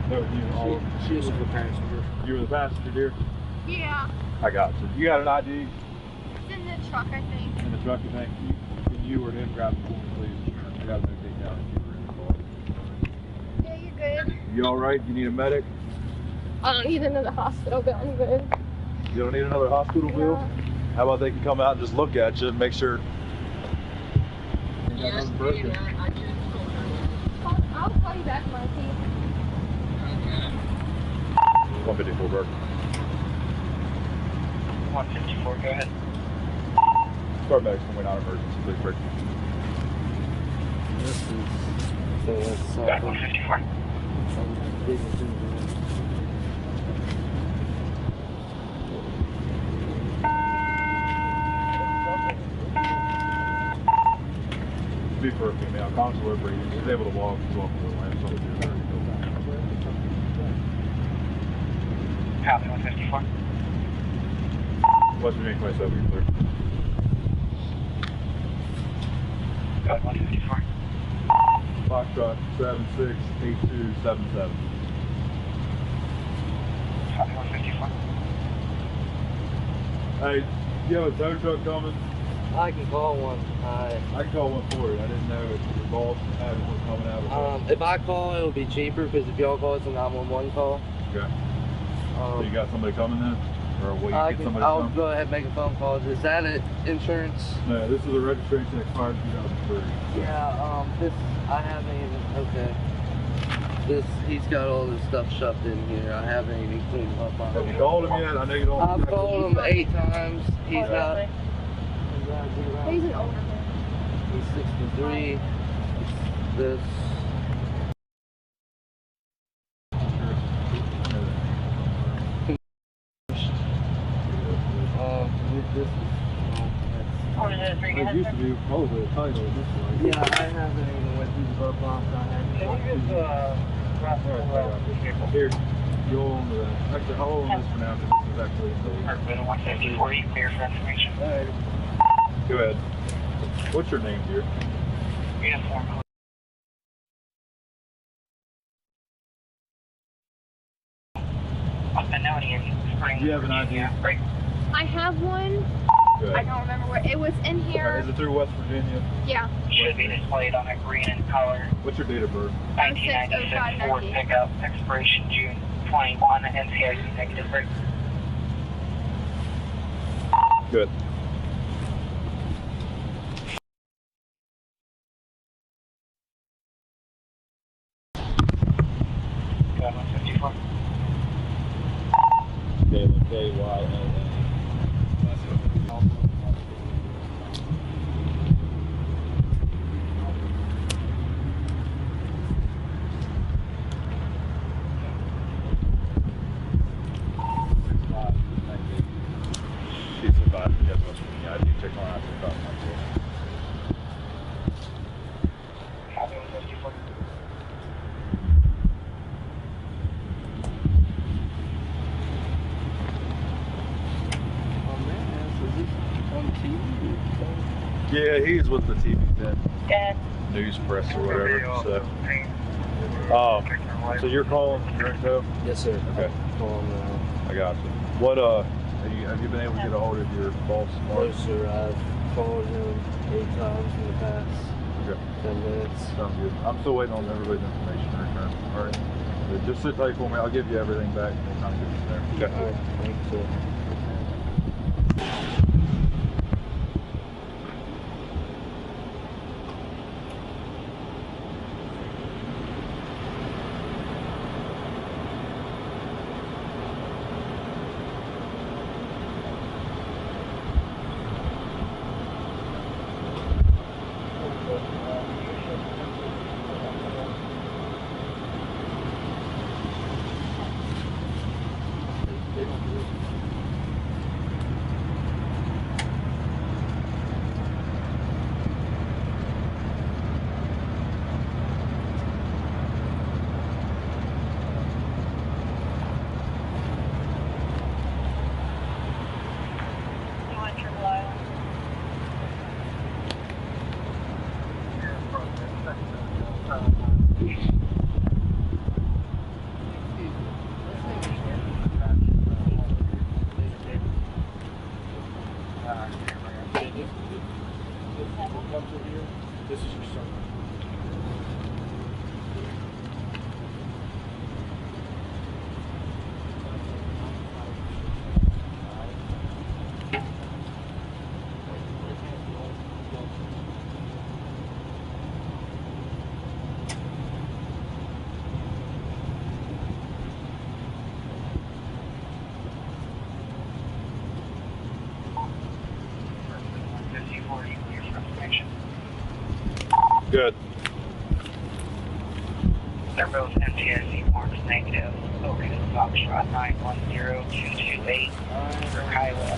No, you. She was the passenger. You were the passenger, dear? Yeah, I got you. You got an ID? it's in the truck, I think. In the truck, you think? Can you or him grab the form, please? I got to take down if you were in the car. Yeah, you're good. You all right? You need a medic? I don't need another hospital bill, I'm good. You don't need another hospital bill? How about they can come out and just look at you and make sure you got nothing broken? I'll call you back, Marky. 154, Burke. 154, go ahead. Start medics when we're not emergency, please, Burke. This is 154. Tom's delivery. He's able to walk. He's walking the lamp. So Copy 154. West Virginia 27, you're clear. Code 154. Foxtrot 768277. Copy 154. Hey, you have a tow truck coming? I can call one. I can call one for you. I didn't know if your boss had one coming out. If I call, it'll be cheaper because if y'all call, it's a 911 call. Okay. So you got somebody coming then? Or will you get somebody I'll coming? go ahead and make a phone call. Is that it? Insurance? No, this is a registration that expired in 2003. Yeah, this, I haven't even, okay. This, he's got all this stuff shoved in here. I haven't even cleaned him up on it. Have you called him yet? I know you don't. I've called him 8 times. He's not. He's an older man. He's 63. This. This is. It used to be probably a title in this one. Yeah, I haven't even went through the glove box. I haven't. Here, you'll own the. Actually, I'll own this for now because this is actually. Perfect. 154, you clear for information. Go ahead. What's your name, dear? Uniform. Do you have an ID? I have one. Good. I don't remember where. It was in here. Is it through West Virginia? Yeah. Should be displayed on a green in color. What's your date of birth? 1996 Ford pickup, expiration June 21, NCIC negative break. Good. Code 154. KYLA. She's survived. Yes, West Virginia. I do check on after the car. Copy 154. Yeah, he's with the TV then. News press or whatever. So you're calling your info? Yes, sir. Okay. I got you. What have you been able to get a hold of your boss? No, sir. I've called him 8 times in the past 10 minutes. Sounds good. I'm still waiting on everybody's information to return. All right. But just sit tight for me. I'll give you everything back. And I'll get from there. Okay. All right. Thank you, sir. This is your son. Good. They're both MTSC marks negative. Located Foxtrot 910228 for Kiowa.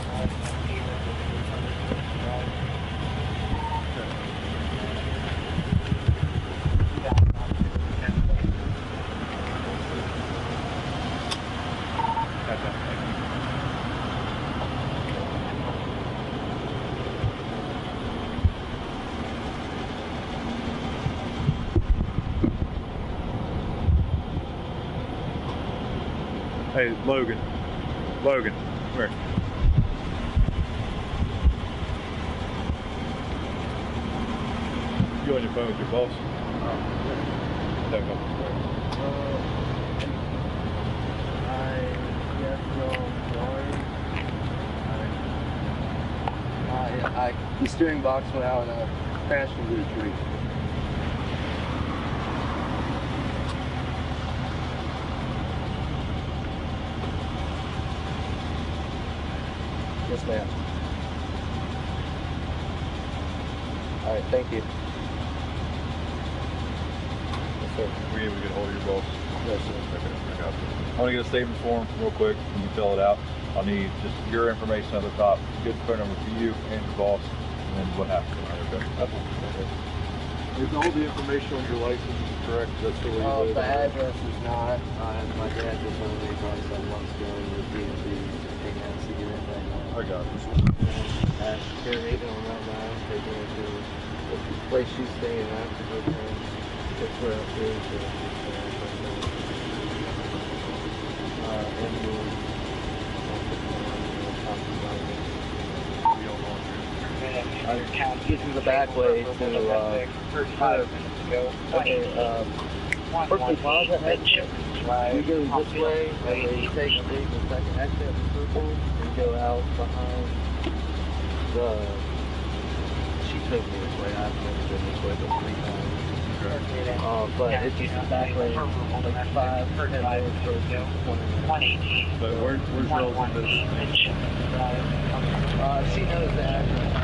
Hey, Logan. Logan, come here. You on your phone with your boss? No, no. The steering box went out and I crashed into a tree. Yes, ma'am. All right, thank you. Yes, sir. Were you able to get a hold of your boss? Yes, sir. Okay, I got you. I want to get a statement form real quick. You can fill it out. I'll need just your information at the top, good phone number for you and your boss, and then what happened. Okay. Is all the information on your license correct? That's the way you live? The address is not. My dad just wanted me probably 7 months ago with DMV. Taking out a cigarette right now. I got it. They're even on that line. Taking it to the place she's staying at to go home. It's where up here. This is the back way to Berkeley Plaza head. You go this way, and then you take the second exit and go out behind the. She took me this way. I've never been this way but 3 times. But it's just the back way, like 5 or 10 minutes for 118. But where's Rose in this? She knows the address.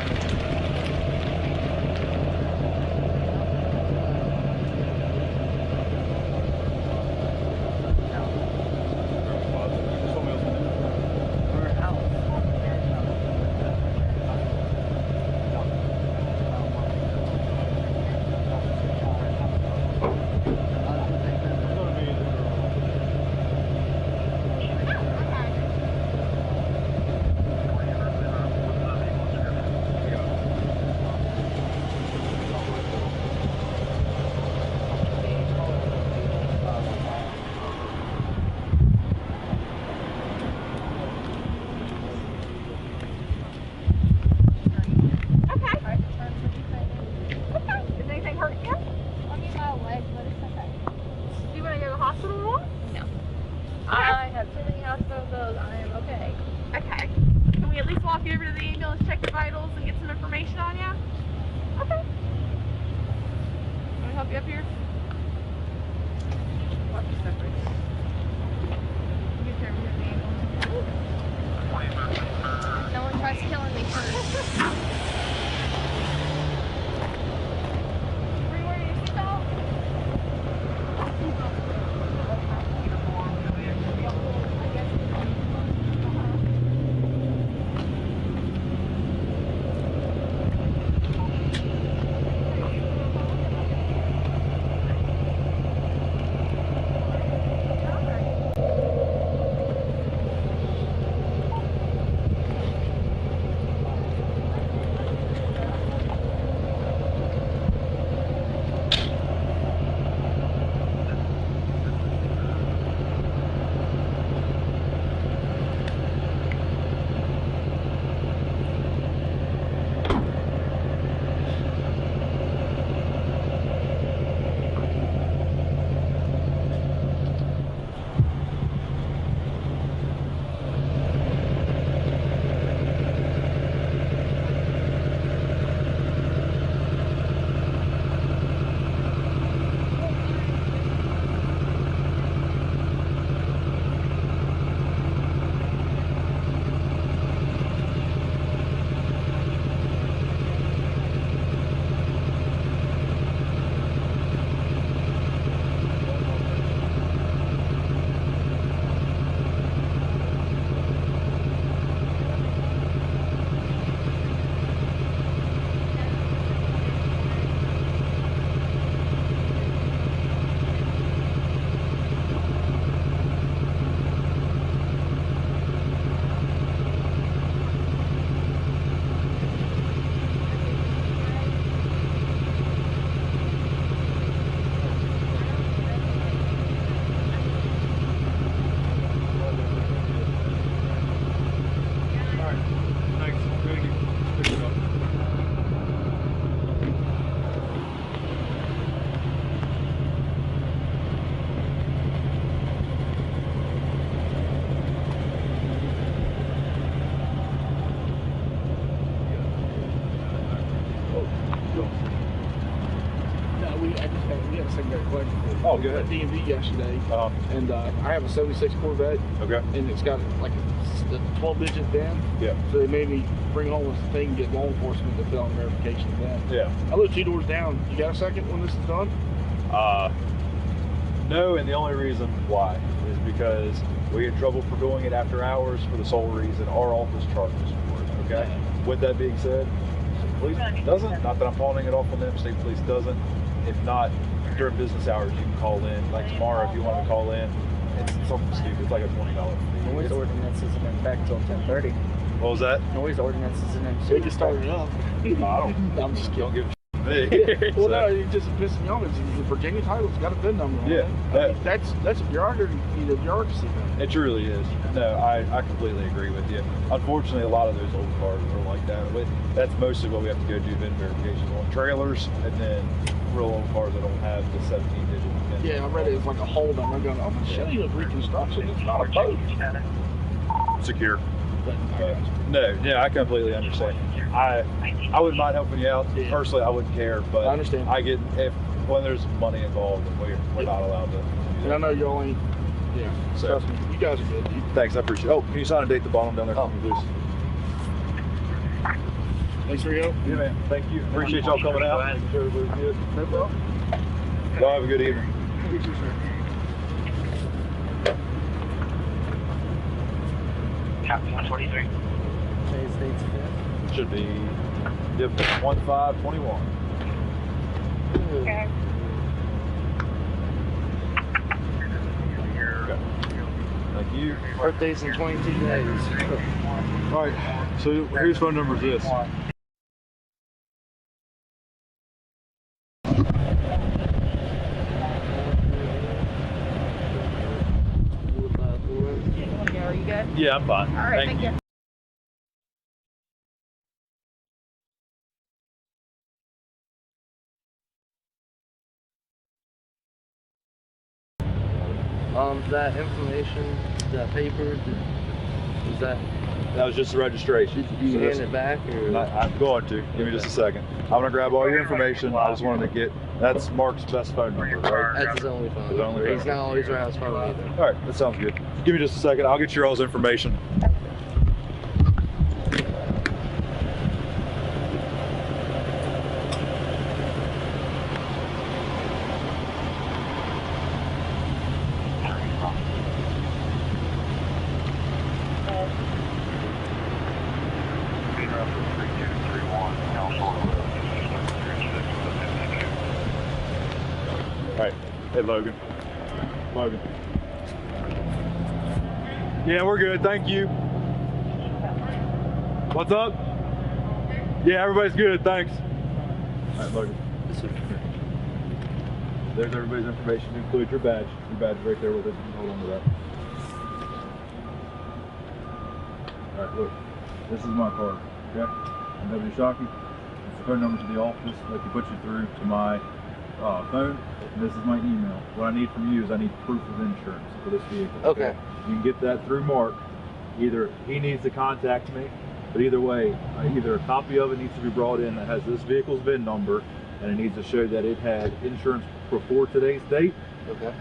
Oh, good. At DMV yesterday. And I have a 76 Corvette. Okay. And it's got like a 12-digit VIN. Yeah. So they made me bring home this thing and get law enforcement to fill out verification VIN. Yeah. I live 2 doors down. You got a second when this is done? No, and the only reason why is because we get in trouble for doing it after hours for the sole reason our office charges for it, okay? With that being said, police doesn't, not that I'm pawning it off on them, state police doesn't. If not, during business hours, you can call in. Like tomorrow, if you want to call in, it's something stupid. It's like a $20 fee. Noise ordinance isn't in effect till 10:30. What was that? Noise ordinance isn't in effect. They just started up. I'm just kidding. Don't give a shit. Well, no, it just pisses me off. It's the Virginia title's got a VIN number on it. I mean, that's a bureaucracy thing. It truly is. No, I completely agree with you. Unfortunately, a lot of those old cars are like that. But that's mostly what we have to go do VIN verification on trailers, and then real old cars that don't have the 17-digit VIN. Yeah, I read it was like a hold on. I'm going, oh, Shelly of reconstruction. It's not a boat. Secure. No, yeah, I completely understand. I wouldn't mind helping you out. Personally, I wouldn't care, but I understand. I get when there's money involved, and we're not allowed to. And I know you only. Yeah. So trust me, you guys are good. Dude. Thanks, I appreciate it. Oh, can you sign and date the bottom down there for me, please? Thanks for your help. Yeah, man. Thank you. Appreciate y'all coming out. Making sure everybody's good. No problem. Y'all have a good evening. You too, sir. Captain 143. Today's date's 5th. Should be 1/5/21. Okay. Thank you. Birthday's in 22 days. All right. So whose phone number is this? Are you good? Yeah, I'm fine. All right, thank you. That information, that paper, is that? That was just the registration. Do you hand it back, or? I'm going to. Give me just a second. I'm going to grab all your information. I just wanted to get, that's Mark's best phone number, right? That's his only phone number. He's not always around his phone either. All right, that sounds good. Give me just a second. I'll get your all's information. Hey, Logan. Logan. Yeah, we're good. Thank you. What's up? Yeah, everybody's good. Thanks. All right, Logan. There's everybody's information. Include your badge. Your badge is right there with it. You can hold on to that. All right, look. This is my card. Okay? I'm W. Shockey. It's the phone number to the office that can put you through to my phone. This is my email. What I need from you is I need proof of insurance for this vehicle. Okay. You can get that through Mark. Either he needs to contact me, but either way, either a copy of it needs to be brought in that has this vehicle's VIN number, and it needs to show that it had insurance before today's date. Okay.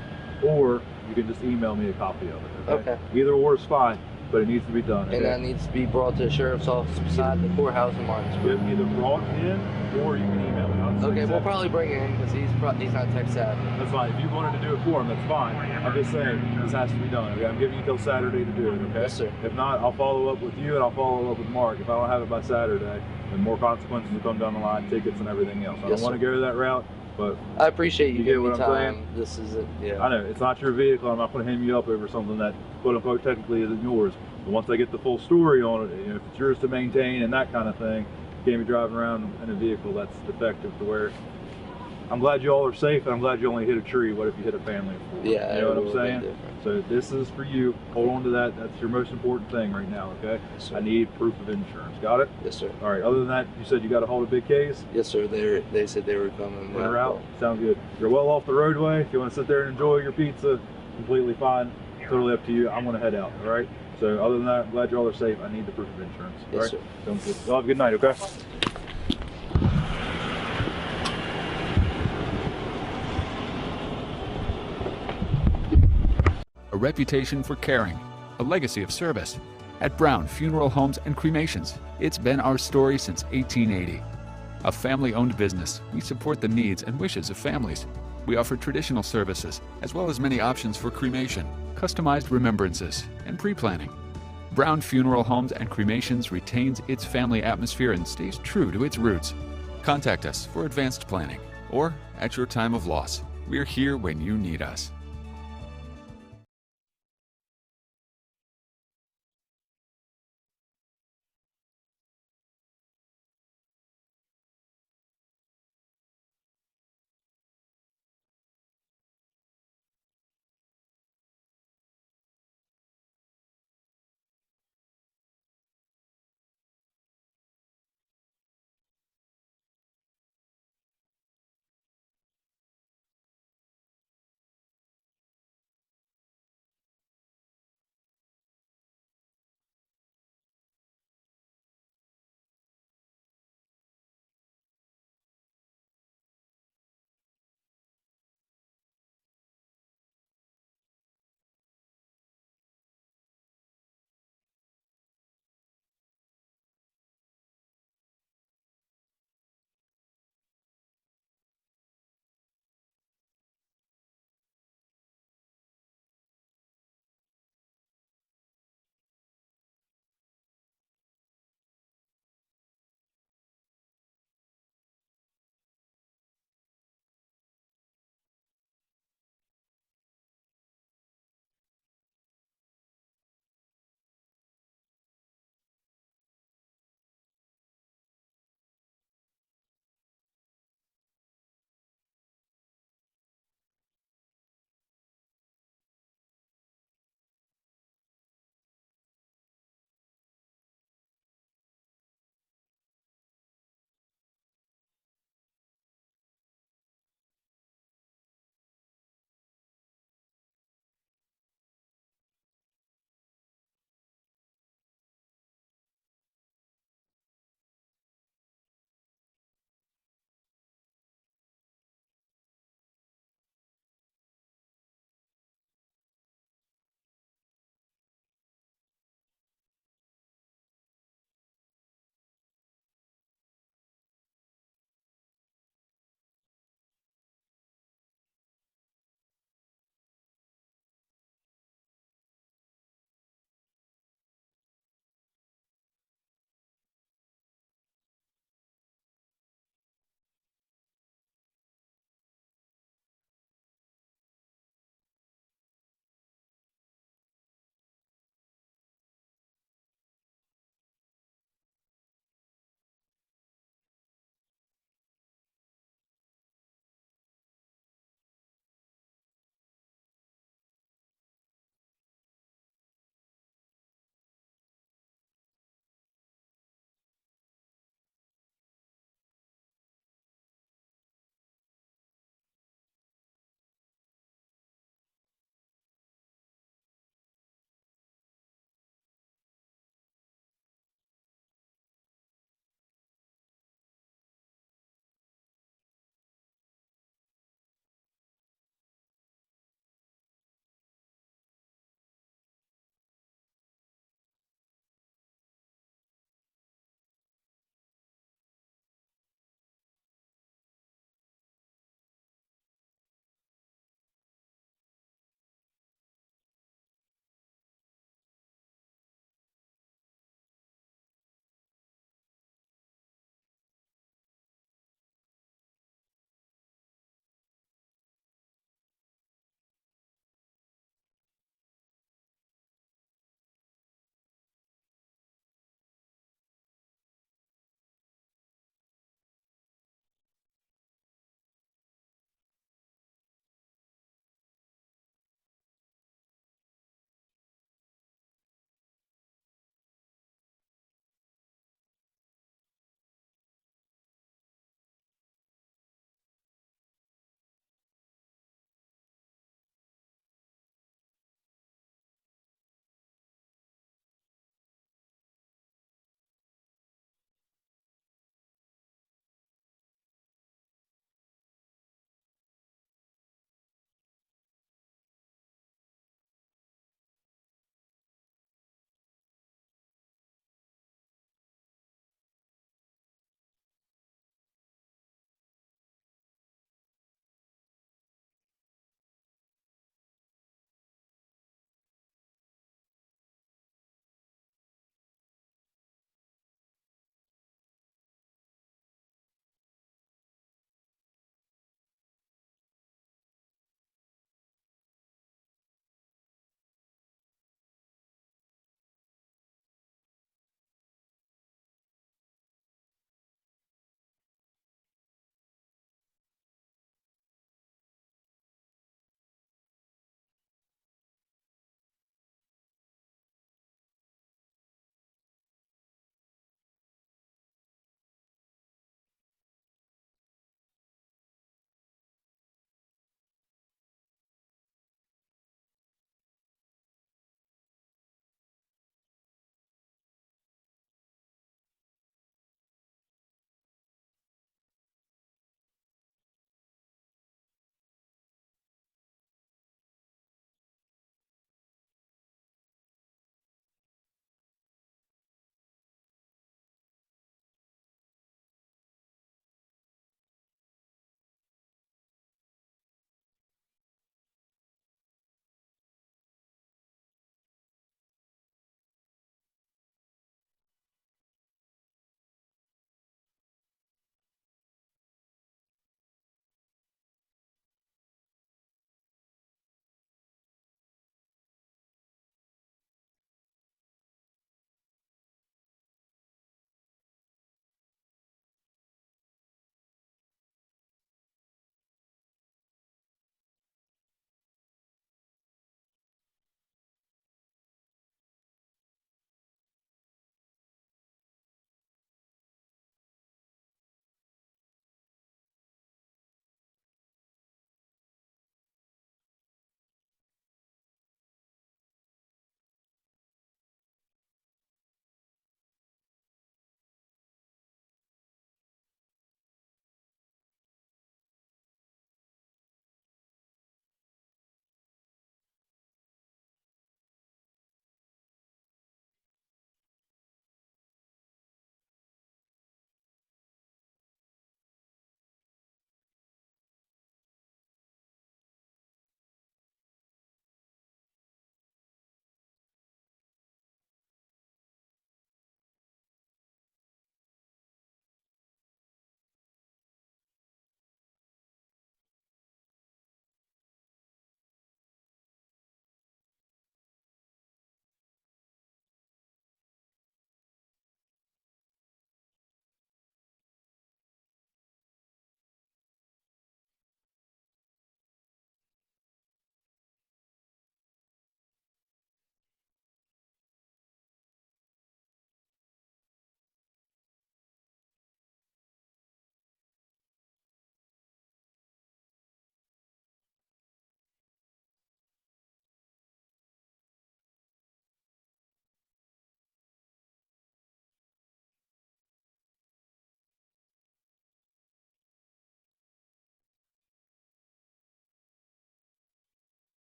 Or you can just email me a copy of it. Okay. Either or is fine, but it needs to be done. And that needs to be brought to the sheriff's office beside the courthouse in Martinsburg. Either brought in, or you can email me. Okay, we'll probably bring it in because he's not tech savvy. That's fine. If you wanted to do it for him, that's fine. I'm just saying this has to be done. Okay, I'm giving you till Saturday to do it. Okay. Yes, sir. If not, I'll follow up with you and I'll follow up with Mark. If I don't have it by Saturday, then more consequences will come down the line, tickets and everything else. I don't want to go that route, but I appreciate you get giving what me I'm time. saying? This is it. Yeah. I know it's not your vehicle. I'm not going to hem you up over something that quote unquote technically isn't yours. But once I get the full story on it, if it's yours to maintain and that kind of thing, you can't be driving around in a vehicle that's defective to where. I'm glad you all are safe, and I'm glad you only hit a tree. What if you hit a family? Yeah, you know what I'm saying? So this is for you. Hold on to that. That's your most important thing right now, okay? Yes, sir. I need proof of insurance. Got it? Yes, sir. All right. Other than that, you said you got to hold a big case? Yes, sir. They said they were coming. They're out? Sound good. You're well off the roadway. If you want to sit there and enjoy your pizza, completely fine. Totally up to you. I'm going to head out, all right? So other than that, I'm glad you all are safe. I need the proof of insurance. Yes, all right? sir. Sounds good. Y'all have a good night, okay? a reputation for caring, a legacy of service. At Brown Funeral Homes and Cremations, it's been our story since 1880. A family-owned business, we support the needs and wishes of families. We offer traditional services, as well as many options for cremation, customized remembrances, and pre-planning. Brown Funeral Homes and Cremations retains its family atmosphere and stays true to its roots. Contact us for advanced planning or at your time of loss. We're here when you need us.